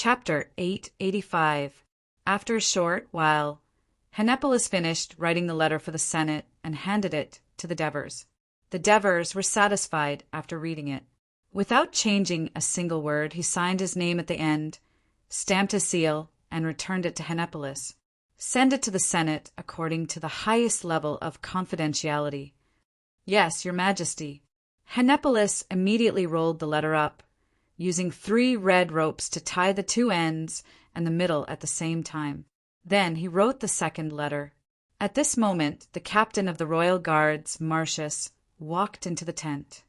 Chapter 885. After a short while, Henepolis finished writing the letter for the Senate and handed it to the Devers. The Devers were satisfied after reading it. Without changing a single word, he signed his name at the end, stamped his seal, and returned it to Henepolis. Send it to the Senate according to the highest level of confidentiality. Yes, Your Majesty. Henepolis immediately rolled the letter up, using 3 red ropes to tie the 2 ends and the middle at the same time. Then he wrote the second letter. At this moment, the captain of the Royal Guards, Marcius, walked into the tent.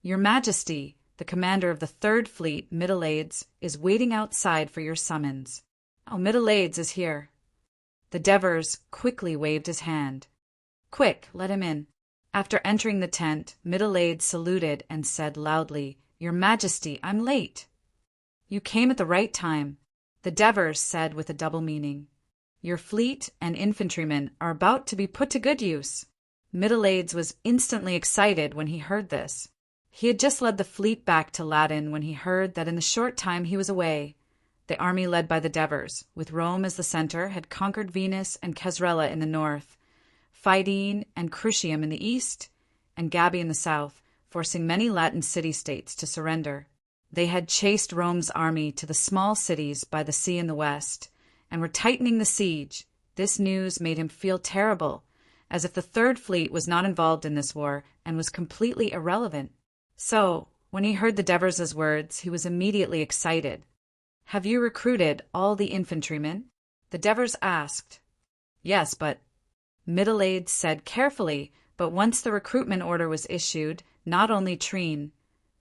Your Majesty, the commander of the 3rd Fleet, Middleades, is waiting outside for your summons. Oh, Middleades is here. The Devers quickly waved his hand. Quick, let him in. After entering the tent, Middleades saluted and said loudly, Your Majesty, I'm late. You came at the right time, the Devers said with a double meaning. Your fleet and infantrymen are about to be put to good use. Middleades was instantly excited when he heard this. He had just led the fleet back to Latin when he heard that in the short time he was away, the army led by the Devers, with Rome as the center, had conquered Venus and Casrella in the north, Fidene and Crucium in the east, and Gabii in the south, forcing many Latin city-states to surrender. They had chased Rome's army to the small cities by the sea in the west, and were tightening the siege. This news made him feel terrible, as if the 3rd Fleet was not involved in this war and was completely irrelevant. So, when he heard the Devers' words, he was immediately excited. Have you recruited all the infantrymen? The Devers asked. Yes, but Middleades said carefully, but once the recruitment order was issued, not only Trine,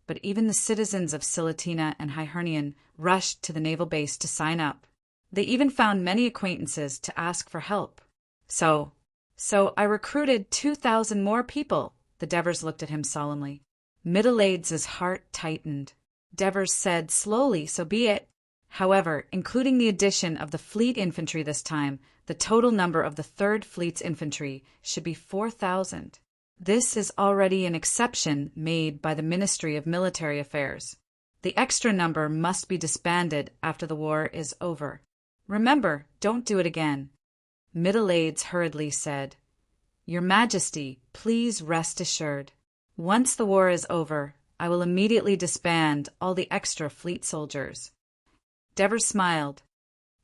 but even the citizens of Silatina and Hyhernion rushed to the naval base to sign up. They even found many acquaintances to ask for help. So I recruited 2,000 more people. The Devers looked at him solemnly. Middleades' heart tightened. Devers said slowly, so be it. However, including the addition of the fleet infantry this time, the total number of the 3rd Fleet's infantry should be 4,000. This is already an exception made by the Ministry of Military Affairs. The extra number must be disbanded after the war is over. Remember, don't do it again. Middleades hurriedly said, Your Majesty, please rest assured. Once the war is over, I will immediately disband all the extra fleet soldiers. Devers smiled.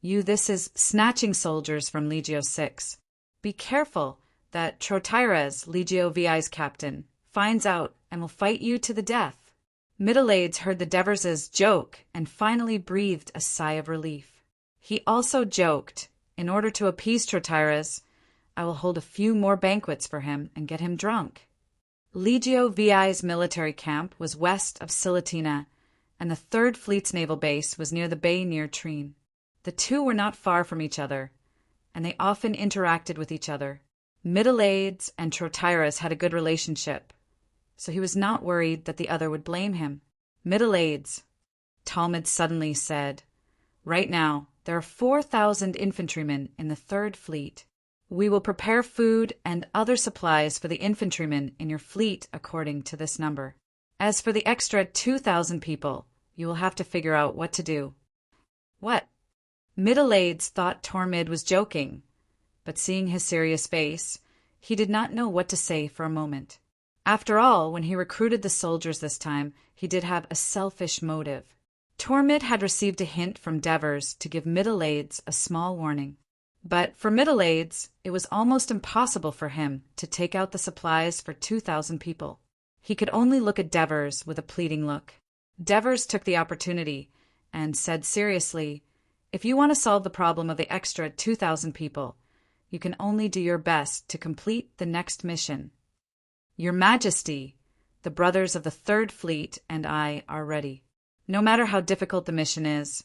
This is snatching soldiers from Legio 6. Be careful that Trotyres, Legio VI's captain, finds out and will fight you to the death. Middleades heard the Devers' joke and finally breathed a sigh of relief. He also joked, in order to appease Trotyres, I will hold a few more banquets for him and get him drunk. Legio VI's military camp was west of Silatina, and the 3rd Fleet's naval base was near the bay near Trine. The two were not far from each other, and they often interacted with each other. Middleades and Trotyres had a good relationship, so he was not worried that the other would blame him. Middleades, Talmud suddenly said, Right now, there are 4,000 infantrymen in the 3rd Fleet. We will prepare food and other supplies for the infantrymen in your fleet according to this number. As for the extra 2,000 people, you will have to figure out what to do. What? Middleades thought Tormid was joking, but seeing his serious face, he did not know what to say for a moment. After all, when he recruited the soldiers this time, he did have a selfish motive. Tormid had received a hint from Devers to give Middleades a small warning. But for Middleades, it was almost impossible for him to take out the supplies for 2,000 people. He could only look at Devers with a pleading look. Devers took the opportunity and said seriously, If you want to solve the problem of the extra 2,000 people, you can only do your best to complete the next mission. Your Majesty, the brothers of the 3rd Fleet and I are ready. No matter how difficult the mission is,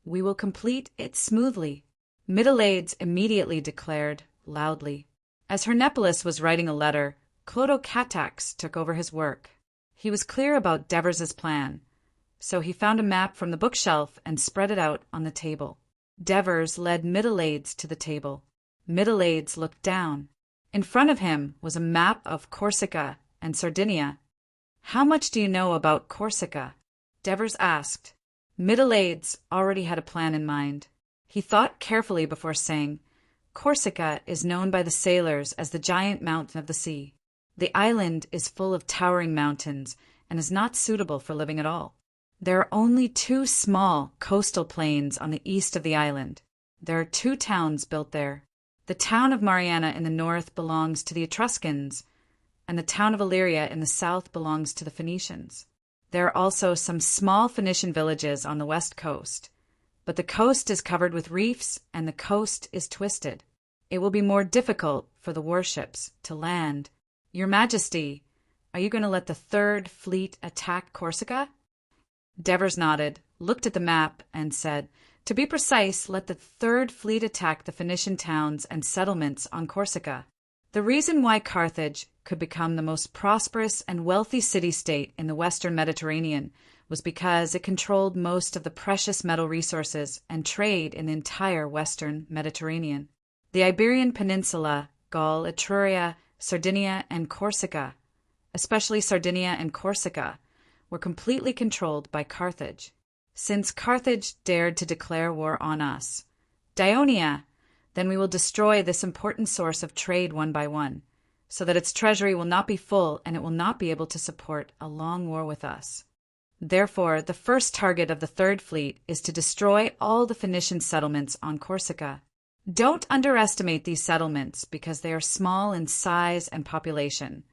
we will complete it smoothly. Middleades immediately declared, loudly. As Henepolis was writing a letter, Clodocatax took over his work. He was clear about Devers' plan, so he found a map from the bookshelf and spread it out on the table. Devers led Middleades to the table. Middleades looked down. In front of him was a map of Corsica and Sardinia. How much do you know about Corsica? Devers asked. Middle-Aides already had a plan in mind. He thought carefully before saying, "Corsica is known by the sailors as the giant mountain of the sea. The island is full of towering mountains and is not suitable for living at all. There are only two small coastal plains on the east of the island. There are two towns built there. The town of Mariana in the north belongs to the Etruscans, and the town of Illyria in the south belongs to the Phoenicians. There are also some small Phoenician villages on the west coast, but the coast is covered with reefs and the coast is twisted. It will be more difficult for the warships to land. Your Majesty, are you going to let the Third Fleet attack Corsica?" Devers nodded, looked at the map, and said, "To be precise, let the Third Fleet attack the Phoenician towns and settlements on Corsica." The reason why Carthage could become the most prosperous and wealthy city-state in the Western Mediterranean was because it controlled most of the precious metal resources and trade in the entire Western Mediterranean. The Iberian Peninsula, Gaul, Etruria, Sardinia, and Corsica, especially Sardinia and Corsica, were completely controlled by Carthage. Since Carthage dared to declare war on us, Dionia, then we will destroy this important source of trade one by one, so that its treasury will not be full and it will not be able to support a long war with us. Therefore, the first target of the Third Fleet is to destroy all the Phoenician settlements on Corsica. Don't underestimate these settlements because they are small in size and population,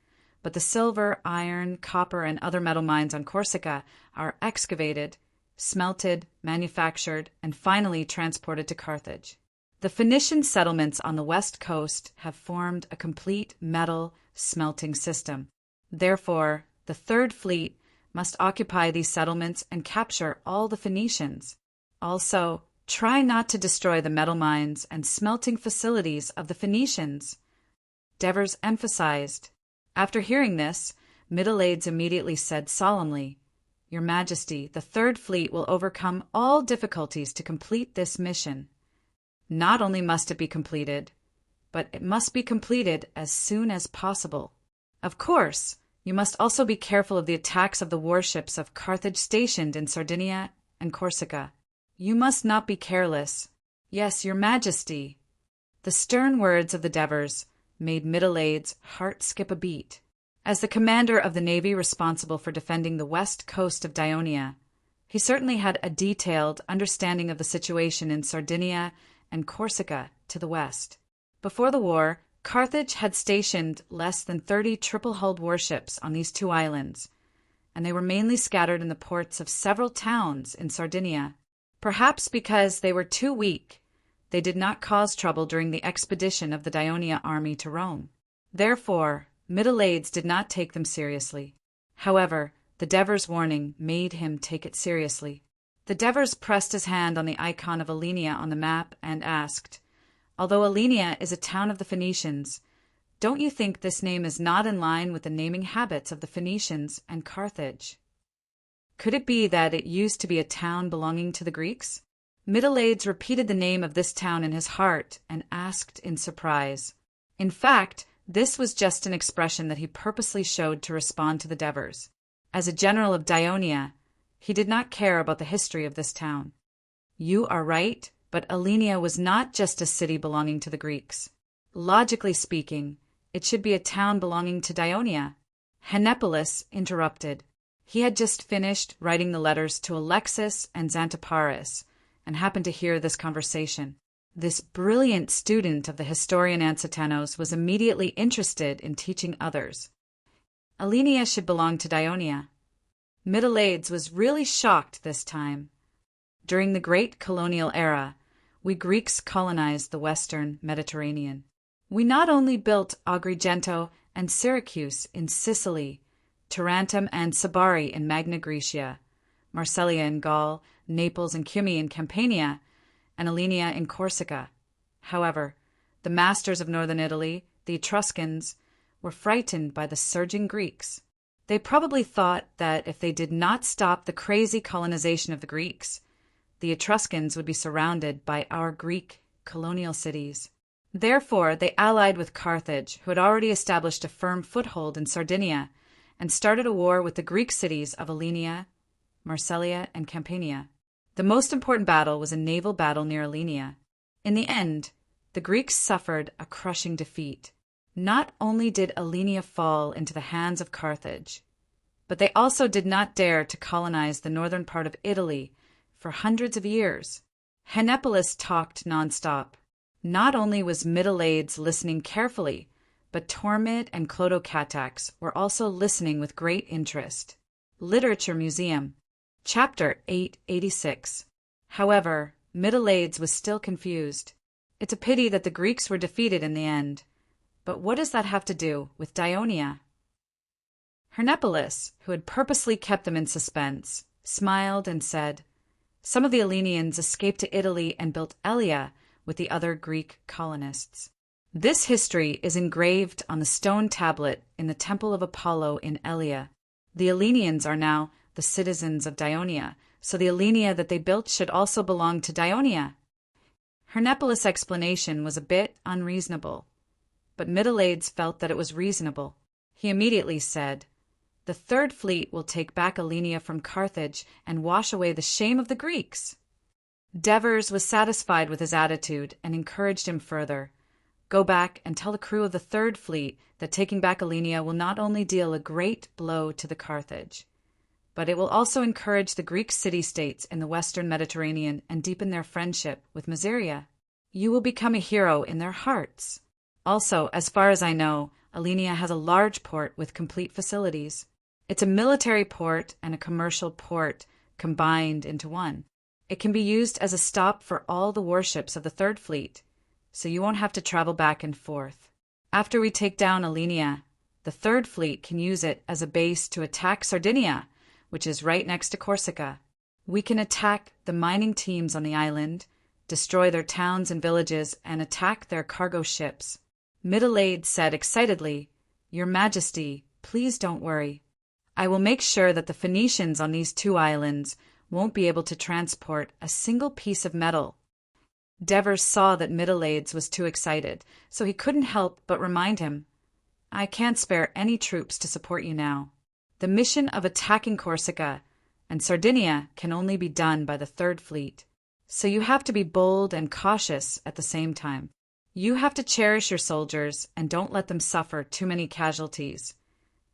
but the silver, iron, copper, and other metal mines on Corsica are excavated, smelted, manufactured, and finally transported to Carthage. The Phoenician settlements on the west coast have formed a complete metal smelting system. Therefore, the Third Fleet must occupy these settlements and capture all the Phoenicians. Also, try not to destroy the metal mines and smelting facilities of the Phoenicians. Devers emphasized. After hearing this, Middle-Aides immediately said solemnly, "Your Majesty, the Third Fleet will overcome all difficulties to complete this mission. Not only must it be completed, but it must be completed as soon as possible. Of course, you must also be careful of the attacks of the warships of Carthage stationed in Sardinia and Corsica. You must not be careless." "Yes, Your Majesty." The stern words of the Devers made Middle-Aides' heart skip a beat. As the commander of the navy responsible for defending the west coast of Dionia, he certainly had a detailed understanding of the situation in Sardinia and Corsica to the west. Before the war, Carthage had stationed less than 30 triple-hulled warships on these two islands, and they were mainly scattered in the ports of several towns in Sardinia. Perhaps because they were too weak, they did not cause trouble during the expedition of the Dionia army to Rome. Therefore, Middle-Aides did not take them seriously. However, the Devers' warning made him take it seriously. The Devers pressed his hand on the icon of Alenia on the map and asked, "Although Alenia is a town of the Phoenicians, don't you think this name is not in line with the naming habits of the Phoenicians and Carthage? Could it be that it used to be a town belonging to the Greeks?" Middle-Aides repeated the name of this town in his heart and asked in surprise. In fact, this was just an expression that he purposely showed to respond to the Devers. As a general of Dionia, he did not care about the history of this town. "You are right, but Alenia was not just a city belonging to the Greeks. Logically speaking, it should be a town belonging to Dionia." Henepolis interrupted. He had just finished writing the letters to Alexis and Xanthippus, and happened to hear this conversation. This brilliant student of the historian Ansitanos was immediately interested in teaching others. Alenia should belong to Dionia. Middle-Aides was really shocked this time. During the great colonial era, we Greeks colonized the Western Mediterranean. We not only built Agrigento and Syracuse in Sicily, Tarentum and Sabari in Magna Graecia, Marselia in Gaul, Naples and Cumae in Campania, and Alenia in Corsica. However, the masters of northern Italy, the Etruscans, were frightened by the surging Greeks. They probably thought that if they did not stop the crazy colonization of the Greeks, the Etruscans would be surrounded by our Greek colonial cities. Therefore, they allied with Carthage, who had already established a firm foothold in Sardinia, and started a war with the Greek cities of Alenia, Marselia, and Campania. The most important battle was a naval battle near Alenia. In the end, the Greeks suffered a crushing defeat. Not only did Alenia fall into the hands of Carthage, but they also did not dare to colonize the northern part of Italy for hundreds of years. Henipolis talked nonstop. Not only was Middle-Aids listening carefully, but Tormid and Clodocatax were also listening with great interest. Literature Museum, Chapter 886. However, Middle-Aids was still confused. It's a pity that the Greeks were defeated in the end. But what does that have to do with Dionia? Hernepolis, who had purposely kept them in suspense, smiled and said, "Some of the Alenians escaped to Italy and built Elia with the other Greek colonists. This history is engraved on the stone tablet in the Temple of Apollo in Elia. The Alenians are now the citizens of Dionia, so the Alenia that they built should also belong to Dionia." Hernepolis' explanation was a bit unreasonable, but Middle-Aids felt that it was reasonable. He immediately said, "The Third Fleet will take back Alenia from Carthage and wash away the shame of the Greeks." Devers was satisfied with his attitude and encouraged him further. "Go back and tell the crew of the Third Fleet that taking back Alenia will not only deal a great blow to the Carthage, but it will also encourage the Greek city-states in the western Mediterranean and deepen their friendship with Massiria. You will become a hero in their hearts. Also, as far as I know, Alenia has a large port with complete facilities. It's a military port and a commercial port combined into one. It can be used as a stop for all the warships of the Third Fleet, so you won't have to travel back and forth. After we take down Alenia, the Third Fleet can use it as a base to attack Sardinia, which is right next to Corsica. We can attack the mining teams on the island, destroy their towns and villages, and attack their cargo ships." Middle-Aids said excitedly, "Your Majesty, please don't worry. I will make sure that the Phoenicians on these two islands won't be able to transport a single piece of metal." Devers saw that Middle-Aids was too excited, so he couldn't help but remind him, "I can't spare any troops to support you now. The mission of attacking Corsica and Sardinia can only be done by the Third Fleet, so you have to be bold and cautious at the same time. You have to cherish your soldiers and don't let them suffer too many casualties,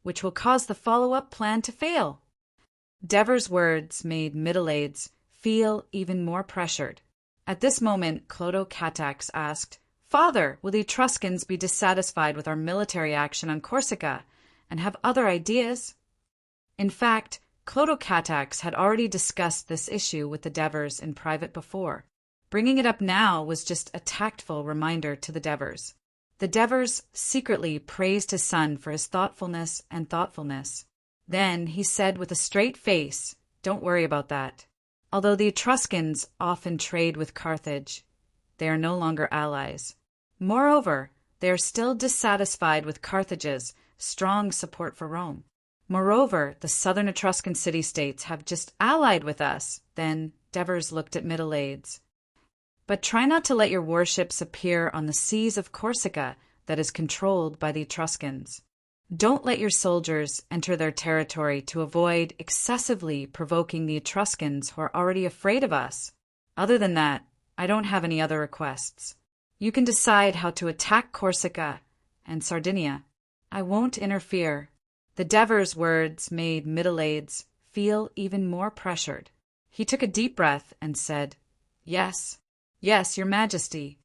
which will cause the follow-up plan to fail." Devers' words made Middle-Aids feel even more pressured. At this moment, Clodocatax asked, "Father, will the Etruscans be dissatisfied with our military action on Corsica and have other ideas?" In fact, Clodocatax had already discussed this issue with the Devers in private before. Bringing it up now was just a tactful reminder to the Devers. The Devers secretly praised his son for his thoughtfulness. Then he said with a straight face, "Don't worry about that. Although the Etruscans often trade with Carthage, they are no longer allies. Moreover, they are still dissatisfied with Carthage's strong support for Rome. Moreover, the southern Etruscan city-states have just allied with us." Then Devers looked at Middle-Aids. "But try not to let your warships appear on the seas of Corsica that is controlled by the Etruscans. Don't let your soldiers enter their territory to avoid excessively provoking the Etruscans who are already afraid of us. Other than that, I don't have any other requests. You can decide how to attack Corsica and Sardinia. I won't interfere." The Devers' words made Middle-Aids feel even more pressured. He took a deep breath and said, "Yes, yes, Your Majesty."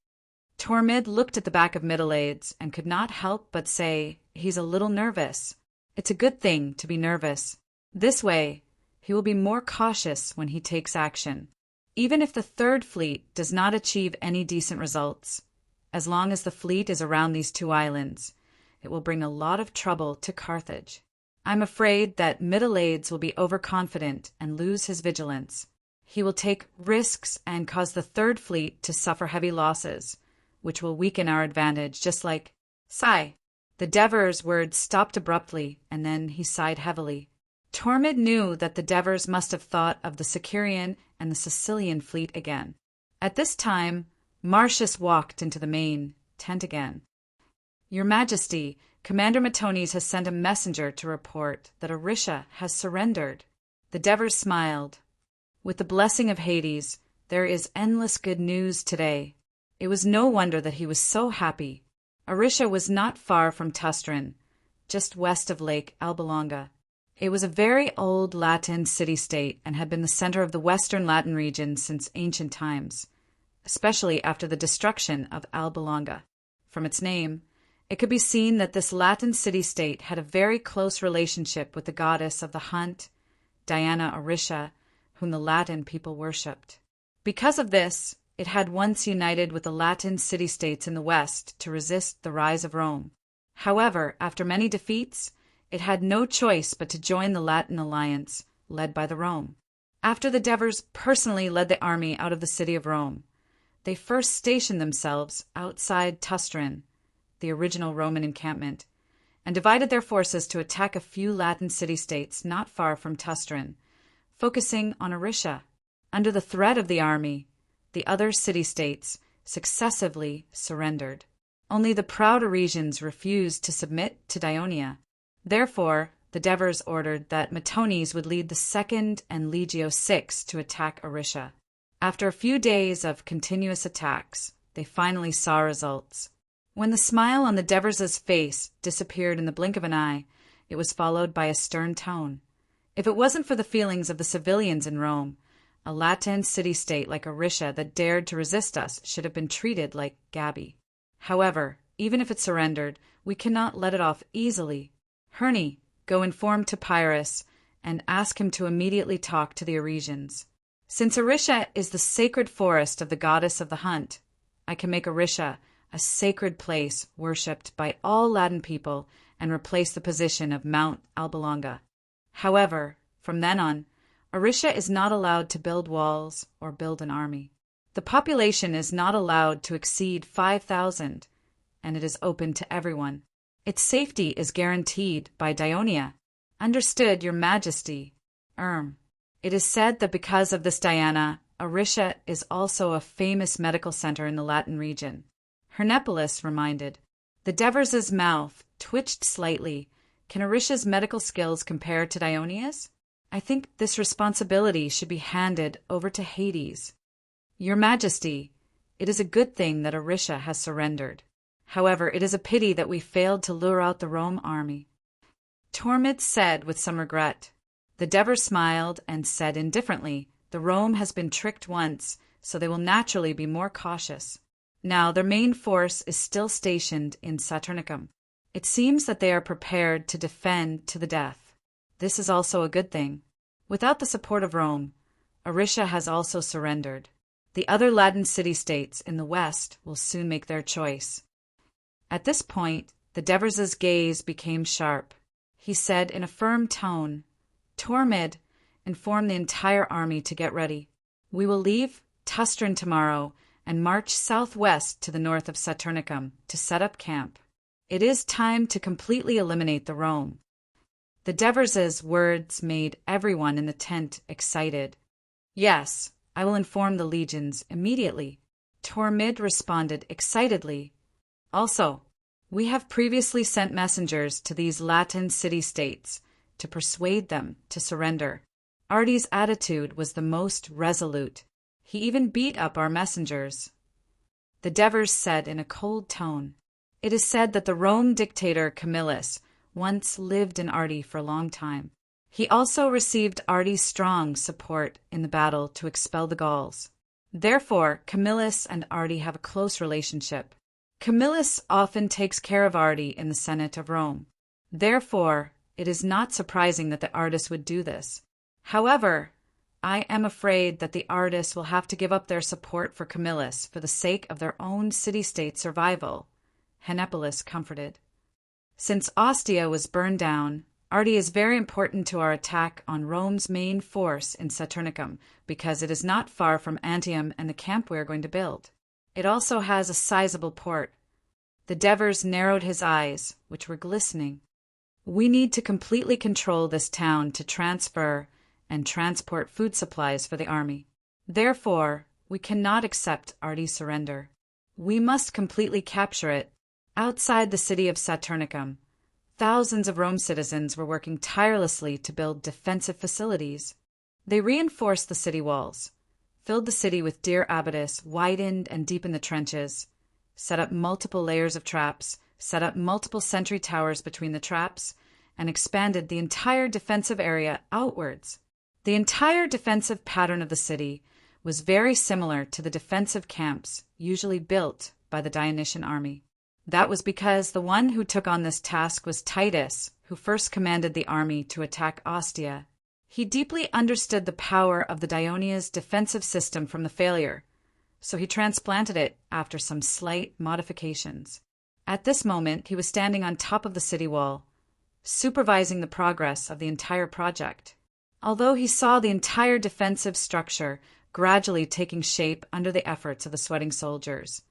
Tormid looked at the back of Middle-Aids and could not help but say, "He's a little nervous." It's a good thing to be nervous. This way, he will be more cautious when he takes action. Even if the Third Fleet does not achieve any decent results, as long as the fleet is around these two islands, it will bring a lot of trouble to Carthage. I'm afraid that Middle-Aids will be overconfident and lose his vigilance. He will take risks and cause the Third Fleet to suffer heavy losses, which will weaken our advantage, just like sigh. The Devers' words stopped abruptly, and then he sighed heavily. Tormid knew that the Devers must have thought of the Sicurian and the Sicilian fleet again. At this time, Marcius walked into the main tent again. "Your Majesty, Commander Matones has sent a messenger to report that Aricia has surrendered." The Devers smiled. With the blessing of Hades, there is endless good news today. It was no wonder that he was so happy. Aricia was not far from Tustran, just west of Lake Albalonga. It was a very old Latin city-state and had been the center of the western Latin region since ancient times, especially after the destruction of Albalonga. From its name, it could be seen that this Latin city-state had a very close relationship with the goddess of the hunt, Diana Aricia, whom the Latin people worshipped. Because of this, it had once united with the Latin city-states in the west to resist the rise of Rome. However, after many defeats, it had no choice but to join the Latin alliance, led by the Rome. After the Devers personally led the army out of the city of Rome, they first stationed themselves outside Tustran, the original Roman encampment, and divided their forces to attack a few Latin city-states not far from Tustran, focusing on Aricia. Under the threat of the army, the other city-states successively surrendered. Only the proud Arisians refused to submit to Dionia. Therefore, the Devers ordered that Matones would lead the 2nd and Legio VI to attack Aricia. After a few days of continuous attacks, they finally saw results. When the smile on the Devers' face disappeared in the blink of an eye, it was followed by a stern tone. If it wasn't for the feelings of the civilians in Rome, a Latin city-state like Aricia that dared to resist us should have been treated like Gabi. However, even if it surrendered, we cannot let it off easily. Herny, go inform Topyrus and ask him to immediately talk to the Arisians. Since Aricia is the sacred forest of the goddess of the hunt, I can make Aricia a sacred place worshipped by all Latin people and replace the position of Mount Albalonga. However, from then on, Aricia is not allowed to build walls or build an army. The population is not allowed to exceed 5,000, and it is open to everyone. Its safety is guaranteed by Dionia. Understood, Your Majesty. It is said that because of this Diana, Aricia is also a famous medical center in the Latin region. Hernepolis reminded. The Devers' mouth twitched slightly. Can Aricia's medical skills compare to Dionia's? I think this responsibility should be handed over to Hades. Your Majesty, it is a good thing that Aricia has surrendered. However, it is a pity that we failed to lure out the Rome army. Tormid said with some regret. The Devers smiled and said indifferently, the Rome has been tricked once, so they will naturally be more cautious. Now their main force is still stationed in Saturnicum. It seems that they are prepared to defend to the death. This is also a good thing. Without the support of Rome, Aricia has also surrendered. The other Latin city-states in the west will soon make their choice. At this point, the Devers' gaze became sharp. He said in a firm tone, Tormid, inform the entire army to get ready. We will leave Tustran tomorrow and march southwest to the north of Saturnicum to set up camp. It is time to completely eliminate the Rome. The Devers' words made everyone in the tent excited. Yes, I will inform the legions immediately. Tormid responded excitedly. Also, we have previously sent messengers to these Latin city-states to persuade them to surrender. Ardi's attitude was the most resolute. He even beat up our messengers. The Devers said in a cold tone. It is said that the Rome dictator Camillus once lived in Ardi for a long time. He also received Ardi's strong support in the battle to expel the Gauls. Therefore, Camillus and Ardi have a close relationship. Camillus often takes care of Ardi in the Senate of Rome. Therefore, it is not surprising that the artists would do this. However, I am afraid that the artists will have to give up their support for Camillus for the sake of their own city-state survival, Hernepolis comforted. Since Ostia was burned down, Ardi is very important to our attack on Rome's main force in Saturnicum because it is not far from Antium and the camp we are going to build. It also has a sizable port. The Devers narrowed his eyes, which were glistening. We need to completely control this town to transfer and transport food supplies for the army. Therefore, we cannot accept Ardi's surrender. We must completely capture it. Outside the city of Saturnicum, thousands of Rome citizens were working tirelessly to build defensive facilities. They reinforced the city walls, filled the city with dear abatis, widened and deepened the trenches, set up multiple layers of traps, set up multiple sentry towers between the traps, and expanded the entire defensive area outwards. The entire defensive pattern of the city was very similar to the defensive camps usually built by the Dionysian army. That was because the one who took on this task was Titus, who first commanded the army to attack Ostia. He deeply understood the power of the Dionia's defensive system from the failure, so he transplanted it after some slight modifications. At this moment, he was standing on top of the city wall, supervising the progress of the entire project. Although he saw the entire defensive structure gradually taking shape under the efforts of the sweating soldiers,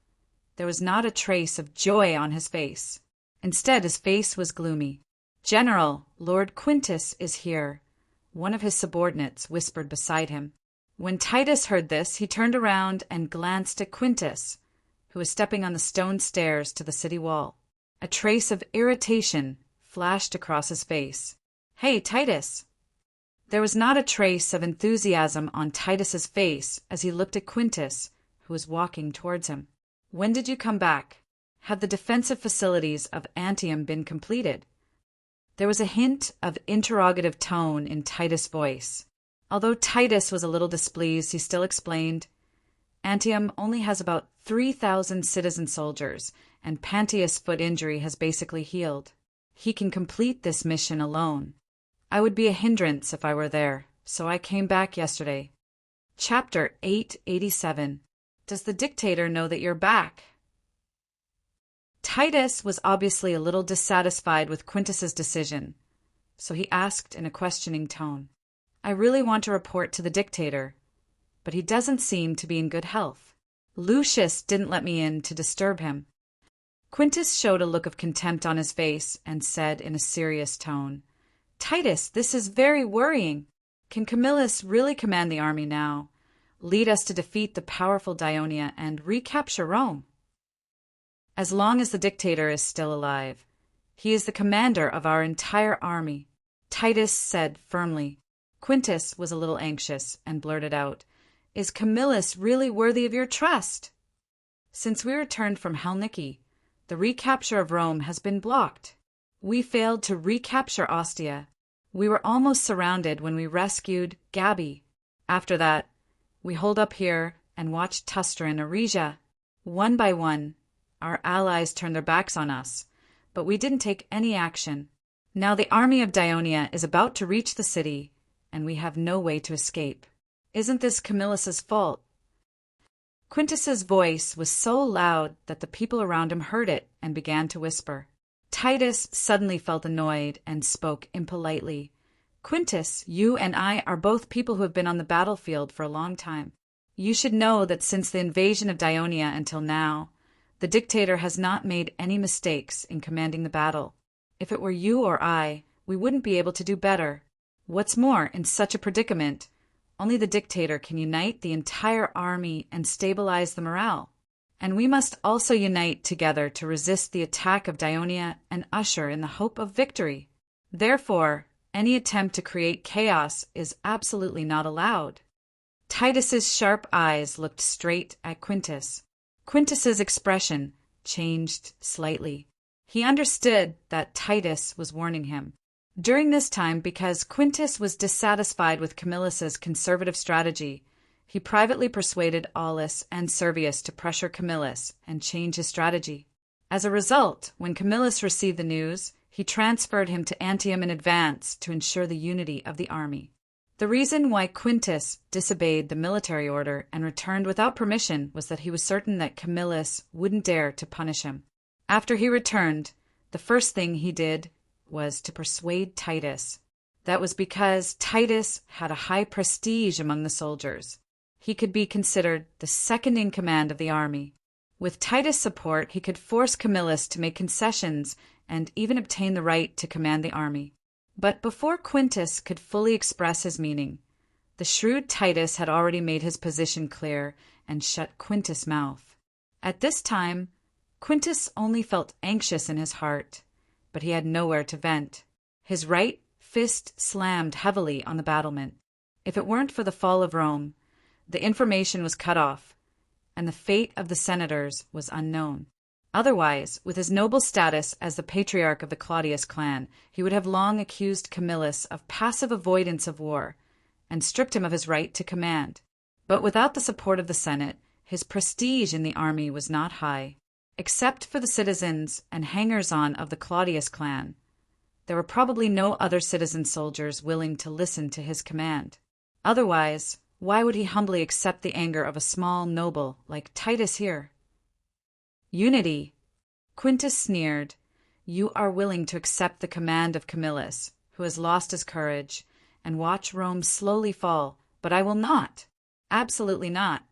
there was not a trace of joy on his face. Instead, his face was gloomy. "General, Lord Quintus is here," one of his subordinates whispered beside him. When Titus heard this, he turned around and glanced at Quintus, who was stepping on the stone stairs to the city wall. A trace of irritation flashed across his face. "Hey, Titus!" There was not a trace of enthusiasm on Titus's face as he looked at Quintus, who was walking towards him. "When did you come back? Had the defensive facilities of Antium been completed?" There was a hint of interrogative tone in Titus' voice. Although Titus was a little displeased, he still explained, "Antium only has about 3,000 citizen soldiers, and Pantius' foot injury has basically healed. He can complete this mission alone. I would be a hindrance if I were there, so I came back yesterday." Chapter 887. Does the dictator know that you're back? Titus was obviously a little dissatisfied with Quintus's decision, so he asked in a questioning tone, "I really want to report to the dictator, but he doesn't seem to be in good health. Lucius didn't let me in to disturb him." Quintus showed a look of contempt on his face and said in a serious tone, "Titus, this is very worrying. Can Camillus really command the army now, lead us to defeat the powerful Dionia, and recapture Rome?" "As long as the dictator is still alive, he is the commander of our entire army," Titus said firmly. Quintus was a little anxious and blurted out, "Is Camillus really worthy of your trust? Since we returned from Helniki, the recapture of Rome has been blocked. We failed to recapture Ostia. We were almost surrounded when we rescued Gabi. After that, we holed up here and watched Tustra and Aresia. One by one, our allies turned their backs on us, but we didn't take any action. Now the army of Dionia is about to reach the city, and we have no way to escape. Isn't this Camillus's fault?" Quintus's voice was so loud that the people around him heard it and began to whisper. Titus suddenly felt annoyed and spoke impolitely. "Quintus, you and I are both people who have been on the battlefield for a long time. You should know that since the invasion of Dionia until now, the dictator has not made any mistakes in commanding the battle. If it were you or I, we wouldn't be able to do better. What's more, in such a predicament, only the dictator can unite the entire army and stabilize the morale. And we must also unite together to resist the attack of Dionia and usher in the hope of victory. Therefore, any attempt to create chaos is absolutely not allowed." Titus's sharp eyes looked straight at Quintus. Quintus's expression changed slightly. He understood that Titus was warning him. During this time, because Quintus was dissatisfied with Camillus's conservative strategy, he privately persuaded Aulus and Servius to pressure Camillus and change his strategy. As a result, when Camillus received the news, he transferred him to Antium in advance to ensure the unity of the army. The reason why Quintus disobeyed the military order and returned without permission was that he was certain that Camillus wouldn't dare to punish him. After he returned, the first thing he did was to persuade Titus. That was because Titus had a high prestige among the soldiers. He could be considered the second in command of the army. With Titus' support, he could force Camillus to make concessions and even obtain the right to command the army. But before Quintus could fully express his meaning, the shrewd Titus had already made his position clear and shut Quintus' mouth. At this time, Quintus only felt anxious in his heart, but he had nowhere to vent. His right fist slammed heavily on the battlement. If it weren't for the fall of Rome, the information was cut off, and the fate of the senators was unknown. Otherwise, with his noble status as the patriarch of the Claudius clan, he would have long accused Camillus of passive avoidance of war and stripped him of his right to command. But without the support of the Senate, his prestige in the army was not high. Except for the citizens and hangers-on of the Claudius clan, there were probably no other citizen soldiers willing to listen to his command. Otherwise, why would he humbly accept the anger of a small noble like Titus here? Unity. Quintus sneered. You are willing to accept the command of Camillus, who has lost his courage, and watch Rome slowly fall, but I will not. Absolutely not.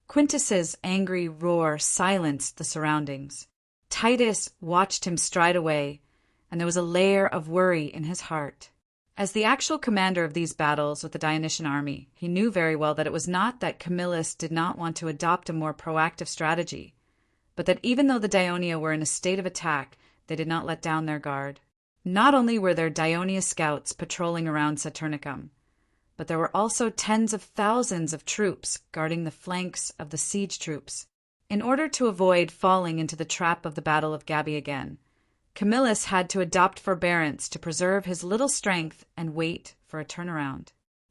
Quintus's angry roar silenced the surroundings. Titus watched him stride away, and there was a layer of worry in his heart. As the actual commander of these battles with the Dionysian army, he knew very well that it was not that Camillus did not want to adopt a more proactive strategy, but that even though the Dionia were in a state of attack, they did not let down their guard. Not only were there Dionia scouts patrolling around Saturnicum, but there were also tens of thousands of troops guarding the flanks of the siege troops. In order to avoid falling into the trap of the Battle of Gabii again, Camillus had to adopt forbearance to preserve his little strength and wait for a turnaround.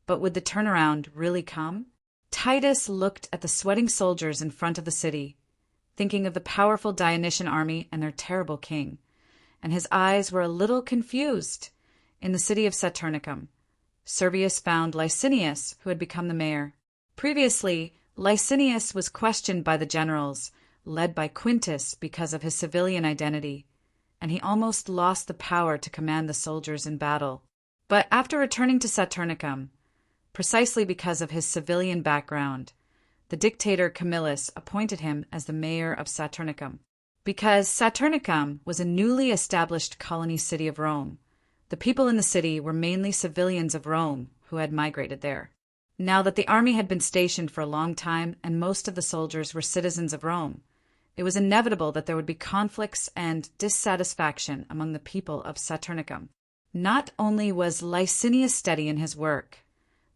But would the turnaround really come? Titus looked at the sweating soldiers in front of the city, thinking of the powerful Dionysian army and their terrible king, and his eyes were a little confused. In the city of Saturnicum, Servius found Licinius, who had become the mayor. Previously, Licinius was questioned by the generals, led by Quintus because of his civilian identity, and he almost lost the power to command the soldiers in battle. But after returning to Saturnicum, precisely because of his civilian background, the dictator Camillus appointed him as the mayor of Saturnicum. Because Saturnicum was a newly established colony city of Rome, the people in the city were mainly civilians of Rome who had migrated there. Now that the army had been stationed for a long time and most of the soldiers were citizens of Rome, it was inevitable that there would be conflicts and dissatisfaction among the people of Saturnicum. Not only was Licinius steady in his work,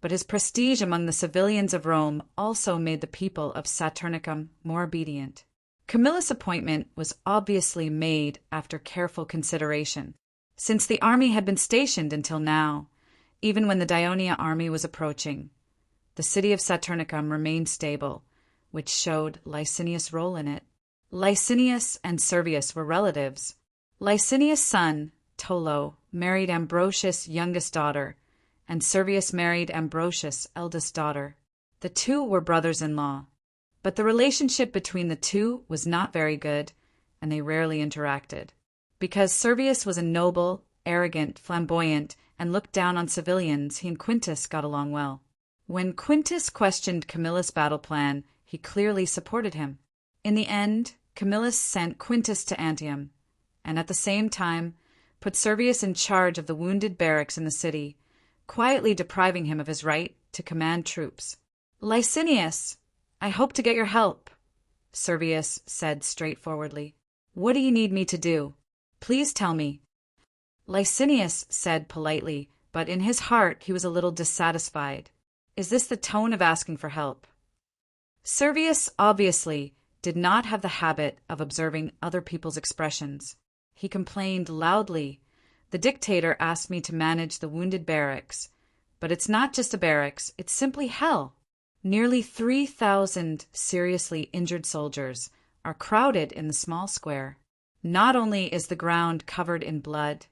but his prestige among the civilians of Rome also made the people of Saturnicum more obedient. Camillus' appointment was obviously made after careful consideration, since the army had been stationed until now. Even when the Dionia army was approaching, the city of Saturnicum remained stable, which showed Licinius' role in it. Licinius and Servius were relatives. Licinius' son, Tolo, married Ambrosius' youngest daughter, and Servius married Ambrosius' eldest daughter. The two were brothers-in-law, but the relationship between the two was not very good, and they rarely interacted. Because Servius was a noble, arrogant, flamboyant, and looked down on civilians, he and Quintus got along well. When Quintus questioned Camillus' battle plan, he clearly supported him. In the end, Camillus sent Quintus to Antium, and at the same time put Servius in charge of the wounded barracks in the city, quietly depriving him of his right to command troops. "Licinius, I hope to get your help," Servius said straightforwardly. "What do you need me to do? Please tell me." Licinius said politely, but in his heart he was a little dissatisfied. Is this the tone of asking for help? Servius obviously did not have the habit of observing other people's expressions. He complained loudly. "The dictator asked me to manage the wounded barracks, but it's not just a barracks, it's simply hell. Nearly 3,000 seriously injured soldiers are crowded in the small square. Not only is the ground covered in blood,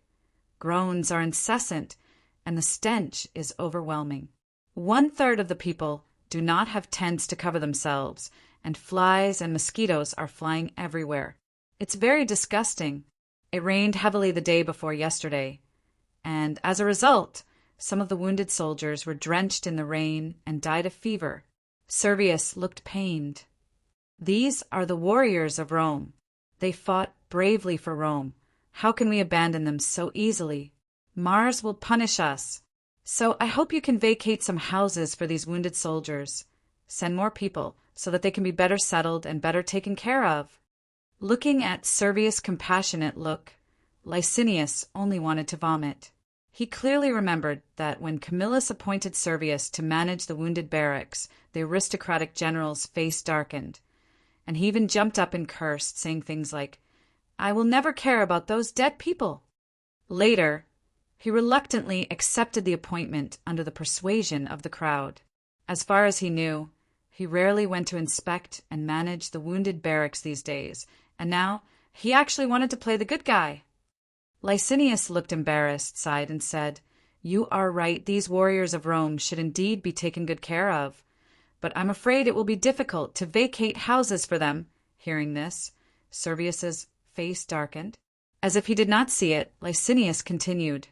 groans are incessant, and the stench is overwhelming. 1/3 of the people do not have tents to cover themselves, and flies and mosquitoes are flying everywhere. It's very disgusting. It rained heavily the day before yesterday, and as a result, some of the wounded soldiers were drenched in the rain and died of fever." Servius looked pained. "These are the warriors of Rome. They fought bravely for Rome. How can we abandon them so easily? Mars will punish us. So I hope you can vacate some houses for these wounded soldiers. Send more people so that they can be better settled and better taken care of." Looking at Servius' compassionate look, Licinius only wanted to vomit. He clearly remembered that when Camillus appointed Servius to manage the wounded barracks, the aristocratic general's face darkened, and he even jumped up and cursed, saying things like, "I will never care about those dead people." Later, he reluctantly accepted the appointment under the persuasion of the crowd. As far as he knew, he rarely went to inspect and manage the wounded barracks these days, and now he actually wanted to play the good guy. Licinius looked embarrassed, sighed, and said, "You are right, these warriors of Rome should indeed be taken good care of. But I'm afraid it will be difficult to vacate houses for them." Hearing this, Servius's face darkened. As if he did not see it, Licinius continued,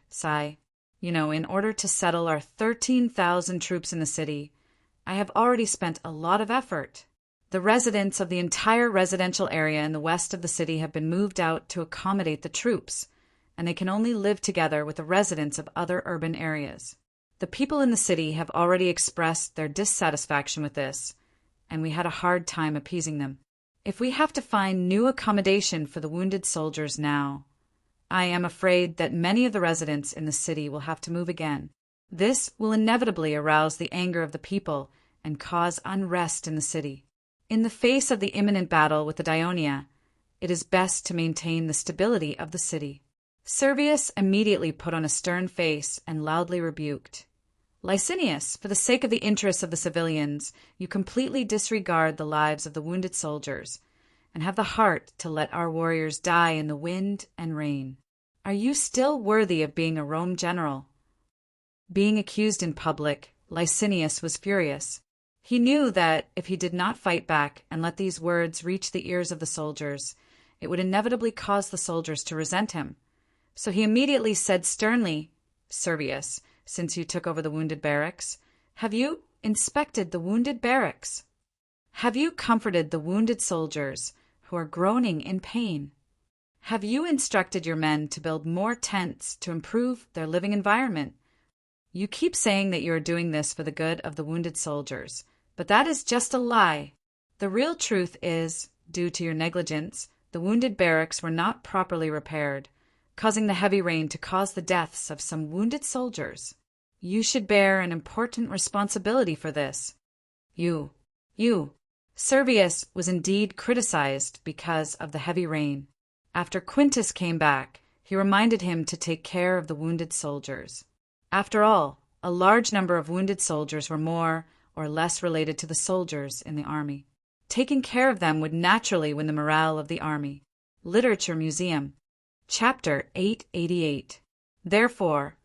in order to settle our 13,000 troops in the city, I have already spent a lot of effort. The residents of the entire residential area in the west of the city have been moved out to accommodate the troops, and they can only live together with the residents of other urban areas. The people in the city have already expressed their dissatisfaction with this, and we had a hard time appeasing them. If we have to find new accommodation for the wounded soldiers now, I am afraid that many of the residents in the city will have to move again. This will inevitably arouse the anger of the people and cause unrest in the city. In the face of the imminent battle with the Daionia, it is best to maintain the stability of the city. Servius immediately put on a stern face and loudly rebuked, "Licinius, for the sake of the interests of the civilians, you completely disregard the lives of the wounded soldiers, and have the heart to let our warriors die in the wind and rain. Are you still worthy of being a Rome general?" Being accused in public, Licinius was furious. He knew that if he did not fight back and let these words reach the ears of the soldiers, it would inevitably cause the soldiers to resent him. So he immediately said sternly, "Servius, since you took over the wounded barracks, have you inspected the wounded barracks? Have you comforted the wounded soldiers who are groaning in pain? Have you instructed your men to build more tents to improve their living environment? You keep saying that you are doing this for the good of the wounded soldiers, but that is just a lie. The real truth is, due to your negligence, the wounded barracks were not properly repaired, causing the heavy rain to cause the deaths of some wounded soldiers. You should bear an important responsibility for this. You. Servius was indeed criticized because of the heavy rain. After Quintus came back, he reminded him to take care of the wounded soldiers. After all, a large number of wounded soldiers were more or less related to the soldiers in the army. Taking care of them would naturally win the morale of the army. Literature Museum, Chapter 888. Therefore,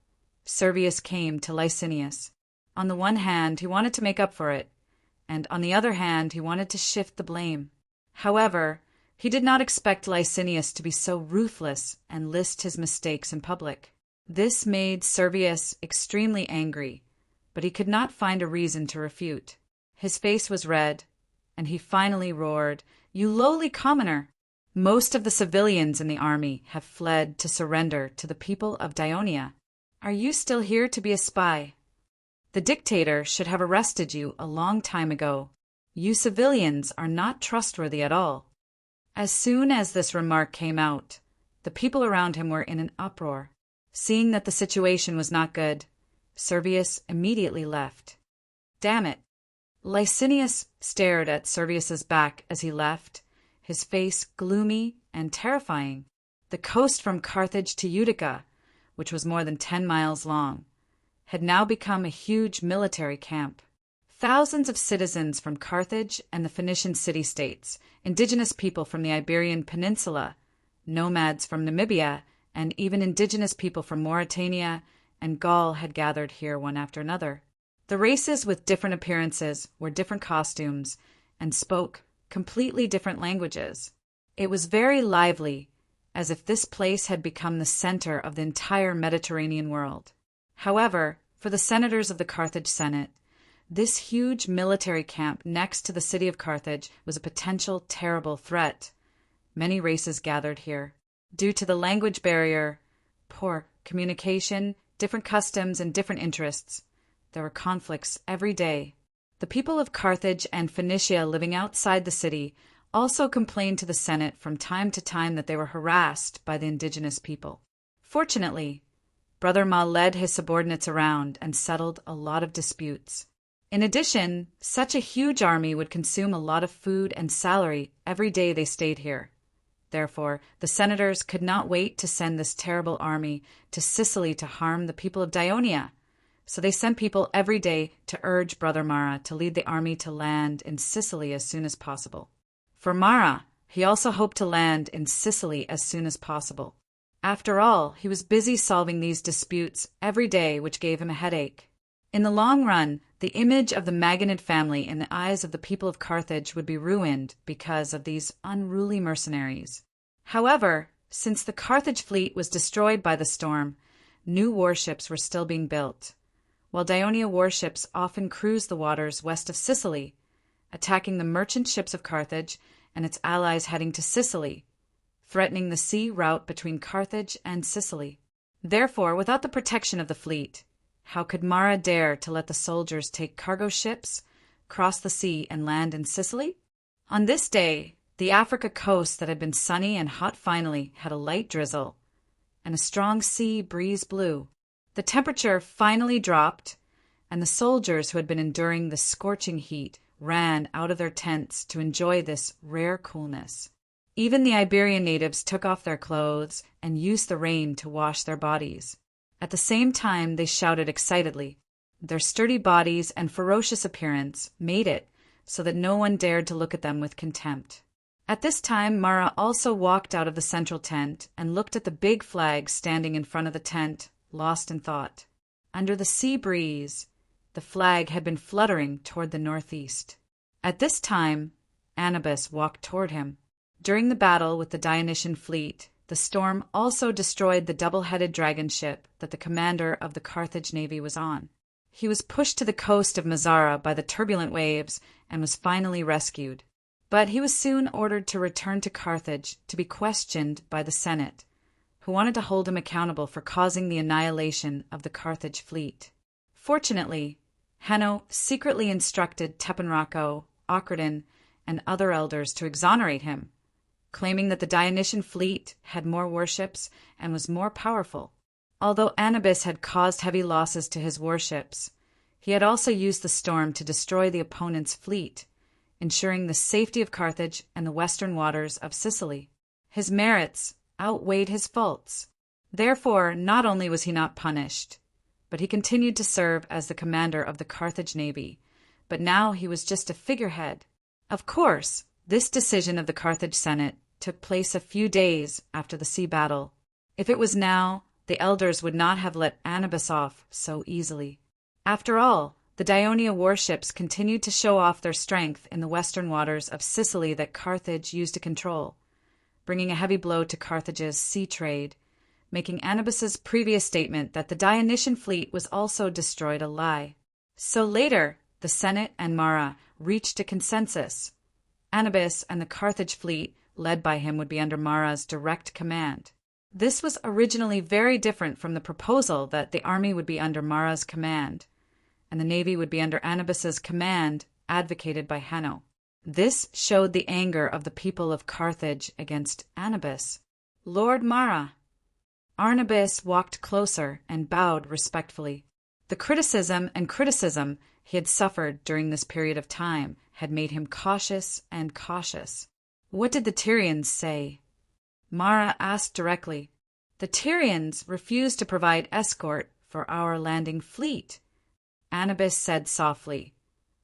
Servius came to Licinius. On the one hand, he wanted to make up for it, and on the other hand, he wanted to shift the blame. However, he did not expect Licinius to be so ruthless and list his mistakes in public. This made Servius extremely angry, but he could not find a reason to refute. His face was red, and he finally roared, "You lowly commoner! Most of the civilians in the army have fled to surrender to the people of Daionia. Are you still here to be a spy? The dictator should have arrested you a long time ago. You civilians are not trustworthy at all." As soon as this remark came out, the people around him were in an uproar. Seeing that the situation was not good, Servius immediately left. "Damn it!" Licinius stared at Servius's back as he left, his face gloomy and terrifying. The coast from Carthage to Utica, which was more than 10 miles long, had now become a huge military camp. Thousands of citizens from Carthage and the Phoenician city-states, indigenous people from the Iberian Peninsula, nomads from Namibia, and even indigenous people from Mauritania and Gaul had gathered here one after another. The races with different appearances wore different costumes and spoke completely different languages. It was very lively, as if this place had become the center of the entire Mediterranean world. However, for the senators of the Carthage Senate, this huge military camp next to the city of Carthage was a potential terrible threat. Many races gathered here. Due to the language barrier, poor communication, different customs, and different interests, there were conflicts every day. The people of Carthage and Phoenicia living outside the city also complained to the Senate from time to time that they were harassed by the indigenous people. Fortunately, Brother Ma led his subordinates around and settled a lot of disputes. In addition, such a huge army would consume a lot of food and salary every day they stayed here. Therefore, the senators could not wait to send this terrible army to Sicily to harm the people of Dionia. So they sent people every day to urge Brother Mara to lead the army to land in Sicily as soon as possible. For Mara, he also hoped to land in Sicily as soon as possible. After all, he was busy solving these disputes every day, which gave him a headache. In the long run, the image of the Maganid family in the eyes of the people of Carthage would be ruined because of these unruly mercenaries. However, since the Carthage fleet was destroyed by the storm, new warships were still being built, while Dionia warships often cruised the waters west of Sicily, attacking the merchant ships of Carthage and its allies heading to Sicily, threatening the sea route between Carthage and Sicily. Therefore, without the protection of the fleet, how could Mara dare to let the soldiers take cargo ships, cross the sea, and land in Sicily? On this day, the Africa coast that had been sunny and hot finally had a light drizzle, and a strong sea breeze blew. The temperature finally dropped, and the soldiers who had been enduring the scorching heat ran out of their tents to enjoy this rare coolness. Even the Iberian natives took off their clothes and used the rain to wash their bodies. At the same time, they shouted excitedly. Their sturdy bodies and ferocious appearance made it so that no one dared to look at them with contempt. At this time, Mara also walked out of the central tent and looked at the big flag standing in front of the tent, lost in thought. Under the sea breeze, the flag had been fluttering toward the northeast. At this time, Anubis walked toward him. During the battle with the Dionysian fleet, the storm also destroyed the double-headed dragon ship that the commander of the Carthage navy was on. He was pushed to the coast of Mazara by the turbulent waves and was finally rescued. But he was soon ordered to return to Carthage to be questioned by the Senate, who wanted to hold him accountable for causing the annihilation of the Carthage fleet. Fortunately, Hanno secretly instructed Tepenrako, Ochradin, and other elders to exonerate him, claiming that the Dionysian fleet had more warships and was more powerful. Although Anubis had caused heavy losses to his warships, he had also used the storm to destroy the opponent's fleet, ensuring the safety of Carthage and the western waters of Sicily. His merits outweighed his faults. Therefore, not only was he not punished, but he continued to serve as the commander of the Carthage navy, but now he was just a figurehead. Of course, this decision of the Carthage Senate took place a few days after the sea battle. If it was now, the elders would not have let Anubis off so easily. After all, the Dionia warships continued to show off their strength in the western waters of Sicily that Carthage used to control, bringing a heavy blow to Carthage's sea trade, making Anubis's previous statement that the Dionysian fleet was also destroyed a lie. So later, the Senate and Mara reached a consensus. Anubis and the Carthage fleet, led by him, would be under Mara's direct command. This was originally very different from the proposal that the army would be under Mara's command, and the navy would be under Anubis's command, advocated by Hanno. This showed the anger of the people of Carthage against Anubis. Lord Mara. Anubis walked closer and bowed respectfully. The criticism he had suffered during this period of time had made him cautious and cautious. What did the Tyrians say? Mara asked directly. The Tyrians refused to provide escort for our landing fleet. Anubis said softly.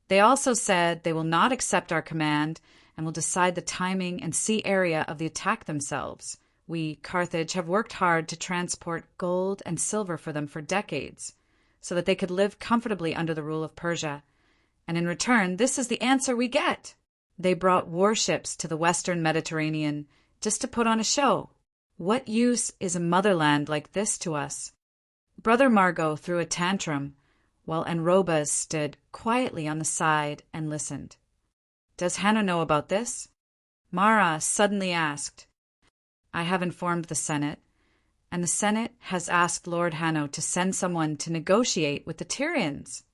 They also said they will not accept our command and will decide the timing and sea area of the attack themselves. We, Carthage, have worked hard to transport gold and silver for them for decades, so that they could live comfortably under the rule of Persia. And in return, this is the answer we get. They brought warships to the western Mediterranean just to put on a show. What use is a motherland like this to us? Brother Margot threw a tantrum, while Enrobas stood quietly on the side and listened. Does Hanno know about this? Mara suddenly asked. I have informed the Senate, and the Senate has asked Lord Hanno to send someone to negotiate with the Tyrians.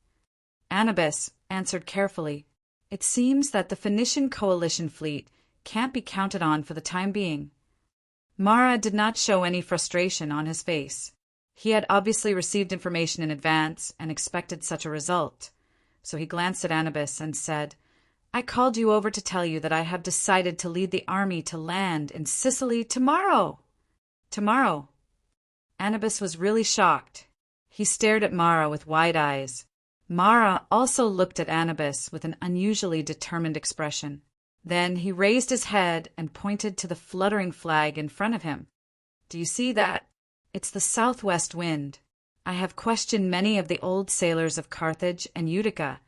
Anubis answered carefully. It seems that the Phoenician coalition fleet can't be counted on for the time being. Mara did not show any frustration on his face. He had obviously received information in advance and expected such a result. So he glanced at Anubis and said, "I called you over to tell you that I have decided to lead the army to land in Sicily tomorrow." Tomorrow. Anubis was really shocked. He stared at Mara with wide eyes. Mara also looked at Anubis with an unusually determined expression. Then he raised his head and pointed to the fluttering flag in front of him. "Do you see that? It's the southwest wind. I have questioned many of the old sailors of Carthage and Utica,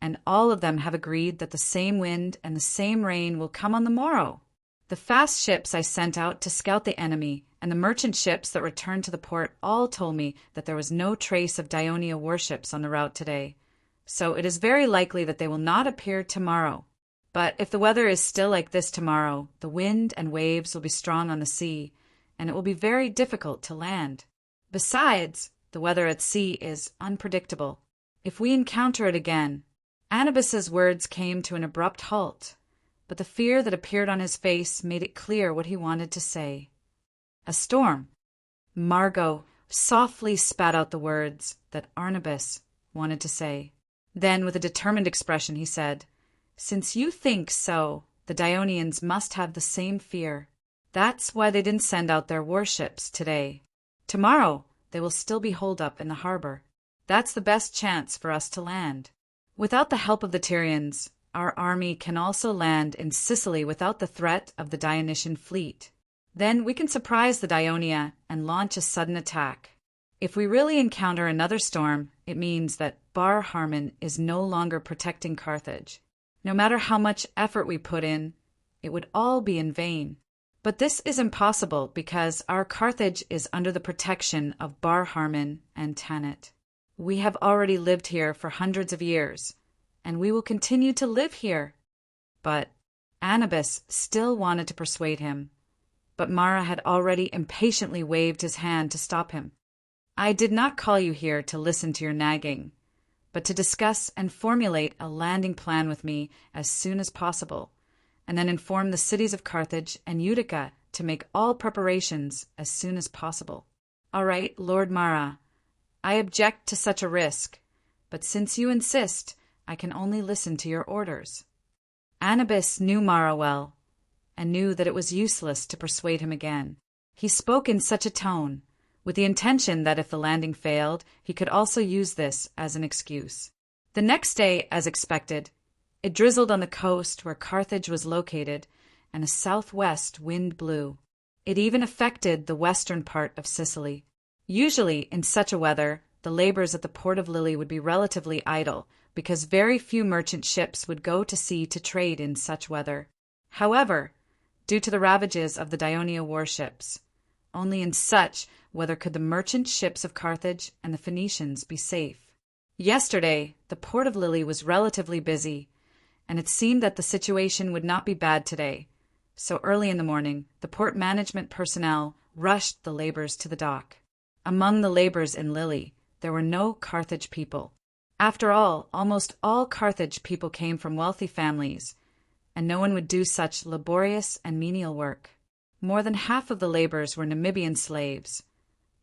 and all of them have agreed that the same wind and the same rain will come on the morrow. The fast ships I sent out to scout the enemy and the merchant ships that returned to the port all told me that there was no trace of Dionia warships on the route today, so it is very likely that they will not appear tomorrow. But if the weather is still like this tomorrow, the wind and waves will be strong on the sea, and it will be very difficult to land. Besides, the weather at sea is unpredictable. If we encounter it again—" Anubis's words came to an abrupt halt, but the fear that appeared on his face made it clear what he wanted to say. "A storm." Margot softly spat out the words that Anubis wanted to say. Then, with a determined expression, he said, "Since you think so, the Dionians must have the same fear. That's why they didn't send out their warships today. Tomorrow, they will still be holed up in the harbor. That's the best chance for us to land. Without the help of the Tyrians, our army can also land in Sicily without the threat of the Dionysian fleet. Then we can surprise the Dionia and launch a sudden attack. If we really encounter another storm, it means that Bar Harmon is no longer protecting Carthage. No matter how much effort we put in, it would all be in vain. But this is impossible because our Carthage is under the protection of Bar Harmon and Tanit. We have already lived here for hundreds of years, and we will continue to live here." But Anubis still wanted to persuade him, but Mara had already impatiently waved his hand to stop him. "I did not call you here to listen to your nagging, but to discuss and formulate a landing plan with me as soon as possible, and then inform the cities of Carthage and Utica to make all preparations as soon as possible." "All right, Lord Mara. I object to such a risk, but since you insist, I can only listen to your orders." Anubis knew Mara well, and knew that it was useless to persuade him again. He spoke in such a tone, with the intention that if the landing failed, he could also use this as an excuse. The next day, as expected, it drizzled on the coast where Carthage was located, and a southwest wind blew. It even affected the western part of Sicily. Usually, in such a weather, the labors at the port of Lille would be relatively idle, because very few merchant ships would go to sea to trade in such weather. However, due to the ravages of the Dionia warships, only in such weather could the merchant ships of Carthage and the Phoenicians be safe. Yesterday, the port of Lille was relatively busy, and it seemed that the situation would not be bad today. So early in the morning, the port management personnel rushed the labors to the dock. Among the labors in Lille, there were no Carthage people. After all, almost all Carthage people came from wealthy families, and no one would do such laborious and menial work. More than half of the laborers were Namibian slaves,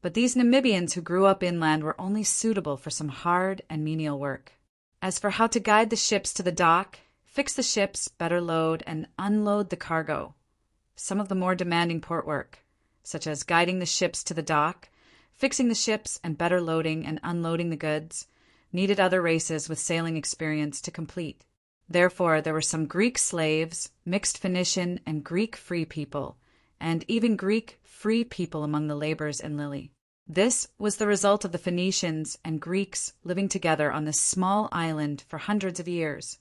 but these Namibians who grew up inland were only suitable for some hard and menial work. As for how to guide the ships to the dock, fix the ships, better load and unload the cargo, some of the more demanding port work, such as guiding the ships to the dock, fixing the ships and better loading and unloading the goods, needed other races with sailing experience to complete. Therefore, there were some Greek slaves, mixed Phoenician and Greek free people, and even Greek free people among the laborers in Lille. This was the result of the Phoenicians and Greeks living together on this small island for hundreds of years.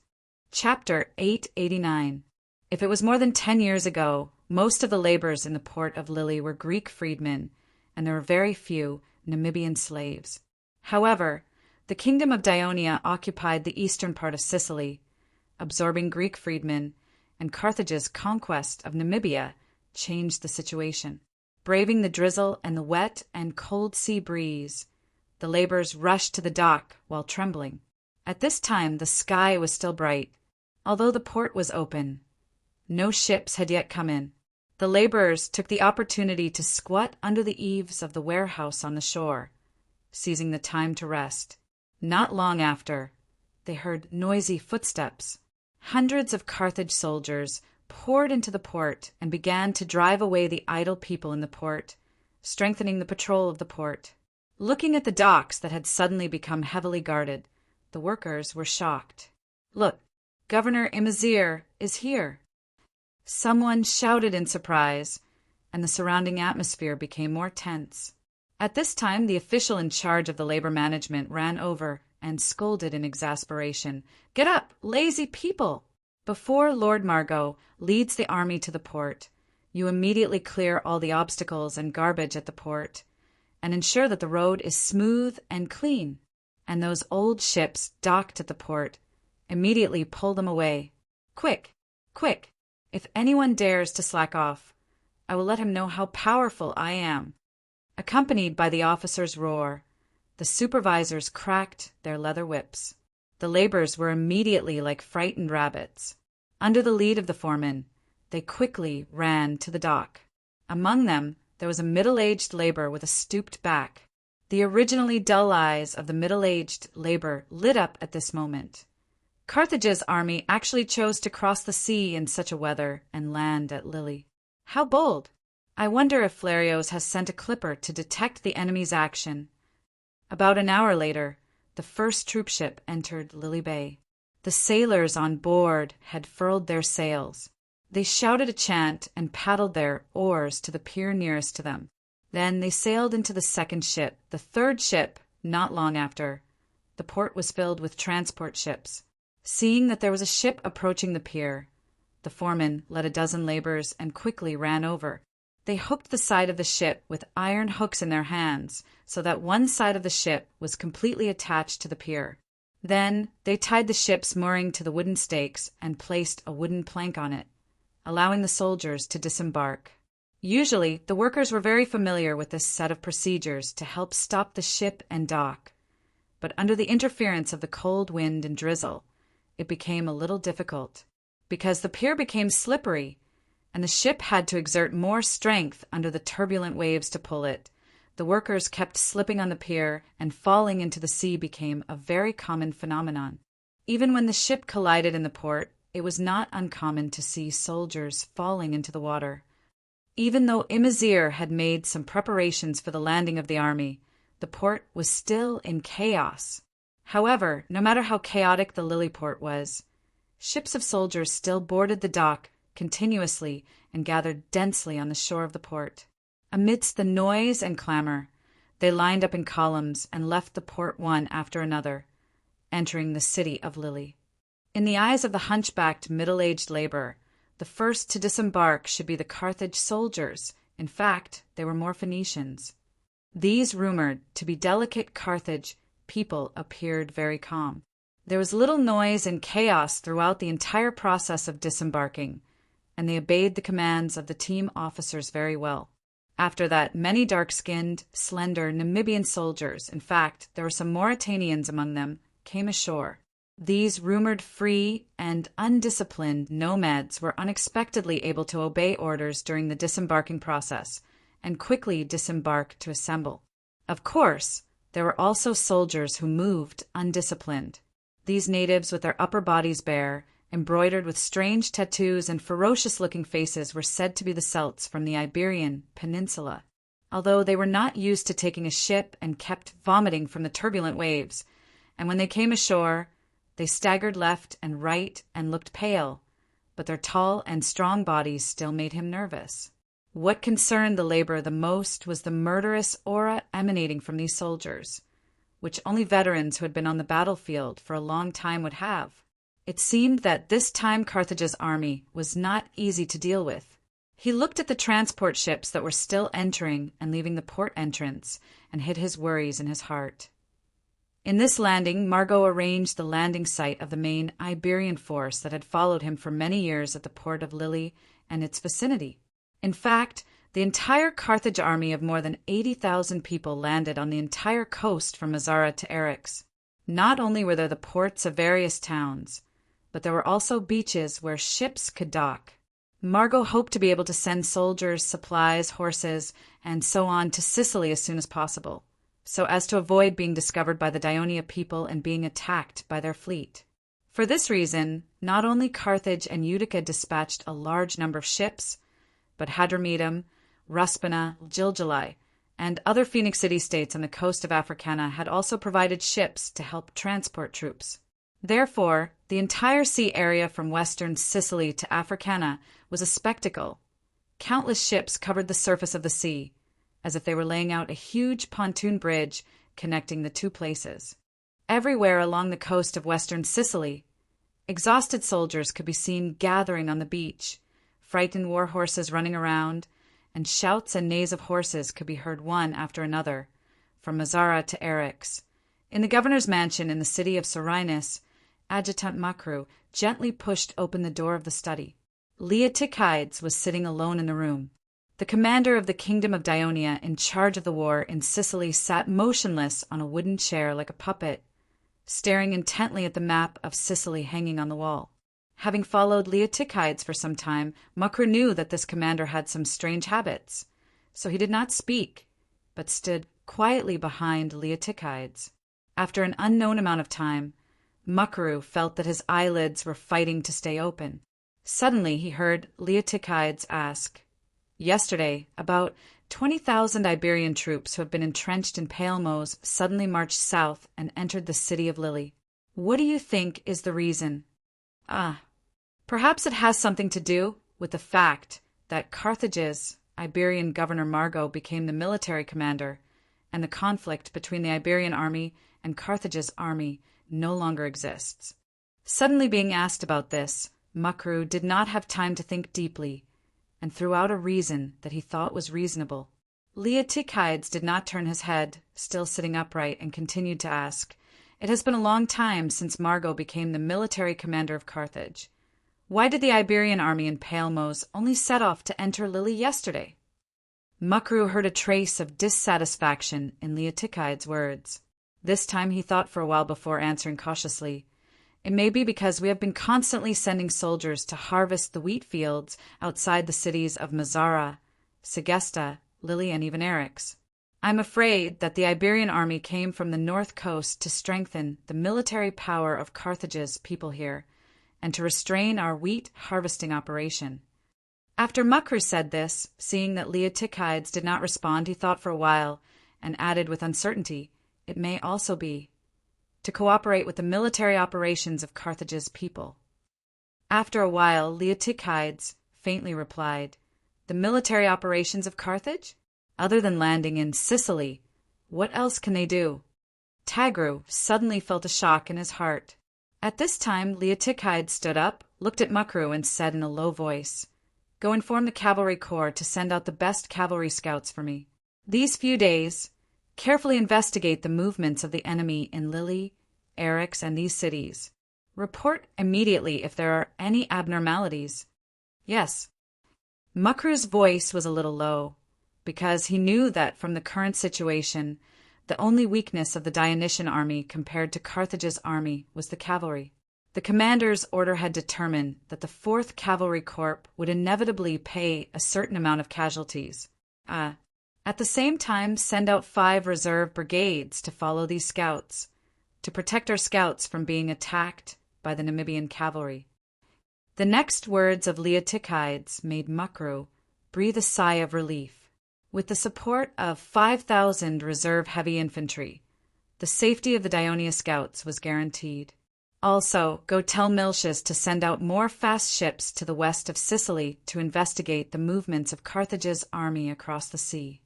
Chapter 889. If it was more than 10 years ago, most of the laborers in the port of Lille were Greek freedmen, and there were very few Namibian slaves. However, the kingdom of Dionia occupied the eastern part of Sicily, absorbing Greek freedmen, and Carthage's conquest of Namibia changed the situation. Braving the drizzle and the wet and cold sea breeze, the laborers rushed to the dock while trembling. At this time the sky was still bright, although the port was open. No ships had yet come in. The laborers took the opportunity to squat under the eaves of the warehouse on the shore, seizing the time to rest. Not long after, they heard noisy footsteps. Hundreds of Carthage soldiers poured into the port and began to drive away the idle people in the port, strengthening the patrol of the port. Looking at the docks that had suddenly become heavily guarded, the workers were shocked. "Look, Governor Imazir is here!" Someone shouted in surprise, and the surrounding atmosphere became more tense. At this time, the official in charge of the labor management ran over and scolded in exasperation. "Get up, lazy people! Before Lord Margot leads the army to the port, you immediately clear all the obstacles and garbage at the port, and ensure that the road is smooth and clean. And those old ships docked at the port, immediately pull them away. Quick, quick! If anyone dares to slack off, I will let him know how powerful I am." Accompanied by the officers' roar, the supervisors cracked their leather whips. The laborers were immediately like frightened rabbits. Under the lead of the foreman, they quickly ran to the dock. Among them, there was a middle-aged laborer with a stooped back. The originally dull eyes of the middle-aged laborer lit up at this moment. Carthage's army actually chose to cross the sea in such a weather and land at Lille. How bold! I wonder if Flerios has sent a clipper to detect the enemy's action. About an hour later, the first troop ship entered Lille Bay. The sailors on board had furled their sails. They shouted a chant and paddled their oars to the pier nearest to them. Then they sailed into the second ship, the third ship, not long after. The port was filled with transport ships. Seeing that there was a ship approaching the pier, the foreman led a dozen laborers and quickly ran over. They hooked the side of the ship with iron hooks in their hands so that one side of the ship was completely attached to the pier. Then they tied the ship's mooring to the wooden stakes and placed a wooden plank on it, allowing the soldiers to disembark. Usually, the workers were very familiar with this set of procedures to help stop the ship and dock. But under the interference of the cold wind and drizzle, it became a little difficult, because the pier became slippery, and the ship had to exert more strength under the turbulent waves to pull it. The workers kept slipping on the pier, and falling into the sea became a very common phenomenon. Even when the ship collided in the port, it was not uncommon to see soldiers falling into the water. Even though Imazir had made some preparations for the landing of the army, the port was still in chaos. However, no matter how chaotic the Lille port was, ships of soldiers still boarded the dock continuously and gathered densely on the shore of the port. Amidst the noise and clamor, they lined up in columns and left the port one after another, entering the city of Lille. In the eyes of the hunchbacked middle-aged laborer, the first to disembark should be the Carthage soldiers. In fact, they were more Phoenicians. These rumored to be delicate Carthage people appeared very calm. There was little noise and chaos throughout the entire process of disembarking, and they obeyed the commands of the team officers very well. After that, many dark-skinned, slender Namibian soldiers, in fact, there were some Mauritanians among them, came ashore. These rumored free and undisciplined nomads were unexpectedly able to obey orders during the disembarking process and quickly disembark to assemble. Of course, there were also soldiers who moved undisciplined. These natives, with their upper bodies bare, embroidered with strange tattoos and ferocious-looking faces, were said to be the Celts from the Iberian Peninsula. Although they were not used to taking a ship and kept vomiting from the turbulent waves, and when they came ashore, they staggered left and right and looked pale, but their tall and strong bodies still made him nervous. What concerned the laborer the most was the murderous aura emanating from these soldiers, which only veterans who had been on the battlefield for a long time would have. It seemed that this time Carthage's army was not easy to deal with. He looked at the transport ships that were still entering and leaving the port entrance and hid his worries in his heart. In this landing, Margot arranged the landing site of the main Iberian force that had followed him for many years at the port of Lille and its vicinity. In fact, the entire Carthage army of more than 80,000 people landed on the entire coast from Mazara to Eryx. Not only were there the ports of various towns, but there were also beaches where ships could dock. Margot hoped to be able to send soldiers, supplies, horses, and so on to Sicily as soon as possible. so as to avoid being discovered by the Dionia people and being attacked by their fleet. For this reason, not only Carthage and Utica dispatched a large number of ships, but Hadramedum, Ruspina, Gilgali, and other Phoenix city-states on the coast of Africana had also provided ships to help transport troops. Therefore, the entire sea area from western Sicily to Africana was a spectacle. Countless ships covered the surface of the sea, as if they were laying out a huge pontoon bridge connecting the two places. Everywhere along the coast of western Sicily, exhausted soldiers could be seen gathering on the beach, frightened war horses running around, and shouts and neighs of horses could be heard one after another, from Mazara to Eryx. In the governor's mansion in the city of Serenus, Adjutant Macru gently pushed open the door of the study. Leotychides was sitting alone in the room. The commander of the kingdom of Dionia in charge of the war in Sicily sat motionless on a wooden chair like a puppet, staring intently at the map of Sicily hanging on the wall. Having followed Leotychides for some time, Macru knew that this commander had some strange habits, so he did not speak, but stood quietly behind Leotychides. After an unknown amount of time, Macru felt that his eyelids were fighting to stay open. Suddenly he heard Leotychides ask, "Yesterday, about 20,000 Iberian troops who have been entrenched in Palermo's suddenly marched south and entered the city of Lille. What do you think is the reason?" Perhaps it has something to do with the fact that Carthage's Iberian governor Margo became the military commander, and the conflict between the Iberian army and Carthage's army no longer exists. Suddenly being asked about this, Macru did not have time to think deeply, and threw out a reason that he thought was reasonable. Leotychides did not turn his head, still sitting upright, and continued to ask, "It has been a long time since Margo became the military commander of Carthage. Why did the Iberian army in Palermo's only set off to enter Lille yesterday?" Macru heard a trace of dissatisfaction in Leotychides' words. This time he thought for a while before answering cautiously, "It may be because we have been constantly sending soldiers to harvest the wheat fields outside the cities of Mazara, Segesta, Lille, and even Eryx. I'm afraid that the Iberian army came from the north coast to strengthen the military power of Carthage's people here, and to restrain our wheat harvesting operation." After Macru said this, seeing that Leotychides did not respond, he thought for a while, and added with uncertainty, "It may also be to cooperate with the military operations of Carthage's people." After a while, Leotychides faintly replied, "The military operations of Carthage? Other than landing in Sicily, what else can they do?" Tagru suddenly felt a shock in his heart. At this time, Leotychides stood up, looked at Macru, and said in a low voice, "Go inform the cavalry corps to send out the best cavalry scouts for me. These few days, carefully investigate the movements of the enemy in Lille, Eryx, and these cities. Report immediately if there are any abnormalities." "Yes." Macru's voice was a little low, because he knew that from the current situation, the only weakness of the Dionysian army compared to Carthage's army was the cavalry. The commander's order had determined that the 4th Cavalry Corps would inevitably pay a certain amount of casualties. At the same time, send out 5 reserve brigades to follow these scouts, to protect our scouts from being attacked by the Namibian cavalry. The next words of Leotychides made Macru breathe a sigh of relief. With the support of 5,000 reserve heavy infantry, the safety of the Dionia scouts was guaranteed. Also, go tell Miltius to send out more fast ships to the west of Sicily to investigate the movements of Carthage's army across the sea.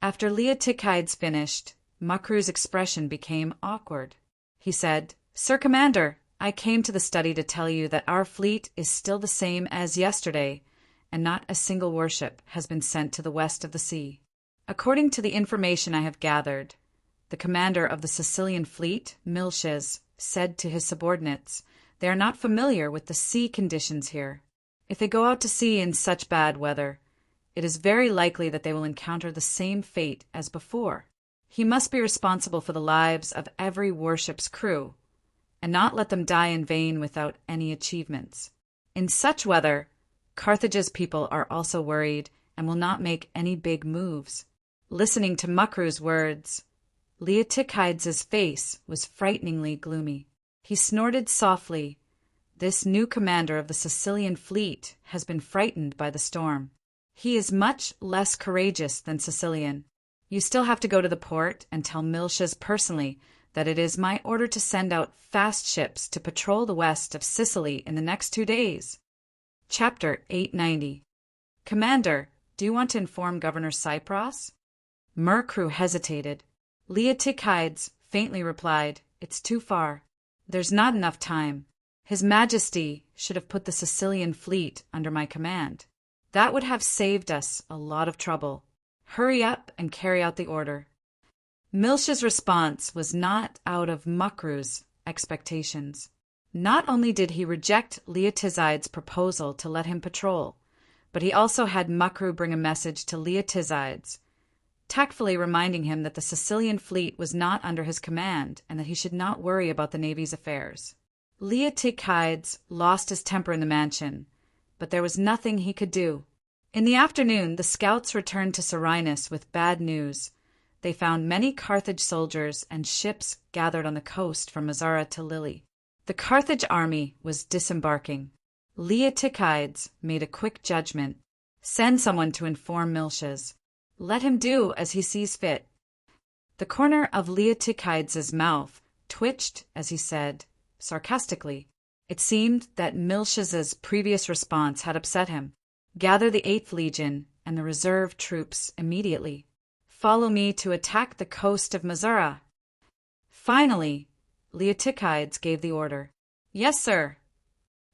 After Leotychides finished, Macru's expression became awkward. He said, "Sir Commander, I came to the study to tell you that our fleet is still the same as yesterday, and not a single warship has been sent to the west of the sea. According to the information I have gathered, the commander of the Sicilian fleet, Miltius, said to his subordinates, they are not familiar with the sea conditions here. If they go out to sea in such bad weather, it is very likely that they will encounter the same fate as before. He must be responsible for the lives of every warship's crew, and not let them die in vain without any achievements. In such weather, Carthage's people are also worried and will not make any big moves." Listening to Macru's words, Leotychides' face was frighteningly gloomy. He snorted softly. This new commander of the Sicilian fleet has been frightened by the storm. He is much less courageous than Sicilian. You still have to go to the port and tell Miltiades personally that it is my order to send out fast ships to patrol the west of Sicily in the next 2 days. Chapter 890. Commander, do you want to inform Governor Cypros? Mercrew hesitated. Leotychides faintly replied, It's too far. There's not enough time. His Majesty should have put the Sicilian fleet under my command. That would have saved us a lot of trouble. Hurry up and carry out the order. Miltiades' response was not out of Mercrew's expectations. Not only did he reject Leotychides' proposal to let him patrol, but he also had Mercrew bring a message to Leotychides, tactfully reminding him that the Sicilian fleet was not under his command and that he should not worry about the navy's affairs. Leotychides lost his temper in the mansion, but there was nothing he could do. In the afternoon, the scouts returned to Serenus with bad news. They found many Carthage soldiers and ships gathered on the coast from Mazara to Lille. The Carthage army was disembarking. Leotychides made a quick judgment. Send someone to inform Miltiades. Let him do as he sees fit. The corner of Leotychides' mouth twitched as he said, sarcastically, it seemed that Miltiades' previous response had upset him. Gather the 8th Legion and the reserve troops immediately. Follow me to attack the coast of Mazara. Finally, Leotychides gave the order. Yes, sir.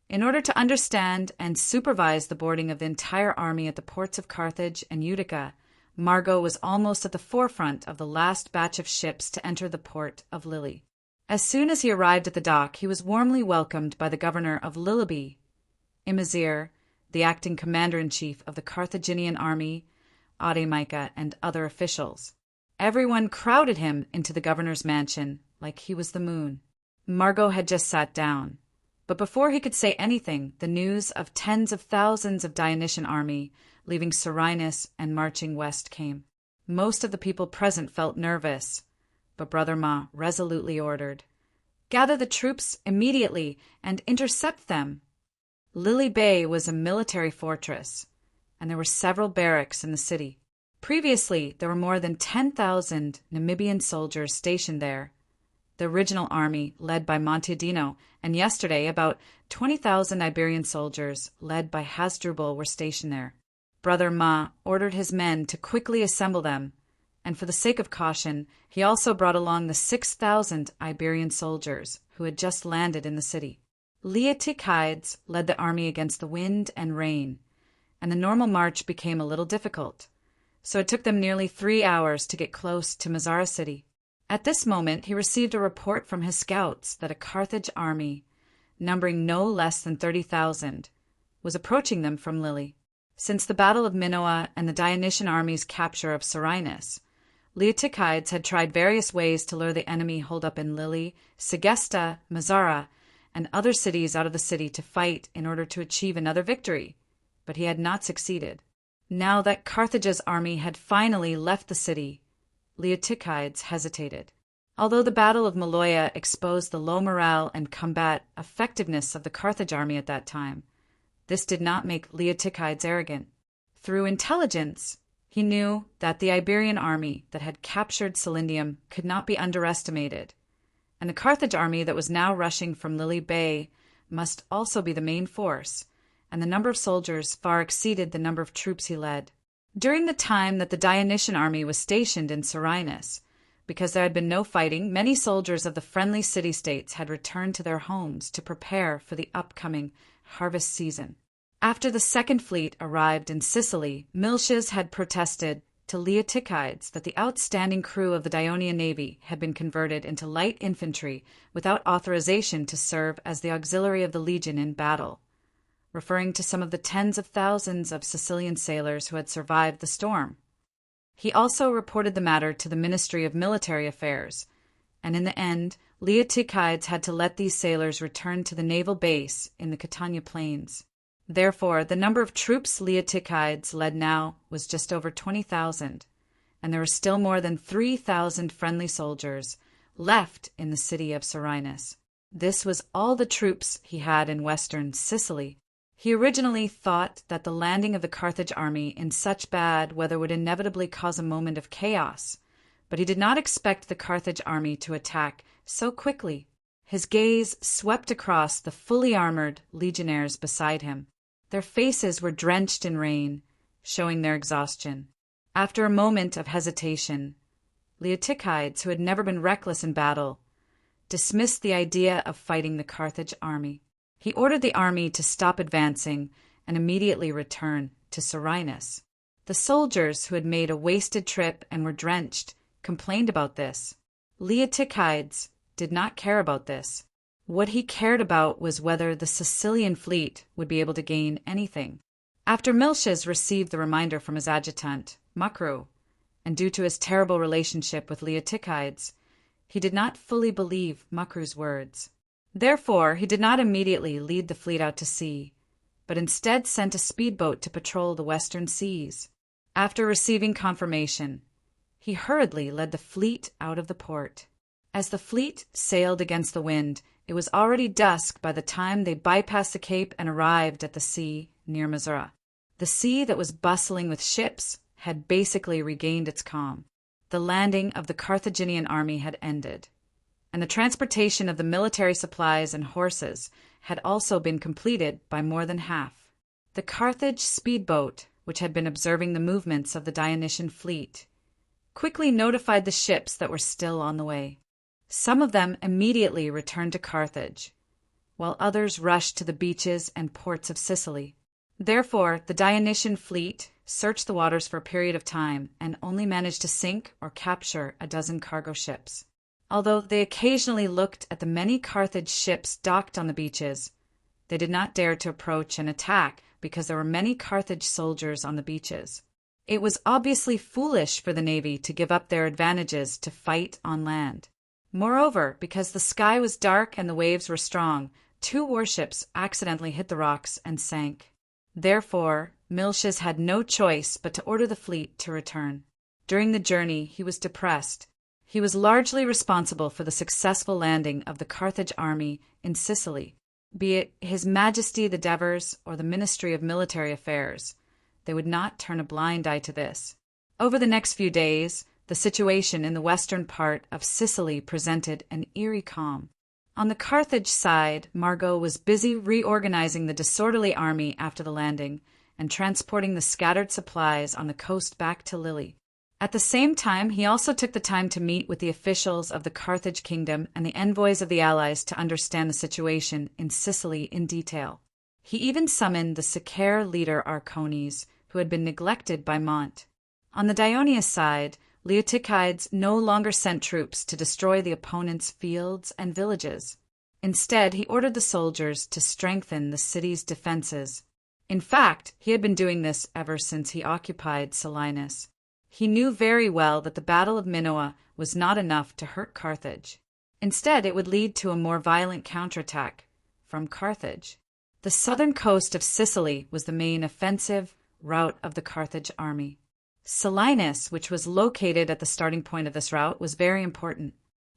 In order to understand and supervise the boarding of the entire army at the ports of Carthage and Utica, Margot was almost at the forefront of the last batch of ships to enter the port of Lille. As soon as he arrived at the dock, he was warmly welcomed by the governor of Lilleby, Imazir, the acting commander-in-chief of the Carthaginian army, Audiobook, and other officials. Everyone crowded him into the governor's mansion like he was the moon. Margot had just sat down, but before he could say anything, the news of tens of thousands of Dionysian army leaving Serenus and marching west came. Most of the people present felt nervous, but Brother Ma resolutely ordered, Gather the troops immediately and intercept them. Lille Bay was a military fortress, and there were several barracks in the city. Previously, there were more than 10,000 Namibian soldiers stationed there, the original army led by Montedino, and yesterday about 20,000 Iberian soldiers led by Hasdrubal were stationed there. Brother Ma ordered his men to quickly assemble them, and for the sake of caution, he also brought along the 6,000 Iberian soldiers who had just landed in the city. Leotychides led the army against the wind and rain, and the normal march became a little difficult, so it took them nearly 3 hours to get close to Mazara city. At this moment, he received a report from his scouts that a Carthage army, numbering no less than 30,000, was approaching them from Lille. Since the Battle of Minoa and the Dionysian army's capture of Serenus, Leotychides had tried various ways to lure the enemy holed up in Lille, Segesta, Mazara, and other cities out of the city to fight in order to achieve another victory, but he had not succeeded. Now that Carthage's army had finally left the city, Leotychides hesitated. Although the Battle of Maloia exposed the low morale and combat effectiveness of the Carthage army at that time, this did not make Leotychides arrogant. Through intelligence, he knew that the Iberian army that had captured Cilindum could not be underestimated, and the Carthage army that was now rushing from Lille Bay must also be the main force, and the number of soldiers far exceeded the number of troops he led. During the time that the Dionysian army was stationed in Serenus, because there had been no fighting, many soldiers of the friendly city-states had returned to their homes to prepare for the upcoming harvest season. After the second fleet arrived in Sicily, Miltiades had protested to Leotychides that the outstanding crew of the Ionian navy had been converted into light infantry without authorization to serve as the auxiliary of the legion in battle, referring to some of the tens of thousands of Sicilian sailors who had survived the storm. He also reported the matter to the Ministry of Military Affairs, and in the end, Leotychides had to let these sailors return to the naval base in the Catania Plains. Therefore, the number of troops Leotychides led now was just over 20,000, and there were still more than 3,000 friendly soldiers left in the city of Selinus. This was all the troops he had in western Sicily. He originally thought that the landing of the Carthage army in such bad weather would inevitably cause a moment of chaos, but he did not expect the Carthage army to attack so quickly. His gaze swept across the fully armored legionnaires beside him. Their faces were drenched in rain, showing their exhaustion. After a moment of hesitation, Leotychides, who had never been reckless in battle, dismissed the idea of fighting the Carthage army. He ordered the army to stop advancing and immediately return to Selinus. The soldiers, who had made a wasted trip and were drenched, complained about this. Leotychides did not care about this. What he cared about was whether the Sicilian fleet would be able to gain anything. After Miltiades received the reminder from his adjutant, Macro, and due to his terrible relationship with Leotychides, he did not fully believe Macro's words. Therefore, he did not immediately lead the fleet out to sea, but instead sent a speedboat to patrol the western seas. After receiving confirmation, he hurriedly led the fleet out of the port. As the fleet sailed against the wind, it was already dusk by the time they bypassed the cape and arrived at the sea near Misra. The sea that was bustling with ships had basically regained its calm. The landing of the Carthaginian army had ended, and the transportation of the military supplies and horses had also been completed by more than half. The Carthage speedboat, which had been observing the movements of the Dionysian fleet, quickly notified the ships that were still on the way. Some of them immediately returned to Carthage, while others rushed to the beaches and ports of Sicily. Therefore, the Dionysian fleet searched the waters for a period of time and only managed to sink or capture a dozen cargo ships. Although they occasionally looked at the many Carthage ships docked on the beaches, they did not dare to approach and attack because there were many Carthage soldiers on the beaches. It was obviously foolish for the navy to give up their advantages to fight on land. Moreover, because the sky was dark and the waves were strong, 2 warships accidentally hit the rocks and sank. Therefore, Miltiades had no choice but to order the fleet to return. During the journey, he was depressed. He was largely responsible for the successful landing of the Carthage army in Sicily. Be it His Majesty the Devers or the Ministry of Military Affairs, they would not turn a blind eye to this. Over the next few days, the situation in the western part of Sicily presented an eerie calm. On the Carthage side, Margot was busy reorganizing the disorderly army after the landing and transporting the scattered supplies on the coast back to Lille. At the same time, he also took the time to meet with the officials of the Carthage kingdom and the envoys of the allies to understand the situation in Sicily in detail. He even summoned the Sicaire leader Arcones, who had been neglected by Mont. On the Dionysius side, Leotychides no longer sent troops to destroy the opponent's fields and villages. Instead, he ordered the soldiers to strengthen the city's defenses. In fact, he had been doing this ever since he occupied Selinus. He knew very well that the Battle of Minoa was not enough to hurt Carthage. Instead, it would lead to a more violent counterattack from Carthage. The southern coast of Sicily was the main offensive route of the Carthage army. Selinus, which was located at the starting point of this route, was very important.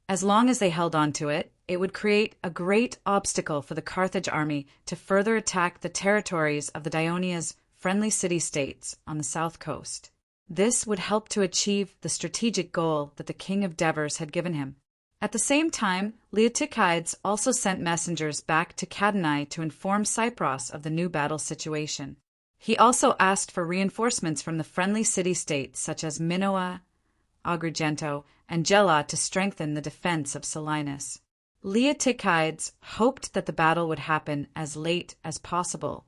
As long as they held on to it, it would create a great obstacle for the Carthage army to further attack the territories of the Dionysia's friendly city-states on the south coast. This would help to achieve the strategic goal that the king of Devers had given him. At the same time, Leotychides also sent messengers back to Cadonai to inform Cypros of the new battle situation. He also asked for reinforcements from the friendly city-states such as Minoa, Agrigento, and Gela to strengthen the defense of Selinus. Leotychides hoped that the battle would happen as late as possible,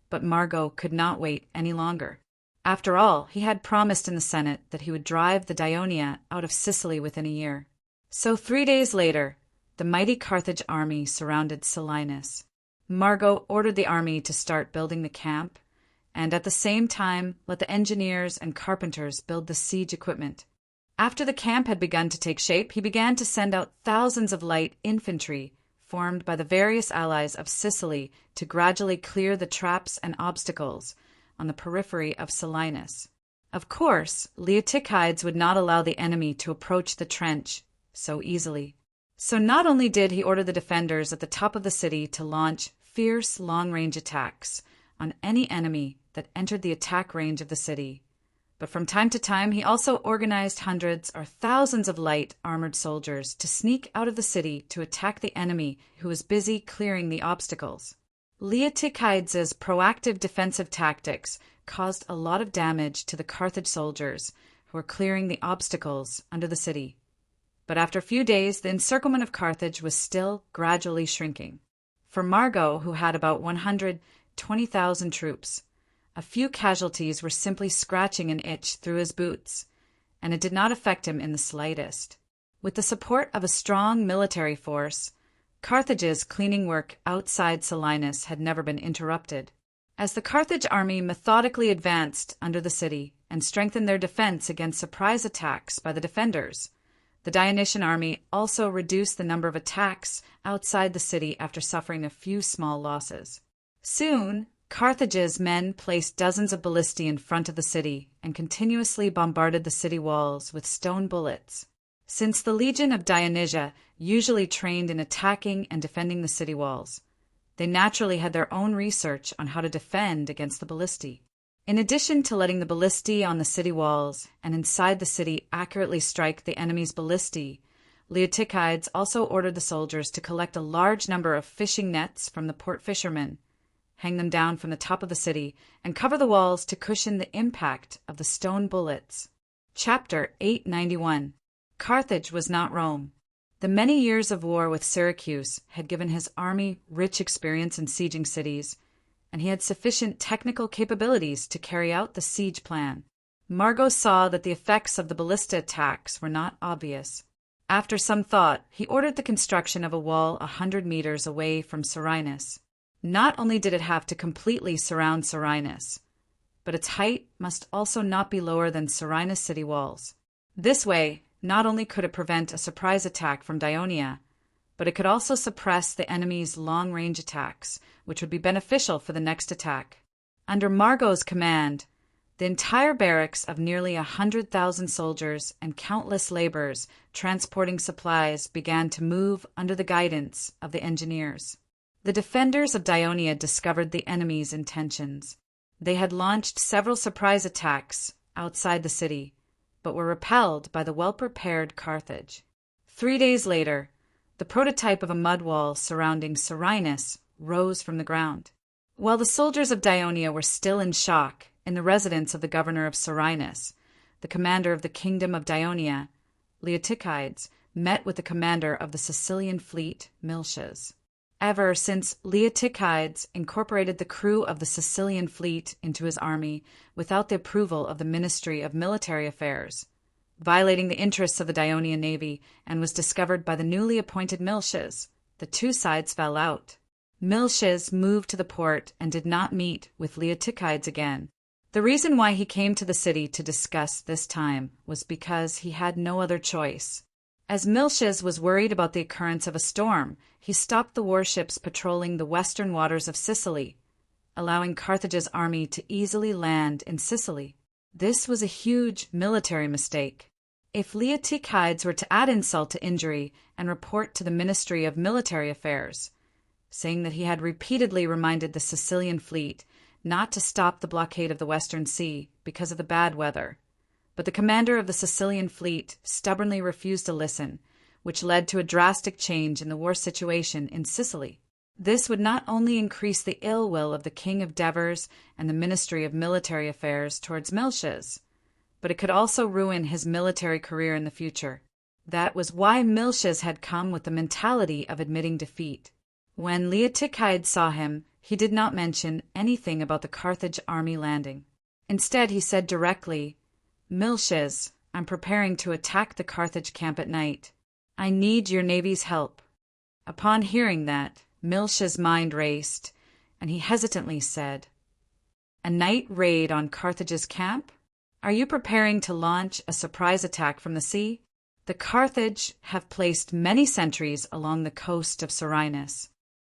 but Margot could not wait any longer. After all, he had promised in the Senate that he would drive the Dionia out of Sicily within a year. So 3 days later, the mighty Carthage army surrounded Selinus. Margot ordered the army to start building the camp, and at the same time let the engineers and carpenters build the siege equipment. After the camp had begun to take shape, he began to send out thousands of light infantry formed by the various allies of Sicily to gradually clear the traps and obstacles on the periphery of Selinus. Of course, Leotychides would not allow the enemy to approach the trench so easily. So not only did he order the defenders at the top of the city to launch fierce long-range attacks on any enemy that entered the attack range of the city, but from time to time he also organized hundreds or thousands of light armored soldiers to sneak out of the city to attack the enemy who was busy clearing the obstacles. Leotychides' proactive defensive tactics caused a lot of damage to the Carthage soldiers who were clearing the obstacles under the city. But after a few days, the encirclement of Carthage was still gradually shrinking. For Margo, who had about 120,000 troops, a few casualties were simply scratching an itch through his boots, and it did not affect him in the slightest. With the support of a strong military force, Carthage's cleaning work outside Selinus had never been interrupted. As the Carthage army methodically advanced under the city and strengthened their defense against surprise attacks by the defenders, the Dionysian army also reduced the number of attacks outside the city after suffering a few small losses. Soon, Carthage's men placed dozens of ballistae in front of the city and continuously bombarded the city walls with stone bullets. Since the Legion of Dionysia usually trained in attacking and defending the city walls, they naturally had their own research on how to defend against the ballistae. In addition to letting the ballistae on the city walls and inside the city accurately strike the enemy's ballistae, Leotychides also ordered the soldiers to collect a large number of fishing nets from the port fishermen, hang them down from the top of the city, and cover the walls to cushion the impact of the stone bullets. Chapter 891. Carthage was not Rome. The many years of war with Syracuse had given his army rich experience in sieging cities, and he had sufficient technical capabilities to carry out the siege plan. Margo saw that the effects of the ballista attacks were not obvious. After some thought, he ordered the construction of a wall 100 meters away from Selinus. Not only did it have to completely surround Selinus, but its height must also not be lower than Selinus city walls. This way, not only could it prevent a surprise attack from Dionia, but it could also suppress the enemy's long-range attacks, which would be beneficial for the next attack. Under Margo's command, the entire barracks of nearly 100,000 soldiers and countless laborers transporting supplies began to move under the guidance of the engineers. The defenders of Dionia discovered the enemy's intentions. They had launched several surprise attacks outside the city, but were repelled by the well-prepared Carthage. 3 days later, the prototype of a mud wall surrounding Selinus rose from the ground. While the soldiers of Dionia were still in shock in the residence of the governor of Selinus, the commander of the kingdom of Dionia, Leotychides, met with the commander of the Sicilian fleet, Miltiades. Ever since Leotychides incorporated the crew of the Sicilian fleet into his army without the approval of the Ministry of Military Affairs, violating the interests of the Dionian navy, and was discovered by the newly appointed Miltiades, the two sides fell out. Miltiades moved to the port and did not meet with Leotychides again. The reason why he came to the city to discuss this time was because he had no other choice. As Miltiades was worried about the occurrence of a storm, he stopped the warships patrolling the western waters of Sicily, allowing Carthage's army to easily land in Sicily. This was a huge military mistake. If Leotychides were to add insult to injury and report to the Ministry of Military Affairs, saying that he had repeatedly reminded the Sicilian fleet not to stop the blockade of the Western Sea because of the bad weather, but the commander of the Sicilian fleet stubbornly refused to listen, which led to a drastic change in the war situation in Sicily. This would not only increase the ill will of the king of Devers and the Ministry of Military Affairs towards Miltiades, but it could also ruin his military career in the future. That was why Miltiades had come with the mentality of admitting defeat. When Leotychides saw him, he did not mention anything about the Carthage army landing. Instead, he said directly, "Miltiades, I'm preparing to attack the Carthage camp at night. I need your navy's help." Upon hearing that, Miltiades' mind raced, and he hesitantly said, "A night raid on Carthage's camp? Are you preparing to launch a surprise attack from the sea? The Carthage have placed many sentries along the coast of Selinus.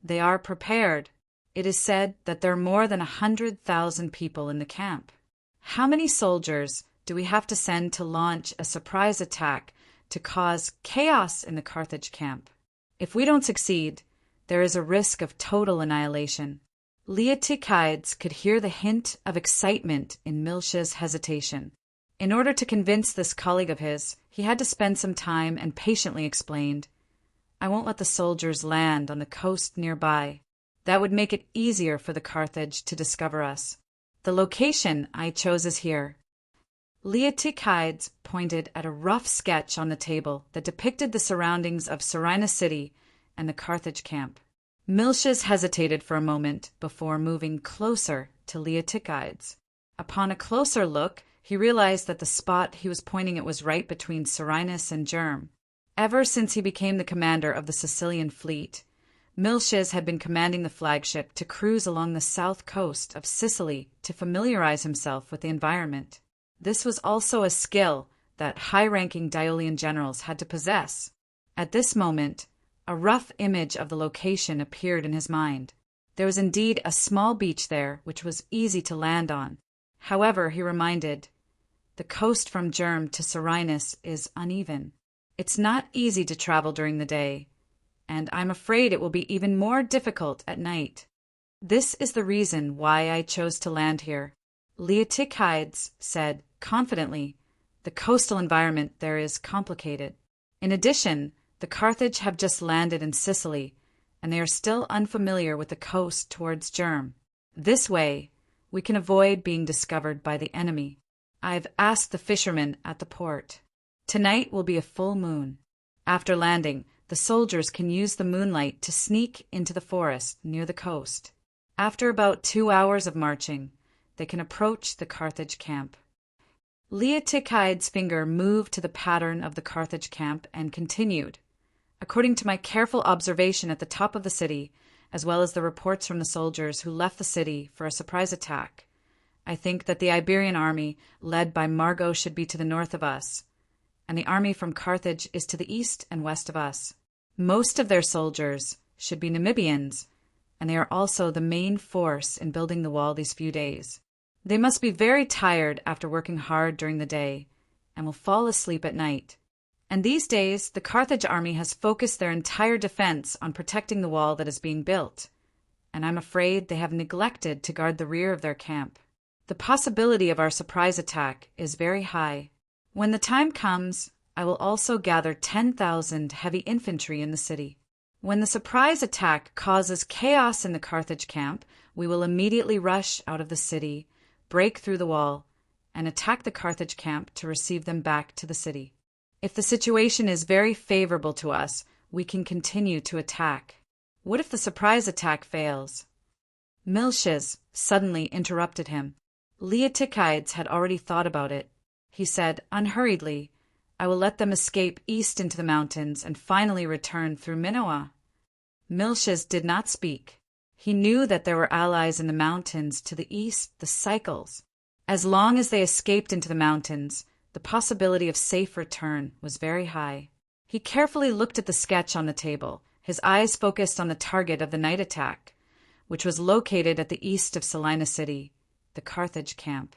They are prepared. It is said that there are more than 100,000 people in the camp. How many soldiers do we have to send to launch a surprise attack to cause chaos in the Carthage camp? If we don't succeed, there is a risk of total annihilation. Leotychides could hear the hint of excitement in Miltia's hesitation. In order to convince this colleague of his, he had to spend some time and patiently explained, "I won't let the soldiers land on the coast nearby. That would make it easier for the Carthage to discover us. The location I chose is here." Leotychides pointed at a rough sketch on the table that depicted the surroundings of Serina city and the Carthage camp. Miltias hesitated for a moment before moving closer to Leotychides. Upon a closer look, he realized that the spot he was pointing at was right between Serenus and Germ. Ever since he became the commander of the Sicilian fleet, Miltias had been commanding the flagship to cruise along the south coast of Sicily to familiarize himself with the environment. This was also a skill that high-ranking Diolian generals had to possess. At this moment, a rough image of the location appeared in his mind. There was indeed a small beach there which was easy to land on. However, he reminded, the coast from Germ to Serenus is uneven. It's not easy to travel during the day, and I'm afraid it will be even more difficult at night. This is the reason why I chose to land here. Leotychides said confidently, the coastal environment there is complicated. In addition, the Carthage have just landed in Sicily, and they are still unfamiliar with the coast towards Germ. This way, we can avoid being discovered by the enemy. I've asked the fishermen at the port. Tonight will be a full moon. After landing, the soldiers can use the moonlight to sneak into the forest near the coast. After about 2 hours of marching, they can approach the Carthage camp. Leotychides' finger moved to the pattern of the Carthage camp and continued. According to my careful observation at the top of the city, as well as the reports from the soldiers who left the city for a surprise attack, I think that the Iberian army, led by Margo, should be to the north of us, and the army from Carthage is to the east and west of us. Most of their soldiers should be Namibians, and they are also the main force in building the wall these few days. They must be very tired after working hard during the day, and will fall asleep at night. And these days, the Carthage army has focused their entire defense on protecting the wall that is being built, and I'm afraid they have neglected to guard the rear of their camp. The possibility of our surprise attack is very high. When the time comes, I will also gather 10,000 heavy infantry in the city. When the surprise attack causes chaos in the Carthage camp, we will immediately rush out of the city, break through the wall, and attack the Carthage camp to receive them back to the city. If the situation is very favorable to us, we can continue to attack. What if the surprise attack fails? Miltias suddenly interrupted him. Leotychides had already thought about it. He said unhurriedly, I will let them escape east into the mountains and finally return through Minoa. Miltias did not speak. He knew that there were allies in the mountains to the east, the Cycles. As long as they escaped into the mountains, the possibility of safe return was very high. He carefully looked at the sketch on the table, his eyes focused on the target of the night attack, which was located at the east of Salina city, the Carthage camp.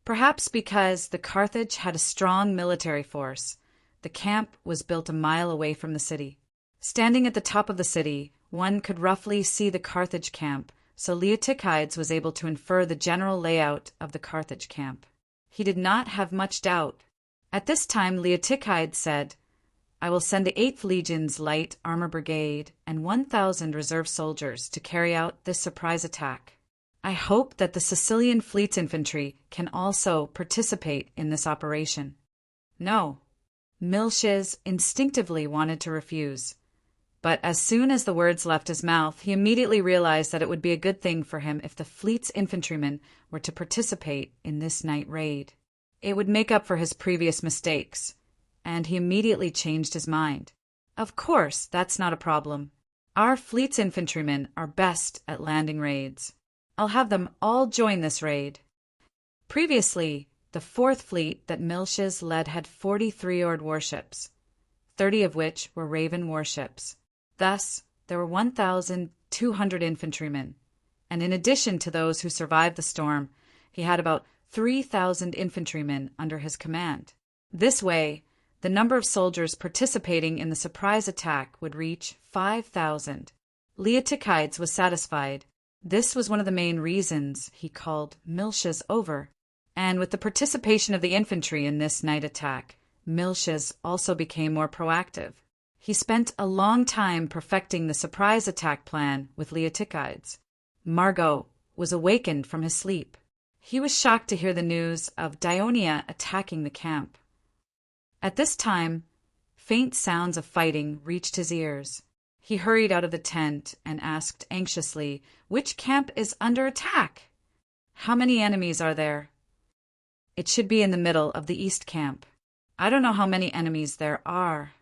Perhaps because the Carthage had a strong military force, the camp was built a mile away from the city. Standing at the top of the city, one could roughly see the Carthage camp, so Leotychides was able to infer the general layout of the Carthage camp. He did not have much doubt. At this time, Leotychides said, I will send the 8th Legion's Light Armor Brigade and 1,000 reserve soldiers to carry out this surprise attack. I hope that the Sicilian fleet's infantry can also participate in this operation. No. Miltias instinctively wanted to refuse. But as soon as the words left his mouth, he immediately realized that it would be a good thing for him if the fleet's infantrymen were to participate in this night raid. It would make up for his previous mistakes, and he immediately changed his mind. Of course, that's not a problem. Our fleet's infantrymen are best at landing raids. I'll have them all join this raid. Previously, the 4th Fleet that Miltias led had 43 oared warships, 30 of which were Raven warships. Thus, there were 1,200 infantrymen, and in addition to those who survived the storm, he had about 3,000 infantrymen under his command. This way, the number of soldiers participating in the surprise attack would reach 5,000. Leotychides was satisfied. This was one of the main reasons he called militias over. And with the participation of the infantry in this night attack, militias also became more proactive. He spent a long time perfecting the surprise attack plan with Leotychides. Margot was awakened from his sleep. He was shocked to hear the news of Dionia attacking the camp. At this time, faint sounds of fighting reached his ears. He hurried out of the tent and asked anxiously, "Which camp is under attack? How many enemies are there?" "It should be in the middle of the east camp." "I don't know how many enemies there are."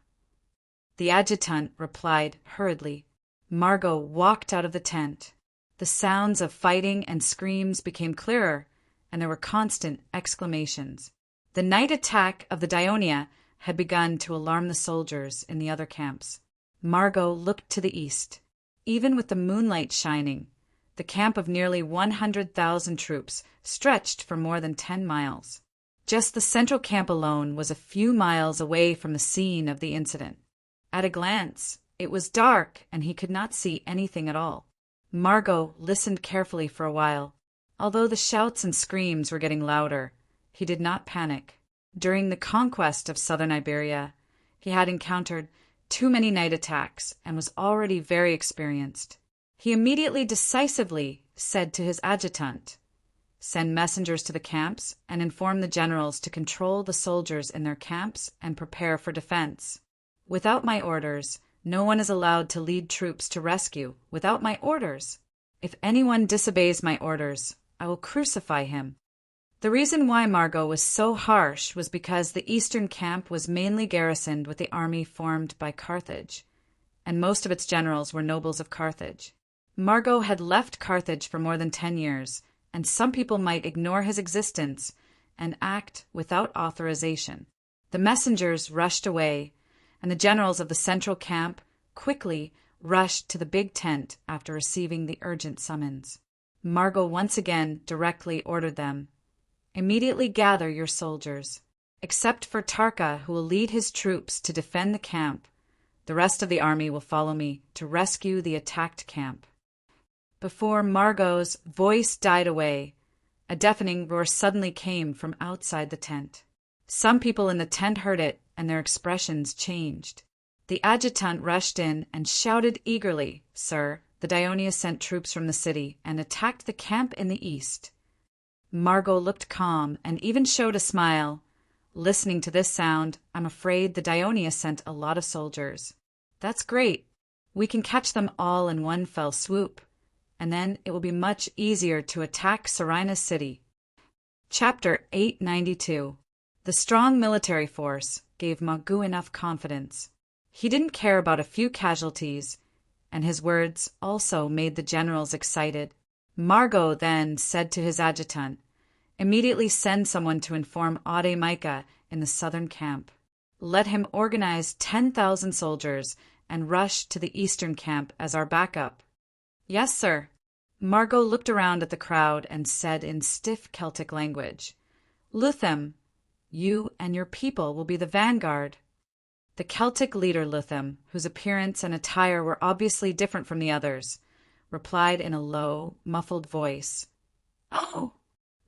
The adjutant replied hurriedly. Margot walked out of the tent. The sounds of fighting and screams became clearer, and there were constant exclamations. The night attack of the Dionia had begun to alarm the soldiers in the other camps. Margot looked to the east. Even with the moonlight shining, the camp of nearly 100,000 troops stretched for more than 10 miles. Just the central camp alone was a few miles away from the scene of the incident. At a glance, it was dark and he could not see anything at all. Margot listened carefully for a while. Although the shouts and screams were getting louder, he did not panic. During the conquest of southern Iberia, he had encountered too many night attacks and was already very experienced. He immediately decisively said to his adjutant, "Send messengers to the camps and inform the generals to control the soldiers in their camps and prepare for defense. Without my orders, no one is allowed to lead troops to rescue without my orders. If anyone disobeys my orders, I will crucify him." The reason why Margot was so harsh was because the eastern camp was mainly garrisoned with the army formed by Carthage, and most of its generals were nobles of Carthage. Margot had left Carthage for more than 10 years, and some people might ignore his existence and act without authorization. The messengers rushed away, and the generals of the central camp quickly rushed to the big tent after receiving the urgent summons. Margot once again directly ordered them, "Immediately gather your soldiers. Except for Tarka, who will lead his troops to defend the camp, the rest of the army will follow me to rescue the attacked camp." Before Margot's voice died away, a deafening roar suddenly came from outside the tent. Some people in the tent heard it, and their expressions changed. The adjutant rushed in and shouted eagerly, "Sir, the Dionia sent troops from the city and attacked the camp in the east." Margot looked calm and even showed a smile. "Listening to this sound, I'm afraid the Dionia sent a lot of soldiers." "That's great. We can catch them all in one fell swoop, and then it will be much easier to attack Serina's city." Chapter 892. The strong military force gave Margot enough confidence. He didn't care about a few casualties, and his words also made the generals excited. Margot then said to his adjutant, "Immediately send someone to inform Aude Micah in the southern camp. Let him organize 10,000 soldiers and rush to the eastern camp as our backup." "Yes, sir." Margot looked around at the crowd and said in stiff Celtic language, "Lutham, you and your people will be the vanguard." The Celtic leader Lutham, whose appearance and attire were obviously different from the others, replied in a low, muffled voice, "Oh!"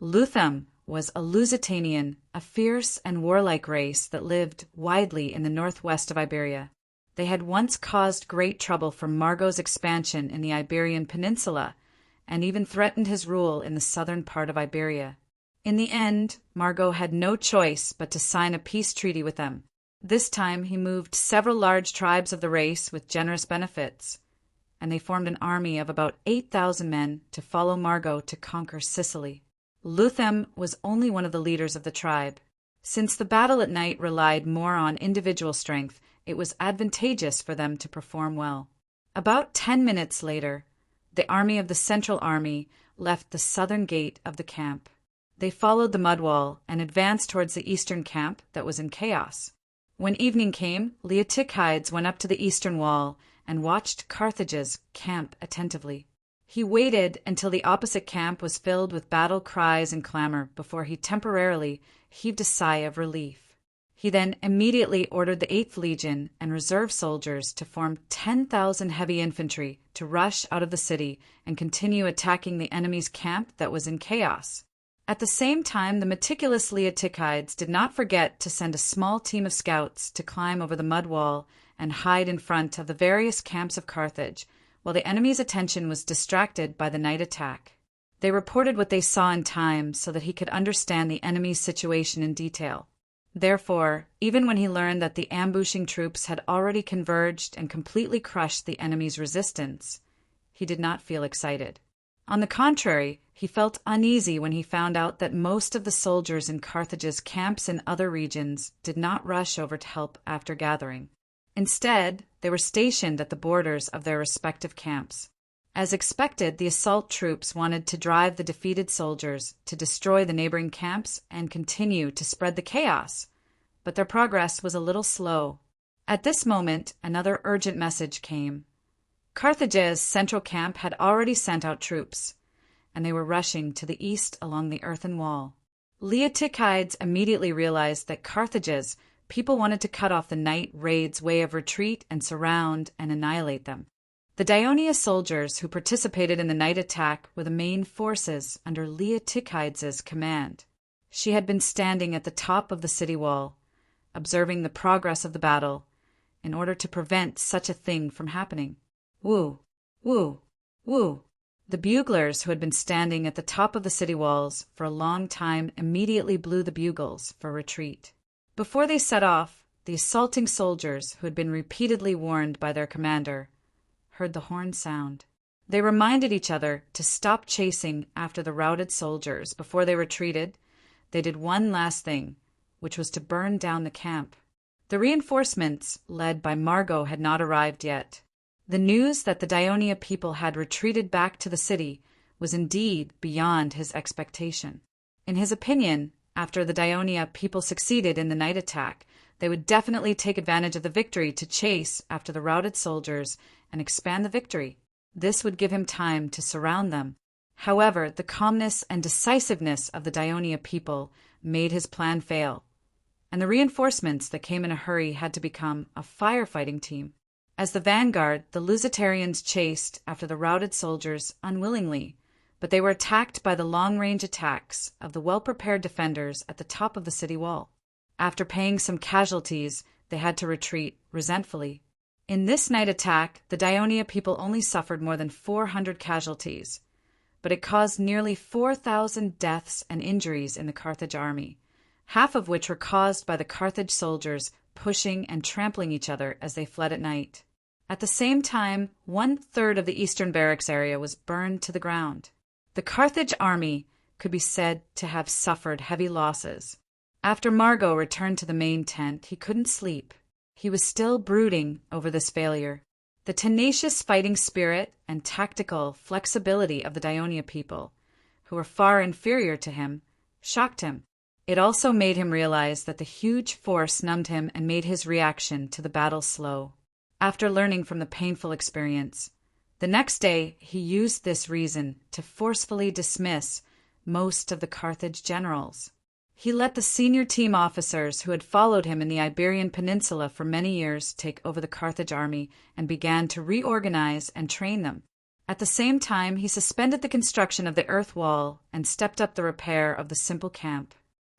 Lutham was a Lusitanian, a fierce and warlike race that lived widely in the northwest of Iberia. They had once caused great trouble for Margot's expansion in the Iberian Peninsula, and even threatened his rule in the southern part of Iberia. In the end, Margot had no choice but to sign a peace treaty with them. This time he moved several large tribes of the race with generous benefits, and they formed an army of about 8,000 men to follow Margot to conquer Sicily. Lutham was only one of the leaders of the tribe. Since the battle at night relied more on individual strength, it was advantageous for them to perform well. About 10 minutes later, the army of the Central Army left the southern gate of the camp. They followed the mud wall and advanced towards the eastern camp that was in chaos. When evening came, Leotychides went up to the eastern wall and watched Carthage's camp attentively. He waited until the opposite camp was filled with battle cries and clamor before he temporarily heaved a sigh of relief. He then immediately ordered the 8th Legion and reserve soldiers to form 10,000 heavy infantry to rush out of the city and continue attacking the enemy's camp that was in chaos. At the same time, the meticulous Leotychides did not forget to send a small team of scouts to climb over the mud wall and hide in front of the various camps of Carthage, while the enemy's attention was distracted by the night attack. They reported what they saw in time so that he could understand the enemy's situation in detail. Therefore, even when he learned that the ambushing troops had already converged and completely crushed the enemy's resistance, he did not feel excited. On the contrary, he felt uneasy when he found out that most of the soldiers in Carthage's camps in other regions did not rush over to help after gathering. Instead, they were stationed at the borders of their respective camps. As expected, the assault troops wanted to drive the defeated soldiers to destroy the neighboring camps and continue to spread the chaos, but their progress was a little slow. At this moment, another urgent message came. Carthage's central camp had already sent out troops, and they were rushing to the east along the earthen wall. Leotychides immediately realized that Carthage's people wanted to cut off the night raid's way of retreat and surround and annihilate them. The Daionia soldiers who participated in the night attack were the main forces under Leotychides' command. She had been standing at the top of the city wall, observing the progress of the battle, in order to prevent such a thing from happening. Woo! Woo! Woo! The buglers who had been standing at the top of the city walls for a long time immediately blew the bugles for retreat. Before they set off, the assaulting soldiers, who had been repeatedly warned by their commander, heard the horn sound. They reminded each other to stop chasing after the routed soldiers. Before they retreated, they did one last thing, which was to burn down the camp. The reinforcements, led by Margot, had not arrived yet. The news that the Daionia people had retreated back to the city was indeed beyond his expectation. In his opinion, after the Daionia people succeeded in the night attack, they would definitely take advantage of the victory to chase after the routed soldiers and expand the victory. This would give him time to surround them. However, the calmness and decisiveness of the Daionia people made his plan fail, and the reinforcements that came in a hurry had to become a firefighting team. As the vanguard, the Lusitanians chased after the routed soldiers unwillingly, but they were attacked by the long-range attacks of the well-prepared defenders at the top of the city wall. After paying some casualties, they had to retreat resentfully. In this night attack, the Daionia people only suffered more than 400 casualties, but it caused nearly 4,000 deaths and injuries in the Carthage army, half of which were caused by the Carthage soldiers pushing and trampling each other as they fled at night. At the same time, 1/3 of the eastern barracks area was burned to the ground. The Carthage army could be said to have suffered heavy losses. After Margot returned to the main tent, he couldn't sleep. He was still brooding over this failure. The tenacious fighting spirit and tactical flexibility of the Daionia people, who were far inferior to him, shocked him. It also made him realize that the huge force numbed him and made his reaction to the battle slow. After learning from the painful experience, the next day he used this reason to forcefully dismiss most of the Carthage generals. He let the senior team officers who had followed him in the Iberian Peninsula for many years take over the Carthage army and began to reorganize and train them. At the same time, he suspended the construction of the earth wall and stepped up the repair of the simple camp.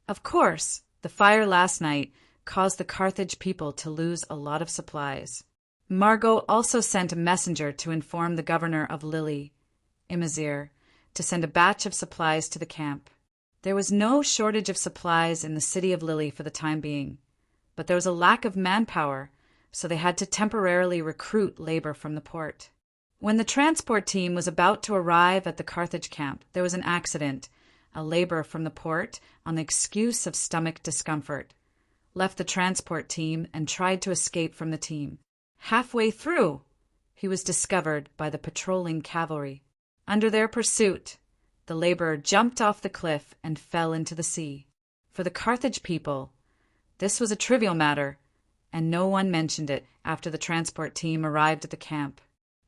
Of course, the fire last night caused the Carthage people to lose a lot of supplies. Margot also sent a messenger to inform the governor of Lille, Imazir, to send a batch of supplies to the camp. There was no shortage of supplies in the city of Lille for the time being, but there was a lack of manpower, so they had to temporarily recruit labor from the port. When the transport team was about to arrive at the Carthage camp, there was an accident. A laborer from the port, on the excuse of stomach discomfort, left the transport team and tried to escape from the team. Halfway through, he was discovered by the patrolling cavalry. Under their pursuit, the laborer jumped off the cliff and fell into the sea. For the Carthage people, this was a trivial matter, and no one mentioned it after the transport team arrived at the camp.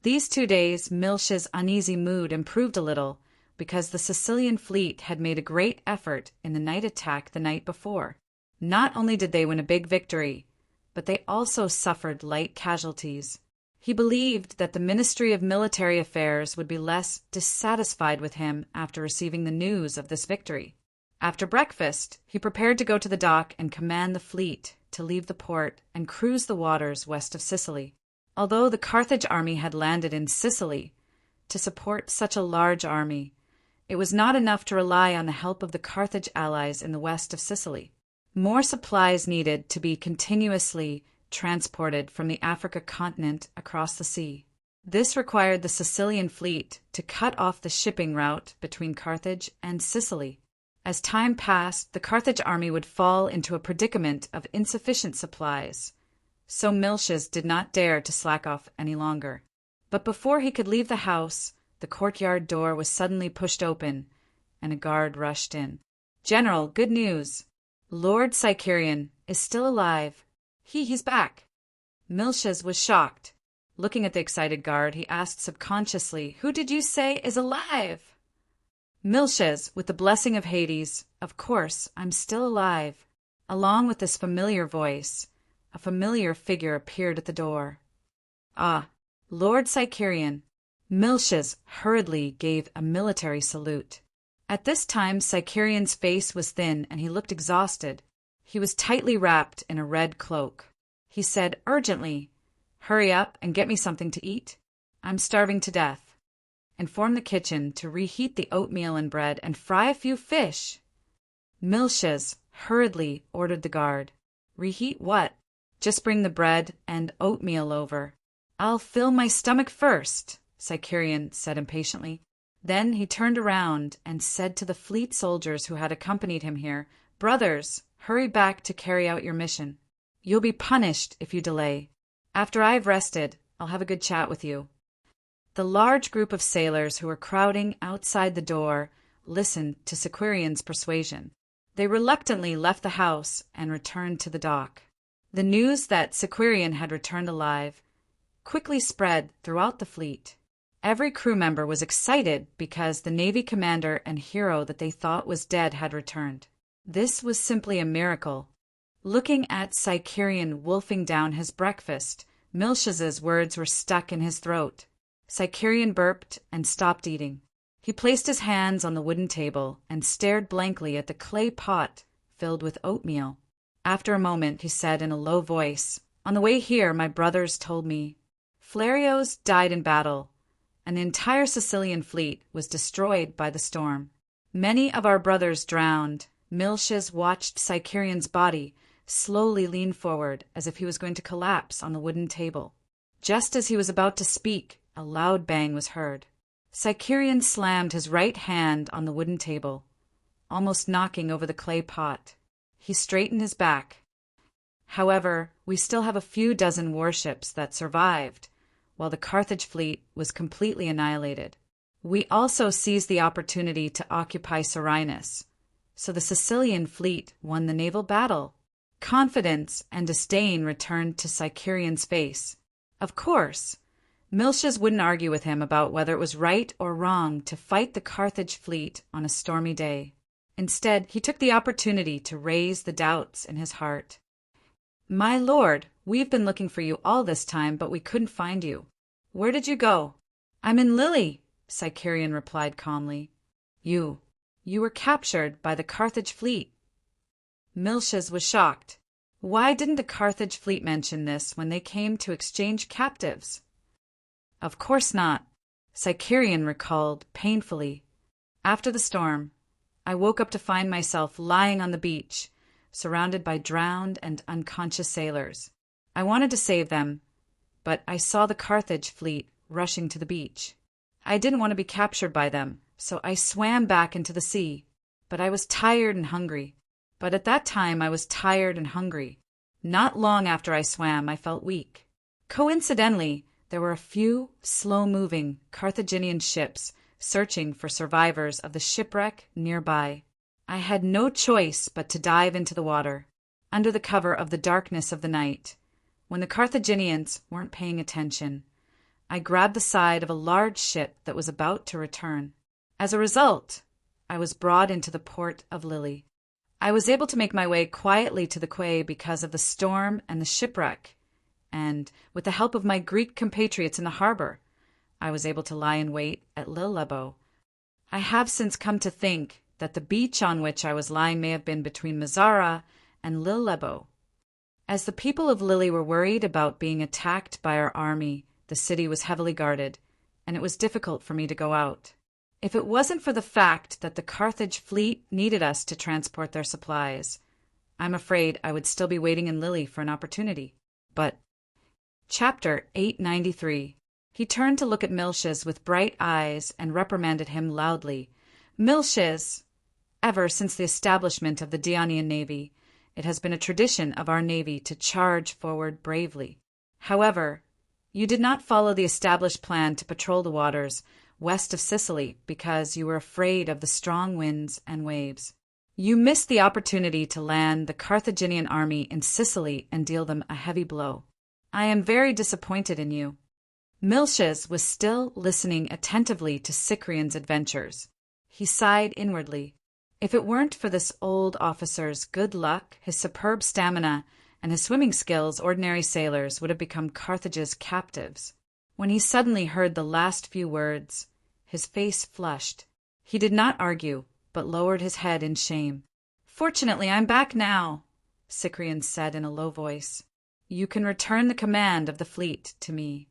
These 2 days, Milch's uneasy mood improved a little, because the Sicilian fleet had made a great effort in the night attack the night before. Not only did they win a big victory, but they also suffered light casualties. He believed that the Ministry of Military Affairs would be less dissatisfied with him after receiving the news of this victory. After breakfast, he prepared to go to the dock and command the fleet to leave the port and cruise the waters west of Sicily. Although the Carthage army had landed in Sicily, to support such a large army, it was not enough to rely on the help of the Carthage allies in the west of Sicily. More supplies needed to be continuously transported from the Africa continent across the sea. This required the Sicilian fleet to cut off the shipping route between Carthage and Sicily. As time passed, the Carthage army would fall into a predicament of insufficient supplies, so Miltiades did not dare to slack off any longer. But before he could leave the house, the courtyard door was suddenly pushed open, and a guard rushed in. "General, good news! Lord Sicarion is still alive. He's back." Miltiades was shocked. Looking at the excited guard, he asked subconsciously, "Who did you say is alive?" "Miltiades, with the blessing of Hades, of course, I'm still alive." Along with this familiar voice, a familiar figure appeared at the door. "Ah, Lord Sicarion." Miltiades hurriedly gave a military salute. At this time Sicarion's face was thin and he looked exhausted. He was tightly wrapped in a red cloak. He said urgently, "Hurry up and get me something to eat. I'm starving to death. Inform the kitchen to reheat the oatmeal and bread and fry a few fish." Miltiades hurriedly ordered the guard. "Reheat what?" "Just bring the bread and oatmeal over." "I'll fill my stomach first," Sicarion said impatiently. Then he turned around and said to the fleet soldiers who had accompanied him here, "Brothers, hurry back to carry out your mission. You'll be punished if you delay. After I've rested, I'll have a good chat with you." The large group of sailors who were crowding outside the door listened to Sicarion's persuasion. They reluctantly left the house and returned to the dock. The news that Sicarion had returned alive quickly spread throughout the fleet. Every crew member was excited because the Navy commander and hero that they thought was dead had returned. This was simply a miracle. Looking at Sicarion wolfing down his breakfast, Miltiades' words were stuck in his throat. Sicarion burped and stopped eating. He placed his hands on the wooden table and stared blankly at the clay pot filled with oatmeal. After a moment, he said in a low voice, "On the way here, my brothers told me Flarios died in battle, and the entire Sicilian fleet was destroyed by the storm. Many of our brothers drowned." Miltiades watched Sicarion's body slowly lean forward as if he was going to collapse on the wooden table. Just as he was about to speak, a loud bang was heard. Sicarion slammed his right hand on the wooden table, almost knocking over the clay pot. He straightened his back. "However, we still have a few dozen warships that survived, while the Carthage fleet was completely annihilated. We also seized the opportunity to occupy Serenus, so the Sicilian fleet won the naval battle." Confidence and disdain returned to Sicarion's face. Of course, Miltiades wouldn't argue with him about whether it was right or wrong to fight the Carthage fleet on a stormy day. Instead, he took the opportunity to raise the doubts in his heart. "My lord, we've been looking for you all this time, but we couldn't find you. Where did you go?" "I'm in Lille," Sicarion replied calmly. You were captured by the Carthage fleet." Miltiades was shocked. Why didn't the Carthage fleet mention this when they came to exchange captives? "Of course not," Sicarion recalled painfully. "After the storm, I woke up to find myself lying on the beach, surrounded by drowned and unconscious sailors. I wanted to save them, but I saw the Carthage fleet rushing to the beach. I didn't want to be captured by them, so I swam back into the sea. But I was tired and hungry. At that time I was tired and hungry. Not long after I swam, I felt weak. Coincidentally, there were a few slow-moving Carthaginian ships searching for survivors of the shipwreck nearby. I had no choice but to dive into the water, under the cover of the darkness of the night. When the Carthaginians weren't paying attention, I grabbed the side of a large ship that was about to return. As a result, I was brought into the port of Lille. I was able to make my way quietly to the quay because of the storm and the shipwreck, and with the help of my Greek compatriots in the harbor, I was able to lie in wait at Lille. I have since come to think that the beach on which I was lying may have been between Mazara and Lille. As the people of Lille were worried about being attacked by our army, the city was heavily guarded, and it was difficult for me to go out. If it wasn't for the fact that the Carthage fleet needed us to transport their supplies, I'm afraid I would still be waiting in Lille for an opportunity. But Chapter 893. He turned to look at Miltiades with bright eyes and reprimanded him loudly. Miltiades! Ever since the establishment of the Dionian navy, it has been a tradition of our navy to charge forward bravely. However, you did not follow the established plan to patrol the waters west of Sicily because you were afraid of the strong winds and waves. You missed the opportunity to land the Carthaginian army in Sicily and deal them a heavy blow. I am very disappointed in you. Miltiades was still listening attentively to Cyprian's adventures. He sighed inwardly. If it weren't for this old officer's good luck, his superb stamina, and his swimming skills, ordinary sailors would have become Carthage's captives. When he suddenly heard the last few words, his face flushed. He did not argue, but lowered his head in shame. Fortunately, I'm back now, Cyprian said in a low voice. You can return the command of the fleet to me.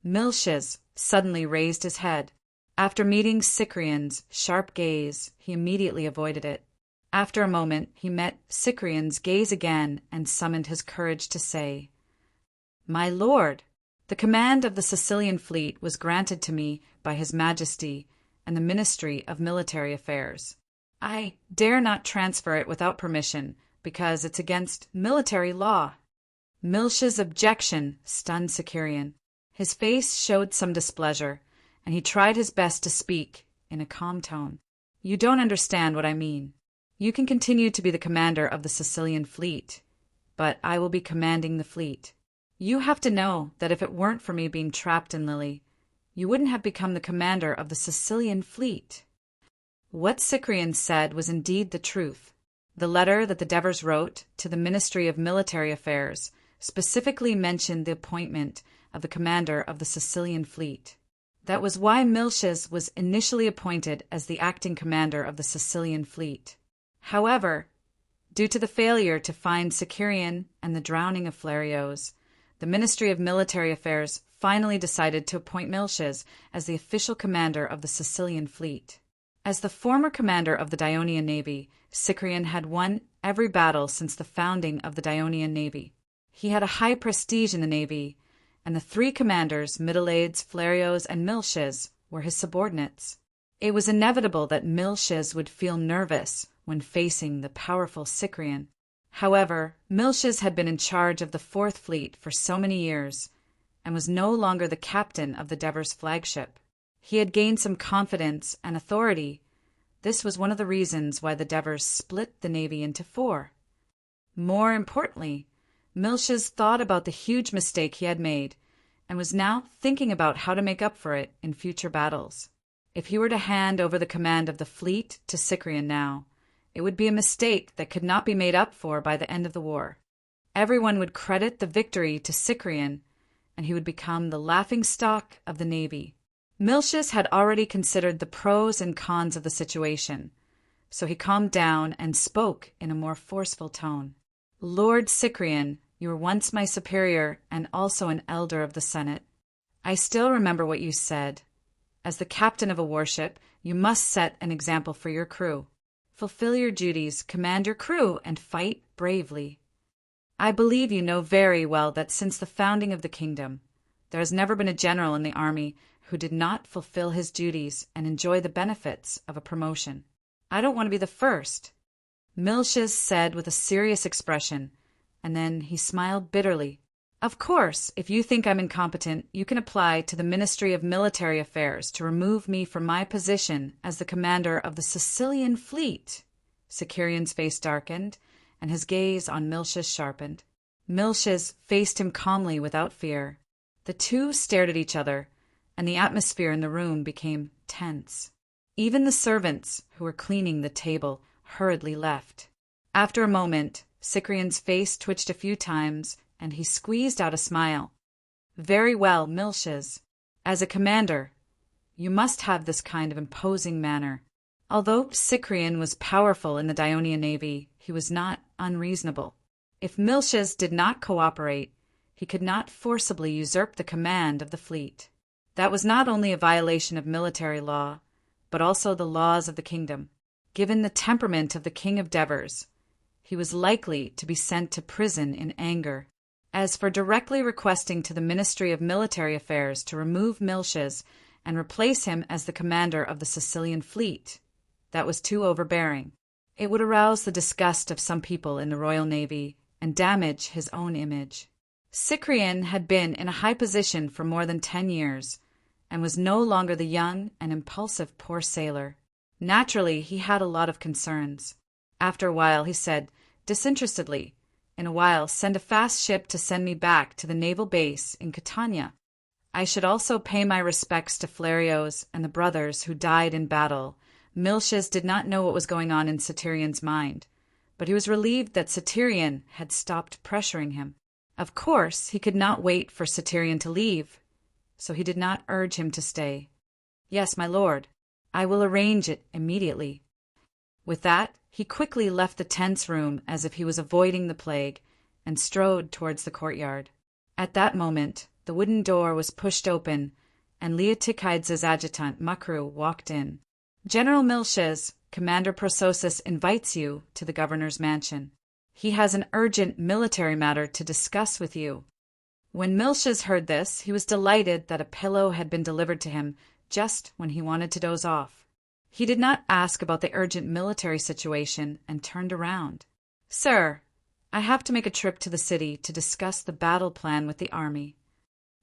Miltiades suddenly raised his head. After meeting Cyprian's sharp gaze, he immediately avoided it. After a moment, he met Cyprian's gaze again and summoned his courage to say, My lord, the command of the Sicilian fleet was granted to me by His Majesty and the Ministry of Military Affairs. I dare not transfer it without permission because it's against military law. Miltiades' objection stunned Cyprian. His face showed some displeasure, and he tried his best to speak in a calm tone. You don't understand what I mean. You can continue to be the commander of the Sicilian fleet, but I will be commanding the fleet. You have to know that if it weren't for me being trapped in Lille, you wouldn't have become the commander of the Sicilian fleet. What Cyprian said was indeed the truth. The letter that the Devers wrote to the Ministry of Military Affairs specifically mentioned the appointment of the commander of the Sicilian fleet. That was why Miltiades was initially appointed as the acting commander of the Sicilian fleet. However, due to the failure to find Cyprian and the drowning of Flerios, the Ministry of Military Affairs finally decided to appoint Miltiades as the official commander of the Sicilian fleet. As the former commander of the Dionian navy, Cyprian had won every battle since the founding of the Dionian navy. He had a high prestige in the navy, and the three commanders, Mytilades, Flerios, and Miltiades, were his subordinates. It was inevitable that Miltiades would feel nervous when facing the powerful Cyprian. However, Miltiades had been in charge of the Fourth Fleet for so many years, and was no longer the captain of the Devers flagship. He had gained some confidence and authority. This was one of the reasons why the Devers split the navy into four. More importantly, Miltiades thought about the huge mistake he had made and was now thinking about how to make up for it in future battles. If he were to hand over the command of the fleet to Cyprian now, it would be a mistake that could not be made up for by the end of the war. Everyone would credit the victory to Cyprian, and he would become the laughingstock of the navy. Miltiades had already considered the pros and cons of the situation, so he calmed down and spoke in a more forceful tone. Lord Cyprian, you were once my superior and also an elder of the Senate. I still remember what you said. As the captain of a warship, you must set an example for your crew. Fulfill your duties, command your crew, and fight bravely. I believe you know very well that since the founding of the kingdom, there has never been a general in the army who did not fulfill his duties and enjoy the benefits of a promotion. I don't want to be the first. Miltiades said with a serious expression, and then he smiled bitterly. Of course, if you think I'm incompetent, you can apply to the Ministry of Military Affairs to remove me from my position as the commander of the Sicilian fleet. Cyprian's face darkened, and his gaze on Miltiades sharpened. Miltiades faced him calmly without fear. The two stared at each other, and the atmosphere in the room became tense. Even the servants, who were cleaning the table, hurriedly left. After a moment, Cyprian's face twitched a few times, and he squeezed out a smile. "Very well, Miltias. As a commander, you must have this kind of imposing manner." Although Cyprian was powerful in the Dionian navy, he was not unreasonable. If Miltias did not cooperate, he could not forcibly usurp the command of the fleet. That was not only a violation of military law, but also the laws of the kingdom. Given the temperament of the king of Devers, he was likely to be sent to prison in anger. As for directly requesting to the Ministry of Military Affairs to remove Miltias and replace him as the commander of the Sicilian fleet, that was too overbearing. It would arouse the disgust of some people in the Royal Navy and damage his own image. Cyprian had been in a high position for more than 10 years, and was no longer the young and impulsive poor sailor. Naturally, he had a lot of concerns. After a while, he said, disinterestedly, "In a while, send a fast ship to send me back to the naval base in Catania. I should also pay my respects to Flerios and the brothers who died in battle." Miltias did not know what was going on in Satyrian's mind, but he was relieved that Satyrian had stopped pressuring him. Of course, he could not wait for Satyrian to leave, so he did not urge him to stay. "Yes, my lord, I will arrange it immediately." With that, he quickly left the tense room as if he was avoiding the plague, and strode towards the courtyard. At that moment, the wooden door was pushed open, and Leotychides' adjutant, Macru, walked in. "General Miltias, Commander Prososus invites you to the governor's mansion. He has an urgent military matter to discuss with you." When Miltias heard this, he was delighted that a pillow had been delivered to him just when he wanted to doze off. He did not ask about the urgent military situation and turned around. "Sir, I have to make a trip to the city to discuss the battle plan with the army.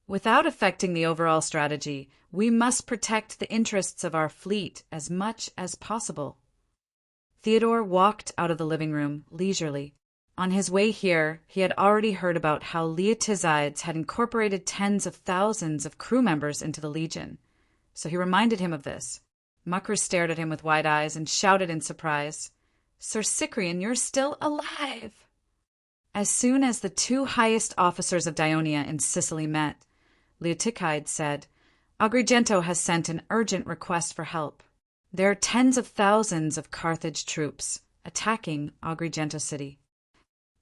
Without affecting the overall strategy, we must protect the interests of our fleet as much as possible." Theodore walked out of the living room leisurely. On his way here, he had already heard about how Leotychides had incorporated tens of thousands of crew members into the legion, so he reminded him of this. Macru stared at him with wide eyes and shouted in surprise, "Sir Cyprian, you're still alive!" As soon as the two highest officers of Dionia in Sicily met, Leotychides said, "Agrigento has sent an urgent request for help. There are tens of thousands of Carthage troops attacking Agrigento city."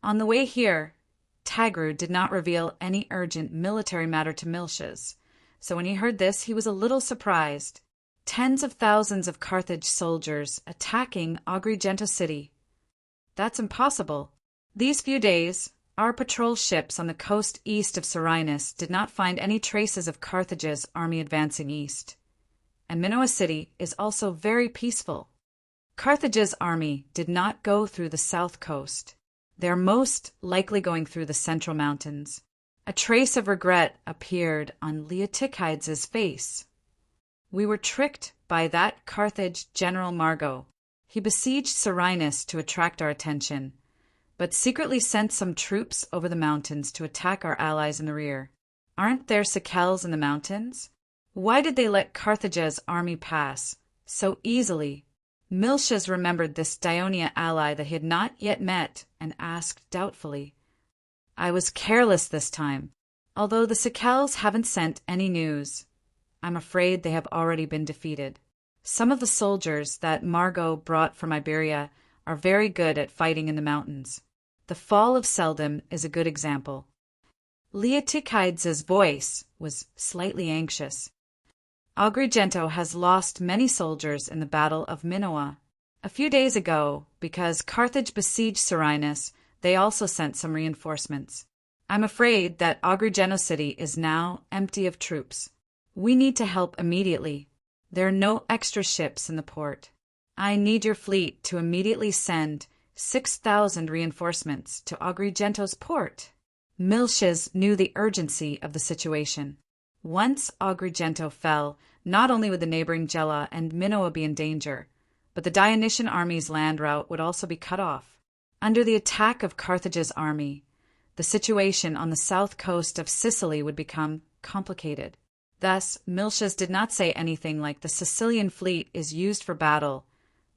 On the way here, Tagru did not reveal any urgent military matter to Miltias, so when he heard this, he was a little surprised. Tens of thousands of Carthage soldiers attacking Agrigento city. That's impossible. These few days, our patrol ships on the coast east of Serenus did not find any traces of Carthage's army advancing east. And Minoa city is also very peaceful. Carthage's army did not go through the south coast. They are most likely going through the central mountains. A trace of regret appeared on Leotychides' face. "We were tricked by that Carthage General Margo. He besieged Serenus to attract our attention, but secretly sent some troops over the mountains to attack our allies in the rear. Aren't there Sicels in the mountains? Why did they let Carthage's army pass so easily?" Miltias remembered this Dionia ally that he had not yet met and asked doubtfully, "I was careless this time. Although the Sicels haven't sent any news, I'm afraid they have already been defeated. Some of the soldiers that Margo brought from Iberia are very good at fighting in the mountains. The fall of Seldom is a good example." Leotychides' voice was slightly anxious. "Agrigento has lost many soldiers in the Battle of Minoa. A few days ago, because Carthage besieged Serenus, they also sent some reinforcements. I'm afraid that Agrigento city is now empty of troops. We need to help immediately. There are no extra ships in the port. I need your fleet to immediately send 6,000 reinforcements to Agrigento's port." Miltias knew the urgency of the situation. Once Agrigento fell, not only would the neighboring Gela and Minoa be in danger, but the Dionysian army's land route would also be cut off. Under the attack of Carthage's army, the situation on the south coast of Sicily would become complicated. Thus, Miltiades did not say anything like the Sicilian fleet is used for battle,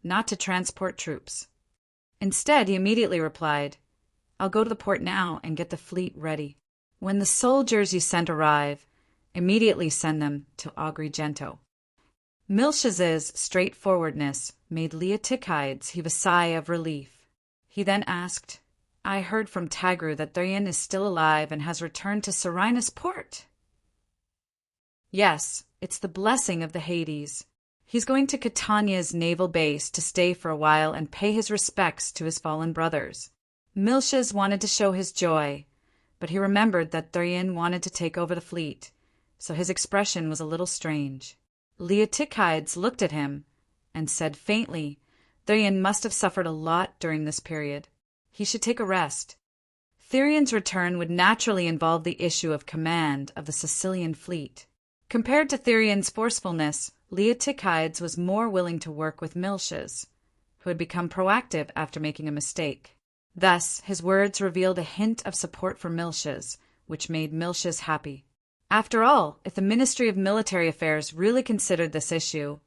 not to transport troops. Instead, he immediately replied, I'll go to the port now and get the fleet ready. When the soldiers you sent arrive, immediately send them to Agrigento. Miltiades' straightforwardness made Leotychides heave a sigh of relief. He then asked, I heard from Tagru that Therion is still alive and has returned to Serenus port. Yes, it's the blessing of the Hades. He's going to Catania's naval base to stay for a while and pay his respects to his fallen brothers. Miltiades wanted to show his joy, but he remembered that Therion wanted to take over the fleet, so his expression was a little strange. Leotychides looked at him and said faintly, Therion must have suffered a lot during this period. He should take a rest. Therion's return would naturally involve the issue of command of the Sicilian fleet. Compared to Therion's forcefulness, Leotychides was more willing to work with Miltiades, who had become proactive after making a mistake. Thus, his words revealed a hint of support for Miltiades, which made Miltiades happy. After all, if the Ministry of Military Affairs really considered this issue,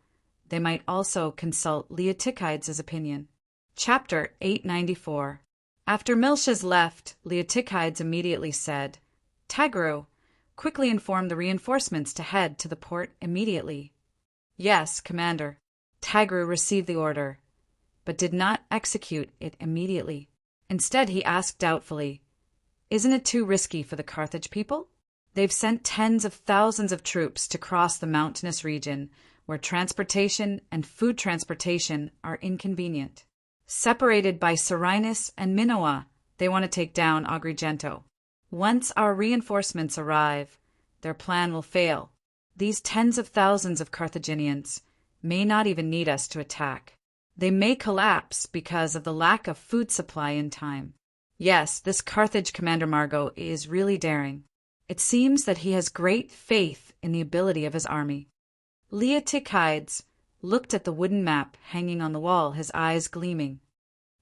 they might also consult Leotychides' opinion. Chapter 894. After Miltiades left, Leotychides immediately said, Tagru, quickly inform the reinforcements to head to the port immediately. Yes, Commander. Tagru received the order, but did not execute it immediately. Instead, he asked doubtfully, Isn't it too risky for the Carthage people? They've sent tens of thousands of troops to cross the mountainous region, where transportation and food transportation are inconvenient. Separated by Serenus and Minoa, they want to take down Agrigento. Once our reinforcements arrive, their plan will fail. These tens of thousands of Carthaginians may not even need us to attack. They may collapse because of the lack of food supply in time. Yes, this Carthage Commander Margot is really daring. It seems that he has great faith in the ability of his army. Leotychides looked at the wooden map hanging on the wall, his eyes gleaming.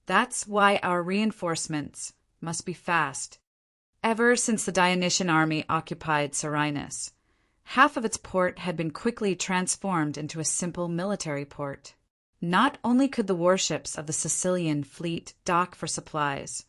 That's why our reinforcements must be fast. Ever since the Dionysian army occupied Serenus, half of its port had been quickly transformed into a simple military port. Not only could the warships of the Sicilian fleet dock for supplies,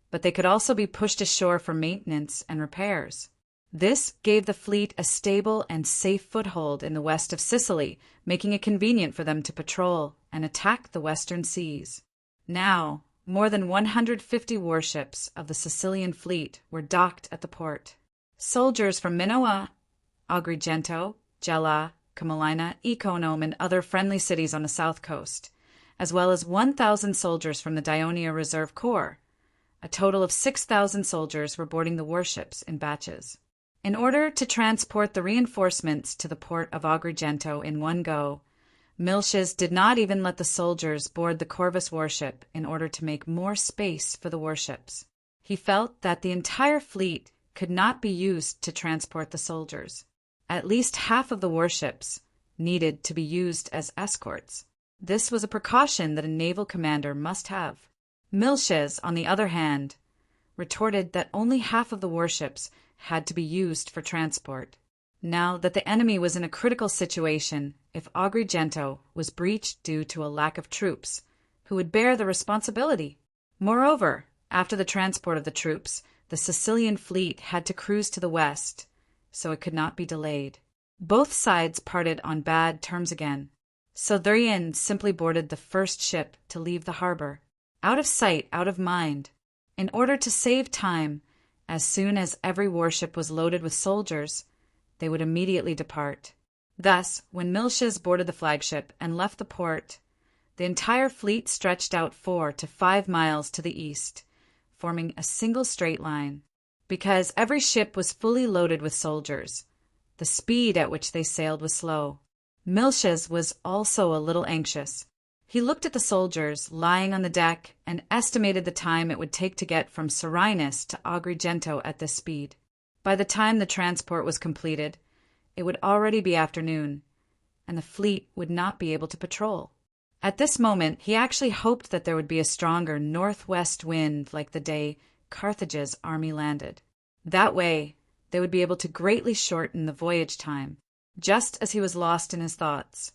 but they could also be pushed ashore for maintenance and repairs. This gave the fleet a stable and safe foothold in the west of Sicily, making it convenient for them to patrol and attack the western seas. Now, more than 150 warships of the Sicilian fleet were docked at the port. Soldiers from Minoa, Agrigento, Gela, Camolina, Iconium, and other friendly cities on the south coast, as well as 1,000 soldiers from the Dionia Reserve Corps. A total of 6,000 soldiers were boarding the warships in batches. In order to transport the reinforcements to the port of Agrigento in one go, Miltiades did not even let the soldiers board the Corvus warship in order to make more space for the warships. He felt that the entire fleet could not be used to transport the soldiers. At least half of the warships needed to be used as escorts. This was a precaution that a naval commander must have. Miltiades, on the other hand, retorted that only half of the warships had to be used for transport. Now that the enemy was in a critical situation, if Agrigento was breached due to a lack of troops, who would bear the responsibility? Moreover, after the transport of the troops, the Sicilian fleet had to cruise to the west, so it could not be delayed. Both sides parted on bad terms again. So Therion simply boarded the first ship to leave the harbor. Out of sight, out of mind. In order to save time, as soon as every warship was loaded with soldiers, they would immediately depart. Thus, when Miltiades boarded the flagship and left the port, the entire fleet stretched out 4 to 5 miles to the east, forming a single straight line. Because every ship was fully loaded with soldiers, the speed at which they sailed was slow. Miltiades was also a little anxious. He looked at the soldiers lying on the deck and estimated the time it would take to get from Serenus to Agrigento at this speed. By the time the transport was completed, it would already be afternoon, and the fleet would not be able to patrol. At this moment, he actually hoped that there would be a stronger northwest wind like the day Carthage's army landed. That way, they would be able to greatly shorten the voyage time. Just as he was lost in his thoughts,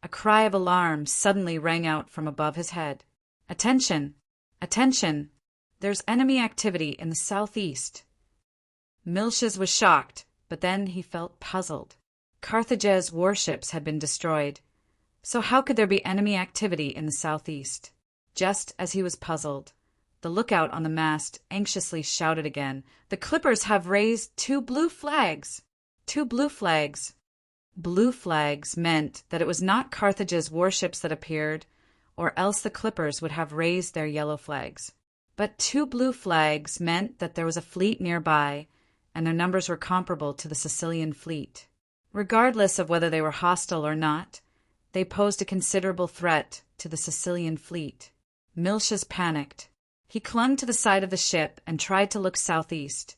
a cry of alarm suddenly rang out from above his head. "Attention! Attention! There's enemy activity in the southeast." Miltiades was shocked, but then he felt puzzled. Carthage's warships had been destroyed, so how could there be enemy activity in the southeast? Just as he was puzzled, the lookout on the mast anxiously shouted again, "The clippers have raised 2 blue flags! 2 blue flags!" Blue flags meant that it was not Carthage's warships that appeared, or else the clippers would have raised their yellow flags. But 2 blue flags meant that there was a fleet nearby, and their numbers were comparable to the Sicilian fleet. Regardless of whether they were hostile or not, they posed a considerable threat to the Sicilian fleet. Miltiades panicked. He clung to the side of the ship and tried to look southeast,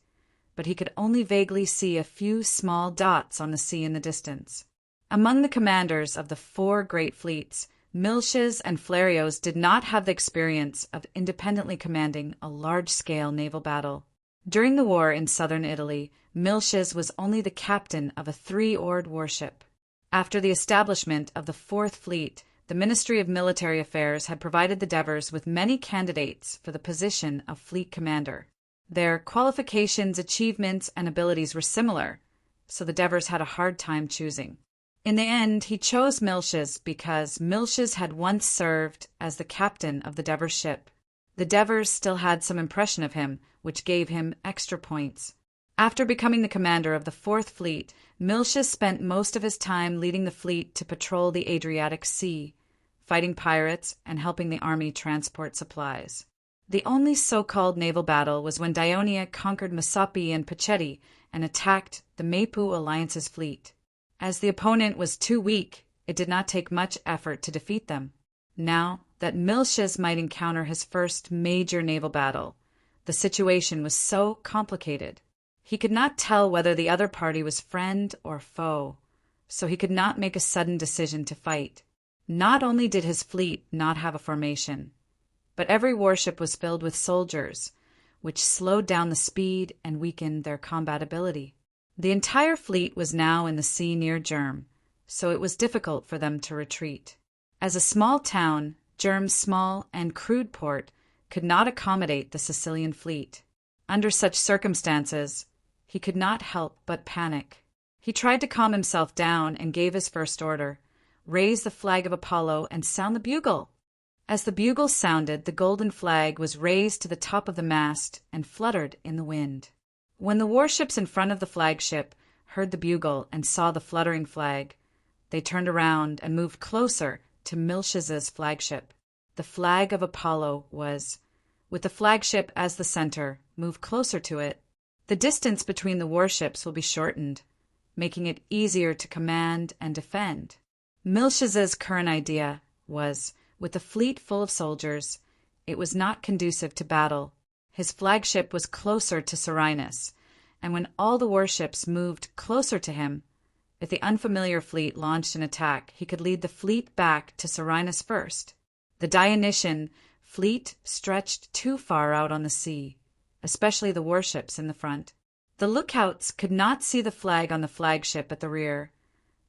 but he could only vaguely see a few small dots on the sea in the distance. Among the commanders of the 4 great fleets, Miltiades and Flarios did not have the experience of independently commanding a large-scale naval battle. During the war in southern Italy, Miltiades was only the captain of a 3-oared warship. After the establishment of the 4th Fleet, the Ministry of Military Affairs had provided the Devers with many candidates for the position of fleet commander. Their qualifications, achievements, and abilities were similar, so the Devers had a hard time choosing. In the end, he chose Miltiades because Miltiades had once served as the captain of the Devers ship. The Devers still had some impression of him, which gave him extra points. After becoming the commander of the 4th Fleet, Miltiades spent most of his time leading the fleet to patrol the Adriatic Sea, fighting pirates and helping the army transport supplies. The only so-called naval battle was when Dionia conquered Messapi and Pacetti and attacked the Mapu Alliance's fleet. As the opponent was too weak, it did not take much effort to defeat them. Now that Miltiades might encounter his first major naval battle, the situation was so complicated. He could not tell whether the other party was friend or foe, so he could not make a sudden decision to fight. Not only did his fleet not have a formation, but every warship was filled with soldiers, which slowed down the speed and weakened their combat ability. The entire fleet was now in the sea near Germ, so it was difficult for them to retreat. As a small town, Germ's small and crude port could not accommodate the Sicilian fleet. Under such circumstances, he could not help but panic. He tried to calm himself down and gave his first order: raise the flag of Apollo and sound the bugle. As the bugle sounded, the golden flag was raised to the top of the mast and fluttered in the wind. When the warships in front of the flagship heard the bugle and saw the fluttering flag, they turned around and moved closer to Miltiades' flagship. The flag of Apollo was, with the flagship as the center, moved closer to it. The distance between the warships will be shortened, making it easier to command and defend. Miltiades' current idea was, with the fleet full of soldiers, it was not conducive to battle. His flagship was closer to Serenus, and when all the warships moved closer to him, if the unfamiliar fleet launched an attack, he could lead the fleet back to Serenus first. The Dionysian fleet stretched too far out on the sea, especially the warships in the front. The lookouts could not see the flag on the flagship at the rear,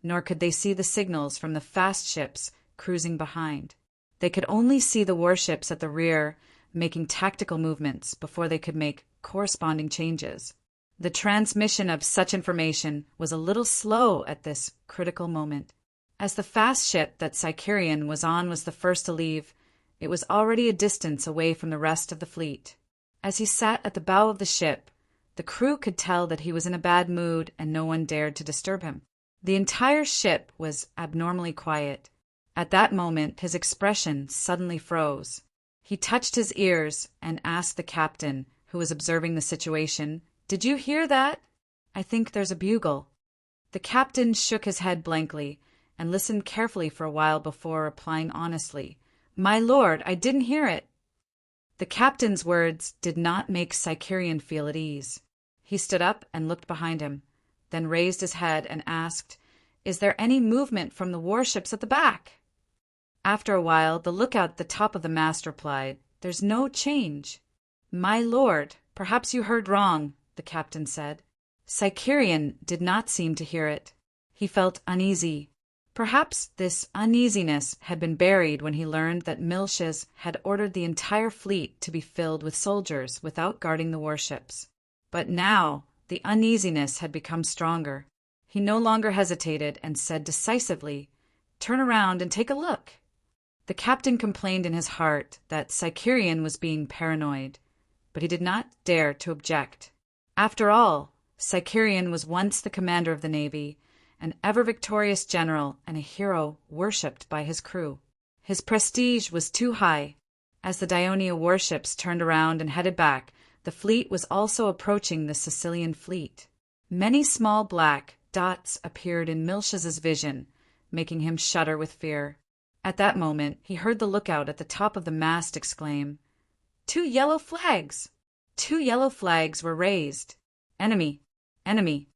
nor could they see the signals from the fast ships cruising behind. They could only see the warships at the rear making tactical movements before they could make corresponding changes. The transmission of such information was a little slow at this critical moment. As the fast ship that Sicarion was on was the first to leave, it was already a distance away from the rest of the fleet. As he sat at the bow of the ship, the crew could tell that he was in a bad mood and no one dared to disturb him. The entire ship was abnormally quiet. At that moment, his expression suddenly froze. He touched his ears and asked the captain, who was observing the situation, "Did you hear that?" "I think there's a bugle." The captain shook his head blankly and listened carefully for a while before replying honestly, "My lord, I didn't hear it." The captain's words did not make Sicarion feel at ease. He stood up and looked behind him, then raised his head and asked, "Is there any movement from the warships at the back?" After a while, the lookout at the top of the mast replied, "There's no change." "My lord, perhaps you heard wrong," the captain said. Sicerian did not seem to hear it. He felt uneasy. Perhaps this uneasiness had been buried when he learned that Miltiades had ordered the entire fleet to be filled with soldiers without guarding the warships. But now the uneasiness had become stronger. He no longer hesitated and said decisively, "Turn around and take a look." The captain complained in his heart that Sicerian was being paranoid, but he did not dare to object. After all, Sicerian was once the commander of the navy, an ever-victorious general and a hero worshipped by his crew. His prestige was too high. As the Dionia warships turned around and headed back, the fleet was also approaching the Sicilian fleet. Many small black dots appeared in Miltiades' vision, making him shudder with fear. At that moment, he heard the lookout at the top of the mast exclaim, "Two yellow flags!" 2 yellow flags were raised. Enemy! Enemy!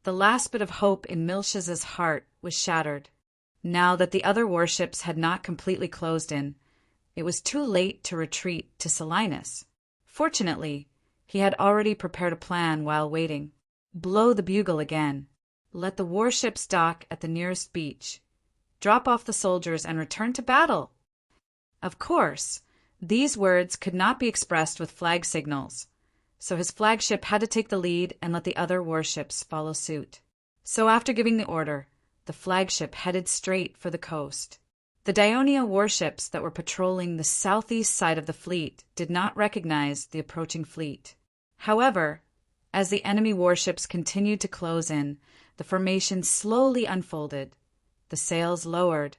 The last bit of hope in Miltiades' heart was shattered. Now that the other warships had not completely closed in, it was too late to retreat to Selinus. Fortunately, he had already prepared a plan while waiting. Blow the bugle again. Let the warships dock at the nearest beach. Drop off the soldiers and return to battle. Of course, these words could not be expressed with flag signals, so his flagship had to take the lead and let the other warships follow suit. So after giving the order, the flagship headed straight for the coast. The Dionia warships that were patrolling the southeast side of the fleet did not recognize the approaching fleet. However, as the enemy warships continued to close in, the formation slowly unfolded. The sails lowered,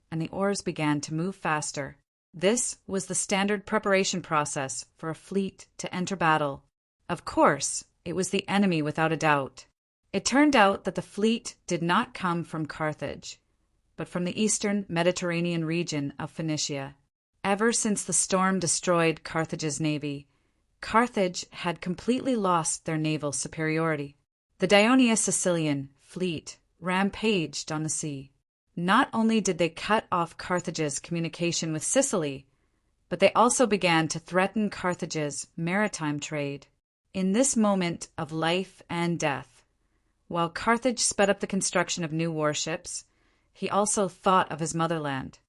and the oars began to move faster. This was the standard preparation process for a fleet to enter battle. Of course, it was the enemy without a doubt. It turned out that the fleet did not come from Carthage, but from the eastern Mediterranean region of Phoenicia. Ever since the storm destroyed Carthage's navy, Carthage had completely lost their naval superiority. The Dionia Sicilian fleet rampaged on the sea. Not only did they cut off Carthage's communication with Sicily, but they also began to threaten Carthage's maritime trade. In this moment of life and death, while Carthage sped up the construction of new warships, he also thought of his motherland.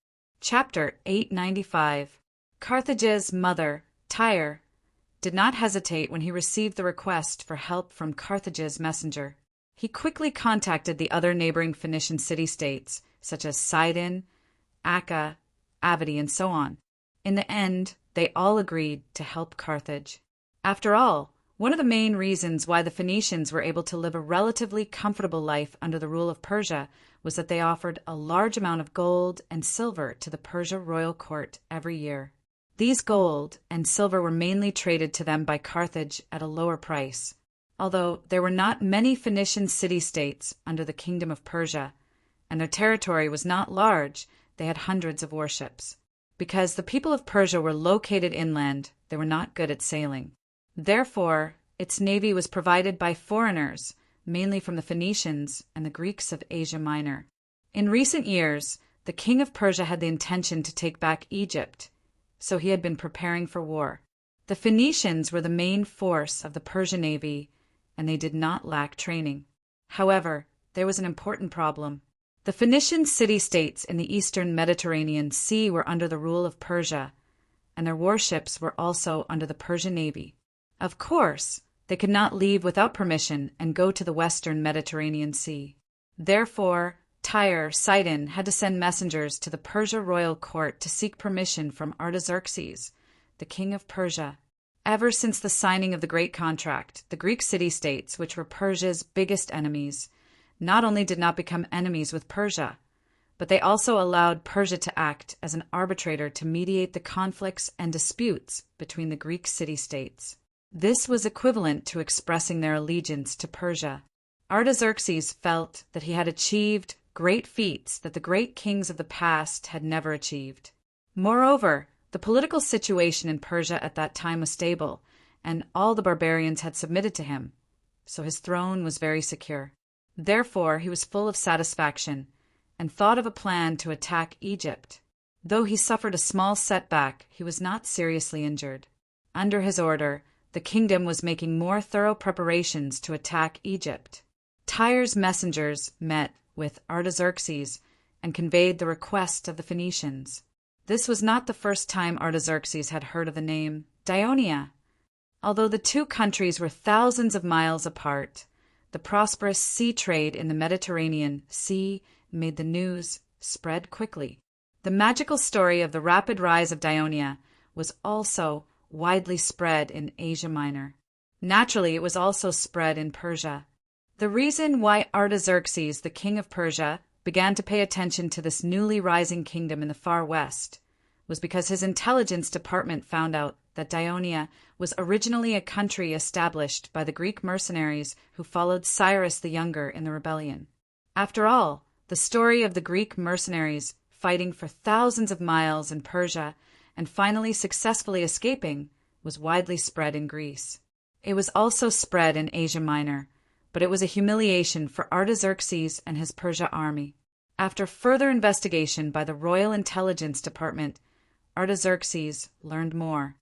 Chapter 895. Carthage's mother, Tyre, did not hesitate when he received the request for help from Carthage's messenger. He quickly contacted the other neighboring Phoenician city-states, such as Sidon, Acca, Avadi, and so on. In the end, they all agreed to help Carthage. After all, one of the main reasons why the Phoenicians were able to live a relatively comfortable life under the rule of Persia was that they offered a large amount of gold and silver to the Persia royal court every year. These gold and silver were mainly traded to them by Carthage at a lower price. Although there were not many Phoenician city-states under the kingdom of Persia, and their territory was not large, they had hundreds of warships. Because the people of Persia were located inland, they were not good at sailing. Therefore, its navy was provided by foreigners, mainly from the Phoenicians and the Greeks of Asia Minor. In recent years, the king of Persia had the intention to take back Egypt, so he had been preparing for war. The Phoenicians were the main force of the Persian navy, and they did not lack training. However, there was an important problem. The Phoenician city-states in the eastern Mediterranean Sea were under the rule of Persia, and their warships were also under the Persian navy. Of course, they could not leave without permission and go to the western Mediterranean Sea. Therefore, Tyre, Sidon had to send messengers to the Persia royal court to seek permission from Artaxerxes, the king of Persia. Ever since the signing of the Great Contract, the Greek city-states, which were Persia's biggest enemies, not only did not become enemies with Persia, but they also allowed Persia to act as an arbitrator to mediate the conflicts and disputes between the Greek city-states. This was equivalent to expressing their allegiance to Persia. Artaxerxes felt that he had achieved great feats that the great kings of the past had never achieved. Moreover, the political situation in Persia at that time was stable, and all the barbarians had submitted to him, so his throne was very secure. Therefore, he was full of satisfaction, and thought of a plan to attack Egypt. Though he suffered a small setback, he was not seriously injured. Under his order, the kingdom was making more thorough preparations to attack Egypt. Tyre's messengers met with Artaxerxes and conveyed the request of the Phoenicians. This was not the first time Artaxerxes had heard of the name Dionia. Although the two countries were thousands of miles apart, the prosperous sea trade in the Mediterranean Sea made the news spread quickly. The magical story of the rapid rise of Dionia was also widely spread in Asia Minor. Naturally, it was also spread in Persia. The reason why Artaxerxes, the king of Persia, began to pay attention to this newly rising kingdom in the far west was because his intelligence department found out that Dionia was originally a country established by the Greek mercenaries who followed Cyrus the Younger in the rebellion. After all, the story of the Greek mercenaries fighting for thousands of miles in Persia and finally successfully escaping was widely spread in Greece. It was also spread in Asia Minor, but it was a humiliation for Artaxerxes and his Persia army. After further investigation by the Royal Intelligence Department, Artaxerxes learned more.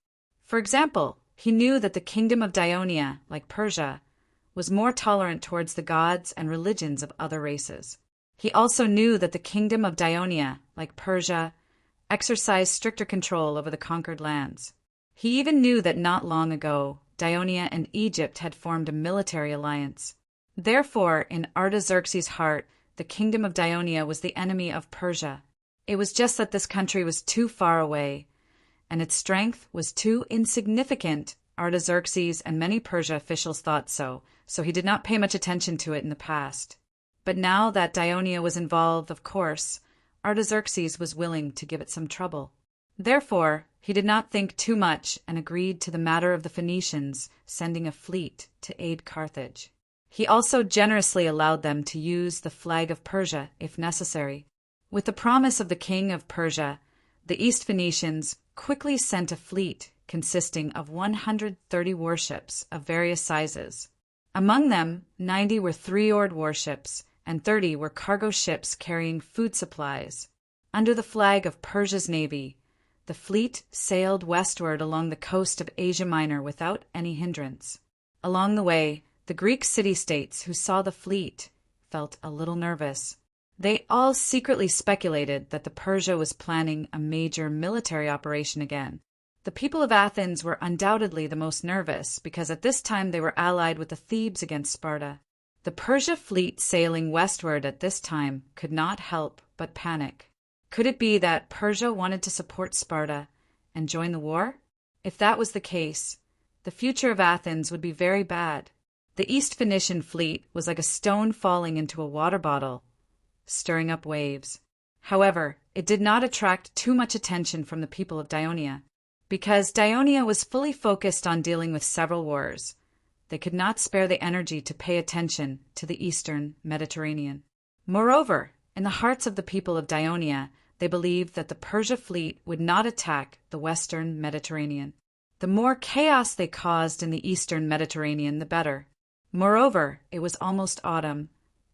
For example, he knew that the kingdom of Dionia, like Persia, was more tolerant towards the gods and religions of other races. He also knew that the kingdom of Dionia, like Persia, exercised stricter control over the conquered lands. He even knew that not long ago, Dionia and Egypt had formed a military alliance. Therefore, in Artaxerxes' heart, the kingdom of Dionia was the enemy of Persia. It was just that this country was too far away, and its strength was too insignificant. Artaxerxes and many Persia officials thought so he did not pay much attention to it in the past. But now that Dionia was involved, of course, Artaxerxes was willing to give it some trouble. Therefore, he did not think too much and agreed to the matter of the Phoenicians sending a fleet to aid Carthage. He also generously allowed them to use the flag of Persia if necessary. With the promise of the king of Persia, the East Phoenicians quickly sent a fleet consisting of 130 warships of various sizes. Among them, 90 were three-oared warships, and 30 were cargo ships carrying food supplies. Under the flag of Persia's navy, the fleet sailed westward along the coast of Asia Minor without any hindrance. Along the way, the Greek city-states who saw the fleet felt a little nervous. They all secretly speculated that the Persia was planning a major military operation again. The people of Athens were undoubtedly the most nervous because at this time they were allied with the Thebes against Sparta. The Persia fleet sailing westward at this time could not help but panic. Could it be that Persia wanted to support Sparta and join the war? If that was the case, the future of Athens would be very bad. The East Phoenician fleet was like a stone falling into a water bottle, stirring up waves. However, it did not attract too much attention from the people of Dionia. Because Dionia was fully focused on dealing with several wars, they could not spare the energy to pay attention to the eastern Mediterranean. Moreover, in the hearts of the people of Dionia, they believed that the Persia fleet would not attack the western Mediterranean. The more chaos they caused in the eastern Mediterranean, the better. Moreover, it was almost autumn,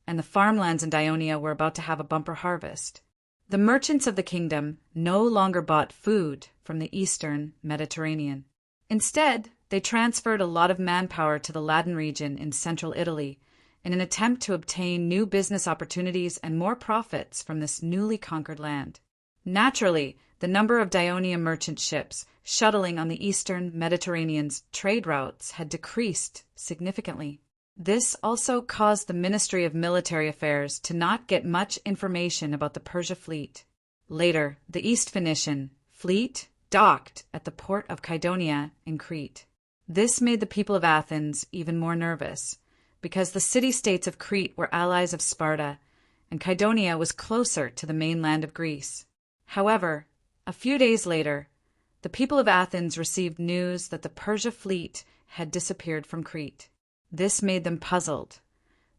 and the farmlands in Dionia were about to have a bumper harvest. The merchants of the kingdom no longer bought food from the eastern Mediterranean. Instead, they transferred a lot of manpower to the Latin region in central Italy in an attempt to obtain new business opportunities and more profits from this newly conquered land. Naturally, the number of Dionia merchant ships shuttling on the eastern Mediterranean's trade routes had decreased significantly. This also caused the Ministry of Military Affairs to not get much information about the Persia fleet. Later, the East Phoenician fleet docked at the port of Kydonia in Crete. This made the people of Athens even more nervous, because the city-states of Crete were allies of Sparta, and Kydonia was closer to the mainland of Greece. However, a few days later, the people of Athens received news that the Persia fleet had disappeared from Crete. This made them puzzled,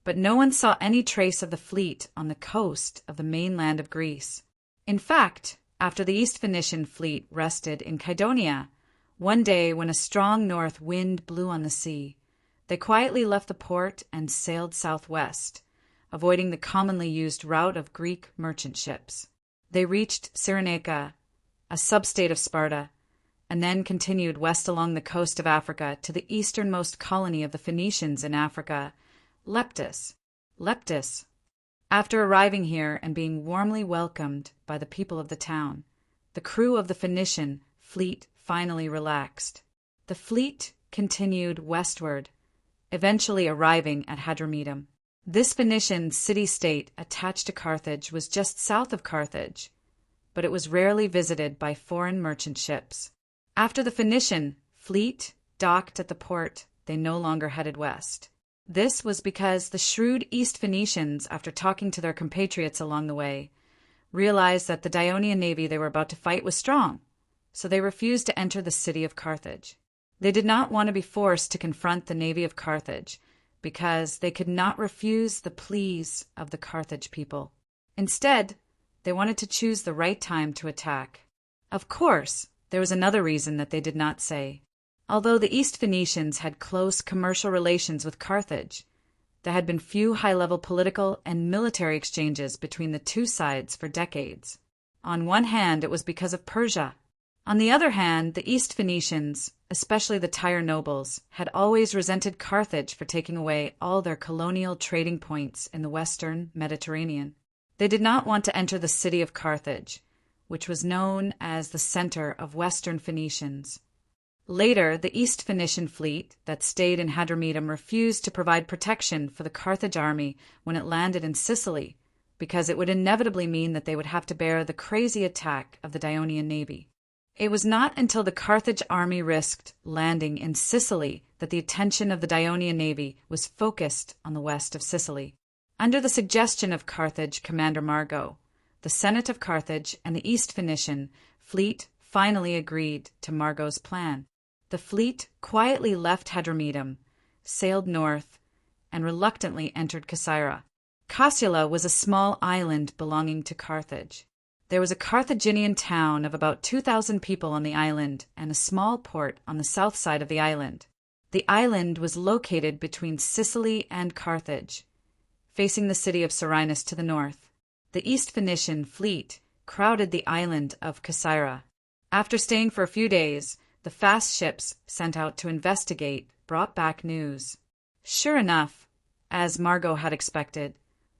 but no one saw any trace of the fleet on the coast of the mainland of Greece. In fact, after the East Phoenician fleet rested in Kydonia, one day when a strong north wind blew on the sea, they quietly left the port and sailed southwest, avoiding the commonly used route of Greek merchant ships. They reached Cyrenaica, a sub-state of Sparta, and then continued west along the coast of Africa to the easternmost colony of the Phoenicians in Africa, Leptis. After arriving here and being warmly welcomed by the people of the town, the crew of the Phoenician fleet finally relaxed. The fleet continued westward, eventually arriving at Hadramedum. This Phoenician city-state attached to Carthage was just south of Carthage, but it was rarely visited by foreign merchant ships. After the Phoenician fleet docked at the port, they no longer headed west. This was because the shrewd East Phoenicians, after talking to their compatriots along the way, realized that the Ionian navy they were about to fight was strong, so they refused to enter the city of Carthage. They did not want to be forced to confront the navy of Carthage, because they could not refuse the pleas of the Carthage people. Instead, they wanted to choose the right time to attack. Of course, there was another reason that they did not say. Although the East Phoenicians had close commercial relations with Carthage, there had been few high-level political and military exchanges between the two sides for decades. On one hand, it was because of Persia. On the other hand, the East Phoenicians, especially the Tyre nobles, had always resented Carthage for taking away all their colonial trading points in the western Mediterranean. They did not want to enter the city of Carthage, which was known as the center of Western Phoenicians. Later, the East Phoenician fleet that stayed in Hadramedum refused to provide protection for the Carthage army when it landed in Sicily, because it would inevitably mean that they would have to bear the crazy attack of the Ionian navy. It was not until the Carthage army risked landing in Sicily that the attention of the Ionian navy was focused on the west of Sicily. Under the suggestion of Carthage commander Margo, the Senate of Carthage and the East Phoenician fleet finally agreed to Margo's plan. The fleet quietly left Hadramedum, sailed north, and reluctantly entered Caesarea. Cassiula was a small island belonging to Carthage. There was a Carthaginian town of about 2,000 people on the island and a small port on the south side of the island. The island was located between Sicily and Carthage, facing the city of Serenus to the north. The East Phoenician fleet crowded the island of Caesarea. After staying for a few days, the fast ships sent out to investigate brought back news. Sure enough, as Margo had expected,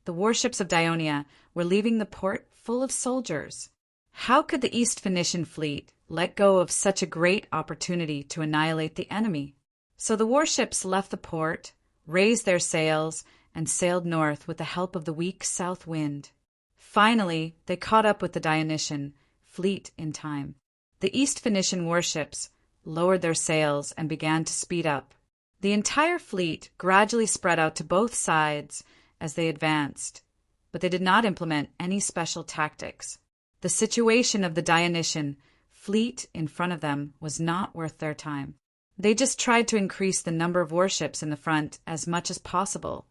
the warships of Ionia were leaving the port full of soldiers. How could the East Phoenician fleet let go of such a great opportunity to annihilate the enemy? So the warships left the port, raised their sails, and sailed north with the help of the weak south wind. Finally, they caught up with the Dionysian fleet in time. The East Phoenician warships lowered their sails and began to speed up. The entire fleet gradually spread out to both sides as they advanced, but they did not implement any special tactics. The situation of the Dionysian fleet in front of them was not worth their time. They just tried to increase the number of warships in the front as much as possible,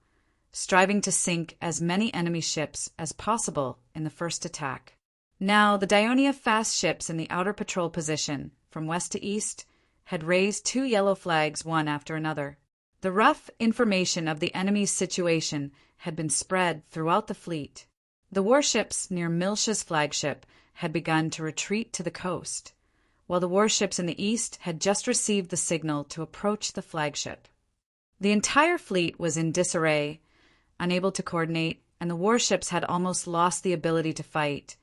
striving to sink as many enemy ships as possible in the first attack. Now, the Ionia fast ships in the outer patrol position, from west to east, had raised 2 yellow flags one after another. The rough information of the enemy's situation had been spread throughout the fleet. The warships near Miltia's flagship had begun to retreat to the coast, while the warships in the east had just received the signal to approach the flagship. The entire fleet was in disarray, unable to coordinate, and the warships had almost lost the ability to fight,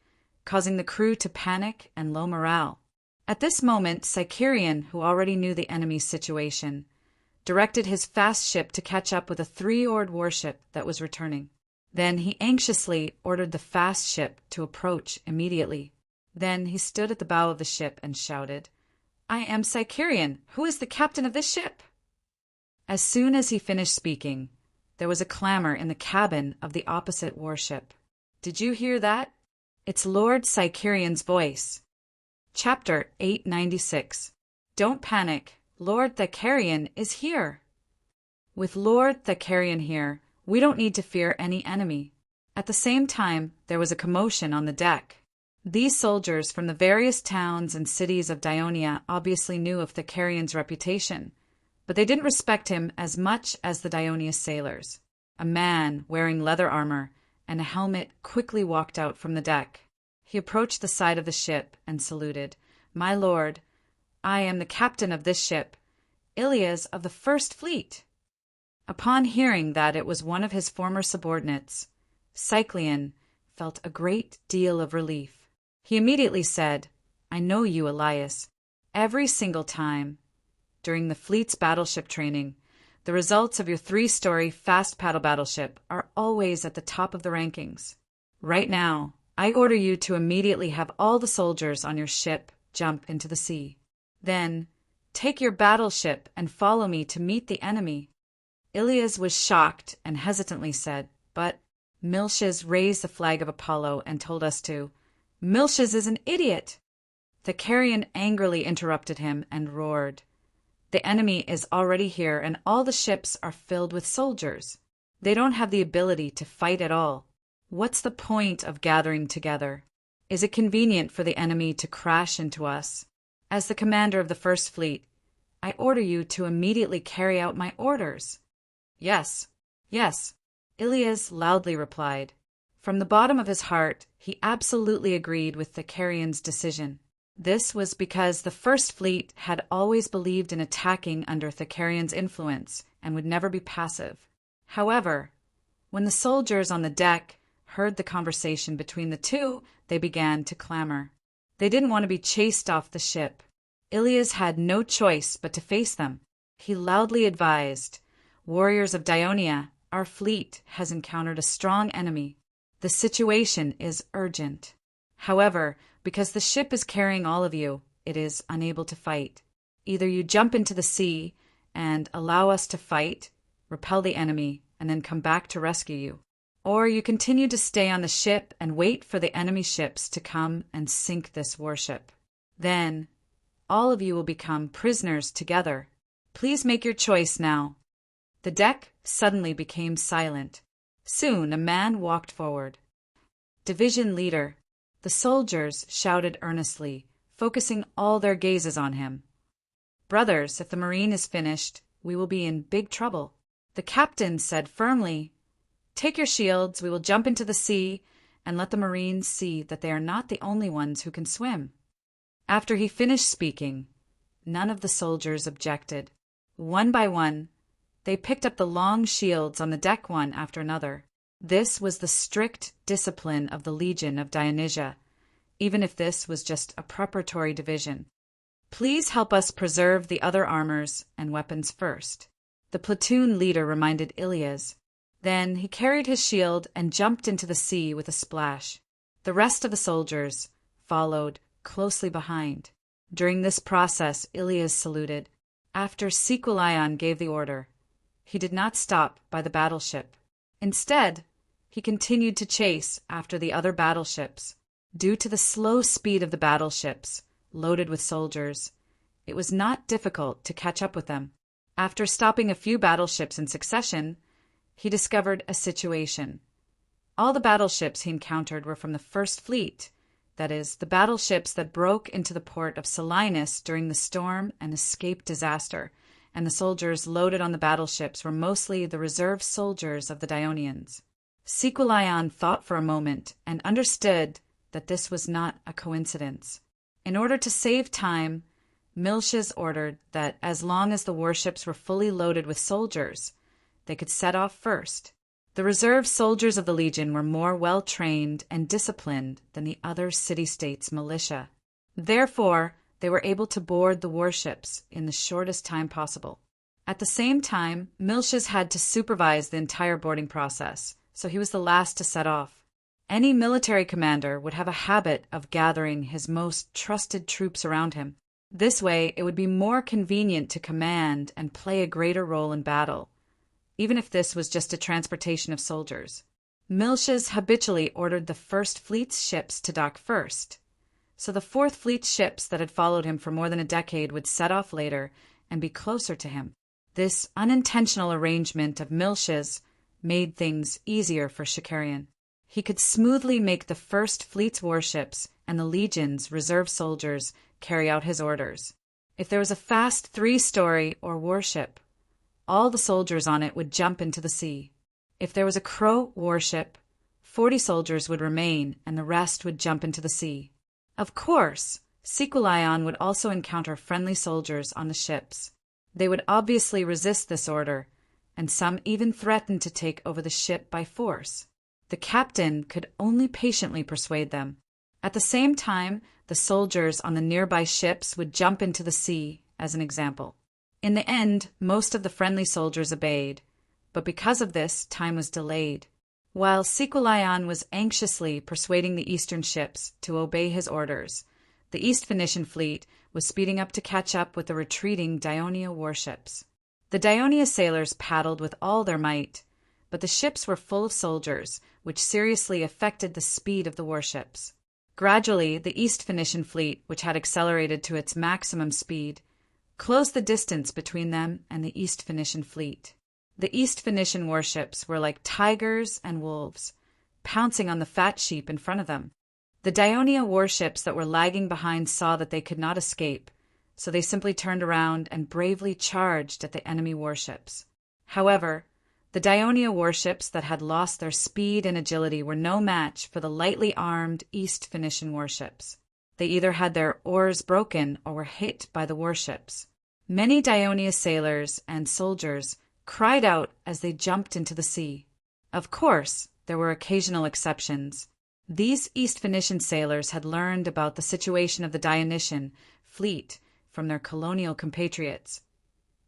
causing the crew to panic and low morale. At this moment, Sicarion, who already knew the enemy's situation, directed his fast ship to catch up with a 3-oared warship that was returning. Then he anxiously ordered the fast ship to approach immediately. Then he stood at the bow of the ship and shouted, "I am Sicarion. Who is the captain of this ship?" As soon as he finished speaking, there was a clamor in the cabin of the opposite warship. "Did you hear that? It's Lord Sicarion's voice." Chapter 896. Don't panic. Lord Thacarion is here. With Lord Thacarion here, we don't need to fear any enemy. At the same time, there was a commotion on the deck. These soldiers from the various towns and cities of Ionia obviously knew of Thacarion's reputation, but they didn't respect him as much as the Ionia sailors. A man wearing leather armor and a helmet quickly walked out from the deck. He approached the side of the ship and saluted. "My lord, I am the captain of this ship, Ilias of the First Fleet." Upon hearing that it was one of his former subordinates, Cyclian felt a great deal of relief. He immediately said, "I know you, Elias. Every single time, during the fleet's battleship training, the results of your 3-story fast paddle battleship are always at the top of the rankings. Right now, I order you to immediately have all the soldiers on your ship jump into the sea. Then, take your battleship and follow me to meet the enemy." Ilias was shocked and hesitantly said, "But Miltiades raised the flag of Apollo and told us to." "Miltiades is an idiot!" The Carian angrily interrupted him and roared, "The enemy is already here and all the ships are filled with soldiers. They don't have the ability to fight at all. What's the point of gathering together? Is it convenient for the enemy to crash into us? As the commander of the First Fleet, I order you to immediately carry out my orders." "Yes, yes," Ilias loudly replied. From the bottom of his heart, he absolutely agreed with the Carian's decision. This was because the First Fleet had always believed in attacking under Thacarian's influence and would never be passive. However, when the soldiers on the deck heard the conversation between the two, they began to clamor. They didn't want to be chased off the ship. Ilias had no choice but to face them. He loudly advised, "Warriors of Dionia, our fleet has encountered a strong enemy. The situation is urgent. However, because the ship is carrying all of you, it is unable to fight. Either you jump into the sea and allow us to fight, repel the enemy, and then come back to rescue you, or you continue to stay on the ship and wait for the enemy ships to come and sink this warship. Then, all of you will become prisoners together. Please make your choice now." The deck suddenly became silent. Soon a man walked forward. "Division leader." The soldiers shouted earnestly, focusing all their gazes on him. "Brothers, if the marine is finished, we will be in big trouble." The captain said firmly, "Take your shields, we will jump into the sea, and let the marines see that they are not the only ones who can swim." After he finished speaking, none of the soldiers objected. One by one, they picked up the long shields on the deck one after another. This was the strict discipline of the Legion of Dionysia, even if this was just a preparatory division. "Please help us preserve the other armors and weapons first," the platoon leader reminded Ilias. Then he carried his shield and jumped into the sea with a splash. The rest of the soldiers followed closely behind. During this process, Ilias saluted. After Sequelion gave the order, he did not stop by the battleship. Instead, he continued to chase after the other battleships. Due to the slow speed of the battleships, loaded with soldiers, it was not difficult to catch up with them. After stopping a few battleships in succession, he discovered a situation. All the battleships he encountered were from the First Fleet, that is, the battleships that broke into the port of Selinus during the storm and escape disaster, and the soldiers loaded on the battleships were mostly the reserve soldiers of the Dionians. Sequelion thought for a moment and understood that this was not a coincidence. In order to save time, Miltiades ordered that as long as the warships were fully loaded with soldiers, they could set off first. The reserve soldiers of the Legion were more well-trained and disciplined than the other city-states' militia. Therefore, they were able to board the warships in the shortest time possible. At the same time, Miltiades had to supervise the entire boarding process, so he was the last to set off. Any military commander would have a habit of gathering his most trusted troops around him. This way, it would be more convenient to command and play a greater role in battle, even if this was just a transportation of soldiers. Miltiades habitually ordered the First Fleet's ships to dock first, so the Fourth Fleet's ships that had followed him for more than a decade would set off later and be closer to him. This unintentional arrangement of Miltiades made things easier for Shikarion. He could smoothly make the First Fleet's warships and the Legion's reserve soldiers carry out his orders. If there was a fast 3-story or warship, all the soldiers on it would jump into the sea. If there was a Crow warship, 40 soldiers would remain and the rest would jump into the sea. Of course, Sikulion would also encounter friendly soldiers on the ships. They would obviously resist this order, and some even threatened to take over the ship by force. The captain could only patiently persuade them. At the same time, the soldiers on the nearby ships would jump into the sea, as an example. In the end, most of the friendly soldiers obeyed, but because of this, time was delayed. While Sikulion was anxiously persuading the eastern ships to obey his orders, the East Phoenician fleet was speeding up to catch up with the retreating Dionia warships. The Dionia sailors paddled with all their might, but the ships were full of soldiers, which seriously affected the speed of the warships. Gradually, the East Phoenician fleet, which had accelerated to its maximum speed, closed the distance between them and the East Phoenician fleet. The East Phoenician warships were like tigers and wolves, pouncing on the fat sheep in front of them. The Dionia warships that were lagging behind saw that they could not escape, so they simply turned around and bravely charged at the enemy warships. However, the Dionia warships that had lost their speed and agility were no match for the lightly armed East Phoenician warships. They either had their oars broken or were hit by the warships. Many Dionia sailors and soldiers cried out as they jumped into the sea. Of course, there were occasional exceptions. These East Phoenician sailors had learned about the situation of the Dionysian fleet from their colonial compatriots.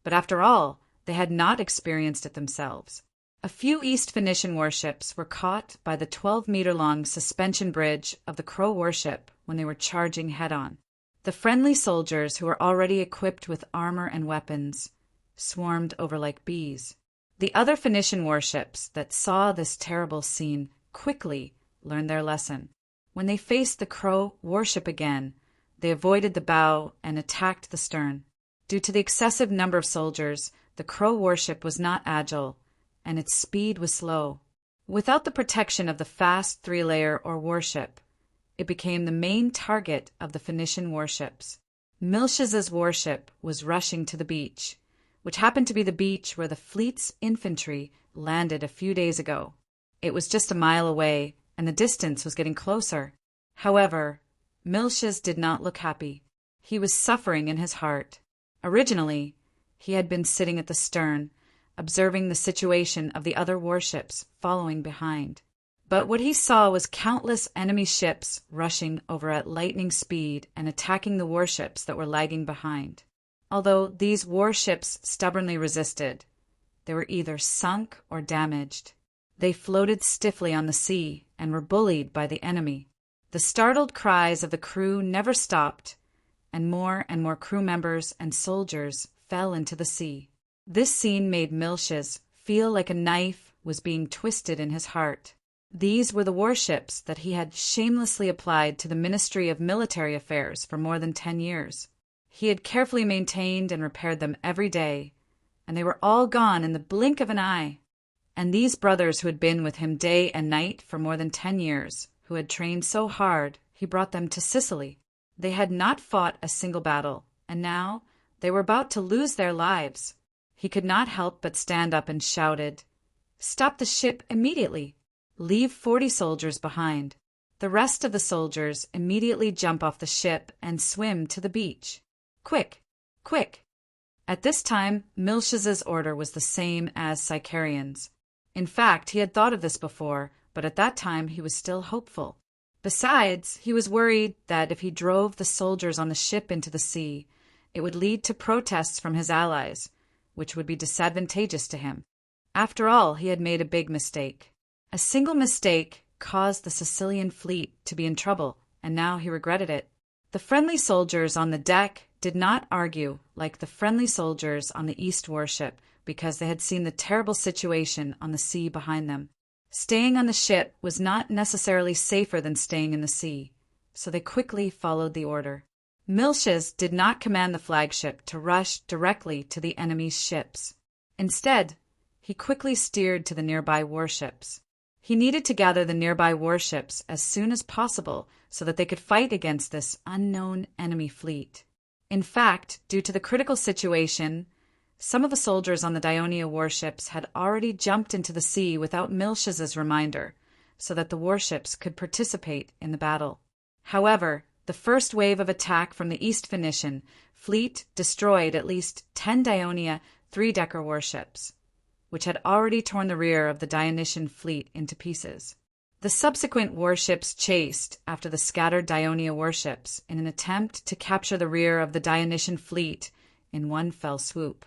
But after all, they had not experienced it themselves. A few East Phoenician warships were caught by the 12-meter-long suspension bridge of the Crow warship when they were charging head-on. The friendly soldiers, who were already equipped with armor and weapons, swarmed over like bees. The other Phoenician warships that saw this terrible scene quickly learned their lesson. When they faced the Crow warship again, they avoided the bow and attacked the stern. Due to the excessive number of soldiers, the Crow warship was not agile, and its speed was slow. Without the protection of the fast three-layer or warship, it became the main target of the Phoenician warships. Miltiades' warship was rushing to the beach, which happened to be the beach where the fleet's infantry landed a few days ago. It was just a mile away, and the distance was getting closer. However, Miltiades did not look happy. He was suffering in his heart. Originally, he had been sitting at the stern, observing the situation of the other warships following behind. But what he saw was countless enemy ships rushing over at lightning speed and attacking the warships that were lagging behind. Although these warships stubbornly resisted, they were either sunk or damaged. They floated stiffly on the sea and were bullied by the enemy. The startled cries of the crew never stopped, and more crew members and soldiers fell into the sea. This scene made Miltiades feel like a knife was being twisted in his heart. These were the warships that he had shamelessly applied to the Ministry of Military Affairs for more than 10 years. He had carefully maintained and repaired them every day, and they were all gone in the blink of an eye. And these brothers who had been with him day and night for more than 10 years, who had trained so hard, he brought them to Sicily. They had not fought a single battle, and now they were about to lose their lives. He could not help but stand up and shouted, "Stop the ship immediately! Leave 40 soldiers behind." The rest of the soldiers immediately jump off the ship and swim to the beach. Quick! Quick! At this time, Miltiades' order was the same as Sicarion's. In fact, he had thought of this before, but at that time he was still hopeful. Besides, he was worried that if he drove the soldiers on the ship into the sea, it would lead to protests from his allies, which would be disadvantageous to him. After all, he had made a big mistake. A single mistake caused the Sicilian fleet to be in trouble, and now he regretted it. The friendly soldiers on the deck did not argue like the friendly soldiers on the East warship because they had seen the terrible situation on the sea behind them. Staying on the ship was not necessarily safer than staying in the sea, so they quickly followed the order. Miltiades did not command the flagship to rush directly to the enemy's ships. Instead, he quickly steered to the nearby warships. He needed to gather the nearby warships as soon as possible so that they could fight against this unknown enemy fleet. In fact, due to the critical situation, some of the soldiers on the Dionia warships had already jumped into the sea without Miltiades' reminder, so that the warships could participate in the battle. However, The first wave of attack from the East Phoenician fleet destroyed at least 10 Dionia three-decker warships, which had already torn the rear of the Dionysian fleet into pieces. The subsequent warships chased after the scattered Dionia warships in an attempt to capture the rear of the Dionysian fleet in one fell swoop.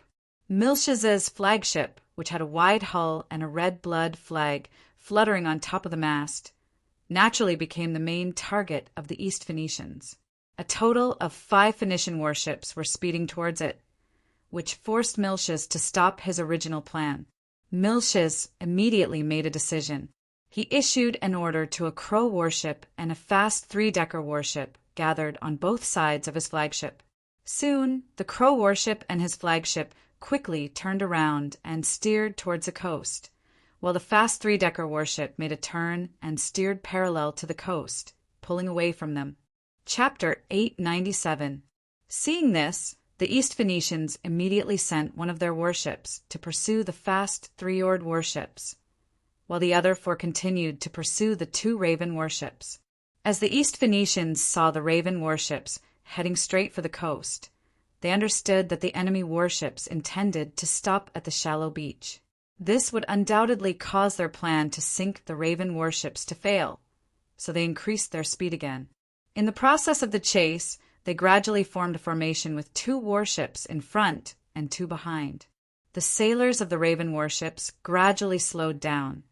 Miltiades' flagship, which had a wide hull and a red blood flag fluttering on top of the mast, naturally became the main target of the East Phoenicians. A total of 5 Phoenician warships were speeding towards it, which forced Miltiades to stop his original plan. Miltiades immediately made a decision. He issued an order to a Crow warship and a fast three-decker warship gathered on both sides of his flagship. Soon, the Crow warship and his flagship quickly turned around and steered towards the coast, while the fast three-decker warship made a turn and steered parallel to the coast, pulling away from them. Chapter 897. Seeing this, the East Phoenicians immediately sent one of their warships to pursue the fast three-oared warships, while the other 4 continued to pursue the 2 Raven warships. As the East Phoenicians saw the Raven warships heading straight for the coast, they understood that the enemy warships intended to stop at the shallow beach. This would undoubtedly cause their plan to sink the Raven warships to fail, so they increased their speed again. In the process of the chase, they gradually formed a formation with 2 warships in front and 2 behind. The sailors of the Raven warships gradually slowed down,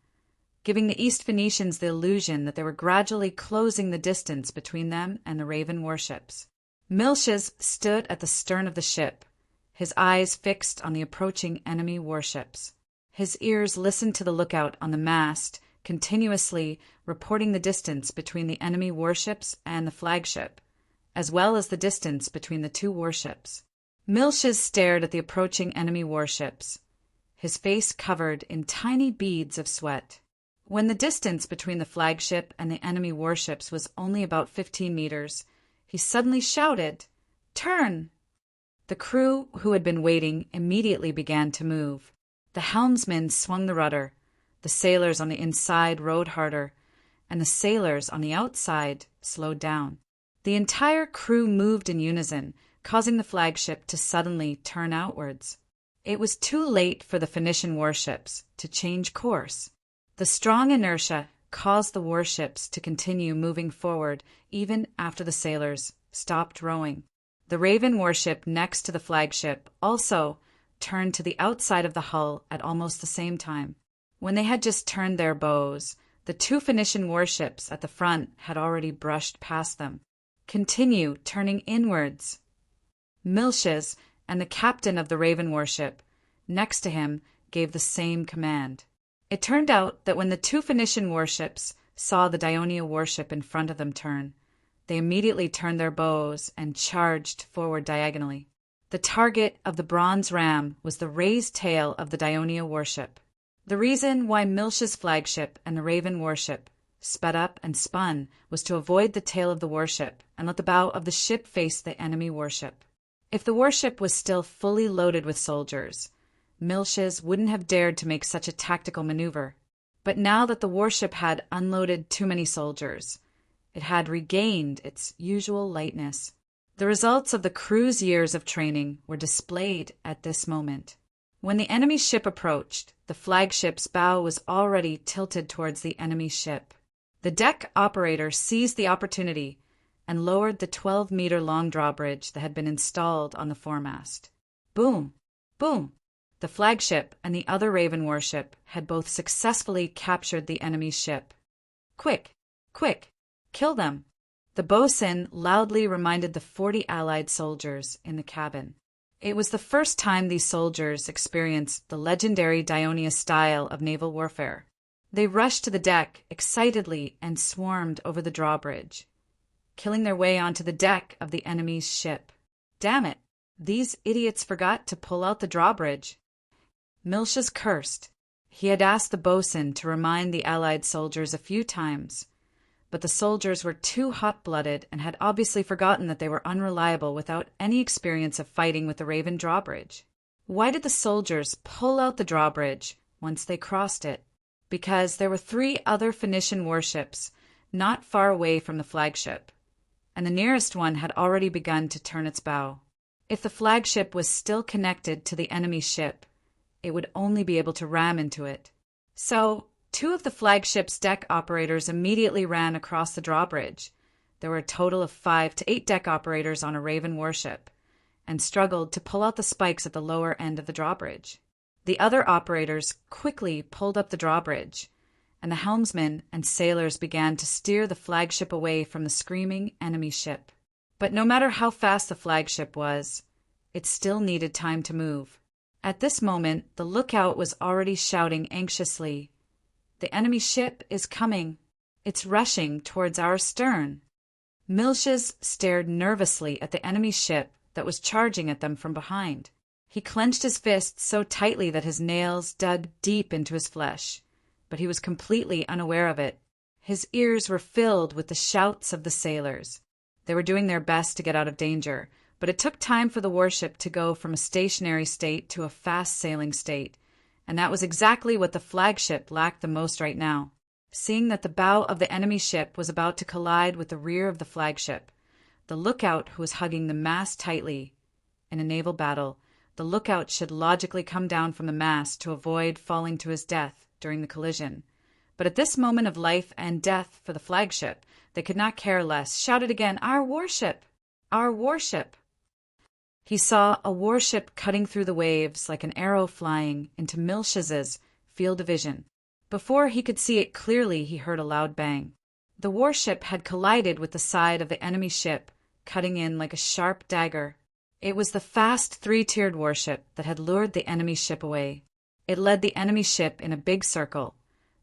giving the East Phoenicians the illusion that they were gradually closing the distance between them and the Raven warships. Miltiades stood at the stern of the ship, his eyes fixed on the approaching enemy warships. His ears listened to the lookout on the mast, continuously reporting the distance between the enemy warships and the flagship, as well as the distance between the 2 warships. Miltiades stared at the approaching enemy warships, his face covered in tiny beads of sweat. When the distance between the flagship and the enemy warships was only about 15 meters, he suddenly shouted, "Turn!" The crew, who had been waiting, immediately began to move. The helmsman swung the rudder, the sailors on the inside rowed harder, and the sailors on the outside slowed down. The entire crew moved in unison, causing the flagship to suddenly turn outwards. It was too late for the Phoenician warships to change course. The strong inertia caused the warships to continue moving forward even after the sailors stopped rowing. The Raven warship next to the flagship also turned to the outside of the hull at almost the same time. When they had just turned their bows, the 2 Phoenician warships at the front had already brushed past them. "Continue turning inwards." Miltiades and the captain of the Raven warship next to him gave the same command. It turned out that when the 2 Phoenician warships saw the Dionia warship in front of them turn, they immediately turned their bows and charged forward diagonally. The target of the bronze ram was the raised tail of the Dionia warship. The reason why Miltiades' flagship and the Raven warship sped up and spun was to avoid the tail of the warship and let the bow of the ship face the enemy warship. If the warship was still fully loaded with soldiers, Miltiades wouldn't have dared to make such a tactical maneuver. But now that the warship had unloaded too many soldiers, it had regained its usual lightness. The results of the crew's years of training were displayed at this moment. When the enemy ship approached, the flagship's bow was already tilted towards the enemy ship. The deck operator seized the opportunity and lowered the 12-meter-long drawbridge that had been installed on the foremast. Boom! Boom! The flagship and the other Raven warship had both successfully captured the enemy's ship. "Quick! Quick! Kill them!" The boatswain loudly reminded the 40 Allied soldiers in the cabin. It was the first time these soldiers experienced the legendary Dionia style of naval warfare. They rushed to the deck excitedly and swarmed over the drawbridge, killing their way onto the deck of the enemy's ship. Damn it! These idiots forgot to pull out the drawbridge. Miltiades cursed. He had asked the boatswain to remind the Allied soldiers a few times, but the soldiers were too hot-blooded and had obviously forgotten that they were unreliable without any experience of fighting with the Raven drawbridge. Why did the soldiers pull out the drawbridge once they crossed it? Because there were 3 other Phoenician warships not far away from the flagship, and the nearest one had already begun to turn its bow. If the flagship was still connected to the enemy ship, it would only be able to ram into it. So, 2 of the flagship's deck operators immediately ran across the drawbridge. There were a total of 5 to 8 deck operators on a Raven warship, and struggled to pull out the spikes at the lower end of the drawbridge. The other operators quickly pulled up the drawbridge, and the helmsmen and sailors began to steer the flagship away from the screaming enemy ship. But no matter how fast the flagship was, it still needed time to move. At this moment, the lookout was already shouting anxiously, "The enemy ship is coming. It's rushing towards our stern." Milches stared nervously at the enemy ship that was charging at them from behind. He clenched his fists so tightly that his nails dug deep into his flesh, but he was completely unaware of it. His ears were filled with the shouts of the sailors. They were doing their best to get out of danger, but it took time for the warship to go from a stationary state to a fast-sailing state, and that was exactly what the flagship lacked the most right now. Seeing that the bow of the enemy ship was about to collide with the rear of the flagship, the lookout who was hugging the mast tightly. In a naval battle, the lookout should logically come down from the mast to avoid falling to his death during the collision. But at this moment of life and death for the flagship, they could not care less, shouted again, "Our warship! Our warship!" He saw a warship cutting through the waves like an arrow flying into Milches's field of vision. Before he could see it clearly, he heard a loud bang. The warship had collided with the side of the enemy ship, cutting in like a sharp dagger. It was the fast 3-tiered warship that had lured the enemy ship away. It led the enemy ship in a big circle,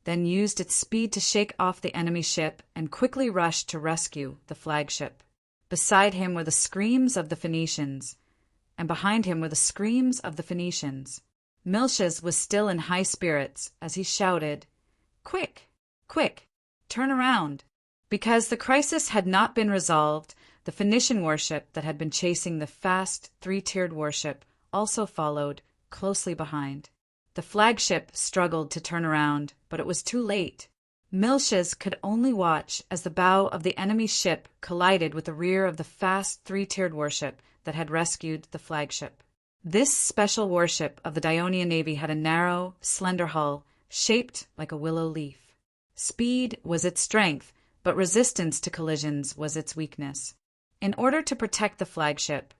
then used its speed to shake off the enemy ship and quickly rushed to rescue the flagship. Beside him were the screams of the Phoenicians, and behind him were the screams of the Phoenicians. Milches was still in high spirits as he shouted, "Quick! Quick! Turn around!" Because the crisis had not been resolved, the Phoenician warship that had been chasing the fast 3-tiered warship also followed closely behind. The flagship struggled to turn around, but it was too late. Milches could only watch as the bow of the enemy ship collided with the rear of the fast 3-tiered warship that had rescued the flagship. This special warship of the Dionia Navy had a narrow, slender hull, shaped like a willow leaf. Speed was its strength, but resistance to collisions was its weakness. In order to protect the flagship,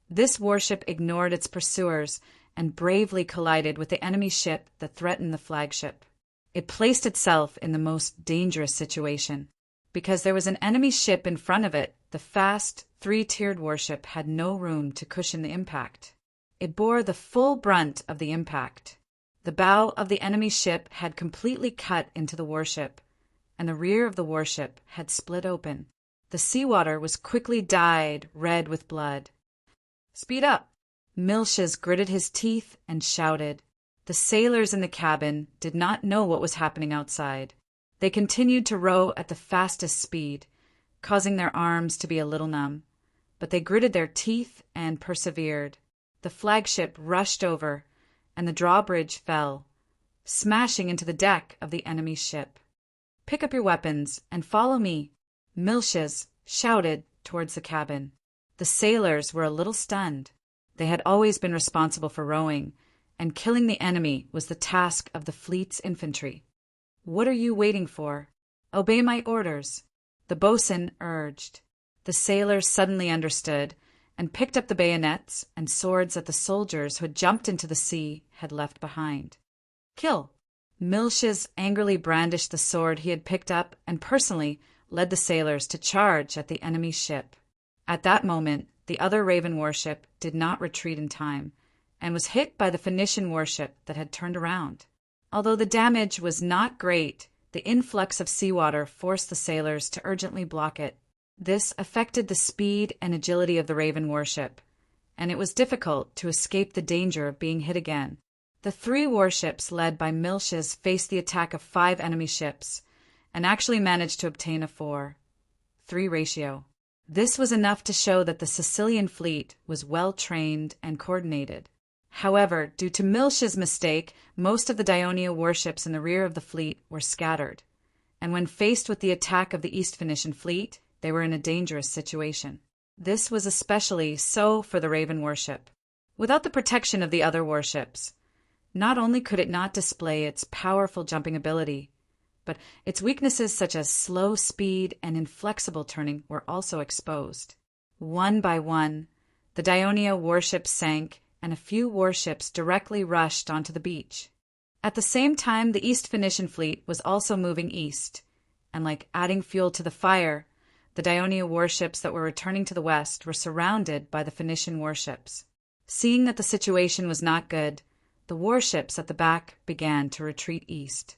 this warship ignored its pursuers and bravely collided with the enemy ship that threatened the flagship. It placed itself in the most dangerous situation. Because there was an enemy ship in front of it, the fast 3-tiered warship had no room to cushion the impact. It bore the full brunt of the impact. The bow of the enemy ship had completely cut into the warship, and the rear of the warship had split open. The seawater was quickly dyed red with blood. "Speed up!" Milches gritted his teeth and shouted. The sailors in the cabin did not know what was happening outside. They continued to row at the fastest speed, causing their arms to be a little numb. But they gritted their teeth and persevered. The flagship rushed over, and the drawbridge fell, smashing into the deck of the enemy ship. "Pick up your weapons and follow me," Milches shouted towards the cabin. The sailors were a little stunned. They had always been responsible for rowing, and killing the enemy was the task of the fleet's infantry. "What are you waiting for? Obey my orders," the boatswain urged. The sailors suddenly understood, and picked up the bayonets and swords that the soldiers who had jumped into the sea had left behind. "Kill!" Milches angrily brandished the sword he had picked up and personally led the sailors to charge at the enemy ship. At that moment, the other Raven warship did not retreat in time, and was hit by the Phoenician warship that had turned around. Although the damage was not great, the influx of seawater forced the sailors to urgently block it. This affected the speed and agility of the Raven warship, and it was difficult to escape the danger of being hit again. The 3 warships led by Milches faced the attack of 5 enemy ships, and actually managed to obtain a 4-3 ratio. This was enough to show that the Sicilian fleet was well trained and coordinated. However, due to Milch's mistake, most of the Dionia warships in the rear of the fleet were scattered, and when faced with the attack of the East Phoenician fleet, they were in a dangerous situation. This was especially so for the Raven warship. Without the protection of the other warships, not only could it not display its powerful jumping ability, but its weaknesses such as slow speed and inflexible turning were also exposed. One by one, the Dionia warships sank, and a few warships directly rushed onto the beach. At the same time, the East Phoenician fleet was also moving east, and like adding fuel to the fire, the Dionia warships that were returning to the west were surrounded by the Phoenician warships. Seeing that the situation was not good, the warships at the back began to retreat east.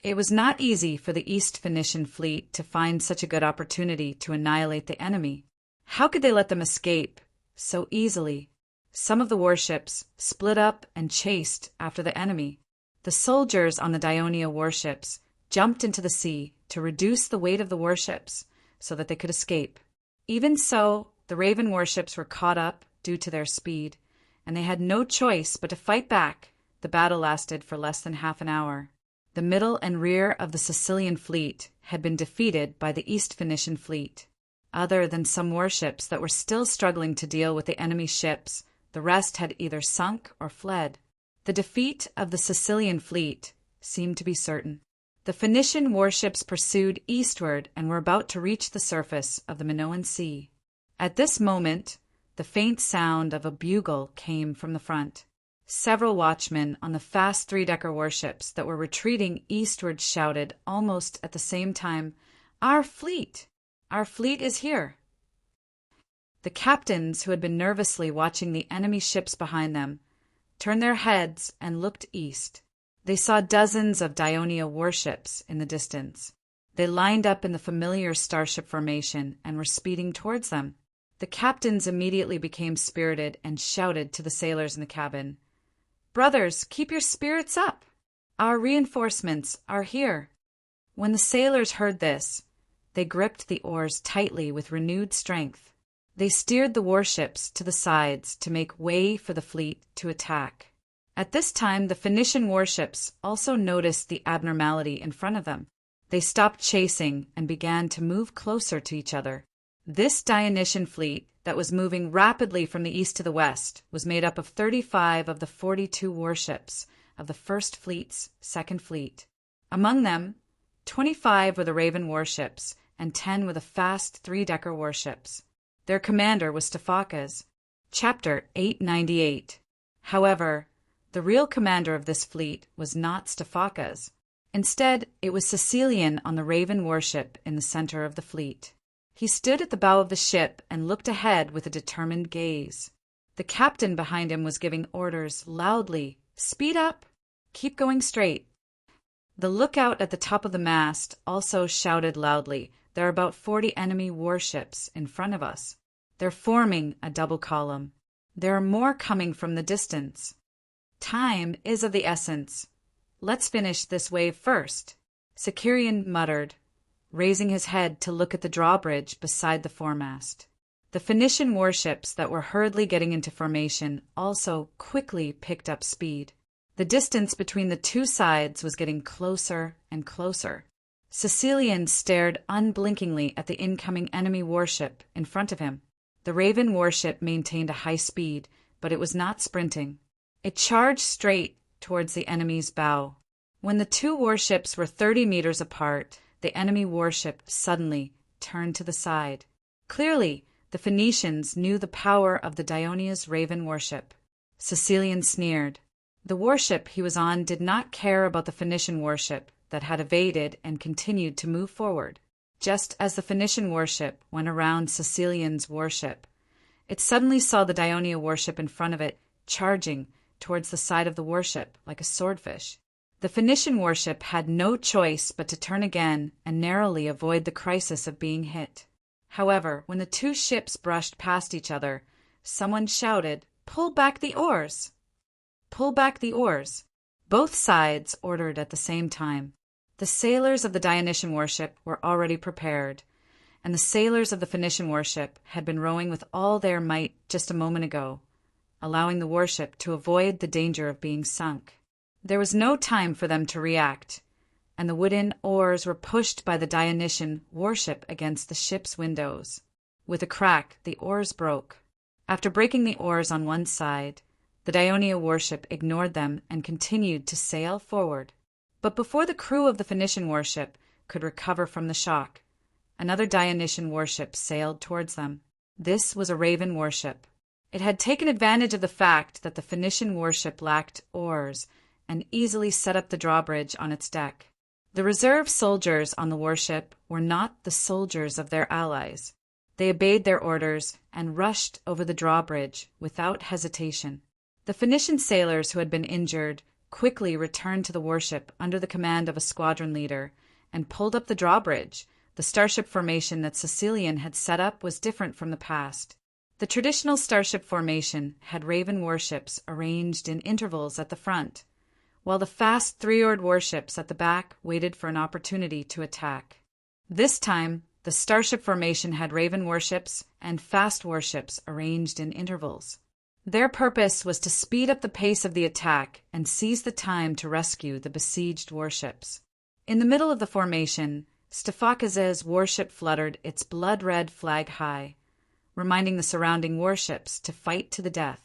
It was not easy for the East Phoenician fleet to find such a good opportunity to annihilate the enemy. How could they let them escape so easily? Some of the warships split up and chased after the enemy. The soldiers on the Dionia warships jumped into the sea to reduce the weight of the warships so that they could escape. Even so, the Raven warships were caught up due to their speed, and they had no choice but to fight back. The battle lasted for less than half an hour. The middle and rear of the Sicilian fleet had been defeated by the East Phoenician fleet. Other than some warships that were still struggling to deal with the enemy ships, the rest had either sunk or fled. The defeat of the Sicilian fleet seemed to be certain. The Phoenician warships pursued eastward and were about to reach the surface of the Minoan Sea. At this moment, the faint sound of a bugle came from the front. Several watchmen on the fast three-decker warships that were retreating eastward shouted almost at the same time, "Our fleet! Our fleet is here!" The captains, who had been nervously watching the enemy ships behind them, turned their heads and looked east. They saw dozens of Dionia warships in the distance. They lined up in the familiar starship formation and were speeding towards them. The captains immediately became spirited and shouted to the sailors in the cabin, "Brothers, keep your spirits up! Our reinforcements are here." When the sailors heard this, they gripped the oars tightly with renewed strength. They steered the warships to the sides to make way for the fleet to attack. At this time, the Phoenician warships also noticed the abnormality in front of them. They stopped chasing and began to move closer to each other. This Dionysian fleet that was moving rapidly from the east to the west was made up of 35 of the 42 warships of the First Fleet's Second Fleet. Among them, 25 were the Raven warships and 10 were the fast three-decker warships. Their commander was Stephacas. Chapter 898. However, the real commander of this fleet was not Stephacas. Instead, it was Sicilian on the Raven warship in the center of the fleet. He stood at the bow of the ship and looked ahead with a determined gaze. The captain behind him was giving orders loudly, "Speed up! Keep going straight!" The lookout at the top of the mast also shouted loudly, "There are about 40 enemy warships in front of us. They're forming a double column. There are more coming from the distance. Time is of the essence. Let's finish this wave first." Sicilian muttered, raising his head to look at the drawbridge beside the foremast. The Phoenician warships that were hurriedly getting into formation also quickly picked up speed. The distance between the two sides was getting closer and closer. Sicilian stared unblinkingly at the incoming enemy warship in front of him. The Raven warship maintained a high speed, but it was not sprinting. It charged straight towards the enemy's bow. When the two warships were 30 meters apart, the enemy warship suddenly turned to the side. Clearly, the Phoenicians knew the power of the Dionia's Raven warship. Sicilian sneered. The warship he was on did not care about the Phoenician warship that had evaded and continued to move forward. Just as the Phoenician warship went around Sicilian's warship, it suddenly saw the Dionia warship in front of it charging towards the side of the warship like a swordfish. The Phoenician warship had no choice but to turn again and narrowly avoid the crisis of being hit. However, when the two ships brushed past each other, someone shouted, "Pull back the oars! Pull back the oars!" Both sides ordered at the same time. The sailors of the Dionysian warship were already prepared, and the sailors of the Phoenician warship had been rowing with all their might just a moment ago, allowing the warship to avoid the danger of being sunk. There was no time for them to react. and the wooden oars were pushed by the Dionysian warship against the ship's windows. With a crack, the oars broke. After breaking the oars on one side, the Dionia warship ignored them and continued to sail forward. But before the crew of the Phoenician warship could recover from the shock, another Dionysian warship sailed towards them. This was a Raven warship. It had taken advantage of the fact that the Phoenician warship lacked oars and easily set up the drawbridge on its deck. The reserve soldiers on the warship were not the soldiers of their allies. They obeyed their orders and rushed over the drawbridge without hesitation. The Phoenician sailors who had been injured quickly returned to the warship under the command of a squadron leader and pulled up the drawbridge. The starship formation that Sicilian had set up was different from the past. The traditional starship formation had Raven warships arranged in intervals at the front, while the fast three-oared warships at the back waited for an opportunity to attack. This time, the starship formation had Raven warships and fast warships arranged in intervals. Their purpose was to speed up the pace of the attack and seize the time to rescue the besieged warships. In the middle of the formation, Stephakaz's warship fluttered its blood-red flag high, reminding the surrounding warships to fight to the death.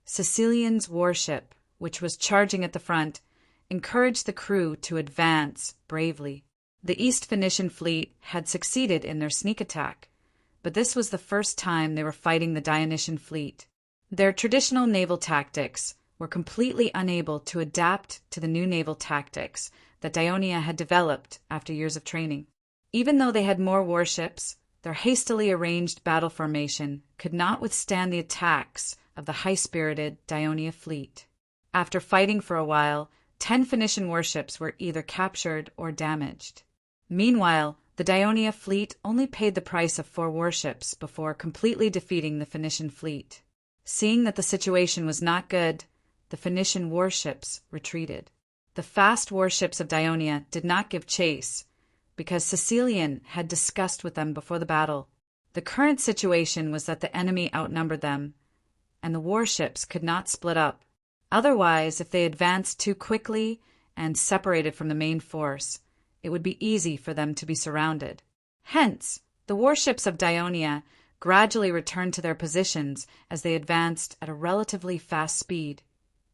Sicilian's warship, which was charging at the front, encouraged the crew to advance bravely. The East Phoenician fleet had succeeded in their sneak attack, but this was the first time they were fighting the Dionysian fleet. Their traditional naval tactics were completely unable to adapt to the new naval tactics that Dionia had developed after years of training. Even though they had more warships, their hastily arranged battle formation could not withstand the attacks of the high-spirited Dionia fleet. After fighting for a while, 10 Phoenician warships were either captured or damaged. Meanwhile, the Dionia fleet only paid the price of 4 warships before completely defeating the Phoenician fleet. Seeing that the situation was not good, the Phoenician warships retreated. The fast warships of Dionia did not give chase, because Sicilian had discussed with them before the battle. The current situation was that the enemy outnumbered them, and the warships could not split up. Otherwise, if they advanced too quickly and separated from the main force, it would be easy for them to be surrounded. Hence, the warships of Dionia gradually returned to their positions as they advanced at a relatively fast speed,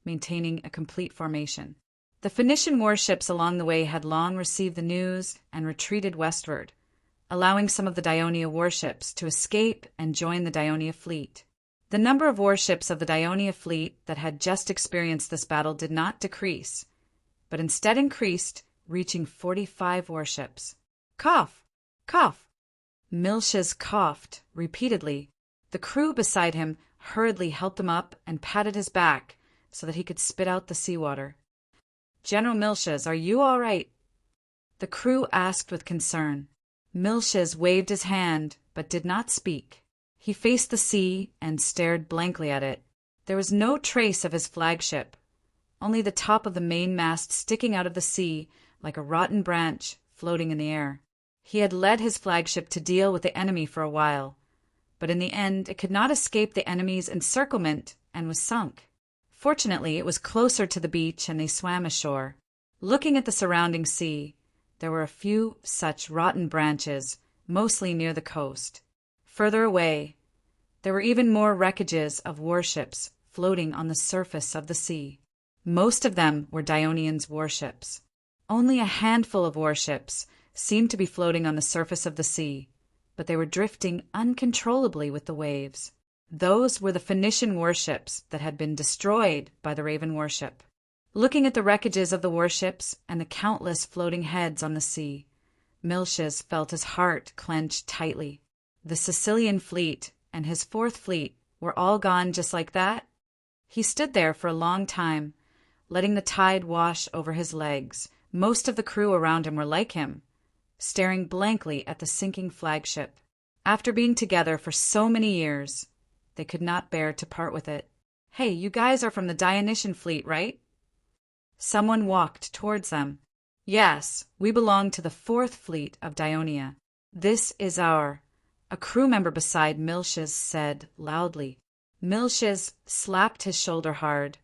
maintaining a complete formation. The Phoenician warships along the way had long received the news and retreated westward, allowing some of the Dionia warships to escape and join the Dionia fleet. The number of warships of the Dionia fleet that had just experienced this battle did not decrease, but instead increased, reaching 45 warships. Cough! Cough! Miltiades coughed repeatedly. The crew beside him hurriedly helped him up and patted his back so that he could spit out the seawater. "General Miltiades, are you all right?" The crew asked with concern. Miltiades waved his hand, but did not speak. He faced the sea and stared blankly at it. There was no trace of his flagship, only the top of the mainmast sticking out of the sea like a rotten branch floating in the air. He had led his flagship to deal with the enemy for a while, but in the end it could not escape the enemy's encirclement and was sunk. Fortunately, it was closer to the beach and they swam ashore. Looking at the surrounding sea, there were a few such rotten branches, mostly near the coast. Further away, there were even more wreckages of warships floating on the surface of the sea. Most of them were Dionian's warships. Only a handful of warships seemed to be floating on the surface of the sea, but they were drifting uncontrollably with the waves. Those were the Phoenician warships that had been destroyed by the Raven warship. Looking at the wreckages of the warships and the countless floating heads on the sea, Miltiades felt his heart clench tightly. The Sicilian fleet and his 4th fleet were all gone just like that? He stood there for a long time, letting the tide wash over his legs. Most of the crew around him were like him, staring blankly at the sinking flagship. After being together for so many years, they could not bear to part with it. "Hey, you guys are from the Dionysian fleet, right?" Someone walked towards them. "Yes, we belong to the 4th fleet of Dionia. This is our—" A crew member beside Miltiades said loudly. Miltiades slapped his shoulder hard,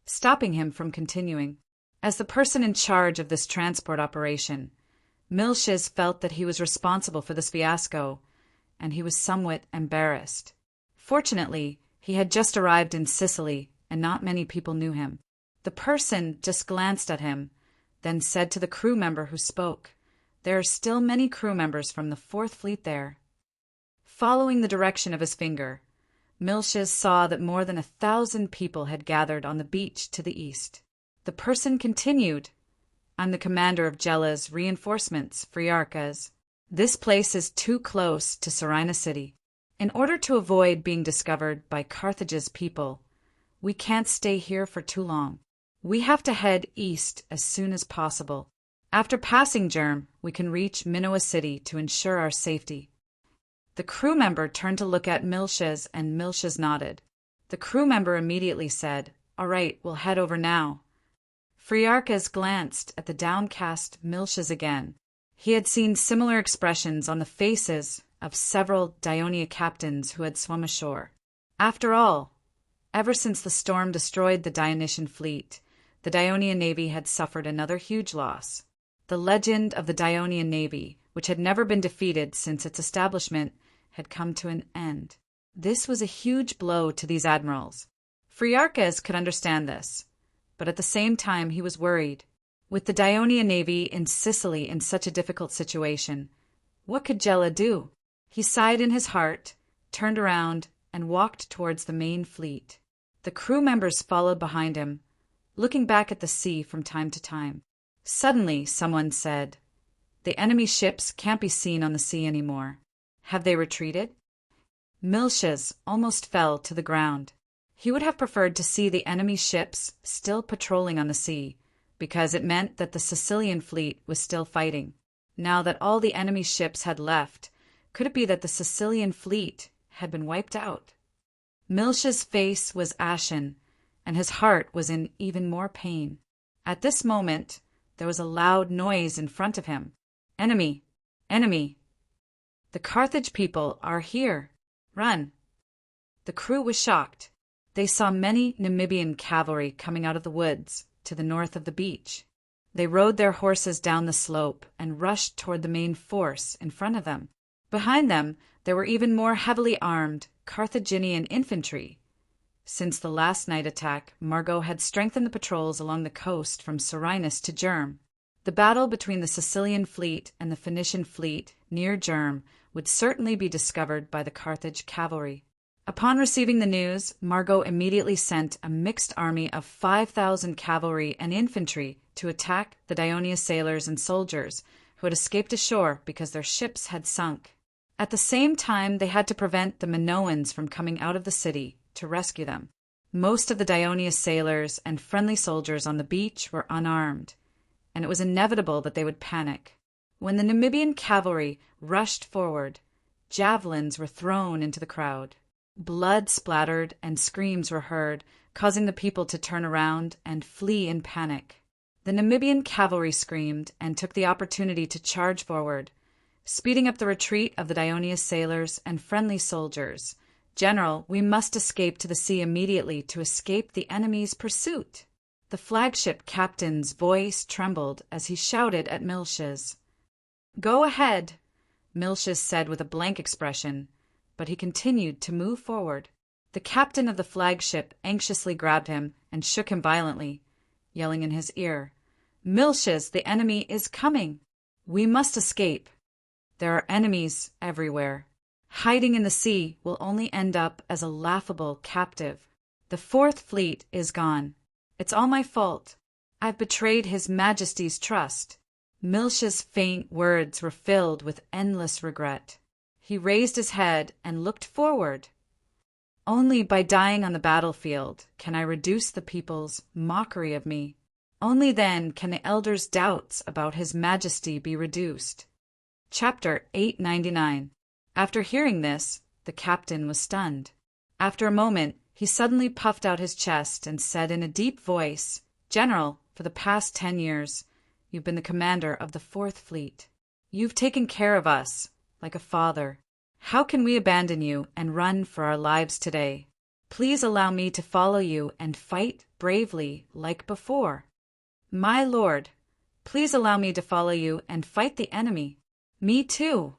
stopping him from continuing. As the person in charge of this transport operation, Milches felt that he was responsible for this fiasco, and he was somewhat embarrassed. Fortunately, he had just arrived in Sicily, and not many people knew him. The person just glanced at him, then said to the crew member who spoke, "There are still many crew members from the Fourth Fleet there." Following the direction of his finger, Milches saw that more than 1,000 people had gathered on the beach to the east. The person continued, "I'm the commander of Gela's reinforcements, Friarcas. This place is too close to Serina City. In order to avoid being discovered by Carthage's people, we can't stay here for too long. We have to head east as soon as possible. After passing Germ, we can reach Minoa City to ensure our safety." The crew member turned to look at Milches, and Milches nodded. The crew member immediately said, "All right, we'll head over now." Friarcas glanced at the downcast Milches again. He had seen similar expressions on the faces of several Dionia captains who had swum ashore. After all, ever since the storm destroyed the Dionysian fleet, the Dionian navy had suffered another huge loss. The legend of the Dionian navy, which had never been defeated since its establishment, had come to an end. This was a huge blow to these admirals. Friarcas could understand this, but at the same time he was worried. With the Dionian navy in Sicily in such a difficult situation, what could Gela do? He sighed in his heart, turned around, and walked towards the main fleet. The crew members followed behind him, looking back at the sea from time to time. Suddenly, someone said, "The enemy ships can't be seen on the sea anymore. Have they retreated?" Milches almost fell to the ground. He would have preferred to see the enemy ships still patrolling on the sea, because it meant that the Sicilian fleet was still fighting. Now that all the enemy ships had left, could it be that the Sicilian fleet had been wiped out? Milch's face was ashen, and his heart was in even more pain. At this moment, there was a loud noise in front of him. "Enemy! Enemy! The Carthage people are here! Run!" The crew was shocked. They saw many Numidian cavalry coming out of the woods to the north of the beach. They rode their horses down the slope and rushed toward the main force in front of them. Behind them, there were even more heavily armed Carthaginian infantry. Since the last night attack, Margot had strengthened the patrols along the coast from Serenus to Germ. The battle between the Sicilian fleet and the Phoenician fleet near Germ would certainly be discovered by the Carthage cavalry. Upon receiving the news, Margot immediately sent a mixed army of 5,000 cavalry and infantry to attack the Dionia sailors and soldiers who had escaped ashore because their ships had sunk. At the same time, they had to prevent the Minoans from coming out of the city to rescue them. Most of the Dionia sailors and friendly soldiers on the beach were unarmed, and it was inevitable that they would panic. When the Numidian cavalry rushed forward, javelins were thrown into the crowd. Blood splattered and screams were heard, causing the people to turn around and flee in panic. The Numidian cavalry screamed and took the opportunity to charge forward, speeding up the retreat of the Dionia sailors and friendly soldiers. "General, we must escape to the sea immediately to escape the enemy's pursuit." The flagship captain's voice trembled as he shouted at Milches. "Go ahead," Milches said with a blank expression, but he continued to move forward. The captain of the flagship anxiously grabbed him and shook him violently, yelling in his ear, "Milches, the enemy is coming. We must escape. There are enemies everywhere. Hiding in the sea will only end up as a laughable captive. The Fourth Fleet is gone. It's all my fault. I've betrayed His Majesty's trust." Milch's faint words were filled with endless regret. He raised his head and looked forward. "Only by dying on the battlefield can I reduce the people's mockery of me. Only then can the elders' doubts about His Majesty be reduced." Chapter 899. After hearing this, the captain was stunned. After a moment, he suddenly puffed out his chest and said in a deep voice, "General, for the past 10 years, you've been the commander of the Fourth Fleet. You've taken care of us like a father. How can we abandon you and run for our lives today? Please allow me to follow you and fight bravely like before." My lord, please allow me to follow you and fight the enemy. Me too.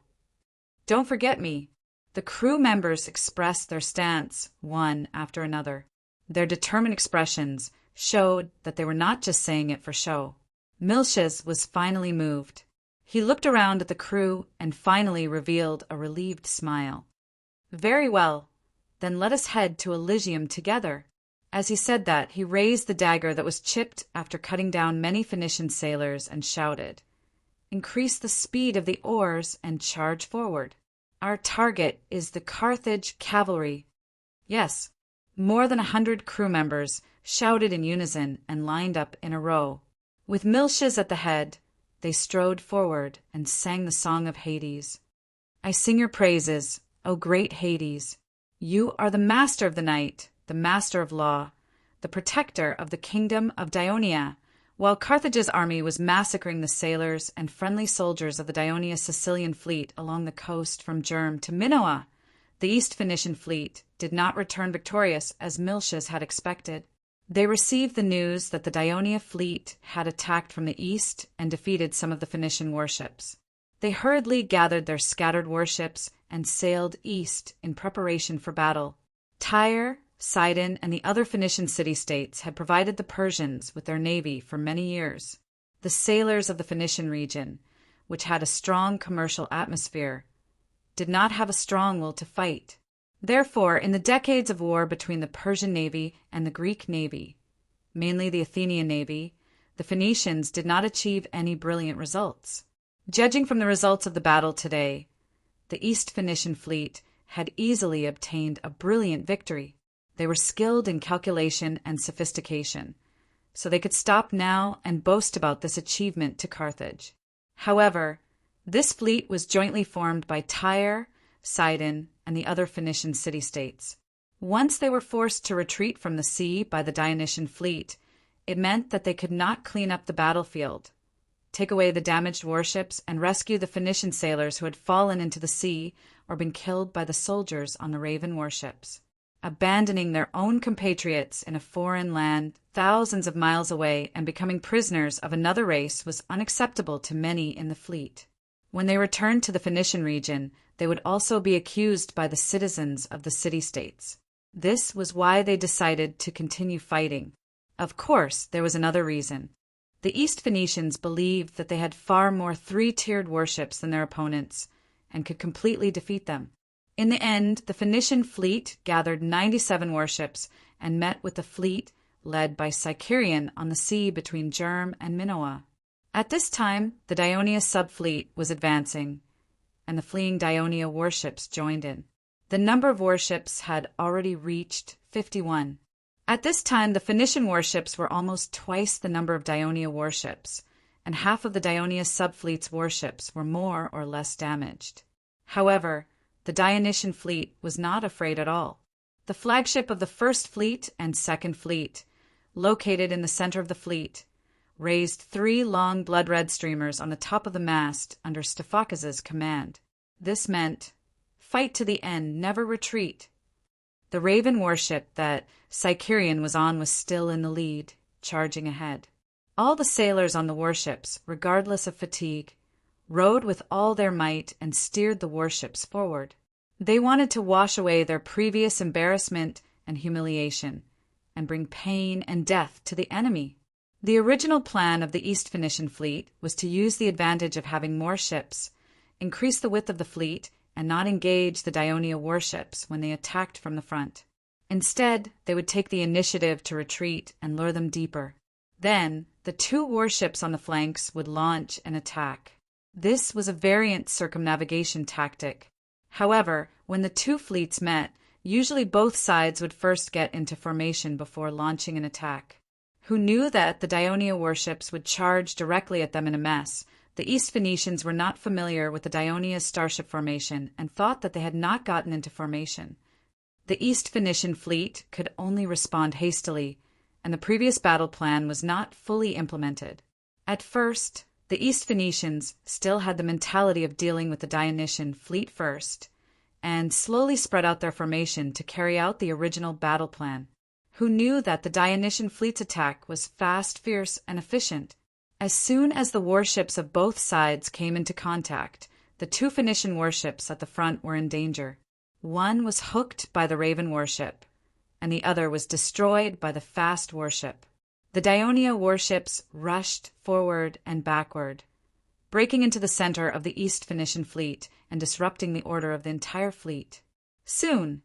Don't forget me. The crew members expressed their stance, one after another. Their determined expressions showed that they were not just saying it for show. Miltiades was finally moved. He looked around at the crew and finally revealed a relieved smile. Very well, then let us head to Elysium together. As he said that, he raised the dagger that was chipped after cutting down many Phoenician sailors and shouted, "Increase the speed of the oars and charge forward. Our target is the Carthage cavalry." Yes, more than 100 crew members shouted in unison and lined up in a row. With Miltiades at the head, they strode forward and sang the song of Hades. I sing your praises, O great Hades. You are the master of the night, the master of law, the protector of the kingdom of Dionia. While Carthage's army was massacring the sailors and friendly soldiers of the Dionia Sicilian fleet along the coast from Germ to Minoa, the East Phoenician fleet did not return victorious as Miltiades had expected. They received the news that the Dionia fleet had attacked from the east and defeated some of the Phoenician warships. They hurriedly gathered their scattered warships and sailed east in preparation for battle. Tyre, Sidon, and the other Phoenician city-states had provided the Persians with their navy for many years. The sailors of the Phoenician region, which had a strong commercial atmosphere, did not have a strong will to fight. Therefore, in the decades of war between the Persian navy and the Greek navy, mainly the Athenian navy, the Phoenicians did not achieve any brilliant results. Judging from the results of the battle today, the East Phoenician fleet had easily obtained a brilliant victory. They were skilled in calculation and sophistication, so they could stop now and boast about this achievement to Carthage. However, this fleet was jointly formed by Tyre, Sidon, and the other Phoenician city-states. Once they were forced to retreat from the sea by the Dionysian fleet, it meant that they could not clean up the battlefield, take away the damaged warships, and rescue the Phoenician sailors who had fallen into the sea or been killed by the soldiers on the Raven warships. Abandoning their own compatriots in a foreign land thousands of miles away and becoming prisoners of another race was unacceptable to many in the fleet. When they returned to the Phoenician region, they would also be accused by the citizens of the city-states. This was why they decided to continue fighting. Of course, there was another reason. The East Phoenicians believed that they had far more three-tiered warships than their opponents and could completely defeat them. In the end, the Phoenician fleet gathered 97 warships and met with the fleet led by Sicerion on the sea between Germ and Minoa. At this time, the Dionia subfleet was advancing, and the fleeing Dionia warships joined in. The number of warships had already reached 51. At this time, the Phoenician warships were almost twice the number of Dionia warships, and half of the Dionia subfleet's warships were more or less damaged. However, the Dionysian fleet was not afraid at all. The flagship of the First Fleet and Second Fleet, located in the center of the fleet, raised 3 long blood-red streamers on the top of the mast under Stephocles' command. This meant, fight to the end, never retreat. The Raven warship that Sicerion was on was still in the lead, charging ahead. All the sailors on the warships, regardless of fatigue, rowed with all their might and steered the warships forward. They wanted to wash away their previous embarrassment and humiliation, and bring pain and death to the enemy. The original plan of the East Phoenician fleet was to use the advantage of having more ships, increase the width of the fleet, and not engage the Dionia warships when they attacked from the front. Instead, they would take the initiative to retreat and lure them deeper. Then, the 2 warships on the flanks would launch an attack. This was a variant circumnavigation tactic. However, when the 2 fleets met, usually both sides would first get into formation before launching an attack. Who knew that the Dionia warships would charge directly at them in a mess, the East Phoenicians were not familiar with the Dionia's starship formation and thought that they had not gotten into formation. The East Phoenician fleet could only respond hastily, and the previous battle plan was not fully implemented. At first, the East Phoenicians still had the mentality of dealing with the Dionysian fleet first, and slowly spread out their formation to carry out the original battle plan. who knew that the Dionysian fleet's attack was fast, fierce, and efficient. As soon as the warships of both sides came into contact, the two Phoenician warships at the front were in danger. One was hooked by the Raven warship, and the other was destroyed by the fast warship. The Dionia warships rushed forward and backward, breaking into the center of the East Phoenician fleet and disrupting the order of the entire fleet. Soon,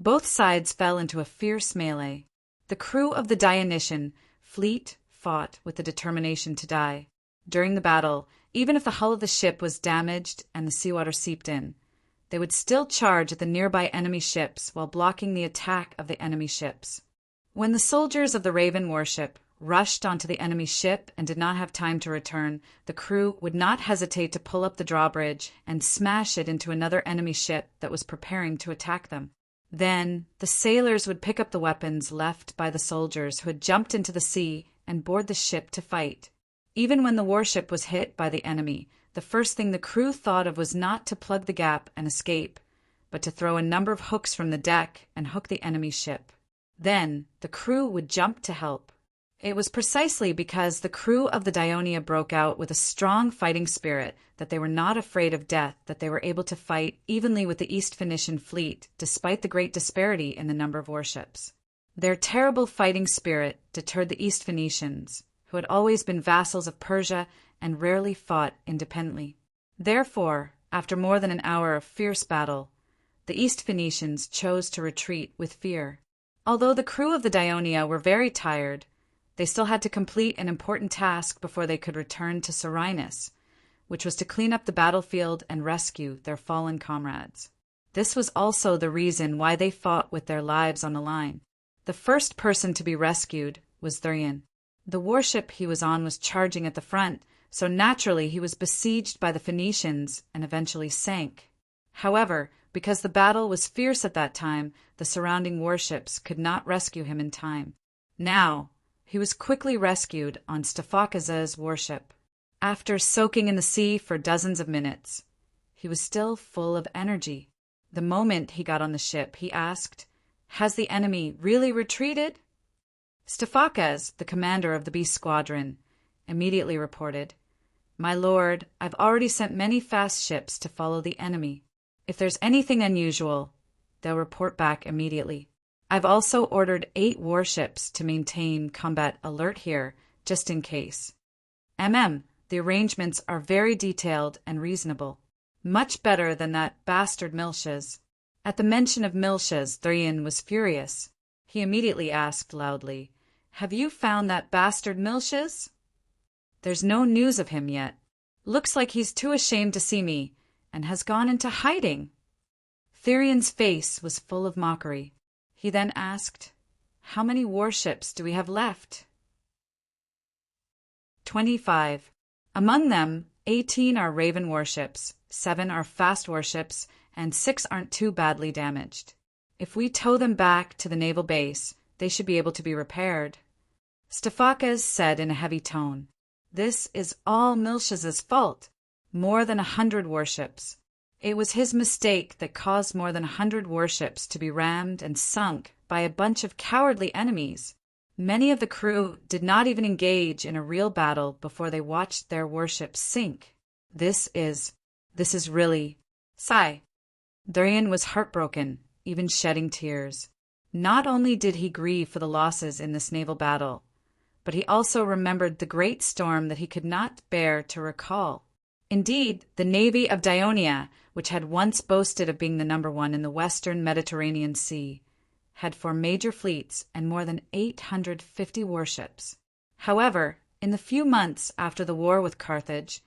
both sides fell into a fierce melee. The crew of the Dionysian fleet fought with the determination to die. During the battle, even if the hull of the ship was damaged and the seawater seeped in, they would still charge at the nearby enemy ships while blocking the attack of the enemy ships. When the soldiers of the Raven warship rushed onto the enemy ship and did not have time to return, the crew would not hesitate to pull up the drawbridge and smash it into another enemy ship that was preparing to attack them. Then, the sailors would pick up the weapons left by the soldiers who had jumped into the sea and board the ship to fight. Even when the warship was hit by the enemy, the first thing the crew thought of was not to plug the gap and escape, but to throw a number of hooks from the deck and hook the enemy ship. Then, the crew would jump to help. It was precisely because the crew of the Dionia broke out with a strong fighting spirit that they were not afraid of death that they were able to fight evenly with the East Phoenician fleet despite the great disparity in the number of warships. Their terrible fighting spirit deterred the East Phoenicians, who had always been vassals of Persia and rarely fought independently. Therefore, after more than an hour of fierce battle, the East Phoenicians chose to retreat with fear. Although the crew of the Dionia were very tired, they still had to complete an important task before they could return to Serenus, which was to clean up the battlefield and rescue their fallen comrades. This was also the reason why they fought with their lives on the line. The first person to be rescued was Thurian. The warship he was on was charging at the front, so naturally he was besieged by the Phoenicians and eventually sank. However, because the battle was fierce at that time, the surrounding warships could not rescue him in time. Now, he was quickly rescued on Stephakas's warship. After soaking in the sea for dozens of minutes, he was still full of energy. The moment he got on the ship, he asked, "Has the enemy really retreated?" Stephakas, the commander of the Beast Squadron, immediately reported, "My lord, I've already sent many fast ships to follow the enemy. If there's anything unusual, they'll report back immediately. I've also ordered 8 warships to maintain combat alert here, just in case. The arrangements are very detailed and reasonable. Much better than that bastard Miltias." At the mention of Miltias, Thurian was furious. He immediately asked loudly, "Have you found that bastard Miltias?" "There's no news of him yet. Looks like he's too ashamed to see me, and has gone into hiding." Thurian's face was full of mockery. He then asked, "How many warships do we have left?" 25. Among them, 18 are Raven warships, 7 are fast warships, and 6 aren't too badly damaged. If we tow them back to the naval base, they should be able to be repaired." Stephakas said in a heavy tone, "This is all Miltias's fault. More than 100 warships. It was his mistake that caused more than 100 warships to be rammed and sunk by a bunch of cowardly enemies. Many of the crew did not even engage in a real battle before they watched their warships sink. This is really..." Sigh. Thurian was heartbroken, even shedding tears. Not only did he grieve for the losses in this naval battle, but he also remembered the great storm that he could not bear to recall. Indeed, the navy of Dionia, which had once boasted of being the number 1 in the western Mediterranean Sea, had 4 major fleets and more than 850 warships. However, in the few months after the war with Carthage,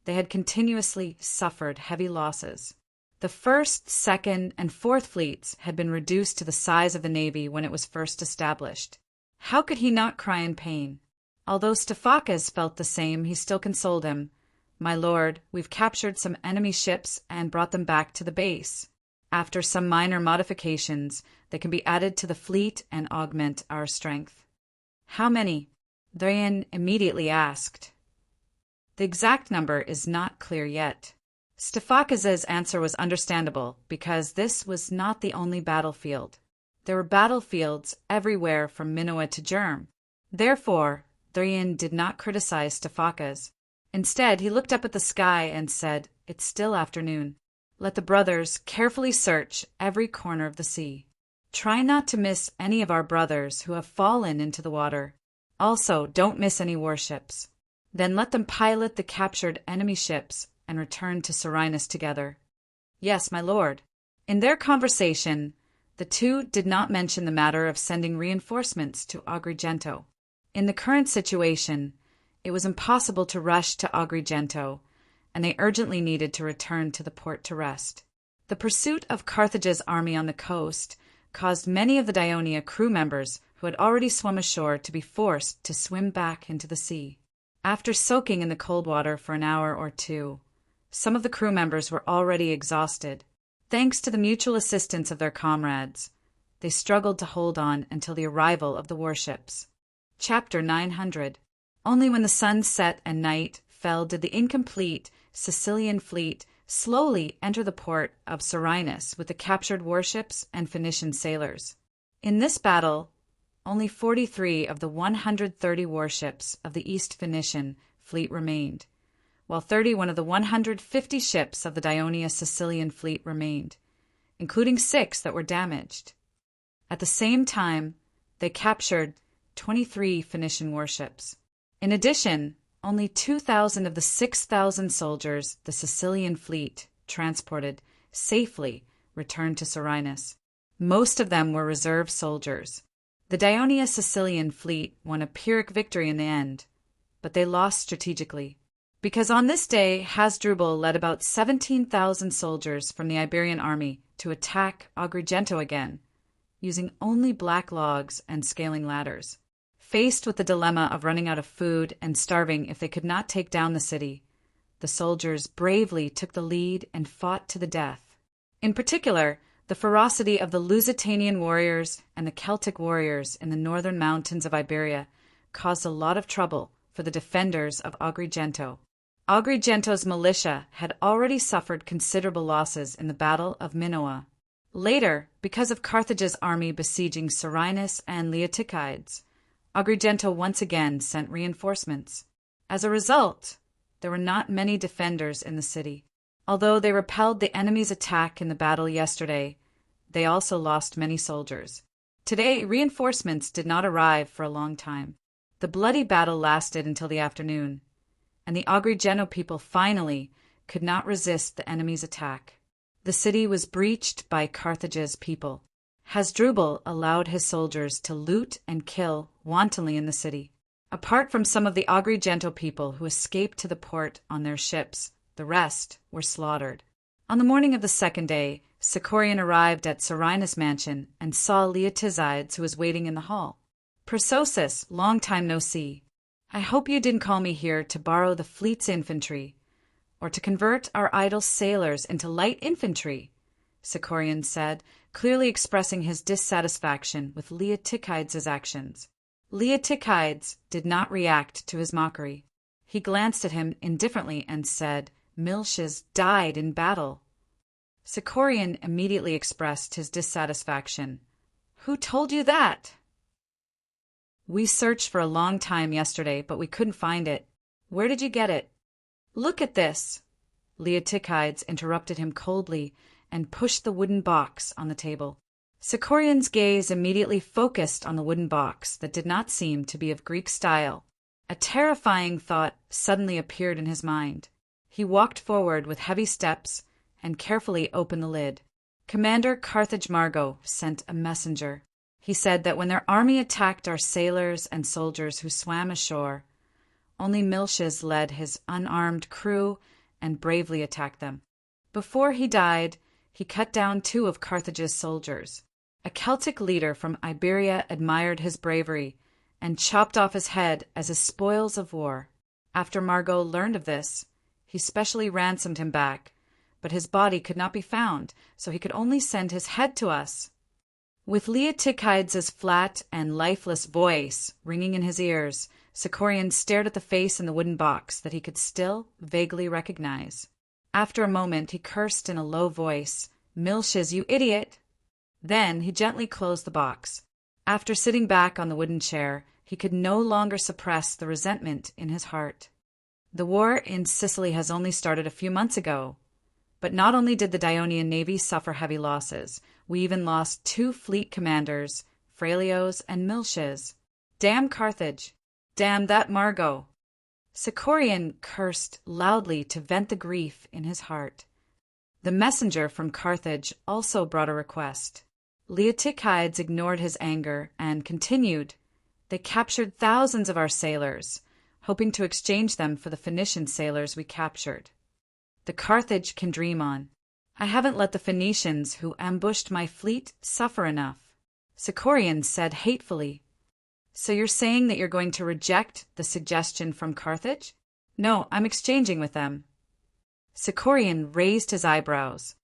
they had continuously suffered heavy losses. The 1st, 2nd, and 4th fleets had been reduced to the size of the navy when it was first established. How could he not cry in pain? Although Stephakas felt the same, he still consoled him. "My lord, we've captured some enemy ships and brought them back to the base. After some minor modifications, they can be added to the fleet and augment our strength." "How many?" Thurian immediately asked. "The exact number is not clear yet." Stephakas's answer was understandable because this was not the only battlefield. There were battlefields everywhere from Minoa to Germ. Therefore, Thurian did not criticize Stefakas. Instead, he looked up at the sky and said, "It's still afternoon. Let the brothers carefully search every corner of the sea. Try not to miss any of our brothers who have fallen into the water. Also, don't miss any warships. Then let them pilot the captured enemy ships and return to Serenus together." "Yes, my lord." In their conversation, the two did not mention the matter of sending reinforcements to Agrigento. In the current situation, it was impossible to rush to Agrigento, and they urgently needed to return to the port to rest. The pursuit of Carthage's army on the coast caused many of the Dionia crew members who had already swum ashore to be forced to swim back into the sea. After soaking in the cold water for an hour or two, some of the crew members were already exhausted. Thanks to the mutual assistance of their comrades, they struggled to hold on until the arrival of the warships. Chapter 900. Only when the sun set and night fell did the incomplete Sicilian fleet slowly enter the port of Serenus with the captured warships and Phoenician sailors. In this battle, only 43 of the 130 warships of the East Phoenician fleet remained, while 31 of the 150 ships of the Dionia Sicilian fleet remained, including 6 that were damaged. At the same time, they captured 23 Phoenician warships. In addition, only 2,000 of the 6,000 soldiers the Sicilian fleet transported safely returned to Serenus. Most of them were reserve soldiers. The Dionia Sicilian fleet won a Pyrrhic victory in the end, but they lost strategically, because on this day Hasdrubal led about 17,000 soldiers from the Iberian army to attack Agrigento again, using only black logs and scaling ladders. Faced with the dilemma of running out of food and starving if they could not take down the city, the soldiers bravely took the lead and fought to the death. In particular, the ferocity of the Lusitanian warriors and the Celtic warriors in the northern mountains of Iberia caused a lot of trouble for the defenders of Agrigento. Agrigento's militia had already suffered considerable losses in the Battle of Minoa. Later, because of Carthage's army besieging Serenus and Leotychides, Agrigento once again sent reinforcements. As a result, there were not many defenders in the city. Although they repelled the enemy's attack in the battle yesterday, they also lost many soldiers. Today, reinforcements did not arrive for a long time. The bloody battle lasted until the afternoon, and the Agrigento people finally could not resist the enemy's attack. The city was breached by Carthage's people. Hasdrubal allowed his soldiers to loot and kill wantonly in the city. Apart from some of the Agrigento people who escaped to the port on their ships, the rest were slaughtered. On the morning of the second day, Sicorian arrived at Serenus' mansion and saw Leotychides, who was waiting in the hall. "Persosus, long time no see. I hope you didn't call me here to borrow the fleet's infantry, or to convert our idle sailors into light infantry," Sicorian said, clearly expressing his dissatisfaction with Leotychides' actions. Leotychides did not react to his mockery. He glanced at him indifferently and said, "Miltiades died in battle." Sicorian immediately expressed his dissatisfaction. "Who told you that?" "We searched for a long time yesterday, but we couldn't find it." "Where did you get it?" "Look at this." Leotychides interrupted him coldly and pushed the wooden box on the table. Sicorian's gaze immediately focused on the wooden box that did not seem to be of Greek style. A terrifying thought suddenly appeared in his mind. He walked forward with heavy steps and carefully opened the lid. Commander Carthage Margo sent a messenger. He said that when their army attacked our sailors and soldiers who swam ashore, only Miltiades led his unarmed crew and bravely attacked them. Before he died, he cut down 2 of Carthage's soldiers. A Celtic leader from Iberia admired his bravery and chopped off his head as his spoils of war. After Margo learned of this, he specially ransomed him back, but his body could not be found, so he could only send his head to us. With Leotychides' flat and lifeless voice ringing in his ears, Sicorian stared at the face in the wooden box that he could still vaguely recognize. After a moment he cursed in a low voice, "Miltiades, you idiot!" Then he gently closed the box. After sitting back on the wooden chair, he could no longer suppress the resentment in his heart. The war in Sicily has only started a few months ago. But not only did the Dionian navy suffer heavy losses, we even lost 2 fleet commanders, Phralios and Miltiades. Damn Carthage! Damn that Margot! Sicorian cursed loudly to vent the grief in his heart. The messenger from Carthage also brought a request. Leotychides ignored his anger and continued. They captured thousands of our sailors, hoping to exchange them for the Phoenician sailors we captured. The Carthage can dream on. I haven't let the Phoenicians who ambushed my fleet suffer enough. Sicorian said hatefully. So you're saying that you're going to reject the suggestion from Carthage? No, I'm exchanging with them. Sicorian raised his eyebrows.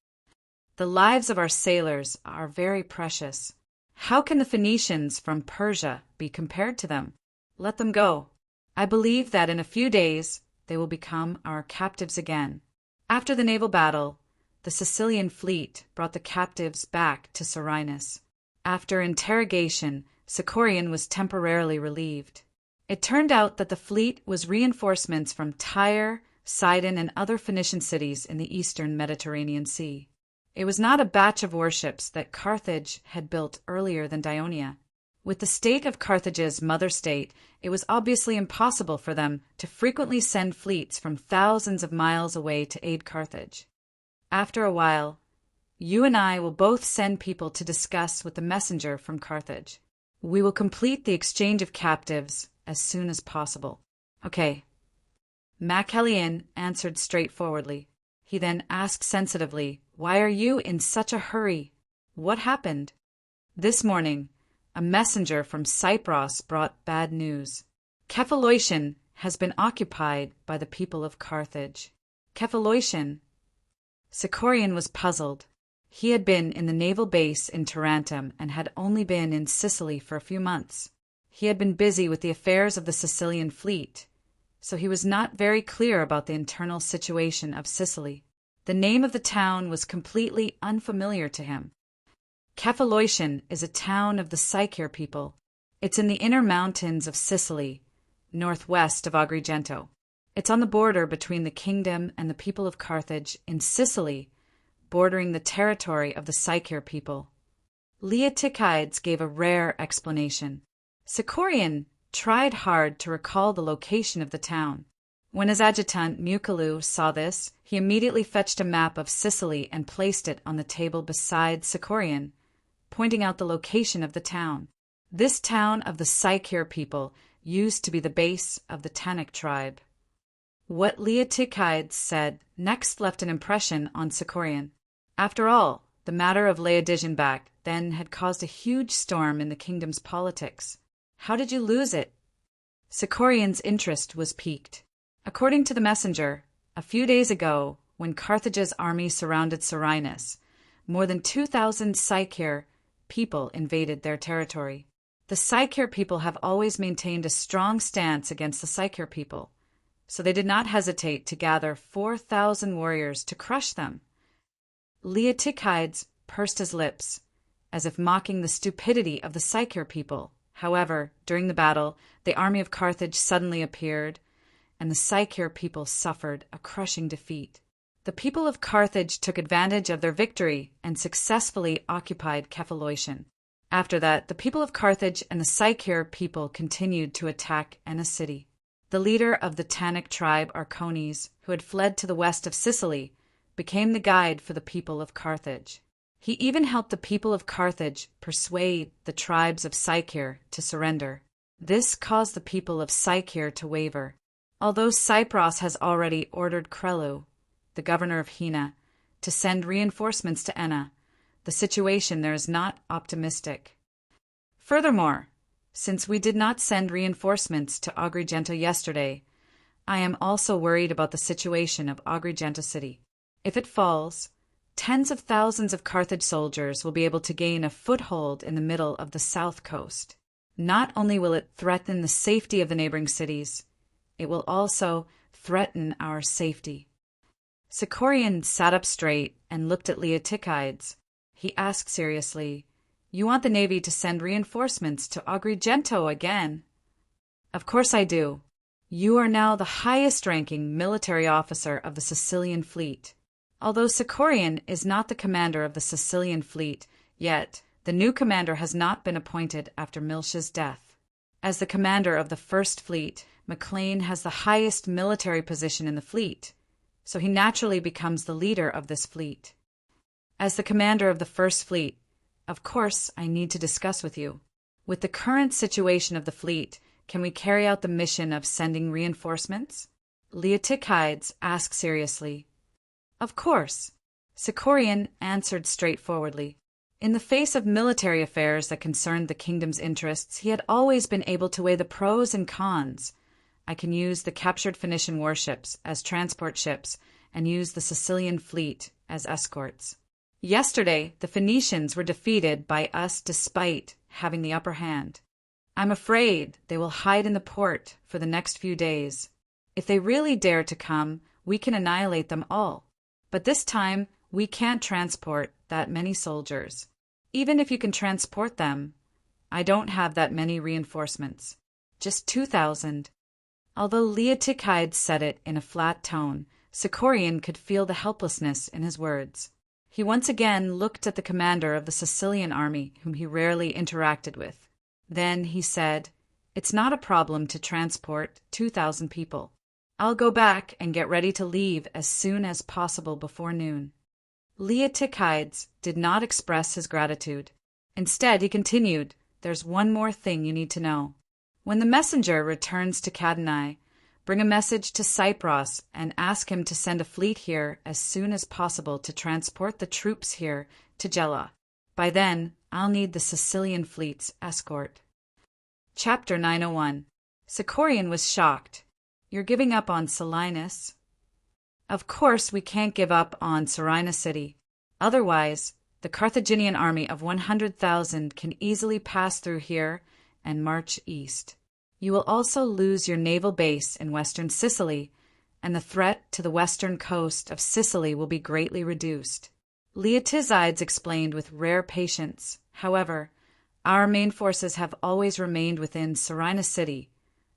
The lives of our sailors are very precious. How can the Phoenicians from Persia be compared to them? Let them go. I believe that in a few days they will become our captives again. After the naval battle, the Sicilian fleet brought the captives back to Serenus. After interrogation, Sicorian was temporarily relieved. It turned out that the fleet was reinforcements from Tyre, Sidon, and other Phoenician cities in the eastern Mediterranean Sea. It was not a batch of warships that Carthage had built earlier than Dionia. With the state of Carthage's mother state, it was obviously impossible for them to frequently send fleets from thousands of miles away to aid Carthage. After a while, you and I will both send people to discuss with the messenger from Carthage. We will complete the exchange of captives as soon as possible. Okay. Machaelian answered straightforwardly. He then asked sensitively, Why are you in such a hurry? What happened? This morning, a messenger from Cyprus brought bad news. Cephaleution has been occupied by the people of Carthage. Cephaleution? Sicorian was puzzled. He had been in the naval base in Tarentum and had only been in Sicily for a few months. He had been busy with the affairs of the Sicilian fleet, so he was not very clear about the internal situation of Sicily. The name of the town was completely unfamiliar to him. Cephaleution is a town of the Sicyer people. It's in the inner mountains of Sicily, northwest of Agrigento. It's on the border between the kingdom and the people of Carthage in Sicily, bordering the territory of the Sicyer people. Leotychides gave a rare explanation. Sicorian tried hard to recall the location of the town. When his adjutant, Muculu, saw this, he immediately fetched a map of Sicily and placed it on the table beside Sicorian, pointing out the location of the town. This town of the Sicyer people used to be the base of the Tannic tribe. What Leotychides said next left an impression on Sicorian. After all, the matter of Laodigianbach then had caused a huge storm in the kingdom's politics. How did you lose it? Sicorian's interest was piqued. According to the messenger, a few days ago, when Carthage's army surrounded Serenus, more than 2,000 Sicyer people invaded their territory. The Sicyer people have always maintained a strong stance against the Sicyer people, so they did not hesitate to gather 4,000 warriors to crush them. Leotychides pursed his lips, as if mocking the stupidity of the Sicyer people. However, during the battle, the army of Carthage suddenly appeared, and the Sicyer people suffered a crushing defeat. The people of Carthage took advantage of their victory and successfully occupied Cephaleution. After that, the people of Carthage and the Sicyer people continued to attack Enna city. The leader of the Tannic tribe, Arcones, who had fled to the west of Sicily, became the guide for the people of Carthage. He even helped the people of Carthage persuade the tribes of Sicyer to surrender. This caused the people of Sicyer to waver. Although Cyprus has already ordered Crellu, the governor of Hina, to send reinforcements to Enna, the situation there is not optimistic. Furthermore, since we did not send reinforcements to Agrigento yesterday, I am also worried about the situation of Agrigento city. If it falls, tens of thousands of Carthage soldiers will be able to gain a foothold in the middle of the south coast. Not only will it threaten the safety of the neighboring cities, it will also threaten our safety. Sicorian sat up straight and looked at Leotychides. He asked seriously, You want the Navy to send reinforcements to Agrigento again? Of course I do. You are now the highest-ranking military officer of the Sicilian fleet. Although Sicorian is not the commander of the Sicilian fleet, yet the new commander has not been appointed after Miltia's death. As the commander of the First Fleet, Maclean has the highest military position in the fleet, so he naturally becomes the leader of this fleet. As the commander of the First Fleet, of course I need to discuss with you. With the current situation of the fleet, can we carry out the mission of sending reinforcements? Leotychides asked seriously. Of course. Sicorian answered straightforwardly. In the face of military affairs that concerned the kingdom's interests, he had always been able to weigh the pros and cons. I can use the captured Phoenician warships as transport ships and use the Sicilian fleet as escorts. Yesterday, the Phoenicians were defeated by us despite having the upper hand. I'm afraid they will hide in the port for the next few days. If they really dare to come, we can annihilate them all. But this time, we can't transport that many soldiers. Even if you can transport them, I don't have that many reinforcements. Just 2,000. Although Leotychides said it in a flat tone, Sicorian could feel the helplessness in his words. He once again looked at the commander of the Sicilian army, whom he rarely interacted with. Then he said, "It's not a problem to transport 2,000 people. I'll go back and get ready to leave as soon as possible before noon." Leotychides did not express his gratitude. Instead, he continued, "There's one more thing you need to know. When the messenger returns to Cadonai, bring a message to Cypros and ask him to send a fleet here as soon as possible to transport the troops here to Gela. By then, I'll need the Sicilian fleet's escort." Chapter 901. Sicorian was shocked. "You're giving up on Selinus?" "Of course we can't give up on Serina city. Otherwise, the Carthaginian army of 100,000 can easily pass through here and march east. You will also lose your naval base in western Sicily, and the threat to the western coast of Sicily will be greatly reduced." Leotychides explained with rare patience. "However, our main forces have always remained within Serina city,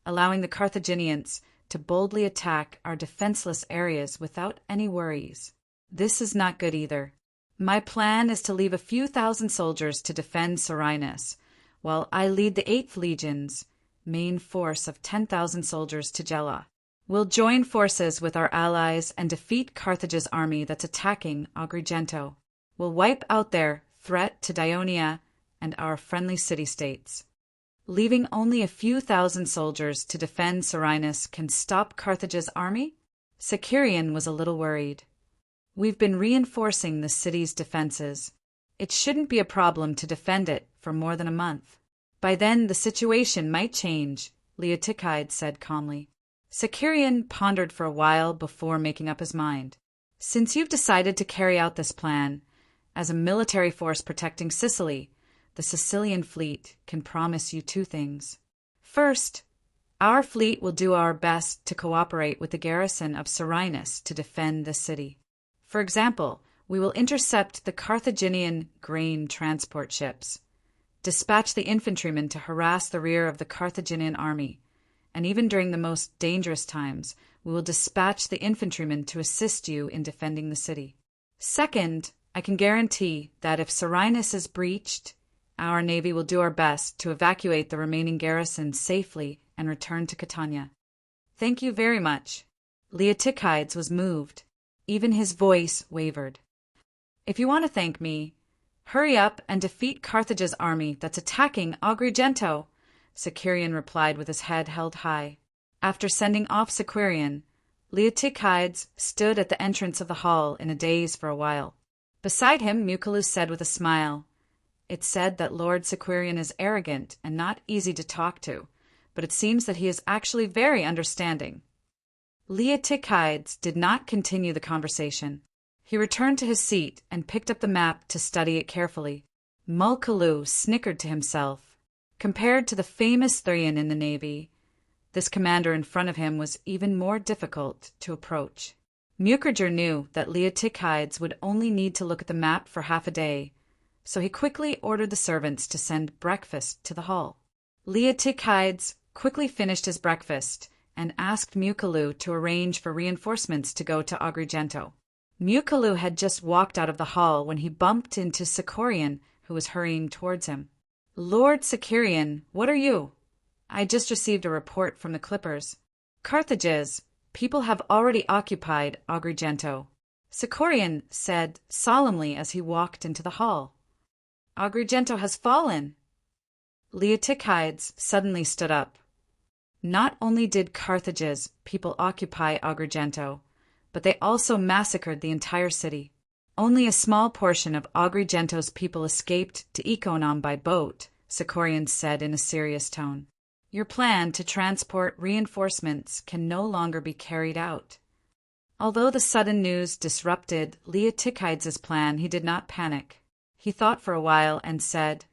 allowing the Carthaginians to boldly attack our defenseless areas without any worries. This is not good either. My plan is to leave a few thousand soldiers to defend Selinus, while I lead the 8th Legion's main force of 10,000 soldiers to Gela. We'll join forces with our allies and defeat Carthage's army that's attacking Agrigento. We'll wipe out their threat to Ionia and our friendly city-states. Leaving only a few thousand soldiers to defend Selinus can stop Carthage's army?" Sicorian was a little worried. "We've been reinforcing the city's defenses. It shouldn't be a problem to defend it for more than a month. By then the situation might change," Leotychides said calmly. Sicorian pondered for a while before making up his mind. "Since you've decided to carry out this plan, as a military force protecting Sicily, the Sicilian fleet can promise you 2 things. First, our fleet will do our best to cooperate with the garrison of Selinus to defend the city. For example, we will intercept the Carthaginian grain transport ships, dispatch the infantrymen to harass the rear of the Carthaginian army, and even during the most dangerous times, we will dispatch the infantrymen to assist you in defending the city. Second, I can guarantee that if Selinus is breached, our navy will do our best to evacuate the remaining garrison safely and return to Catania." "Thank you very much." Leotychides was moved. Even his voice wavered. "If you want to thank me, hurry up and defeat Carthage's army that's attacking Agrigento," Sicorian replied with his head held high. After sending off Sicorian, Leotychides stood at the entrance of the hall in a daze for a while. Beside him, Mucius said with a smile, "It's said that Lord Sicorian is arrogant and not easy to talk to, but it seems that he is actually very understanding." Leotychides did not continue the conversation. He returned to his seat and picked up the map to study it carefully. Mucius snickered to himself. Compared to the famous Therian in the navy, this commander in front of him was even more difficult to approach. Mucius knew that Leotychides would only need to look at the map for half a day, so he quickly ordered the servants to send breakfast to the hall. Leotychides quickly finished his breakfast and asked Mukalu to arrange for reinforcements to go to Agrigento. Mukalu had just walked out of the hall when he bumped into Sicorian, who was hurrying towards him. "Lord Sicorian, what are you?" "I just received a report from the clippers. Carthage's people have already occupied Agrigento," Sicorian said solemnly as he walked into the hall. "Agrigento has fallen." Leotychides suddenly stood up. Not only did Carthage's people occupy Agrigento, but they also massacred the entire city. Only a small portion of Agrigento's people escaped to Ikonom by boat, Sicorian said in a serious tone. "Your plan to transport reinforcements can no longer be carried out." Although the sudden news disrupted Leotychides' plan, he did not panic. He thought for a while and said,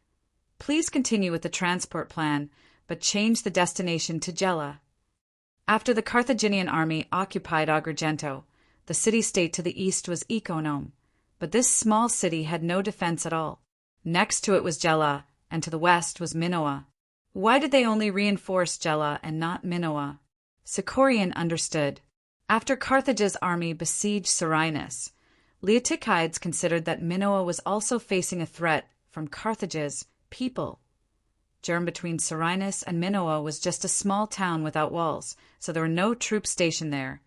"Please continue with the transport plan, but change the destination to Gela." After the Carthaginian army occupied Agrigento, the city-state to the east was Ikonom, but this small city had no defense at all. Next to it was Gela, and to the west was Minoa. Why did they only reinforce Gela and not Minoa? Sicorian understood. After Carthage's army besieged Selinus, Leotychides considered that Minoa was also facing a threat from Carthage's people. Germ between Selinus and Minoa was just a small town without walls, so there were no troops stationed there.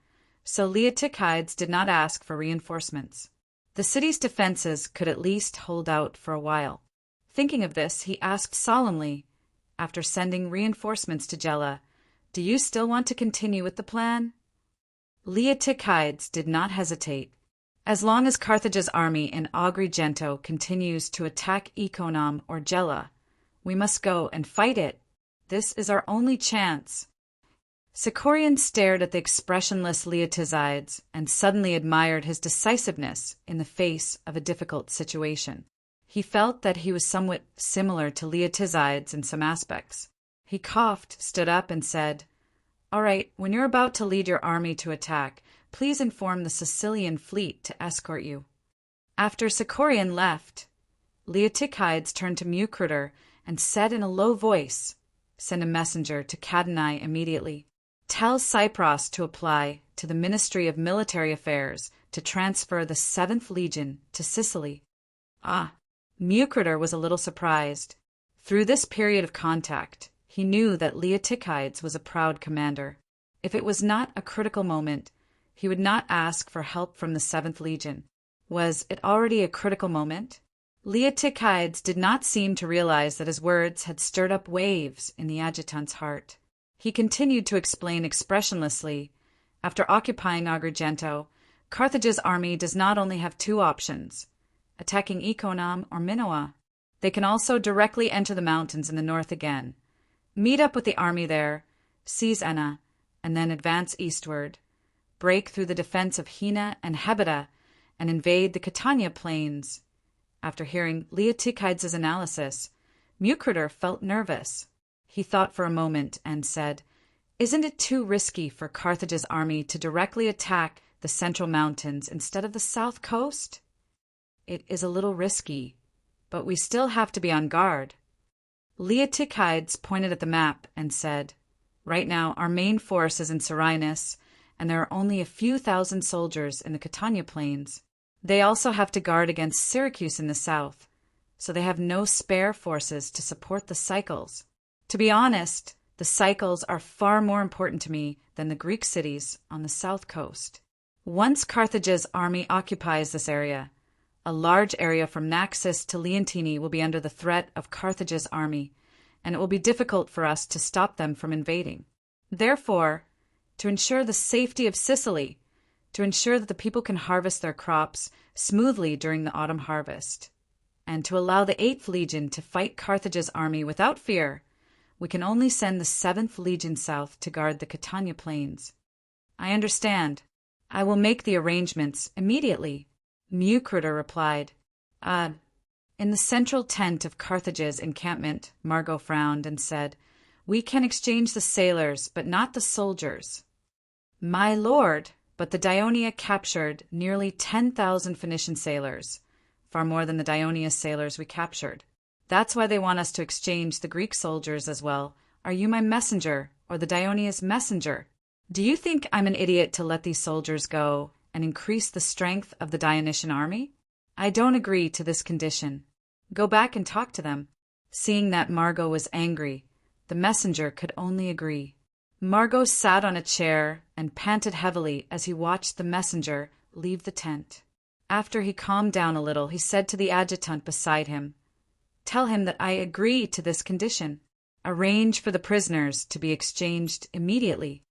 So Leotychides did not ask for reinforcements. The city's defenses could at least hold out for a while. Thinking of this, he asked solemnly, after sending reinforcements to Gela, "Do you still want to continue with the plan?" Leotychides did not hesitate. "As long as Carthage's army in Agrigento continues to attack Ikonom or Gela, we must go and fight it. This is our only chance." Sicorian stared at the expressionless Leotychides and suddenly admired his decisiveness in the face of a difficult situation. He felt that he was somewhat similar to Leotychides in some aspects. He coughed, stood up, and said, "All right, when you're about to lead your army to attack, please inform the Sicilian fleet to escort you." After Sicorian left, Leotychides turned to Mucrator and said in a low voice, "Send a messenger to Cadani immediately. Tell Cypros to apply to the Ministry of Military Affairs to transfer the 7th Legion to Sicily." Mucrator was a little surprised. Through this period of contact, he knew that Leotychides was a proud commander. If it was not a critical moment, he would not ask for help from the 7th Legion. Was it already a critical moment? Leotychides did not seem to realize that his words had stirred up waves in the adjutant's heart. He continued to explain expressionlessly, "After occupying Agrigento, Carthage's army does not only have two options, attacking Ikonom or Minoa. They can also directly enter the mountains in the north again, meet up with the army there, seize Enna, and then advance eastward, break through the defense of Hina and Hebeda, and invade the Catania plains." After hearing Leotychides' analysis, Mucrator felt nervous. He thought for a moment and said, "Isn't it too risky for Carthage's army to directly attack the central mountains instead of the south coast?" "It is a little risky, but we still have to be on guard." Leotychides pointed at the map and said, "Right now our main force is in Selinus, and there are only a few thousand soldiers in the Catania plains. They also have to guard against Syracuse in the south, so they have no spare forces to support the cycles. To be honest, the cycles are far more important to me than the Greek cities on the south coast. Once Carthage's army occupies this area, a large area from Naxos to Leontini will be under the threat of Carthage's army, and it will be difficult for us to stop them from invading. Therefore, to ensure the safety of Sicily, to ensure that the people can harvest their crops smoothly during the autumn harvest, and to allow the 8th Legion to fight Carthage's army without fear, we can only send the 7th Legion south to guard the Catania plains." "I understand. I will make the arrangements immediately," Mucrator replied. In the central tent of Carthage's encampment, Margot frowned and said, "We can exchange the sailors, but not the soldiers." "My lord, but the Dionia captured nearly 10,000 Phoenician sailors, far more than the Dionia sailors we captured. That's why they want us to exchange the Greek soldiers as well. Are you my messenger, or the Dionia's messenger? Do you think I'm an idiot to let these soldiers go and increase the strength of the Dionysian army? I don't agree to this condition. Go back and talk to them. Seeing that Margot was angry, the messenger could only agree. Margot sat on a chair and panted heavily as he watched the messenger leave the tent. After he calmed down a little, he said to the adjutant beside him, "Tell him that I agree to this condition. Arrange for the prisoners to be exchanged immediately."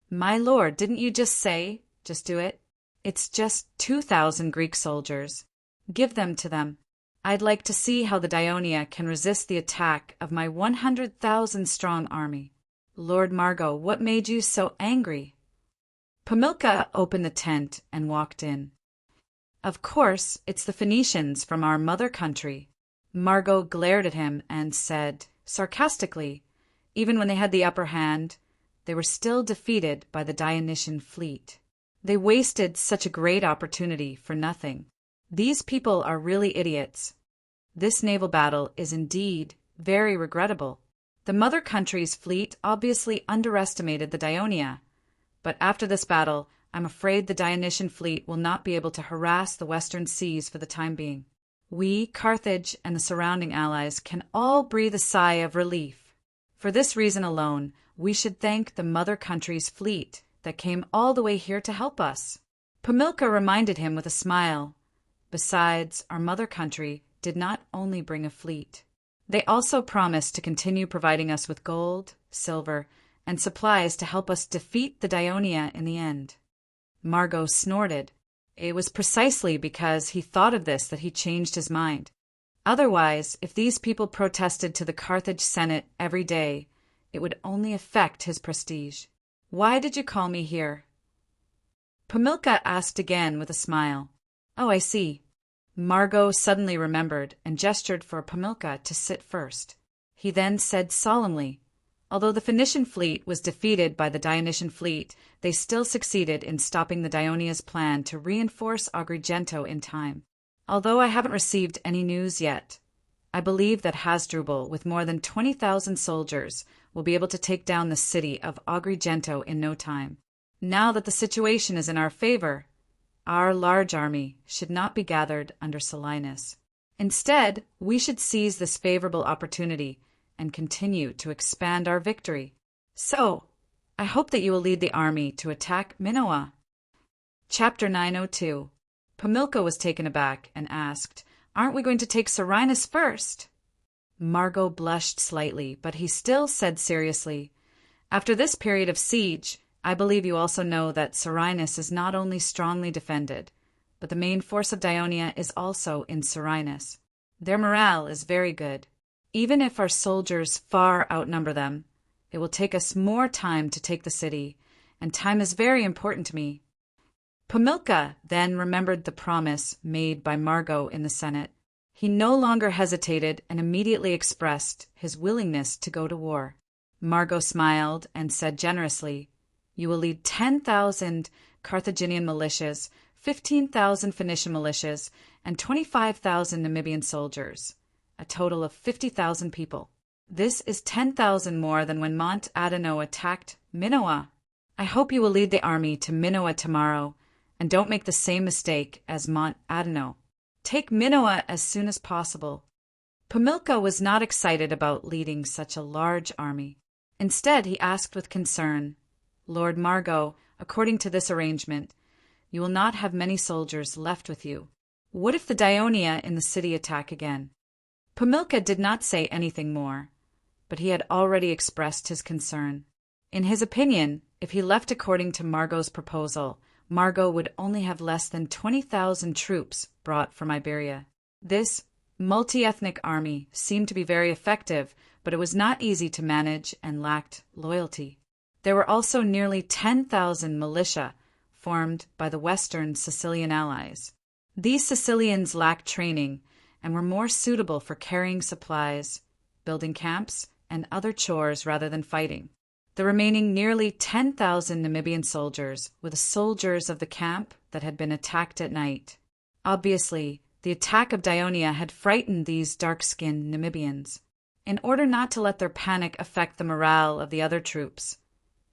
"My lord, didn't you just say, just do it? It's just 2,000 Greek soldiers. Give them to them. I'd like to see how the Dionia can resist the attack of my 100,000-strong army." "Lord Margot, what made you so angry?" Pamilka opened the tent and walked in. "Of course, it's the Phoenicians from our mother country." Margot glared at him and said, sarcastically, even when they had the upper hand, they were still defeated by the Dionysian fleet. They wasted such a great opportunity for nothing. These people are really idiots. This naval battle is indeed very regrettable. The mother country's fleet obviously underestimated the Dionia, but after this battle, I'm afraid the Dionysian fleet will not be able to harass the western seas for the time being. We, Carthage, and the surrounding allies can all breathe a sigh of relief. For this reason alone, we should thank the mother country's fleet that came all the way here to help us. Pamilka reminded him with a smile. Besides, our mother country did not only bring a fleet. They also promised to continue providing us with gold, silver, and supplies to help us defeat the Dionia in the end. Margot snorted. It was precisely because he thought of this that he changed his mind. Otherwise, if these people protested to the Carthage Senate every day, it would only affect his prestige. "Why did you call me here?" Pamilka asked again with a smile. "Oh, I see." Margot suddenly remembered and gestured for Pamilka to sit first. He then said solemnly, "Although the Phoenician fleet was defeated by the Dionysian fleet, they still succeeded in stopping the Dionia's plan to reinforce Agrigento in time. Although I haven't received any news yet, I believe that Hasdrubal, with more than 20,000 soldiers, will be able to take down the city of Agrigento in no time. Now that the situation is in our favor, our large army should not be gathered under Silenus. Instead, we should seize this favorable opportunity and continue to expand our victory. So, I hope that you will lead the army to attack Minoa." Chapter 902. Pamilka was taken aback and asked, "Aren't we going to take Serenus first?" Margot blushed slightly, but he still said seriously, "After this period of siege, I believe you also know that Serenus is not only strongly defended, but the main force of Dionia is also in Serenus. Their morale is very good. Even if our soldiers far outnumber them, it will take us more time to take the city, and time is very important to me." Pamilka then remembered the promise made by Margot in the Senate. He no longer hesitated and immediately expressed his willingness to go to war. Margot smiled and said generously, "You will lead 10,000 Carthaginian militias, 15,000 Phoenician militias, and 25,000 Namibian soldiers, a total of 50,000 people. This is 10,000 more than when Mont Adano attacked Minoa. I hope you will lead the army to Minoa tomorrow, and don't make the same mistake as Mont Adano. Take Minoa as soon as possible." Pamilka was not excited about leading such a large army. Instead, he asked with concern, "Lord Margot, according to this arrangement, you will not have many soldiers left with you. What if the Dionia in the city attack again?" Pamilka did not say anything more, but he had already expressed his concern. In his opinion, if he left according to Margot's proposal, Margot would only have less than 20,000 troops brought from Iberia. This multi-ethnic army seemed to be very effective, but it was not easy to manage and lacked loyalty. There were also nearly 10,000 militia formed by the Western Sicilian allies. These Sicilians lacked training and were more suitable for carrying supplies, building camps, and other chores rather than fighting. The remaining nearly 10,000 Namibian soldiers were the soldiers of the camp that had been attacked at night. Obviously, The attack of Dionia had frightened these dark-skinned Namibians. In order not to let their panic affect the morale of the other troops,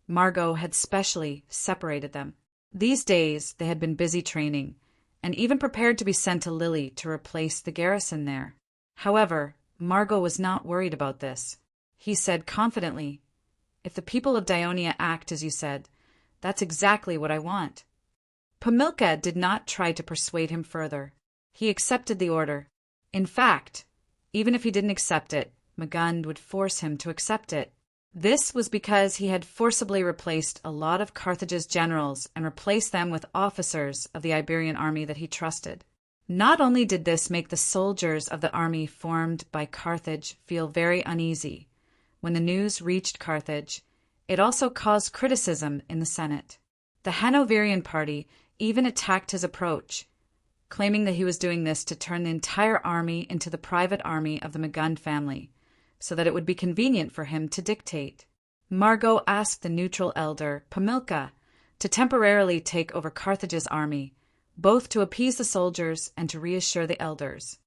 Margot had specially separated them. These days they had been busy training, and even prepared to be sent to Lily to replace the garrison there. However, Margot was not worried about this. He said confidently, "If the people of Dionia act as you said, that's exactly what I want." Pamilka did not try to persuade him further. He accepted the order. In fact, even if he didn't accept it, Magund would force him to accept it. This was because he had forcibly replaced a lot of Carthage's generals and replaced them with officers of the Iberian army that he trusted. Not only did this make the soldiers of the army formed by Carthage feel very uneasy, when the news reached Carthage, it also caused criticism in the Senate. The Hanoverian party even attacked his approach, claiming that he was doing this to turn the entire army into the private army of the Magund family, so that it would be convenient for him to dictate. Margot asked the neutral elder, Pamilka, to temporarily take over Carthage's army, both to appease the soldiers and to reassure the elders.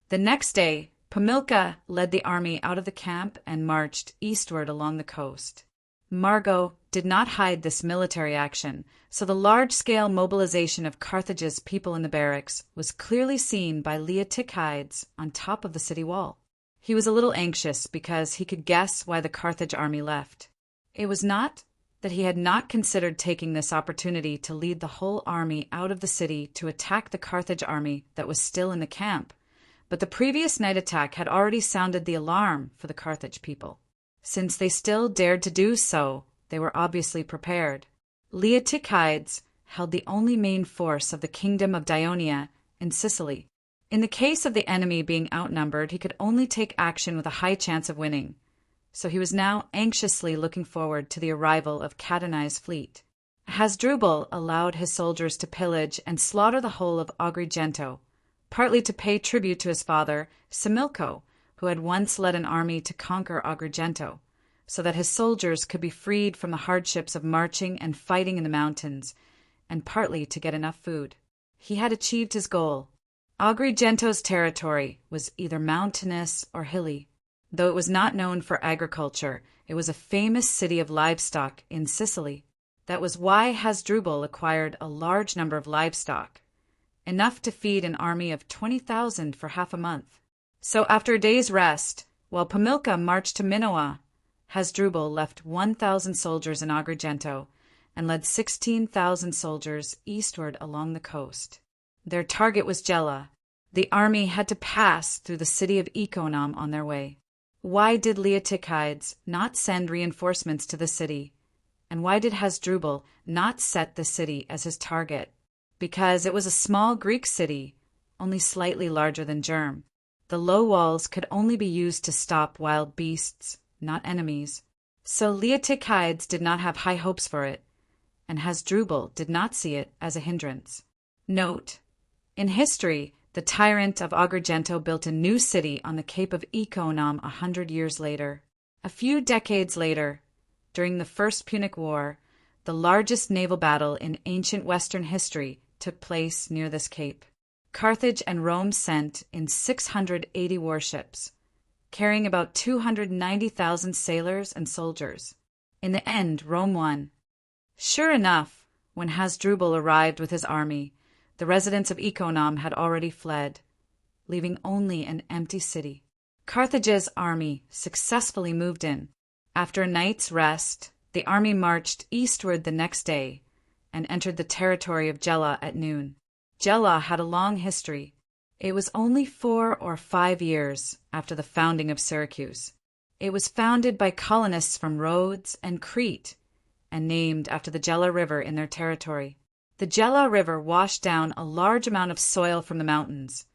The next day, Pamilka led the army out of the camp and marched eastward along the coast. Margot did not hide this military action, so the large-scale mobilization of Carthage's people in the barracks was clearly seen by Leotychides on top of the city wall. He was a little anxious because he could guess why the Carthage army left. It was not that he had not considered taking this opportunity to lead the whole army out of the city to attack the Carthage army that was still in the camp, but the previous night attack had already sounded the alarm for the Carthage people. Since they still dared to do so, they were obviously prepared. Leotychides held the only main force of the kingdom of Dionia in Sicily. In the case of the enemy being outnumbered, he could only take action with a high chance of winning, so he was now anxiously looking forward to the arrival of Catanai's fleet. Hasdrubal allowed his soldiers to pillage and slaughter the whole of Agrigento, partly to pay tribute to his father, Similco, who had once led an army to conquer Agrigento, so that his soldiers could be freed from the hardships of marching and fighting in the mountains, and partly to get enough food. He had achieved his goal. Agrigento's territory was either mountainous or hilly. Though it was not known for agriculture, it was a famous city of livestock in Sicily. That was why Hasdrubal acquired a large number of livestock, enough to feed an army of 20,000 for half a month. So after a day's rest, while Pamilka marched to Minoa, Hasdrubal left 1,000 soldiers in Agrigento and led 16,000 soldiers eastward along the coast. Their target was Gela. The army had to pass through the city of Ikonom on their way. Why did Leotychides not send reinforcements to the city? And why did Hasdrubal not set the city as his target? Because it was a small Greek city, only slightly larger than Germ. The low walls could only be used to stop wild beasts, not enemies. So Leotychides did not have high hopes for it, and Hasdrubal did not see it as a hindrance. Note: in history, the tyrant of Agrigento built a new city on the Cape of Ikonom 100 years later. A few decades later, during the First Punic War, the largest naval battle in ancient Western history took place near this cape. Carthage and Rome sent in 680 warships, carrying about 290,000 sailors and soldiers. In the end, Rome won. Sure enough, when Hasdrubal arrived with his army, the residents of Ikonom had already fled, leaving only an empty city. Carthage's army successfully moved in. After a night's rest, the army marched eastward the next day and entered the territory of Gela at noon. Gela had a long history. It was only 4 or 5 years after the founding of Syracuse. It was founded by colonists from Rhodes and Crete and named after the Gela River in their territory. The Gela River washed down a large amount of soil from the mountains,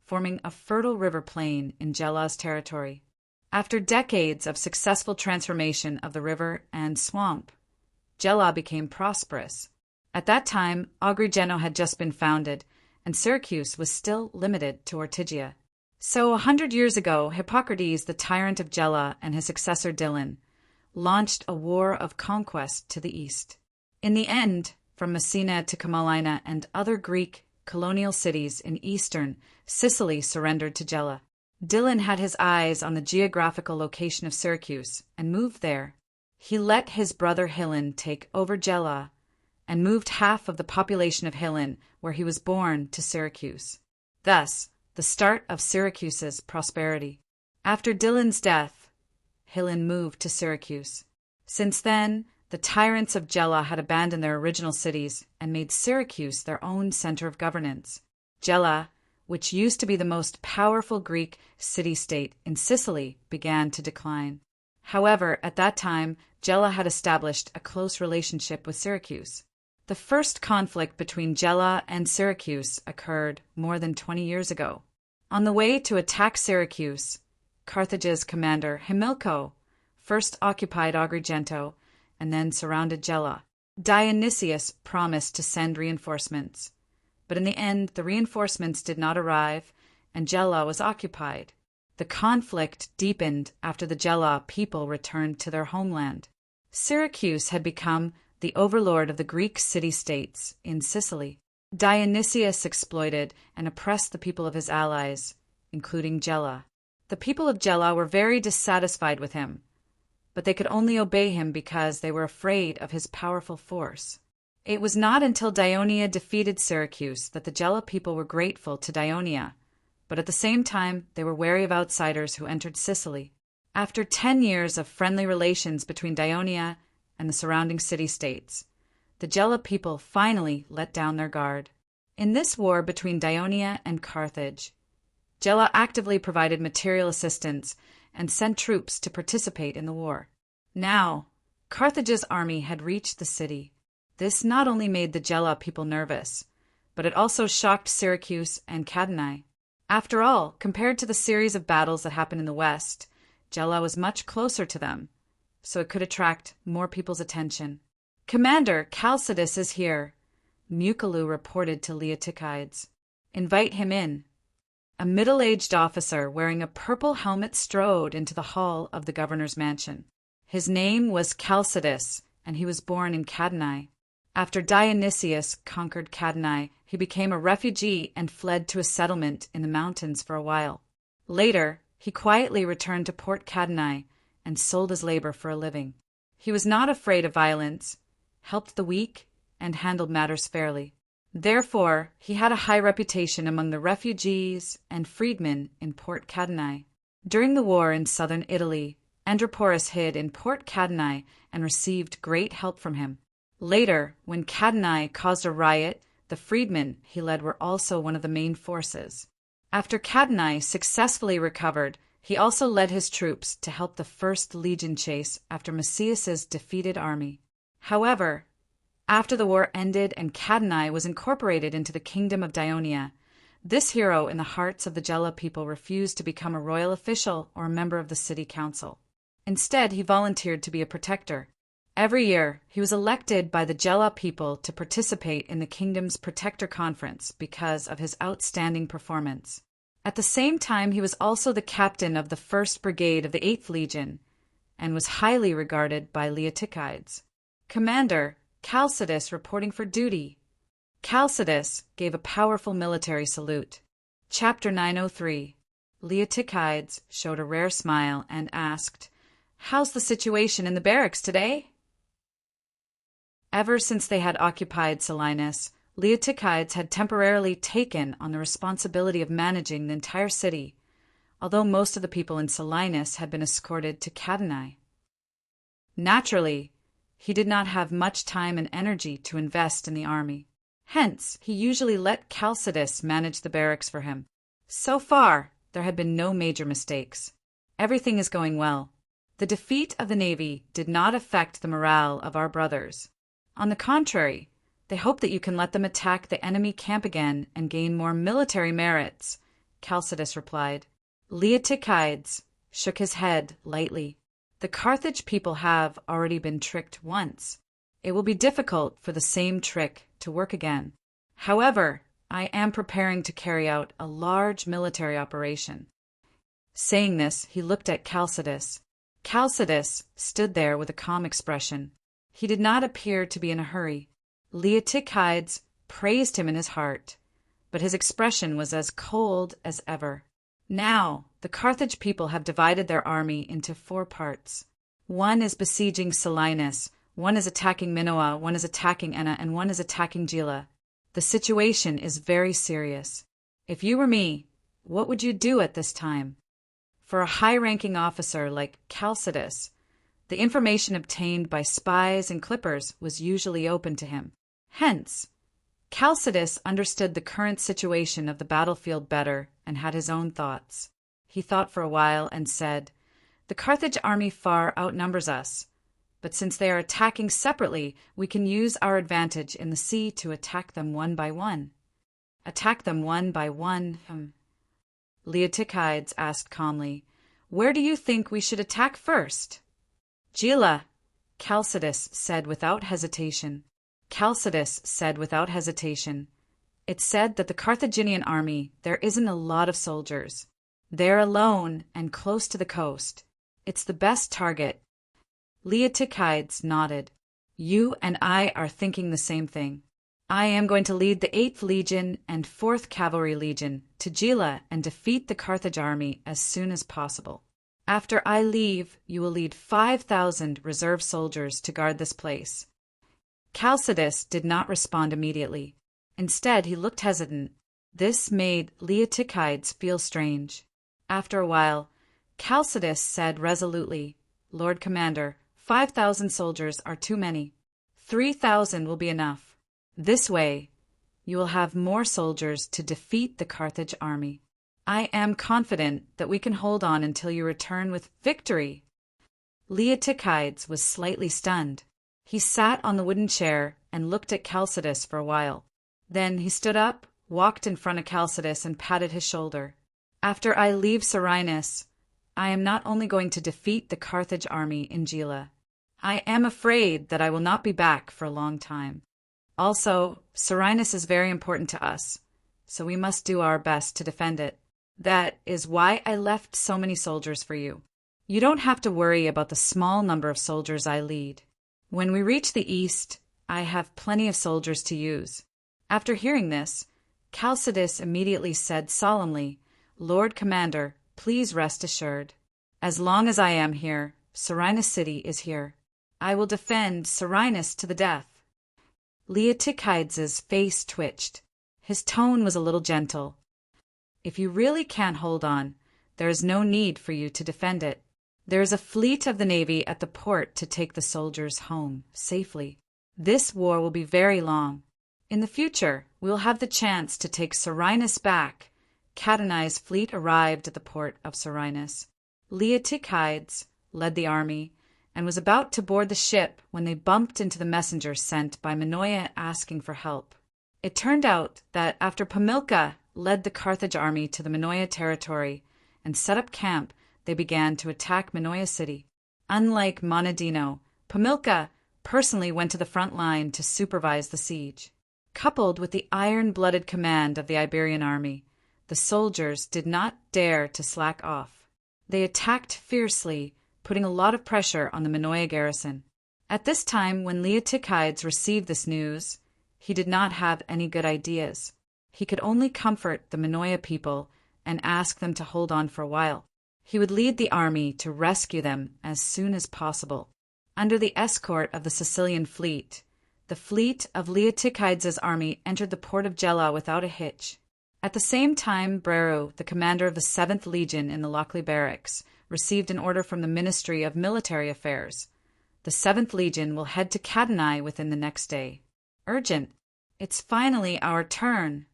forming a fertile river plain in Gela's territory. After decades of successful transformation of the river and swamp, Gela became prosperous. At that time, Agrigento had just been founded, and Syracuse was still limited to Ortygia. So 100 years ago, Hippocrates, the tyrant of Gela, and his successor Dylan, launched a war of conquest to the east. In the end, from Messina to Comalaina and other Greek colonial cities in eastern Sicily surrendered to Gela. Dylan had his eyes on the geographical location of Syracuse and moved there. He let his brother Hillen take over Gela and moved half of the population of Hillen, where he was born, to Syracuse. Thus, the start of Syracuse's prosperity. After Dylan's death, Hillen moved to Syracuse. Since then, the tyrants of Gela had abandoned their original cities and made Syracuse their own center of governance. Gela, which used to be the most powerful Greek city-state in Sicily, began to decline. However, at that time, Gela had established a close relationship with Syracuse. The first conflict between Gela and Syracuse occurred more than 20 years ago. On the way to attack Syracuse, Carthage's commander Hamilcar first occupied Agrigento and then surrounded Gela. Dionysius promised to send reinforcements, but in the end the reinforcements did not arrive and Gela was occupied. The conflict deepened after the Gela people returned to their homeland. Syracuse had become the overlord of the Greek city-states in Sicily. Dionysius exploited and oppressed the people of his allies, including Gela. The people of Gela were very dissatisfied with him, but they could only obey him because they were afraid of his powerful force. It was not until Dionia defeated Syracuse that the Gela people were grateful to Dionia, but at the same time they were wary of outsiders who entered Sicily. After 10 years of friendly relations between Dionia and the surrounding city-states, the Gela people finally let down their guard. In this war between Dionia and Carthage, Gela actively provided material assistance and sent troops to participate in the war. Now, Carthage's army had reached the city. This not only made the Gela people nervous, but it also shocked Syracuse and Cadanae. After all, compared to the series of battles that happened in the west, Gela was much closer to them, so it could attract more people's attention. "Commander Chalcidas is here," Muculu reported to Leotychides. "Invite him in." A middle-aged officer wearing a purple helmet strode into the hall of the governor's mansion. His name was Chalcidas, and he was born in Cadanae. After Dionysius conquered Cadanae, he became a refugee and fled to a settlement in the mountains for a while. Later, he quietly returned to Port Cadanae and sold his labor for a living. He was not afraid of violence, helped the weak, and handled matters fairly. Therefore, he had a high reputation among the refugees and freedmen in Port Cadanae. During the war in southern Italy, Androporus hid in Port Cadanae and received great help from him. Later, when Cadanae caused a riot, the freedmen he led were also one of the main forces. After Cadanae successfully recovered, he also led his troops to help the First Legion chase after Macias's defeated army. However, after the war ended and Cadanae was incorporated into the kingdom of Dionia, this hero in the hearts of the Gela people refused to become a royal official or a member of the city council. Instead, he volunteered to be a protector. Every year, he was elected by the Gela people to participate in the kingdom's protector conference because of his outstanding performance. At the same time, he was also the captain of the 1st Brigade of the 8th Legion and was highly regarded by Leotychides. Commander Chalcidas reporting for duty. Chalcidas gave a powerful military salute. Chapter 903. Leotychides showed a rare smile and asked, "How's the situation in the barracks today?" Ever since they had occupied Selinus, Leotychides had temporarily taken on the responsibility of managing the entire city, although most of the people in Selinus had been escorted to Cadanae. Naturally, he did not have much time and energy to invest in the army. Hence, he usually let Chalcidas manage the barracks for him. So far, there had been no major mistakes. Everything is going well. The defeat of the navy did not affect the morale of our brothers. On the contrary, they hope that you can let them attack the enemy camp again and gain more military merits, Chalcidas replied. Leotychides shook his head lightly. The Carthage people have already been tricked once. It will be difficult for the same trick to work again. However, I am preparing to carry out a large military operation. Saying this, he looked at Chalcidas. Chalcidas stood there with a calm expression. He did not appear to be in a hurry. Leotychides praised him in his heart, but his expression was as cold as ever. Now, the Carthage people have divided their army into 4 parts. One is besieging Selinus, one is attacking Minoa, one is attacking Enna, and one is attacking Gela. The situation is very serious. If you were me, what would you do at this time? For a high-ranking officer like Chalcidas, the information obtained by spies and clippers was usually open to him. Hence, Chalcidas understood the current situation of the battlefield better and had his own thoughts. He thought for a while and said, "The Carthage army far outnumbers us, but since they are attacking separately, we can use our advantage in the sea to attack them one by one." "Attack them one by one?" Leotychides asked calmly. "Where do you think we should attack first?" "Gela," Chalcidas said without hesitation. It's said that the Carthaginian army, there isn't a lot of soldiers. They're alone and close to the coast. It's the best target. Leotychides nodded. "You and I are thinking the same thing. I am going to lead the 8th Legion and 4th Cavalry Legion to Gela and defeat the Carthage army as soon as possible. After I leave, you will lead 5,000 reserve soldiers to guard this place." Chalcidas did not respond immediately. Instead, he looked hesitant. This made Leotychides feel strange. After a while, Chalcidas said resolutely, "Lord Commander, 5,000 soldiers are too many. 3,000 will be enough. This way, you will have more soldiers to defeat the Carthage army. I am confident that we can hold on until you return with victory." Leotychides was slightly stunned. He sat on the wooden chair and looked at Chalcidas for a while. Then he stood up, walked in front of Chalcidas, and patted his shoulder. "After I leave Selinus, I am not only going to defeat the Carthage army in Gela. I am afraid that I will not be back for a long time. Also, Selinus is very important to us, so we must do our best to defend it. That is why I left so many soldiers for you. You don't have to worry about the small number of soldiers I lead. When we reach the east, I have plenty of soldiers to use." After hearing this, Chalcidas immediately said solemnly, "Lord Commander, please rest assured. As long as I am here, Selinus city is here. I will defend Selinus to the death." Leotychides' face twitched. His tone was a little gentle. "If you really can't hold on, there is no need for you to defend it. There is a fleet of the navy at the port to take the soldiers home safely. This war will be very long. In the future, we will have the chance to take Selinus back." Catanai's fleet arrived at the port of Selinus. Leotychides led the army and was about to board the ship when they bumped into the messenger sent by Minoia asking for help. It turned out that after Pamilca led the Carthage army to the Minoia territory and set up camp, they began to attack Minoia city. Unlike Monadino, Pamilca personally went to the front line to supervise the siege. Coupled with the iron-blooded command of the Iberian army, the soldiers did not dare to slack off. They attacked fiercely, putting a lot of pressure on the Minoia garrison. At this time, when Leotychides received this news, he did not have any good ideas. He could only comfort the Minoia people and ask them to hold on for a while. He would lead the army to rescue them as soon as possible. Under the escort of the Sicilian fleet, the fleet of Leotychides' army entered the port of Gela without a hitch. At the same time, Breru, the commander of the 7th Legion in the Lochley barracks, received an order from the Ministry of Military Affairs. The 7th Legion will head to Catanai within the next day. Urgent. It's finally our turn.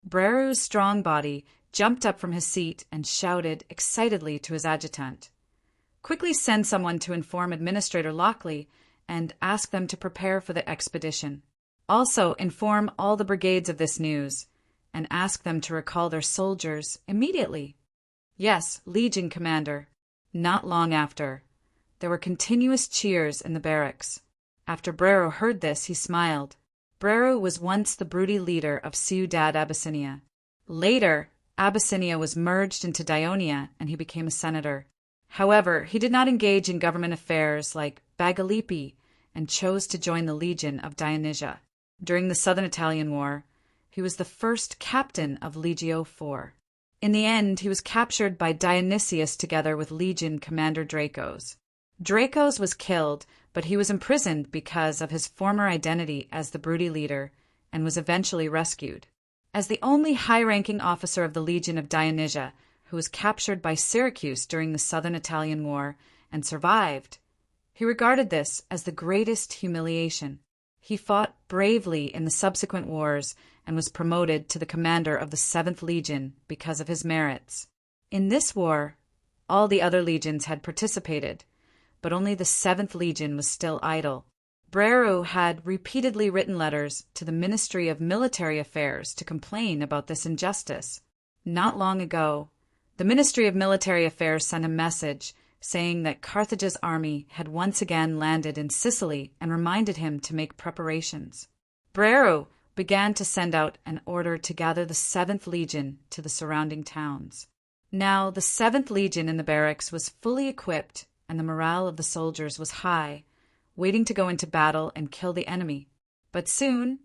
Breru's strong body jumped up from his seat and shouted excitedly to his adjutant. "Quickly send someone to inform Administrator Lochley and ask them to prepare for the expedition. Also inform all the brigades of this news and ask them to recall their soldiers immediately." "Yes, Legion Commander." Not long after, there were continuous cheers in the barracks. After Breru heard this, he smiled. Breru was once the broody leader of Ciudad Abyssinia. Later, Abyssinia was merged into Dionia and he became a senator. However, he did not engage in government affairs like Bagalipi and chose to join the Legion of Dionysia. During the Southern Italian War, He was the first captain of Legio IV. In the end, he was captured by Dionysius together with Legion Commander Dracos. Dracos was killed, but he was imprisoned because of his former identity as the Brudi leader and was eventually rescued. As the only high-ranking officer of the Legion of Dionysia, who was captured by Syracuse during the Southern Italian War and survived, he regarded this as the greatest humiliation. He fought bravely in the subsequent wars and was promoted to the commander of the 7th Legion because of his merits. In this war, all the other legions had participated, but only the 7th Legion was still idle. Breru had repeatedly written letters to the Ministry of Military Affairs to complain about this injustice. Not long ago, the Ministry of Military Affairs sent a message saying that Carthage's army had once again landed in Sicily and reminded him to make preparations. Breru began to send out an order to gather the 7th Legion to the surrounding towns. Now, the 7th Legion in the barracks was fully equipped, and the morale of the soldiers was high, waiting to go into battle and kill the enemy. But soon,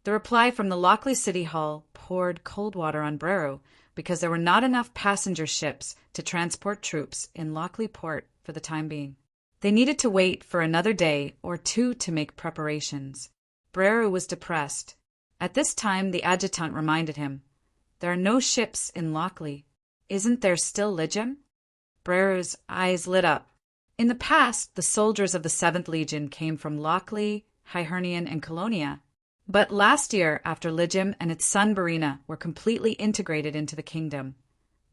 the reply from the Lochley City Hall poured cold water on Breru because there were not enough passenger ships to transport troops in Lochley port for the time being. They needed to wait for another day or two to make preparations. Breru was depressed. At this time, the adjutant reminded him, "There are no ships in Lochley. Isn't there still Legion?" Breru's eyes lit up. In the past, the soldiers of the 7th Legion came from Lochley, Hibernian, and Colonia. But last year, after Legium and its son Verina were completely integrated into the kingdom,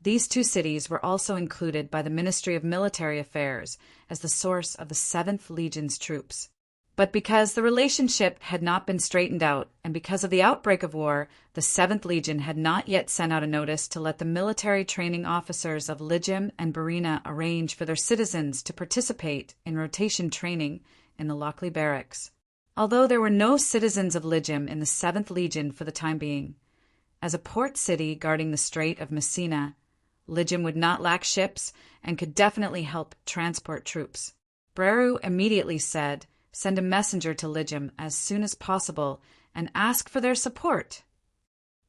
these two cities were also included by the Ministry of Military Affairs as the source of the 7th Legion's troops. But because the relationship had not been straightened out, and because of the outbreak of war, the 7th Legion had not yet sent out a notice to let the military training officers of Legium and Verina arrange for their citizens to participate in rotation training in the Lochley barracks. Although there were no citizens of Legium in the 7th Legion for the time being, as a port city guarding the Strait of Messina, Legium would not lack ships and could definitely help transport troops. Breru immediately said, "Send a messenger to Legium as soon as possible and ask for their support."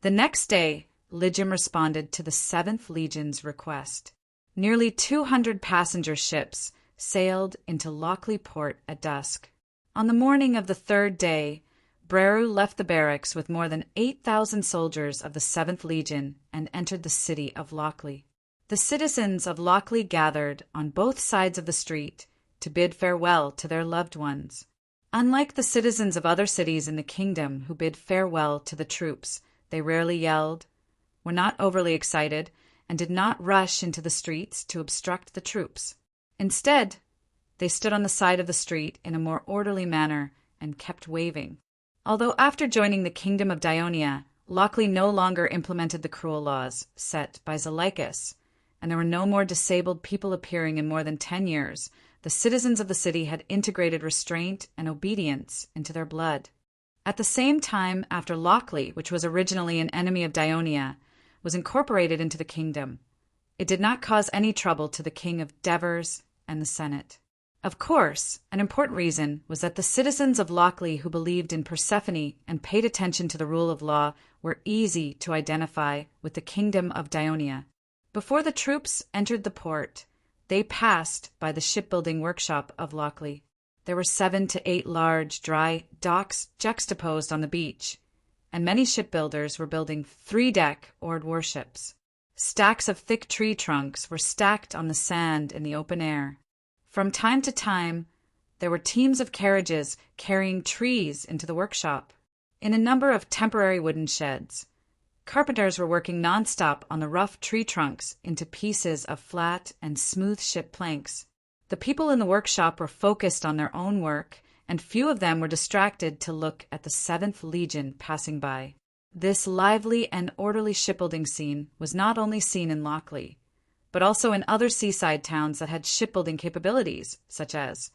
The next day, Legium responded to the 7th Legion's request. Nearly 200 passenger ships sailed into Lochley port at dusk. On the morning of the third day, Breru left the barracks with more than 8,000 soldiers of the 7th Legion and entered the city of Lochley. The citizens of Lochley gathered on both sides of the street to bid farewell to their loved ones. Unlike the citizens of other cities in the kingdom who bid farewell to the troops, they rarely yelled, were not overly excited, and did not rush into the streets to obstruct the troops. Instead, they stood on the side of the street in a more orderly manner and kept waving. Although after joining the kingdom of Dionia, Lochley no longer implemented the cruel laws set by Zelychus, and there were no more disabled people appearing in more than 10 years, the citizens of the city had integrated restraint and obedience into their blood. At the same time, after Lochley, which was originally an enemy of Dionia, was incorporated into the kingdom, it did not cause any trouble to the king of Devers and the Senate. Of course, an important reason was that the citizens of Lochley who believed in Persephone and paid attention to the rule of law were easy to identify with the kingdom of Dionia. Before the troops entered the port, they passed by the shipbuilding workshop of Lochley. There were 7 to 8 large, dry docks juxtaposed on the beach, and many shipbuilders were building 3-deck oared warships. Stacks of thick tree trunks were stacked on the sand in the open air. From time to time, there were teams of carriages carrying trees into the workshop. In a number of temporary wooden sheds, carpenters were working nonstop on the rough tree trunks into pieces of flat and smooth ship planks. The people in the workshop were focused on their own work, and few of them were distracted to look at the 7th Legion passing by. This lively and orderly shipbuilding scene was not only seen in Lochley, but also in other seaside towns that had shipbuilding capabilities, such as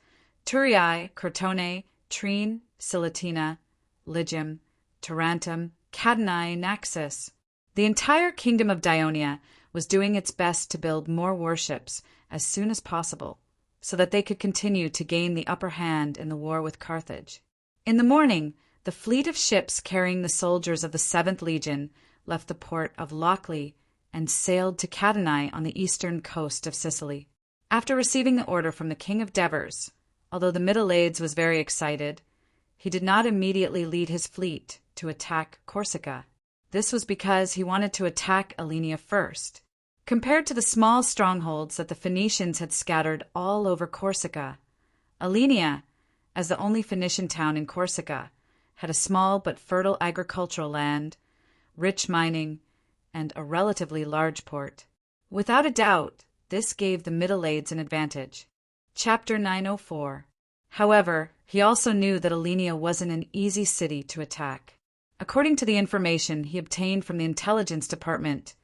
Turiae, Crotone, Trine, Silatina, Legium, Tarentum, Cadanae, Naxos. The entire kingdom of Dionia was doing its best to build more warships as soon as possible, so that they could continue to gain the upper hand in the war with Carthage. In the morning, The fleet of ships carrying the soldiers of the 7th Legion left the port of Lochley and sailed to Cadenai on the eastern coast of Sicily. After receiving the order from the King of Devers, although the Middle-Ades was very excited, he did not immediately lead his fleet to attack Corsica. This was because he wanted to attack Alenia first. Compared to the small strongholds that the Phoenicians had scattered all over Corsica, Alenia, as the only Phoenician town in Corsica, had a small but fertile agricultural land, rich mining, and a relatively large port. Without a doubt, this gave the Middle-Ades an advantage. Chapter 904. However, he also knew that Alenia wasn't an easy city to attack. According to the information he obtained from the intelligence department,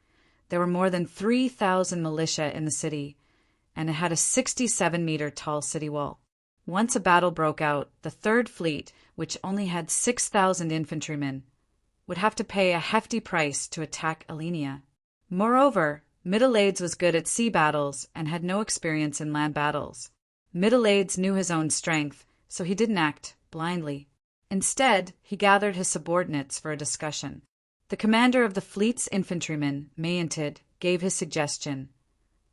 there were more than 3,000 militia in the city, and it had a 67-meter tall city wall. Once a battle broke out, the Third Fleet, which only had 6,000 infantrymen, would have to pay a hefty price to attack Alenia. Moreover, Middle-Ades was good at sea battles and had no experience in land battles. Middle-Ades knew his own strength, so he didn't act blindly. Instead, he gathered his subordinates for a discussion. The commander of the fleet's infantrymen, Maeontid, gave his suggestion: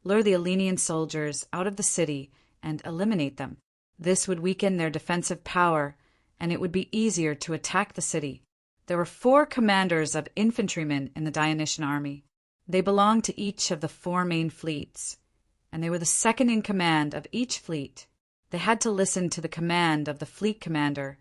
lure the Alenian soldiers out of the city and eliminate them. This would weaken their defensive power, and it would be easier to attack the city. There were 4 commanders of infantrymen in the Dionysian army. They belonged to each of the 4 main fleets, and they were the second in command of each fleet. They had to listen to the command of the fleet commander,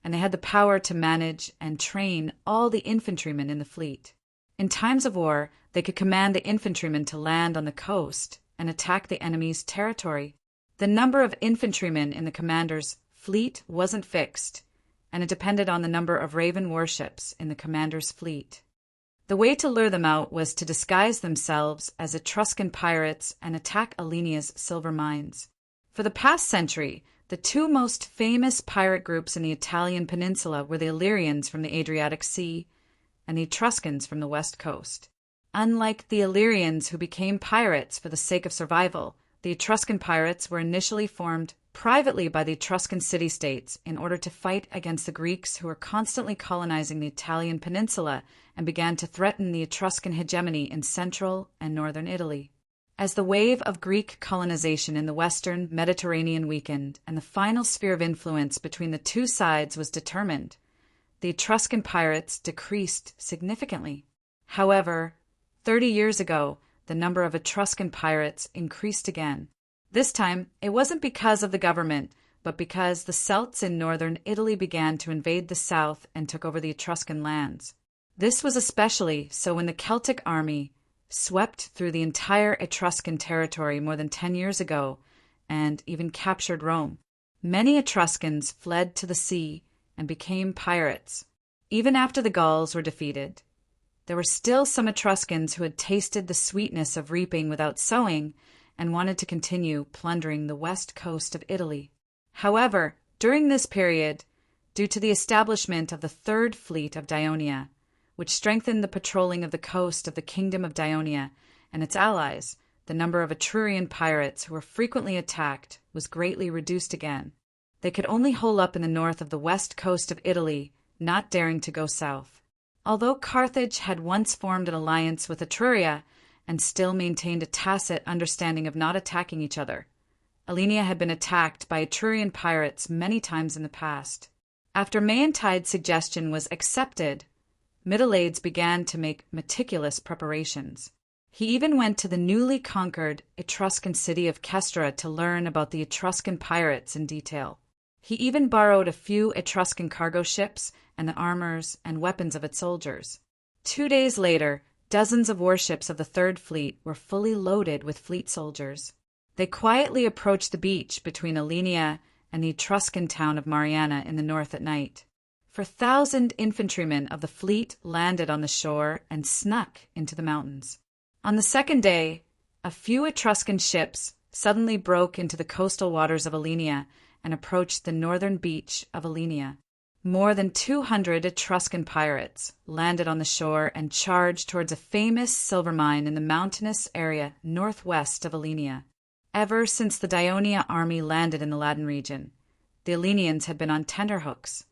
and they had the power to manage and train all the infantrymen in the fleet. In times of war, they could command the infantrymen to land on the coast and attack the enemy's territory. The number of infantrymen in the commander's fleet wasn't fixed, and it depended on the number of Raven warships in the commander's fleet. The way to lure them out was to disguise themselves as Etruscan pirates and attack Alenia's silver mines. For the past century, the 2 most famous pirate groups in the Italian peninsula were the Illyrians from the Adriatic Sea and the Etruscans from the west coast. Unlike the Illyrians, who became pirates for the sake of survival, the Etruscan pirates were initially formed privately by the Etruscan city-states in order to fight against the Greeks who were constantly colonizing the Italian peninsula and began to threaten the Etruscan hegemony in central and northern Italy. As the wave of Greek colonization in the western Mediterranean weakened and the final sphere of influence between the 2 sides was determined, the Etruscan pirates decreased significantly. However, 30 years ago, the number of Etruscan pirates increased again. This time, it wasn't because of the government, but because the Celts in northern Italy began to invade the south and took over the Etruscan lands. This was especially so when the Celtic army swept through the entire Etruscan territory more than 10 years ago and even captured Rome. Many Etruscans fled to the sea and became pirates. Even after the Gauls were defeated, there were still some Etruscans who had tasted the sweetness of reaping without sowing and wanted to continue plundering the west coast of Italy. However, during this period, due to the establishment of the Third Fleet of Dionia, which strengthened the patrolling of the coast of the Kingdom of Dionia and its allies, the number of Etrurian pirates who were frequently attacked was greatly reduced again. They could only hole up in the north of the west coast of Italy, not daring to go south. Although Carthage had once formed an alliance with Etruria and still maintained a tacit understanding of not attacking each other, Alenia had been attacked by Etrurian pirates many times in the past. After Maeontid's suggestion was accepted, Middle-Ades began to make meticulous preparations. He even went to the newly conquered Etruscan city of Kestra to learn about the Etruscan pirates in detail. He even borrowed a few Etruscan cargo ships and the armors and weapons of its soldiers. 2 days later, dozens of warships of the Third Fleet were fully loaded with fleet soldiers. They quietly approached the beach between Alenia and the Etruscan town of Mariana in the north at night. 4,000 infantrymen of the fleet landed on the shore and snuck into the mountains. On the second day, a few Etruscan ships suddenly broke into the coastal waters of Alenia and approached the northern beach of Alenia. More than 200 Etruscan pirates landed on the shore and charged towards a famous silver mine in the mountainous area northwest of Alenia. Ever since the Dionia army landed in the Latin region, the Alenians had been on tenterhooks.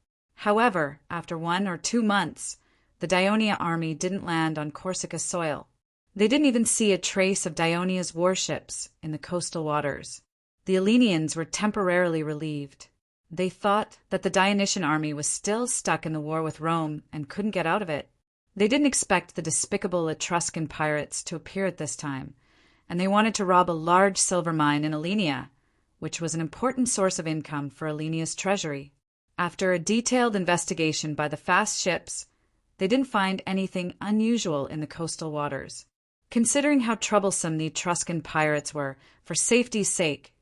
However, after 1 or 2 months, the Daionia army didn't land on Corsica's soil. They didn't even see a trace of Daonia's warships in the coastal waters. The Hellenians were temporarily relieved. They thought that the Dionysian army was still stuck in the war with Rome and couldn't get out of it. They didn't expect the despicable Etruscan pirates to appear at this time, and they wanted to rob a large silver mine in Ellenia, which was an important source of income for Ellenia's treasury. After a detailed investigation by the fast ships, they didn't find anything unusual in the coastal waters. Considering how troublesome the Etruscan pirates were, for safety's sake,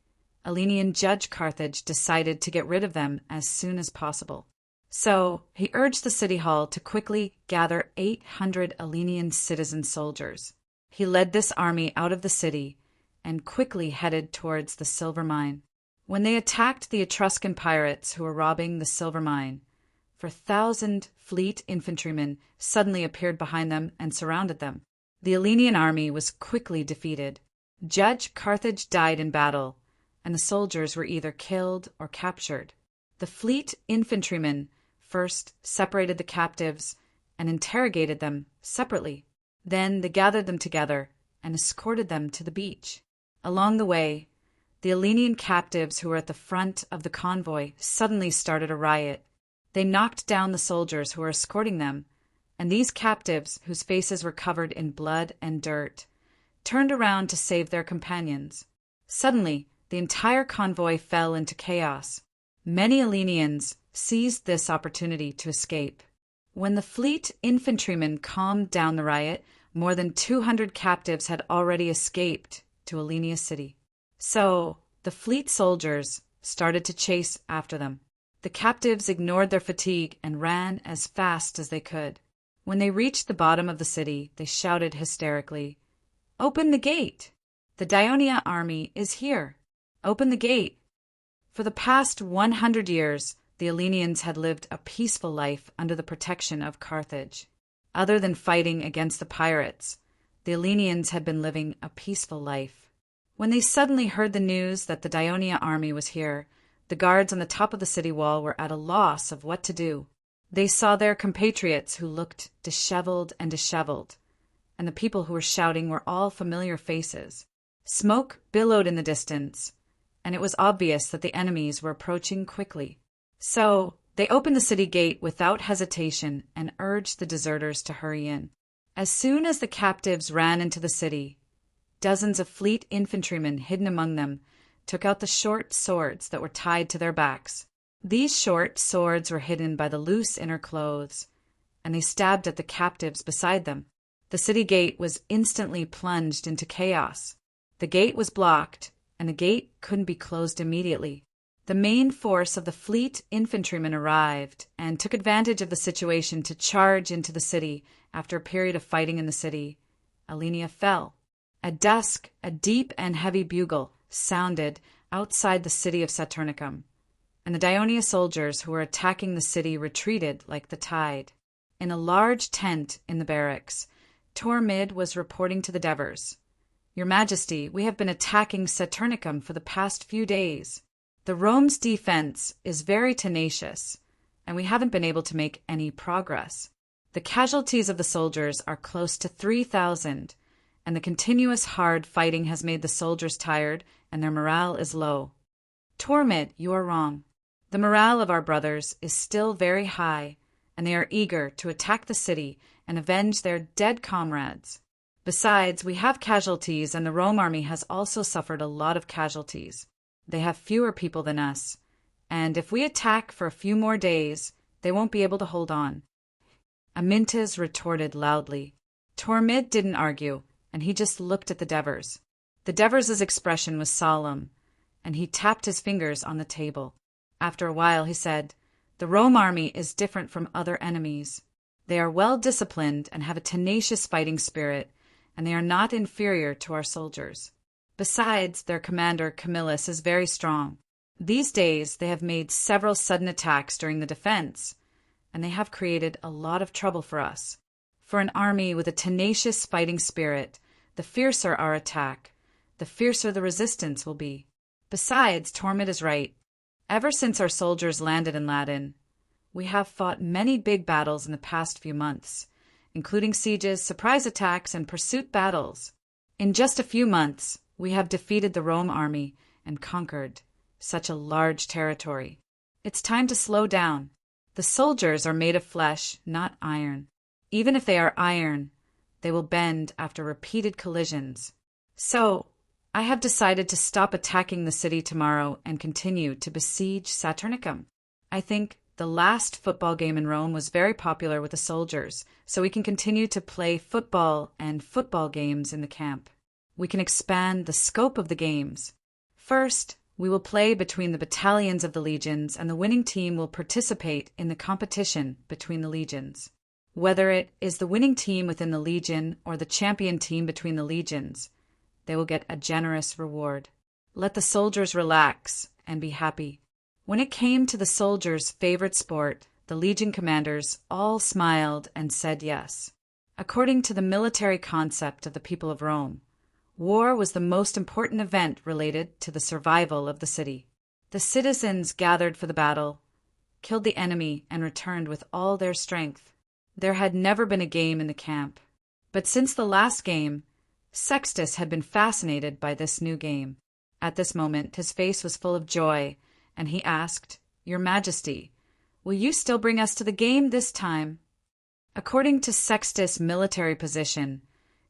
Hellenian judge Carthage decided to get rid of them as soon as possible. So he urged the city hall to quickly gather 800 Hellenian citizen soldiers. He led this army out of the city and quickly headed towards the silver mine. When they attacked the Etruscan pirates who were robbing the silver mine, 4,000 fleet infantrymen suddenly appeared behind them and surrounded them. The Hellenian army was quickly defeated. Judge Carthage died in battle, and the soldiers were either killed or captured. The fleet infantrymen first separated the captives and interrogated them separately. Then they gathered them together and escorted them to the beach. Along the way, the Hellenian captives who were at the front of the convoy suddenly started a riot. They knocked down the soldiers who were escorting them, and these captives, whose faces were covered in blood and dirt, turned around to save their companions. Suddenly, the entire convoy fell into chaos. Many Hellenians seized this opportunity to escape. When the fleet infantrymen calmed down the riot, more than 200 captives had already escaped to Hellenia city. So, the fleet soldiers started to chase after them. The captives ignored their fatigue and ran as fast as they could. When they reached the bottom of the city, they shouted hysterically, "Open the gate! The Daionia army is here! Open the gate!" For the past 100 years, the Hellenians had lived a peaceful life under the protection of Carthage. Other than fighting against the pirates, the Hellenians had been living a peaceful life. When they suddenly heard the news that the Daionia army was here, the guards on the top of the city wall were at a loss of what to do. They saw their compatriots who looked disheveled, and the people who were shouting were all familiar faces. Smoke billowed in the distance, and it was obvious that the enemies were approaching quickly. So they opened the city gate without hesitation and urged the deserters to hurry in. As soon as the captives ran into the city, dozens of fleet infantrymen hidden among them took out the short swords that were tied to their backs. These short swords were hidden by the loose inner clothes, and they stabbed at the captives beside them. The city gate was instantly plunged into chaos. The gate was blocked, and the gate couldn't be closed immediately. The main force of the fleet infantrymen arrived and took advantage of the situation to charge into the city. After a period of fighting in the city, Ellenia fell. At dusk, a deep and heavy bugle sounded outside the city of Saturnicum, and the Daionia soldiers who were attacking the city retreated like the tide. In a large tent in the barracks, Tormid was reporting to the Devers, "Your Majesty, we have been attacking Saturnicum for the past few days. The Rome's defense is very tenacious, and we haven't been able to make any progress. The casualties of the soldiers are close to 3,000, and the continuous hard fighting has made the soldiers tired, and their morale is low." "Tormid, you are wrong. The morale of our brothers is still very high, and they are eager to attack the city and avenge their dead comrades. Besides, we have casualties, and the Rome army has also suffered a lot of casualties. They have fewer people than us, and if we attack for a few more days, they won't be able to hold on." Amyntas retorted loudly. Tormid didn't argue, and he just looked at the Devers. The Devers' expression was solemn, and he tapped his fingers on the table. After a while, he said, "The Rome army is different from other enemies. They are well disciplined and have a tenacious fighting spirit, and they are not inferior to our soldiers. Besides, their commander, Camillus, is very strong. These days, they have made several sudden attacks during the defense, and they have created a lot of trouble for us. For an army with a tenacious fighting spirit, the fiercer our attack, the fiercer the resistance will be. Besides, Tormid is right. Ever since our soldiers landed in Ladin, We have fought many big battles in the past few months, including sieges, surprise attacks, and pursuit battles. In just a few months, we have defeated the Rome army and conquered such a large territory. It's time to slow down. The soldiers are made of flesh, not iron. Even if they are iron, they will bend after repeated collisions. So, I have decided to stop attacking the city tomorrow and continue to besiege Saturnicum. I think the last football game in Rome was very popular with the soldiers, so we can continue to play football and football games in the camp. We can expand the scope of the games. First, we will play between the battalions of the legions, and the winning team will participate in the competition between the legions. Whether it is the winning team within the legion or the champion team between the legions, they will get a generous reward. Let the soldiers relax and be happy. When it came to the soldiers' favorite sport, the legion commanders all smiled and said yes. According to the military concept of the people of Rome, war was the most important event related to the survival of the city. The citizens gathered for the battle, killed the enemy, and returned with all their strength. There had never been a game in the camp, but since the last game, Sextus had been fascinated by this new game. At this moment, his face was full of joy, and he asked, "Your Majesty, will you still bring us to the game this time?" According to Sextus' military position,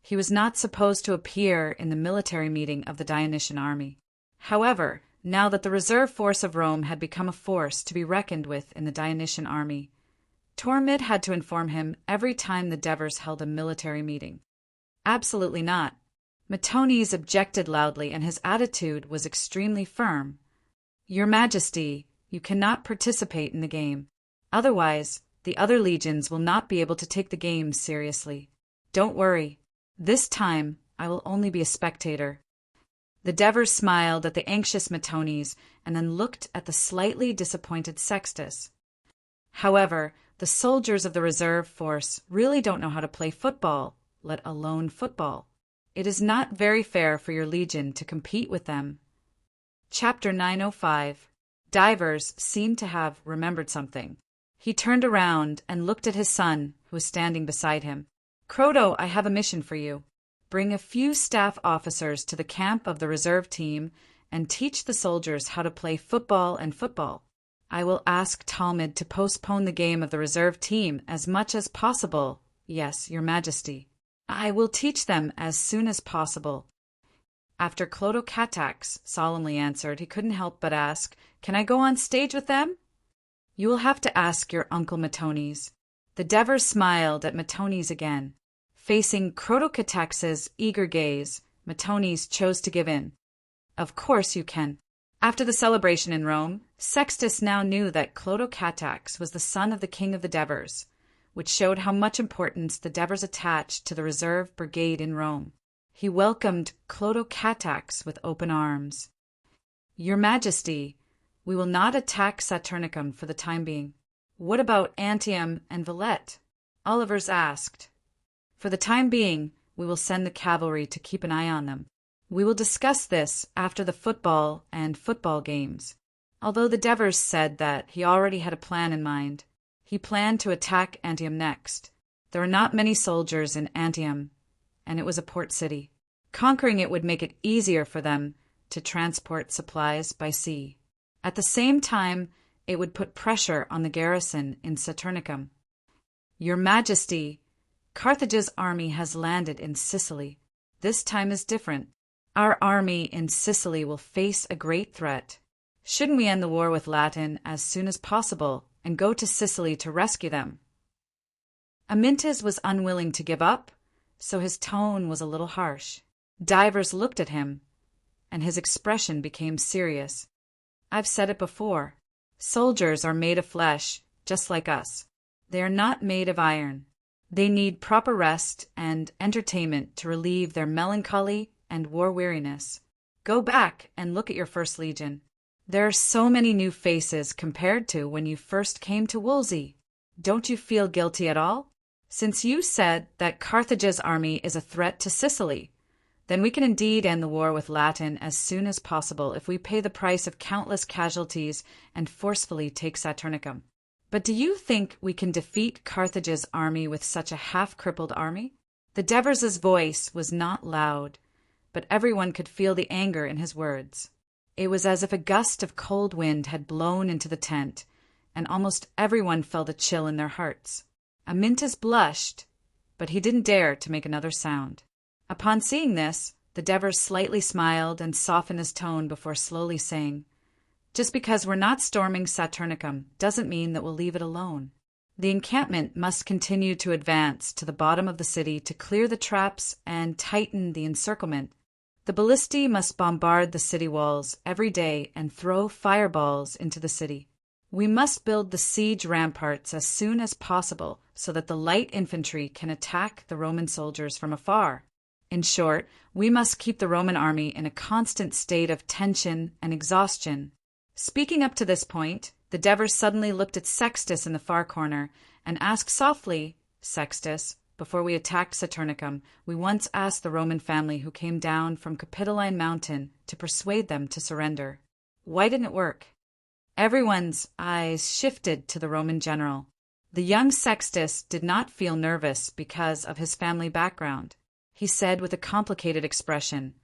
he was not supposed to appear in the military meeting of the Dionysian army. However, now that the reserve force of Rome had become a force to be reckoned with in the Dionysian army, Tormid had to inform him every time the Devers held a military meeting. Absolutely not. Matones objected loudly, and his attitude was extremely firm. "Your Majesty, you cannot participate in the game. Otherwise, the other legions will not be able to take the game seriously. Don't worry. This time, I will only be a spectator." The Devers smiled at the anxious Matones and then looked at the slightly disappointed Sextus. However, the soldiers of the reserve force really don't know how to play football, let alone football. It is not very fair for your legion to compete with them. Chapter 905. Divers seemed to have remembered something. He turned around and looked at his son, who was standing beside him. "Croto, I have a mission for you. Bring a few staff officers to the camp of the reserve team and teach the soldiers how to play football and football. I will ask Talmud to postpone the game of the reserve team as much as possible. Yes, Your Majesty. I will teach them as soon as possible." After Clotocatax solemnly answered, he couldn't help but ask, "Can I go on stage with them?" "You will have to ask your Uncle Matones." The Devers smiled at Matones again. Facing Clotocatax's eager gaze, Matones chose to give in. "Of course you can." After the celebration in Rome, Sextus now knew that Clotocatax was the son of the king of the Devers, which showed how much importance the Devers attached to the reserve brigade in Rome. He welcomed Clotocatax with open arms. "Your Majesty, we will not attack Saturnicum for the time being." "What about Antium and Villette?" Olivers asked. "For the time being, we will send the cavalry to keep an eye on them. We will discuss this after the football and football games." Although the Devers said that he already had a plan in mind, he planned to attack Antium next. There were not many soldiers in Antium, and it was a port city. Conquering it would make it easier for them to transport supplies by sea. At the same time, it would put pressure on the garrison in Saturnicum. "Your Majesty, Carthage's army has landed in Sicily. This time is different. Our army in Sicily will face a great threat. Shouldn't we end the war with Latin as soon as possible and go to Sicily to rescue them?" Amintas was unwilling to give up, so his tone was a little harsh. Divers looked at him, and his expression became serious. "I've said it before. Soldiers are made of flesh, just like us. They are not made of iron. They need proper rest and entertainment to relieve their melancholy and war weariness. Go back and look at your first legion. There are so many new faces compared to when you first came to Wolsey. Don't you feel guilty at all? Since you said that Carthage's army is a threat to Sicily, then we can indeed end the war with Latin as soon as possible if we pay the price of countless casualties and forcefully take Saturnicum. But do you think we can defeat Carthage's army with such a half-crippled army? The Devers' voice was not loud, but everyone could feel the anger in his words. It was as if a gust of cold wind had blown into the tent, and almost everyone felt a chill in their hearts. Amyntas blushed, but he didn't dare to make another sound. Upon seeing this, the Devers slightly smiled and softened his tone before slowly saying, "Just because we're not storming Saturnicum doesn't mean that we'll leave it alone. The encampment must continue to advance to the bottom of the city to clear the traps and tighten the encirclement. The ballistae must bombard the city walls every day and throw fireballs into the city. We must build the siege ramparts as soon as possible so that the light infantry can attack the Roman soldiers from afar. In short, we must keep the Roman army in a constant state of tension and exhaustion." Speaking up to this point, the Devers suddenly looked at Sextus in the far corner and asked softly, "Sextus, before we attacked Saturnicum, we once asked the Roman family who came down from Capitoline Mountain to persuade them to surrender. Why didn't it work?" Everyone's eyes shifted to the Roman general. The young Sextus did not feel nervous because of his family background. He said with a complicated expression,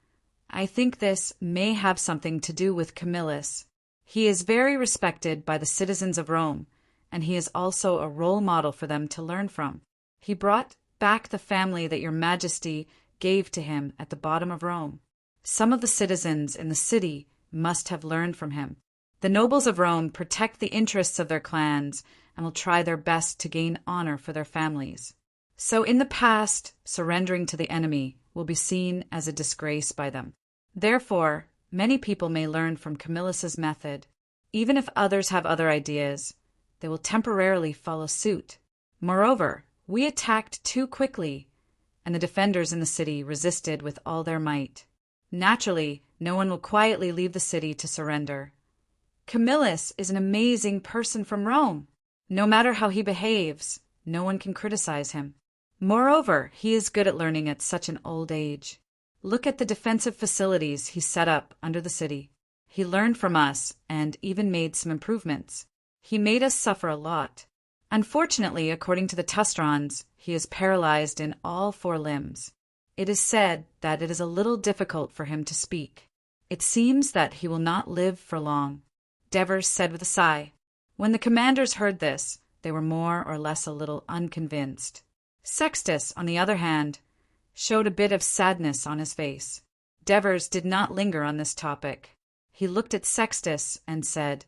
"I think this may have something to do with Camillus. He is very respected by the citizens of Rome, and he is also a role model for them to learn from. He brought back the family that your majesty gave to him at the bottom of Rome. Some of the citizens in the city must have learned from him. The nobles of Rome protect the interests of their clans and will try their best to gain honor for their families. So in the past, surrendering to the enemy will be seen as a disgrace by them. Therefore, many people may learn from Camillus's method. Even if others have other ideas, they will temporarily follow suit. Moreover, we attacked too quickly, and the defenders in the city resisted with all their might. Naturally, no one will quietly leave the city to surrender. Camillus is an amazing person from Rome. No matter how he behaves, no one can criticize him. Moreover, he is good at learning at such an old age. Look at the defensive facilities he set up under the city. He learned from us and even made some improvements. He made us suffer a lot. Unfortunately, according to the Testrons, he is paralyzed in all 4 limbs. It is said that it is a little difficult for him to speak. It seems that he will not live for long." Devers said with a sigh. When the commanders heard this, they were more or less a little unconvinced. Sextus, on the other hand, showed a bit of sadness on his face. Devers did not linger on this topic. He looked at Sextus and said,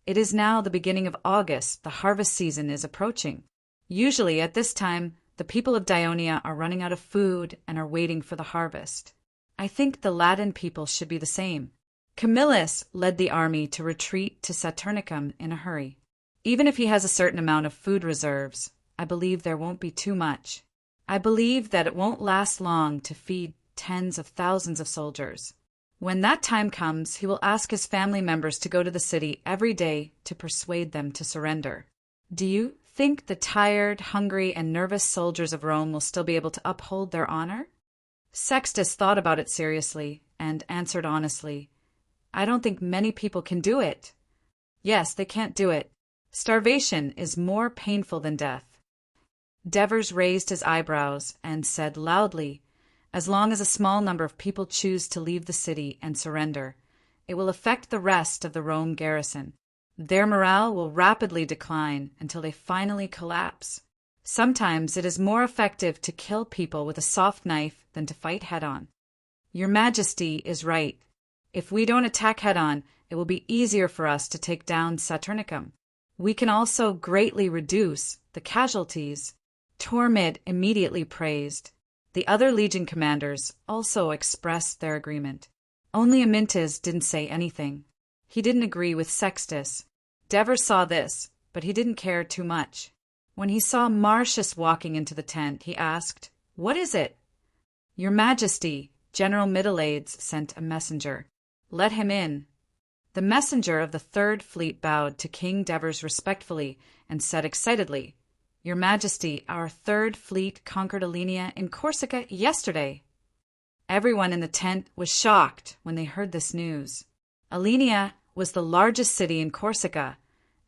"It is now the beginning of August. The harvest season is approaching. Usually at this time, the people of Dionia are running out of food and are waiting for the harvest. I think the Latin people should be the same. Camillus led the army to retreat to Saturnicum in a hurry. Even if he has a certain amount of food reserves, I believe there won't be too much. I believe that it won't last long to feed tens of thousands of soldiers. When that time comes, he will ask his family members to go to the city every day to persuade them to surrender. Do you think the tired, hungry, and nervous soldiers of Rome will still be able to uphold their honor?" Sextus thought about it seriously and answered honestly, "I don't think many people can do it." "Yes, they can't do it. Starvation is more painful than death." Devers raised his eyebrows and said loudly, "As long as a small number of people choose to leave the city and surrender, it will affect the rest of the Rome garrison. Their morale will rapidly decline until they finally collapse. Sometimes it is more effective to kill people with a soft knife than to fight head-on. Your Majesty is right. If we don't attack head-on, it will be easier for us to take down Saturnicum. We can also greatly reduce the casualties." Tormid immediately praised. The other legion commanders also expressed their agreement. Only Amyntas didn't say anything. He didn't agree with Sextus. Devers saw this, but he didn't care too much. When he saw Marcius walking into the tent, he asked, "What is it?" "Your Majesty, General Middleades sent a messenger. Let him in." The messenger of the Third Fleet bowed to King Devers respectfully and said excitedly, "Your Majesty, our Third Fleet conquered Alenia in Corsica yesterday." Everyone in the tent was shocked when they heard this news. Alenia was the largest city in Corsica,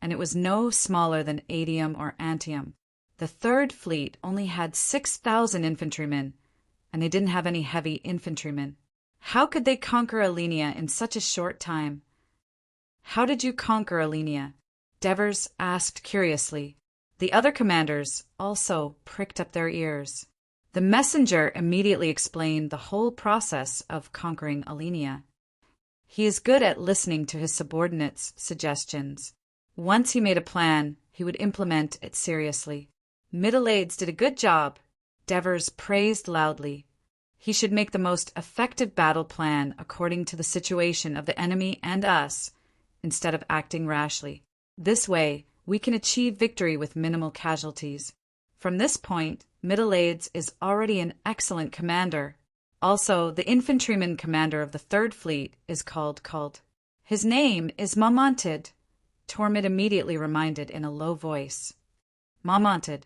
and it was no smaller than Adium or Antium. The Third Fleet only had 6,000 infantrymen, and they didn't have any heavy infantrymen. How could they conquer Alenia in such a short time? How did you conquer Alenia? Devers asked curiously. The other commanders also pricked up their ears. The messenger immediately explained the whole process of conquering Alenia. He is good at listening to his subordinates' suggestions. Once he made a plan, he would implement it seriously. Middle-Aids did a good job, Devers praised loudly. He should make the most effective battle plan according to the situation of the enemy and us, instead of acting rashly. This way, we can achieve victory with minimal casualties. From this point, Middle-Aids is already an excellent commander. Also, the infantryman commander of the Third Fleet is called. His name is Mamontid, Tormid immediately reminded in a low voice. Mamontid.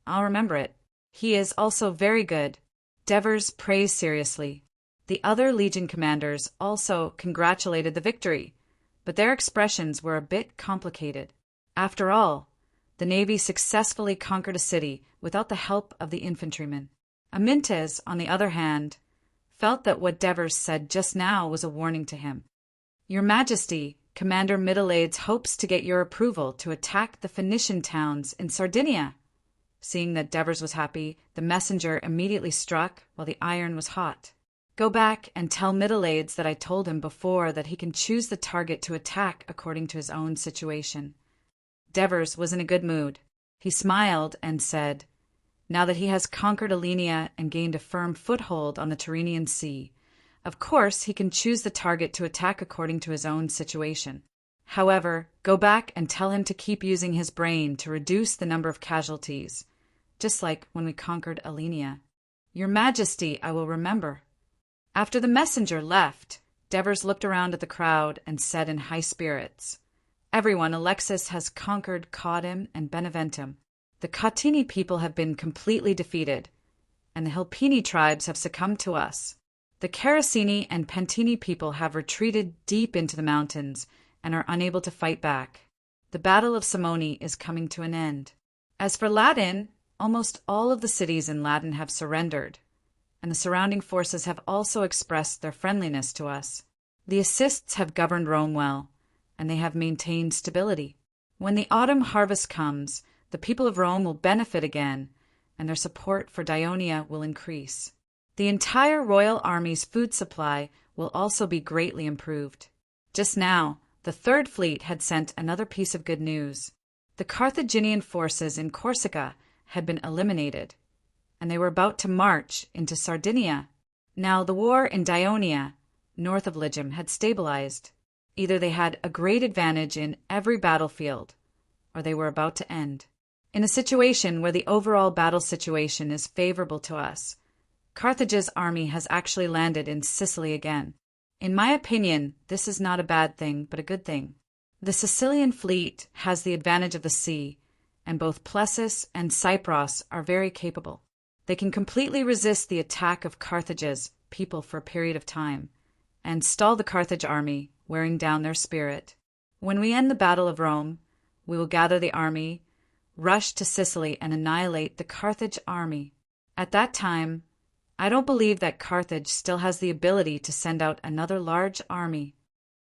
I'll remember it. He is also very good, Devers praised seriously. The other Legion commanders also congratulated the victory, but their expressions were a bit complicated. After all, the Navy successfully conquered a city without the help of the infantrymen. Amyntas, on the other hand, felt that what Devers said just now was a warning to him. Your Majesty, Commander Middle-Aids hopes to get your approval to attack the Phoenician towns in Sardinia. Seeing that Devers was happy, the messenger immediately struck while the iron was hot. Go back and tell Middle-Aids that I told him before that he can choose the target to attack according to his own situation. Devers was in a good mood. He smiled and said, now that he has conquered Alenia and gained a firm foothold on the Tyrrhenian Sea, of course he can choose the target to attack according to his own situation. However, go back and tell him to keep using his brain to reduce the number of casualties, just like when we conquered Alenia. Your Majesty, I will remember. After the messenger left, Devers looked around at the crowd and said in high spirits, everyone, Alexis has conquered Caudim and Beneventum. The Catini people have been completely defeated, and the Hilpini tribes have succumbed to us. The Caracini and Pentini people have retreated deep into the mountains and are unable to fight back. The Battle of Samoni is coming to an end. As for Ladin, almost all of the cities in Ladin have surrendered, and the surrounding forces have also expressed their friendliness to us. The assists have governed Rome well, and they have maintained stability. When the autumn harvest comes, the people of Rome will benefit again, and their support for Dionia will increase. The entire royal army's food supply will also be greatly improved. Just now, the Third Fleet had sent another piece of good news. The Carthaginian forces in Corsica had been eliminated, and they were about to march into Sardinia. Now the war in Dionia, north of Lygum, had stabilized. Either they had a great advantage in every battlefield, or they were about to end. In a situation where the overall battle situation is favorable to us, Carthage's army has actually landed in Sicily again. In my opinion, this is not a bad thing, but a good thing. The Sicilian fleet has the advantage of the sea, and both Plessis and Cypros are very capable. They can completely resist the attack of Carthage's people for a period of time, and stall the Carthage army, wearing down their spirit. When we end the Battle of Rome, we will gather the army, rush to Sicily, and annihilate the Carthage army. At that time, I don't believe that Carthage still has the ability to send out another large army.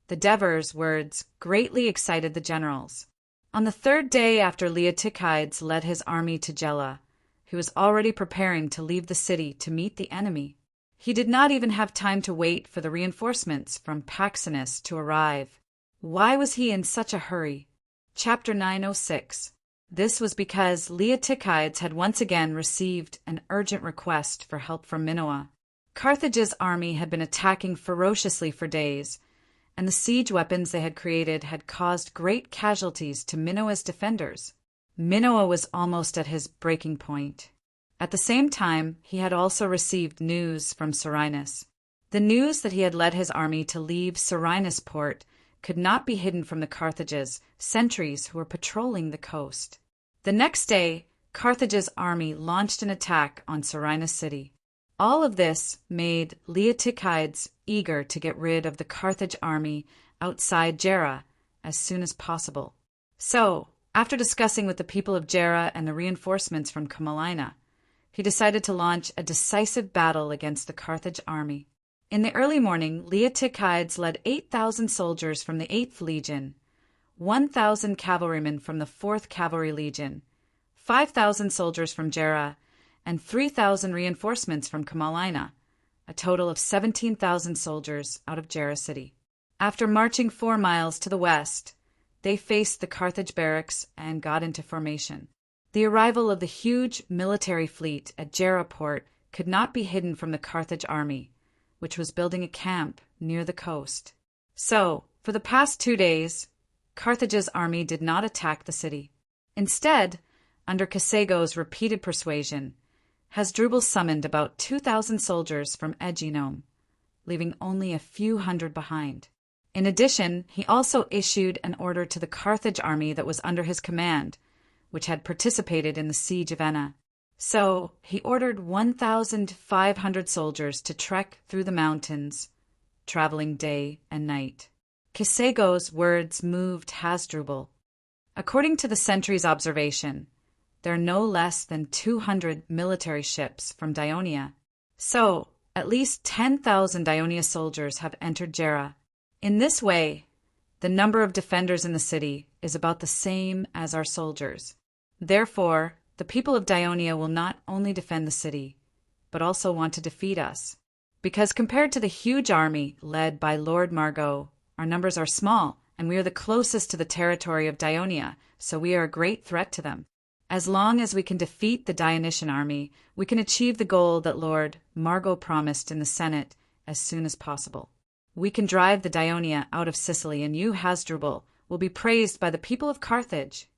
The Devers' words greatly excited the generals. On the third day after Leotychides led his army to Gela, he was already preparing to leave the city to meet the enemy. He did not even have time to wait for the reinforcements from Paxenus to arrive. Why was he in such a hurry? Chapter 906. This was because Leotychides had once again received an urgent request for help from Minoa. Carthage's army had been attacking ferociously for days, and the siege weapons they had created had caused great casualties to Minoa's defenders. Minoa was almost at his breaking point. At the same time, he had also received news from Serenus. The news that he had led his army to leave Serenus port could not be hidden from the Carthages sentries who were patrolling the coast. The next day, Carthage's army launched an attack on Serenus city. All of this made Leotychides eager to get rid of the Carthage army outside Gera as soon as possible. So, after discussing with the people of Jera and the reinforcements from Camalina, he decided to launch a decisive battle against the Carthage army. In the early morning, Leotychides led 8,000 soldiers from the 8th Legion, 1,000 cavalrymen from the 4th Cavalry Legion, 5,000 soldiers from Jera, and 3,000 reinforcements from Camalina, a total of 17,000 soldiers out of Jera city. After marching 4 miles to the west, they faced the Carthage barracks and got into formation. The arrival of the huge military fleet at Jera port could not be hidden from the Carthage army, which was building a camp near the coast. So, for the past 2 days, Carthage's army did not attack the city. Instead, under Casego's repeated persuasion, Hasdrubal summoned about 2,000 soldiers from Hegemon, leaving only a few hundred behind. In addition, he also issued an order to the Carthage army that was under his command, which had participated in the siege of Enna. So, he ordered 1,500 soldiers to trek through the mountains, traveling day and night. Casego's words moved Hasdrubal. According to the sentry's observation, there are no less than 200 military ships from Dionia. So, at least 10,000 Dionia soldiers have entered Jera. In this way, the number of defenders in the city is about the same as our soldiers. Therefore, the people of Dionia will not only defend the city, but also want to defeat us. Because compared to the huge army led by Lord Margot, our numbers are small, and we are the closest to the territory of Dionia, so we are a great threat to them. As long as we can defeat the Dionysian army, we can achieve the goal that Lord Margot promised in the Senate as soon as possible. We can drive the Dionia out of Sicily, and you, Hasdrubal, will be praised by the people of Carthage.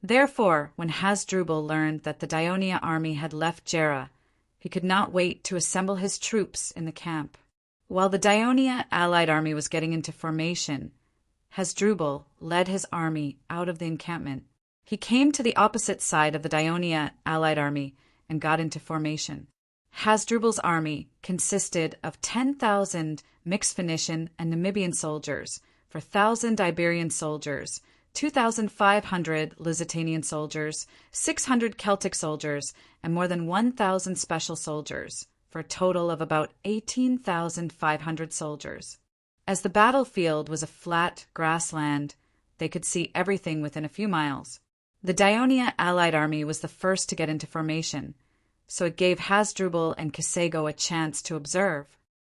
Therefore, when Hasdrubal learned that the Dionia army had left Jera, he could not wait to assemble his troops in the camp. While the Dionia allied army was getting into formation, Hasdrubal led his army out of the encampment. He came to the opposite side of the Dionia allied army and got into formation. Hasdrubal's army consisted of 10,000 mixed Phoenician and Namibian soldiers, 4,000 Iberian soldiers, 2,500 Lusitanian soldiers, 600 Celtic soldiers, and more than 1,000 special soldiers, for a total of about 18,500 soldiers. As the battlefield was a flat grassland, they could see everything within a few miles. The Dionia allied army was the first to get into formation, so it gave Hasdrubal and Casego a chance to observe.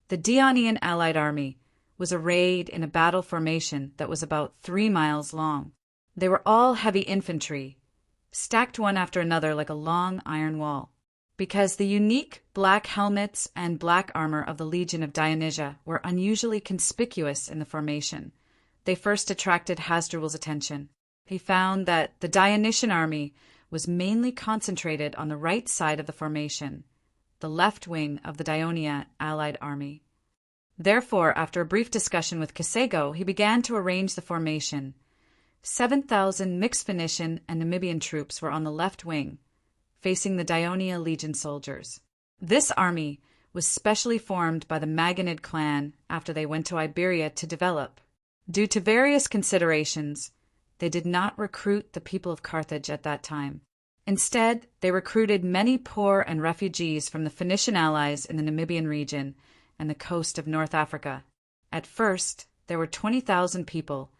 The Dionian allied army was arrayed in a battle formation that was about 3 miles long. They were all heavy infantry, stacked one after another like a long iron wall. Because the unique black helmets and black armor of the Legion of Dionysia were unusually conspicuous in the formation, they first attracted Hasdrubal's attention. He found that the Dionysian army was mainly concentrated on the right side of the formation, the left wing of the Dionia allied army. Therefore, after a brief discussion with Casego, he began to arrange the formation. 7,000 mixed Phoenician and Namibian troops were on the left wing, facing the Dionia Legion soldiers. This army was specially formed by the Magonid clan after they went to Iberia to develop. Due to various considerations, they did not recruit the people of Carthage at that time. Instead, they recruited many poor and refugees from the Phoenician allies in the Namibian region and the coast of North Africa. At first, there were 20,000 people,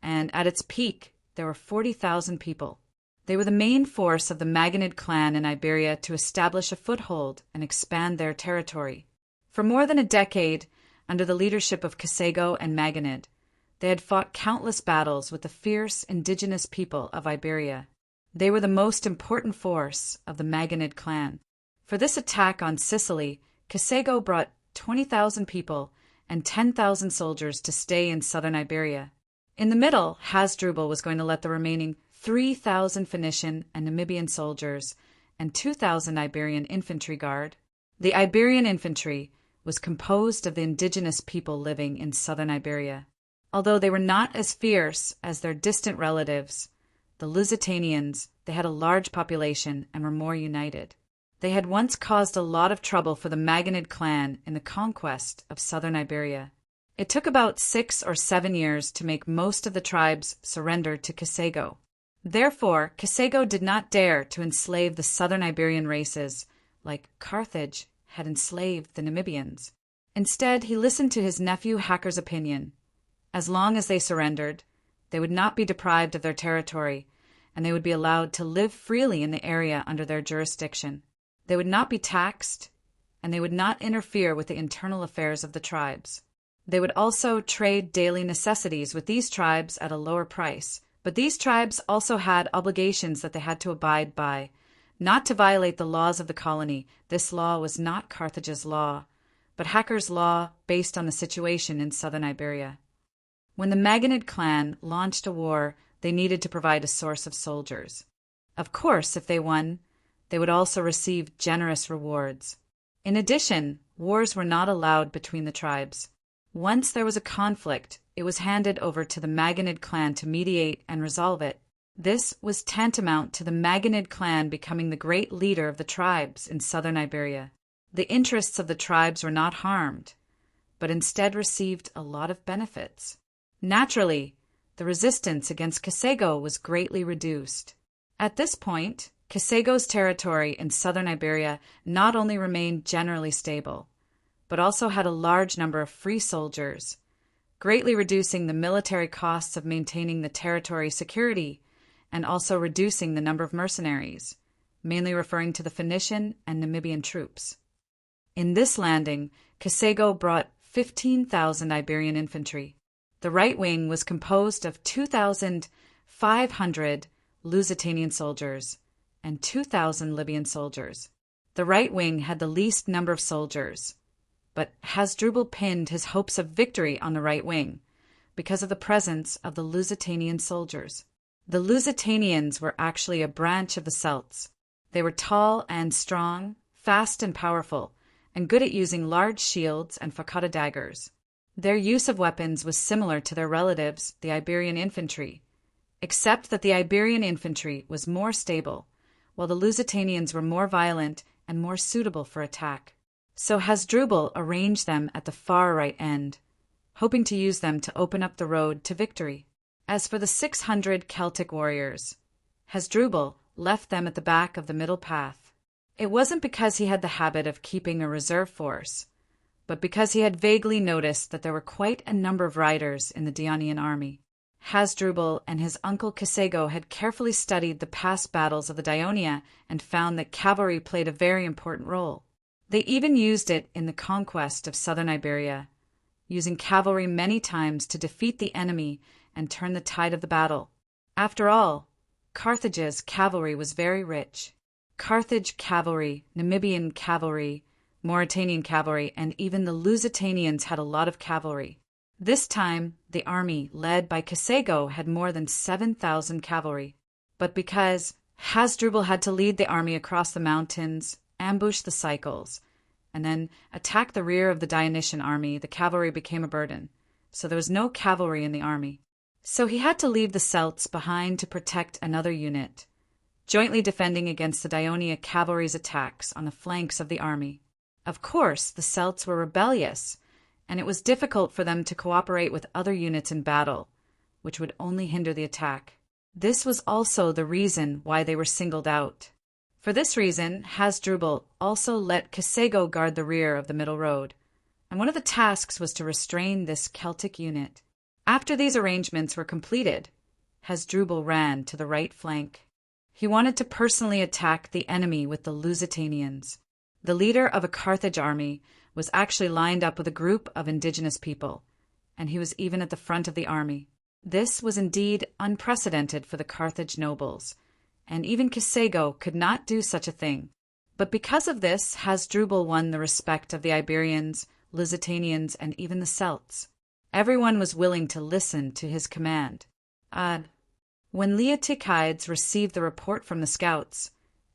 and at its peak, there were 40,000 people. They were the main force of the Magonid clan in Iberia to establish a foothold and expand their territory. For more than a decade, under the leadership of Casego and Magonid, they had fought countless battles with the fierce indigenous people of Iberia. They were the most important force of the Magonid clan. For this attack on Sicily, Casego brought 20,000 people and 10,000 soldiers to stay in southern Iberia. In the middle, Hasdrubal was going to let the remaining 3,000 Phoenician and Namibian soldiers and 2,000 Iberian infantry guard. The Iberian infantry was composed of the indigenous people living in southern Iberia. Although they were not as fierce as their distant relatives, the Lusitanians, they had a large population and were more united. They had once caused a lot of trouble for the Magonid clan in the conquest of southern Iberia. It took about 6 or 7 years to make most of the tribes surrender to Casego. Therefore, Chisego did not dare to enslave the southern Iberian races, like Carthage had enslaved the Namibians. Instead, he listened to his nephew Hacker's opinion. As long as they surrendered, they would not be deprived of their territory, and they would be allowed to live freely in the area under their jurisdiction. They would not be taxed, and they would not interfere with the internal affairs of the tribes. They would also trade daily necessities with these tribes at a lower price, but these tribes also had obligations that they had to abide by, not to violate the laws of the colony. This law was not Carthage's law, but Hacker's law based on the situation in southern Iberia. When the Maginid clan launched a war, they needed to provide a source of soldiers. Of course, if they won, they would also receive generous rewards. In addition, wars were not allowed between the tribes. Once there was a conflict, it was handed over to the Maginid clan to mediate and resolve it. This was tantamount to the Maginid clan becoming the great leader of the tribes in southern Iberia. The interests of the tribes were not harmed, but instead received a lot of benefits. Naturally, the resistance against Chisego was greatly reduced. At this point, Chisego's territory in southern Iberia not only remained generally stable, but also had a large number of free soldiers, greatly reducing the military costs of maintaining the territory's security and also reducing the number of mercenaries, mainly referring to the Phoenician and Namibian troops. In this landing, Chisego brought 15,000 Iberian infantry. The right wing was composed of 2,500 Lusitanian soldiers and 2,000 Libyan soldiers. The right wing had the least number of soldiers, but Hasdrubal pinned his hopes of victory on the right wing because of the presence of the Lusitanian soldiers. The Lusitanians were actually a branch of the Celts. They were tall and strong, fast and powerful, and good at using large shields and facada daggers. Their use of weapons was similar to their relatives, the Iberian infantry, except that the Iberian infantry was more stable, while the Lusitanians were more violent and more suitable for attack. So Hasdrubal arranged them at the far right end, hoping to use them to open up the road to victory. As for the 600 Celtic warriors, Hasdrubal left them at the back of the middle path. It wasn't because he had the habit of keeping a reserve force, but because he had vaguely noticed that there were quite a number of riders in the Dionian army. Hasdrubal and his uncle Chisego had carefully studied the past battles of the Dionia and found that cavalry played a very important role. They even used it in the conquest of southern Iberia, using cavalry many times to defeat the enemy and turn the tide of the battle. After all, Carthage's cavalry was very rich. Carthage cavalry, Namibian cavalry, Mauritanian cavalry, and even the Lusitanians had a lot of cavalry. This time, the army, led by Chisego, had more than 7,000 cavalry. But because Hasdrubal had to lead the army across the mountains, ambush the cycles, and then attack the rear of the Dionysian army, the cavalry became a burden. So there was no cavalry in the army. So he had to leave the Celts behind to protect another unit, jointly defending against the Dionia cavalry's attacks on the flanks of the army. Of course, the Celts were rebellious, and it was difficult for them to cooperate with other units in battle, which would only hinder the attack. This was also the reason why they were singled out. For this reason, Hasdrubal also let Chisego guard the rear of the middle road, and one of the tasks was to restrain this Celtic unit. After these arrangements were completed, Hasdrubal ran to the right flank. He wanted to personally attack the enemy with the Lusitanians. The leader of a Carthage army was actually lined up with a group of indigenous people, and he was even at the front of the army. This was indeed unprecedented for the Carthage nobles, and even Chisego could not do such a thing. But because of this, Hasdrubal won the respect of the Iberians, Lusitanians, and even the Celts. Everyone was willing to listen to his command. When Leotychides received the report from the scouts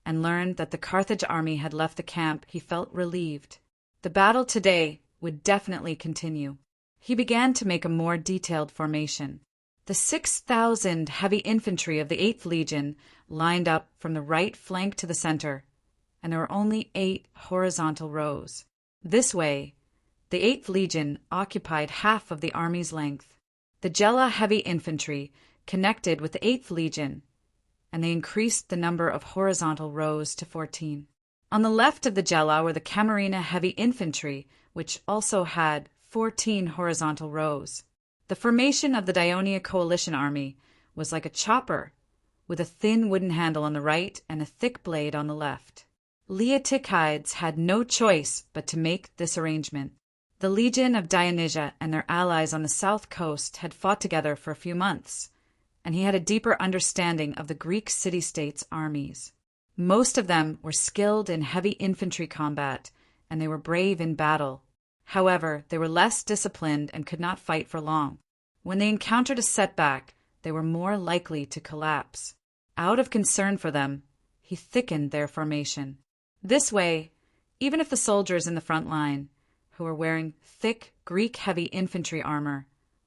and learned that the Carthage army had left the camp, he felt relieved. The battle today would definitely continue. He began to make a more detailed formation. The 6,000 heavy infantry of the 8th Legion lined up from the right flank to the center, and there were only 8 horizontal rows. This way, the 8th Legion occupied half of the army's length. The Gela heavy infantry connected with the 8th Legion, and they increased the number of horizontal rows to 14. On the left of the Jela were the Camarina heavy infantry, which also had 14 horizontal rows. The formation of the Daionia coalition army was like a chopper, with a thin wooden handle on the right and a thick blade on the left. Leotychides had no choice but to make this arrangement. The legion of Dionysia and their allies on the south coast had fought together for a few months, and he had a deeper understanding of the Greek city-states' armies. Most of them were skilled in heavy infantry combat, and they were brave in battle. However, they were less disciplined and could not fight for long. When they encountered a setback, they were more likely to collapse. Out of concern for them, he thickened their formation. This way, even if the soldiers in the front line, who were wearing thick Greek heavy infantry armor,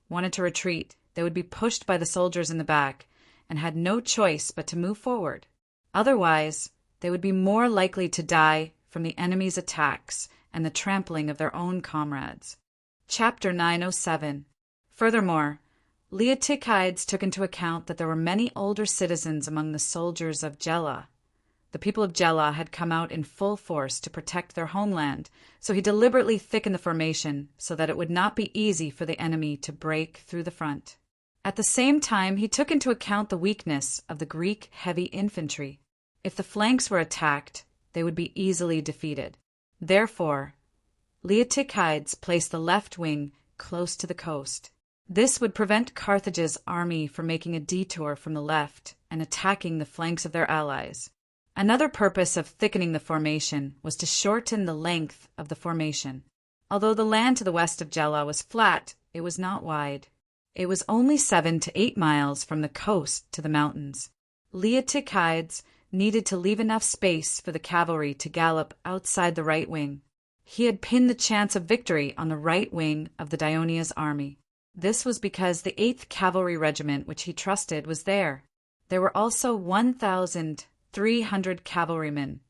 wanted to retreat, they would be pushed by the soldiers in the back and had no choice but to move forward. Otherwise, they would be more likely to die from the enemy's attacks and the trampling of their own comrades. Chapter 907. Furthermore, Leotychides took into account that there were many older citizens among the soldiers of Jela. The people of Jela had come out in full force to protect their homeland, so he deliberately thickened the formation so that it would not be easy for the enemy to break through the front. At the same time, he took into account the weakness of the Greek heavy infantry. If the flanks were attacked, they would be easily defeated. Therefore, Leotychides placed the left wing close to the coast. This would prevent Carthage's army from making a detour from the left and attacking the flanks of their allies. Another purpose of thickening the formation was to shorten the length of the formation. Although the land to the west of Jela was flat, it was not wide. It was only 7 to 8 miles from the coast to the mountains. Leotychides needed to leave enough space for the cavalry to gallop outside the right wing. He had pinned the chance of victory on the right wing of the Dionysia's army. This was because the 8th Cavalry Regiment, which he trusted, was there. There were also 1,300 cavalrymen,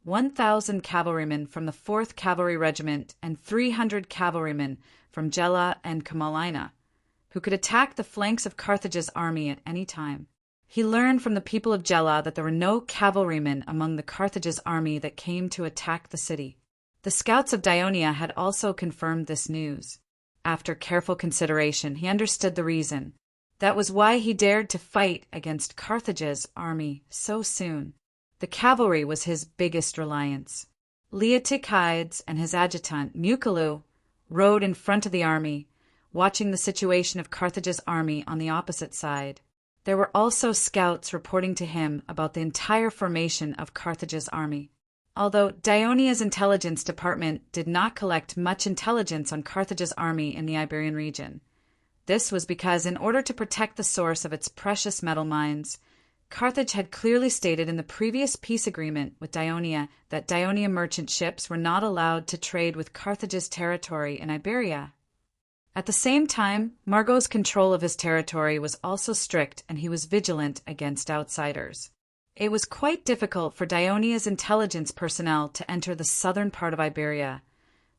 1,000 cavalrymen from the 4th Cavalry Regiment, and 300 cavalrymen from Jela and Camalina, who could attack the flanks of Carthage's army at any time. He learned from the people of Jela that there were no cavalrymen among the Carthage's army that came to attack the city. The scouts of Daionia had also confirmed this news. After careful consideration, he understood the reason. That was why he dared to fight against Carthage's army so soon. The cavalry was his biggest reliance. Leotychides and his adjutant, Mucilu, rode in front of the army, watching the situation of Carthage's army on the opposite side. There were also scouts reporting to him about the entire formation of Carthage's army. Although Dionia's intelligence department did not collect much intelligence on Carthage's army in the Iberian region. This was because in order to protect the source of its precious metal mines, Carthage had clearly stated in the previous peace agreement with Daionia that Daionia merchant ships were not allowed to trade with Carthage's territory in Iberia. At the same time, Margot's control of his territory was also strict, and he was vigilant against outsiders. It was quite difficult for Dionia's intelligence personnel to enter the southern part of Iberia,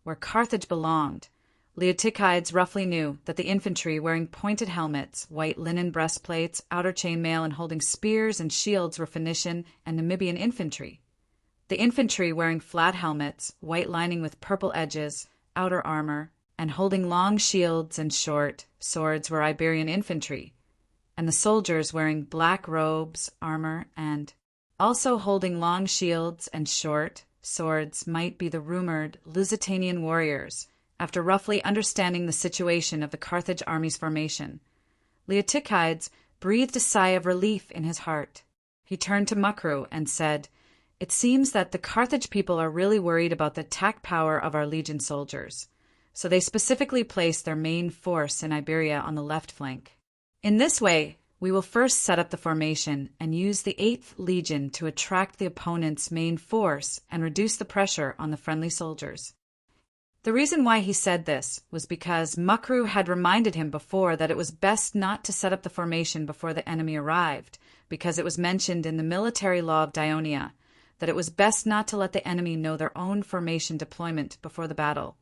where Carthage belonged. Leotychides roughly knew that the infantry wearing pointed helmets, white linen breastplates, outer chainmail, and holding spears and shields were Phoenician and Namibian infantry. The infantry wearing flat helmets, white lining with purple edges, outer armor, and holding long shields and short swords were Iberian infantry, and the soldiers wearing black robes, armor, and also holding long shields and short swords might be the rumored Lusitanian warriors. After roughly understanding the situation of the Carthage army's formation, Leotychides breathed a sigh of relief in his heart. He turned to Mucru and said, "It seems that the Carthage people are really worried about the attack power of our legion soldiers, so they specifically placed their main force in Iberia on the left flank. In this way, we will first set up the formation and use the 8th Legion to attract the opponent's main force and reduce the pressure on the friendly soldiers." The reason why he said this was because Mucru had reminded him before that it was best not to set up the formation before the enemy arrived, because it was mentioned in the military law of Daionia that it was best not to let the enemy know their own formation deployment before the battle,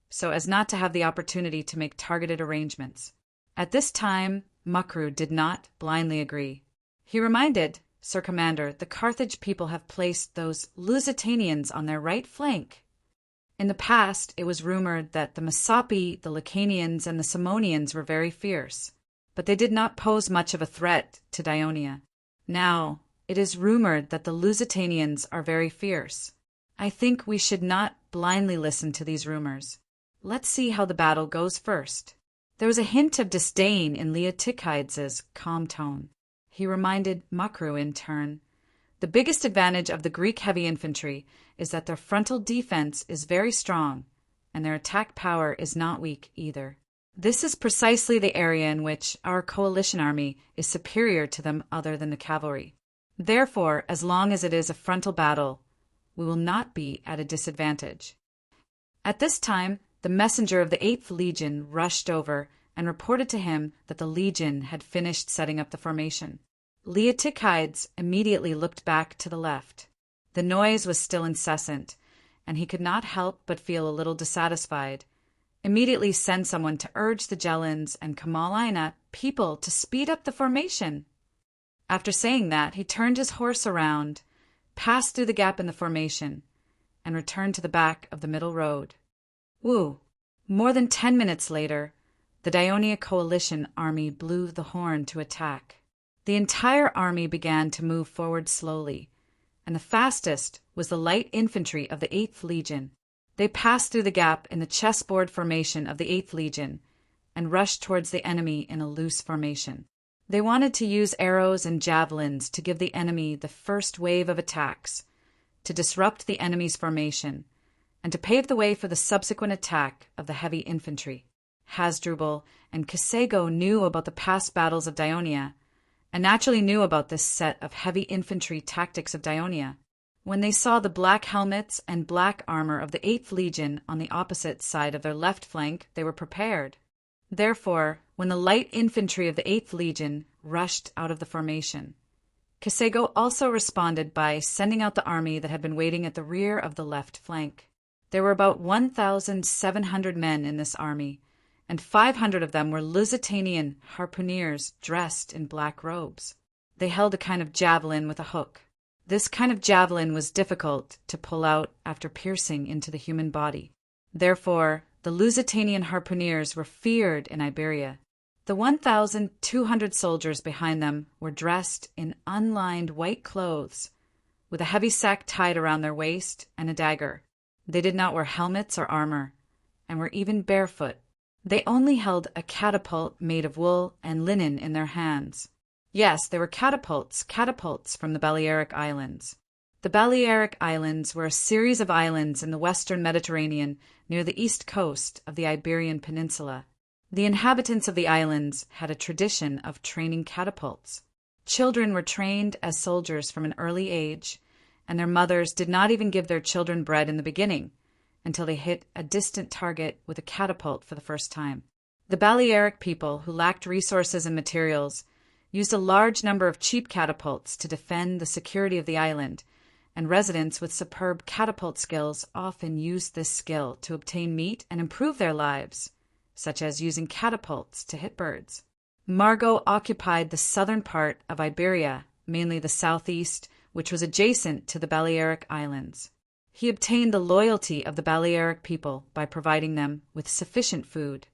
so as not to have the opportunity to make targeted arrangements. At this time, Mucru did not blindly agree. He reminded Sir Commander, the Carthage people have placed those Lusitanians on their right flank. In the past, it was rumored that the Messapi, the Lacanians, and the Simonians were very fierce, but they did not pose much of a threat to Dionia. Now, it is rumored that the Lusitanians are very fierce. I think we should not blindly listen to these rumors. Let's see how the battle goes first. There was a hint of disdain in Leotychides' calm tone. He reminded Makru in turn. The biggest advantage of the Greek heavy infantry is that their frontal defense is very strong, and their attack power is not weak either. This is precisely the area in which our coalition army is superior to them other than the cavalry. Therefore, as long as it is a frontal battle, we will not be at a disadvantage. At this time, the messenger of the 8th Legion rushed over and reported to him that the legion had finished setting up the formation. Leotychides immediately looked back to the left. The noise was still incessant, and he could not help but feel a little dissatisfied. Immediately send someone to urge the Gelans and Kamalaina people to speed up the formation. After saying that, he turned his horse around, passed through the gap in the formation, and returned to the back of the middle road. Woo! More than 10 minutes later, the Dionia coalition army blew the horn to attack. The entire army began to move forward slowly, and the fastest was the light infantry of the 8th Legion. They passed through the gap in the chessboard formation of the 8th Legion and rushed towards the enemy in a loose formation. They wanted to use arrows and javelins to give the enemy the first wave of attacks, to disrupt the enemy's formation, and to pave the way for the subsequent attack of the heavy infantry. Hasdrubal and Csago knew about the past battles of Dionia, and naturally knew about this set of heavy infantry tactics of Dionia. When they saw the black helmets and black armor of the 8th Legion on the opposite side of their left flank, they were prepared. Therefore, when the light infantry of the 8th Legion rushed out of the formation, Csago also responded by sending out the army that had been waiting at the rear of the left flank. There were about 1,700 men in this army, and 500 of them were Lusitanian harpooneers dressed in black robes. They held a kind of javelin with a hook. This kind of javelin was difficult to pull out after piercing into the human body. Therefore, the Lusitanian harpooneers were feared in Iberia. The 1,200 soldiers behind them were dressed in unlined white clothes, with a heavy sack tied around their waist and a dagger. They did not wear helmets or armor, and were even barefoot. They only held a catapult made of wool and linen in their hands. Yes, they were catapults from the Balearic Islands. The Balearic Islands were a series of islands in the western Mediterranean near the east coast of the Iberian Peninsula. The inhabitants of the islands had a tradition of training catapults. Children were trained as soldiers from an early age, and their mothers did not even give their children bread in the beginning, until they hit a distant target with a catapult for the first time. The Balearic people, who lacked resources and materials, used a large number of cheap catapults to defend the security of the island, and residents with superb catapult skills often used this skill to obtain meat and improve their lives, such as using catapults to hit birds. Margot occupied the southern part of Iberia, mainly the southeast, which was adjacent to the Balearic Islands. He obtained the loyalty of the Balearic people by providing them with sufficient food.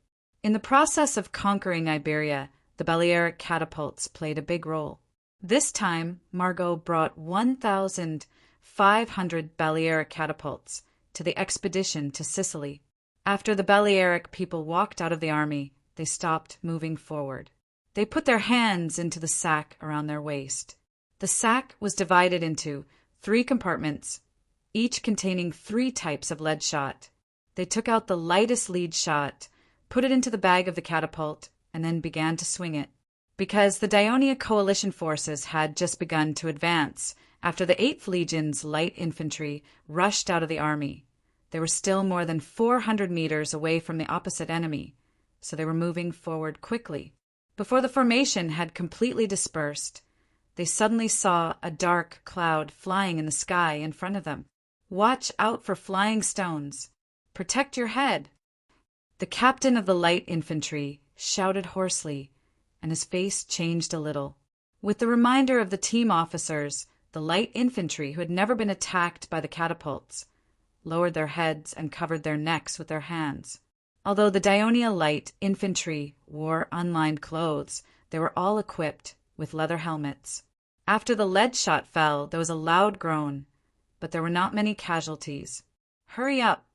In the process of conquering Iberia, the Balearic catapults played a big role. This time, Margot brought 1,500 Balearic catapults to the expedition to Sicily. After the Balearic people walked out of the army, they stopped moving forward. They put their hands into the sack around their waist. The sack was divided into 3 compartments, each containing 3 types of lead shot. They took out the lightest lead shot, put it into the bag of the catapult, and then began to swing it. Because the Dionia coalition forces had just begun to advance after the 8th Legion's light infantry rushed out of the army, they were still more than 400 meters away from the opposite enemy, so they were moving forward quickly. Before the formation had completely dispersed, they suddenly saw a dark cloud flying in the sky in front of them. Watch out for flying stones. Protect your head. The captain of the light infantry shouted hoarsely, and his face changed a little. With the reminder of the team officers, the light infantry who had never been attacked by the catapults lowered their heads and covered their necks with their hands. Although the Daionia light infantry wore unlined clothes, they were all equipped with leather helmets. After the lead shot fell, there was a loud groan, but there were not many casualties. Hurry up!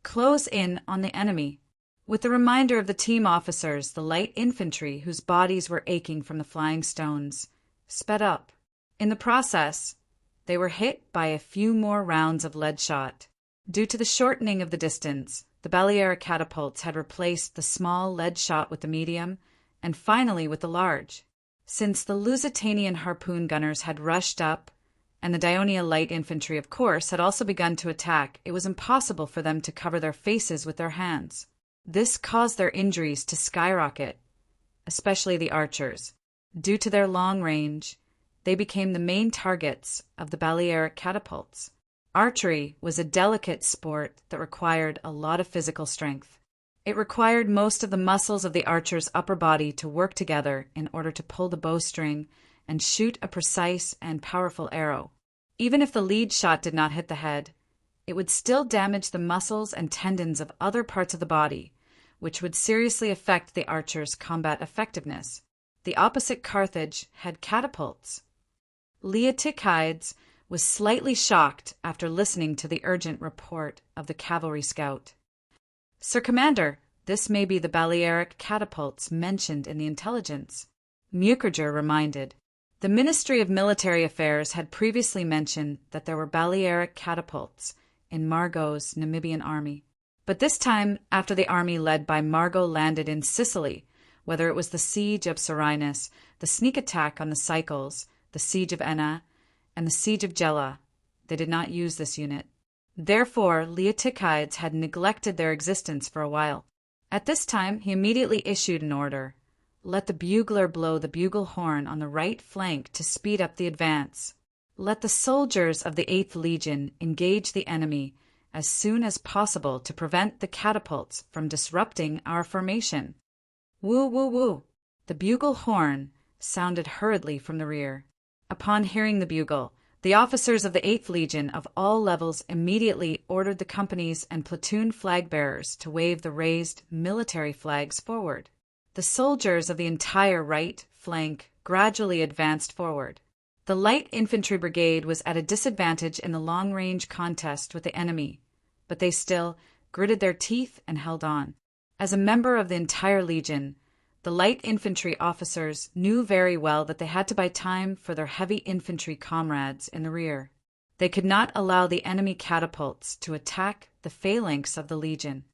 Close in on the enemy. With the reminder of the team officers, the light infantry, whose bodies were aching from the flying stones, sped up. In the process, they were hit by a few more rounds of lead shot. Due to the shortening of the distance, the Balearic catapults had replaced the small lead shot with the medium, and finally with the large. Since the Lusitanian harpoon gunners had rushed up, and the Daionia light infantry, of course, had also begun to attack, it was impossible for them to cover their faces with their hands. This caused their injuries to skyrocket, especially the archers. Due to their long range, they became the main targets of the Balearic catapults. Archery was a delicate sport that required a lot of physical strength. It required most of the muscles of the archer's upper body to work together in order to pull the bowstring and shoot a precise and powerful arrow. Even if the lead shot did not hit the head, it would still damage the muscles and tendons of other parts of the body, which would seriously affect the archer's combat effectiveness. The opposite Carthage had catapults. Leotychides was slightly shocked after listening to the urgent report of the cavalry scout. "Sir Commander, this may be the Balearic catapults mentioned in the intelligence," Mukerger reminded. The Ministry of Military Affairs had previously mentioned that there were Balearic catapults in Margot's Namibian army. But this time, after the army led by Margot landed in Sicily, whether it was the siege of Serenus, the sneak attack on the Cycles, the siege of Enna, and the siege of Gela, they did not use this unit. Therefore, Leotychides had neglected their existence for a while. At this time, he immediately issued an order. Let the bugler blow the bugle horn on the right flank to speed up the advance. Let the soldiers of the 8th Legion engage the enemy as soon as possible to prevent the catapults from disrupting our formation. Woo, woo, woo! The bugle horn sounded hurriedly from the rear. Upon hearing the bugle, the officers of the 8th Legion of all levels immediately ordered the companies and platoon flag-bearers to wave the raised military flags forward. The soldiers of the entire right flank gradually advanced forward. The light infantry brigade was at a disadvantage in the long-range contest with the enemy, but they still gritted their teeth and held on. As a member of the entire legion, the light infantry officers knew very well that they had to buy time for their heavy infantry comrades in the rear. They could not allow the enemy catapults to attack the phalanx of the legion.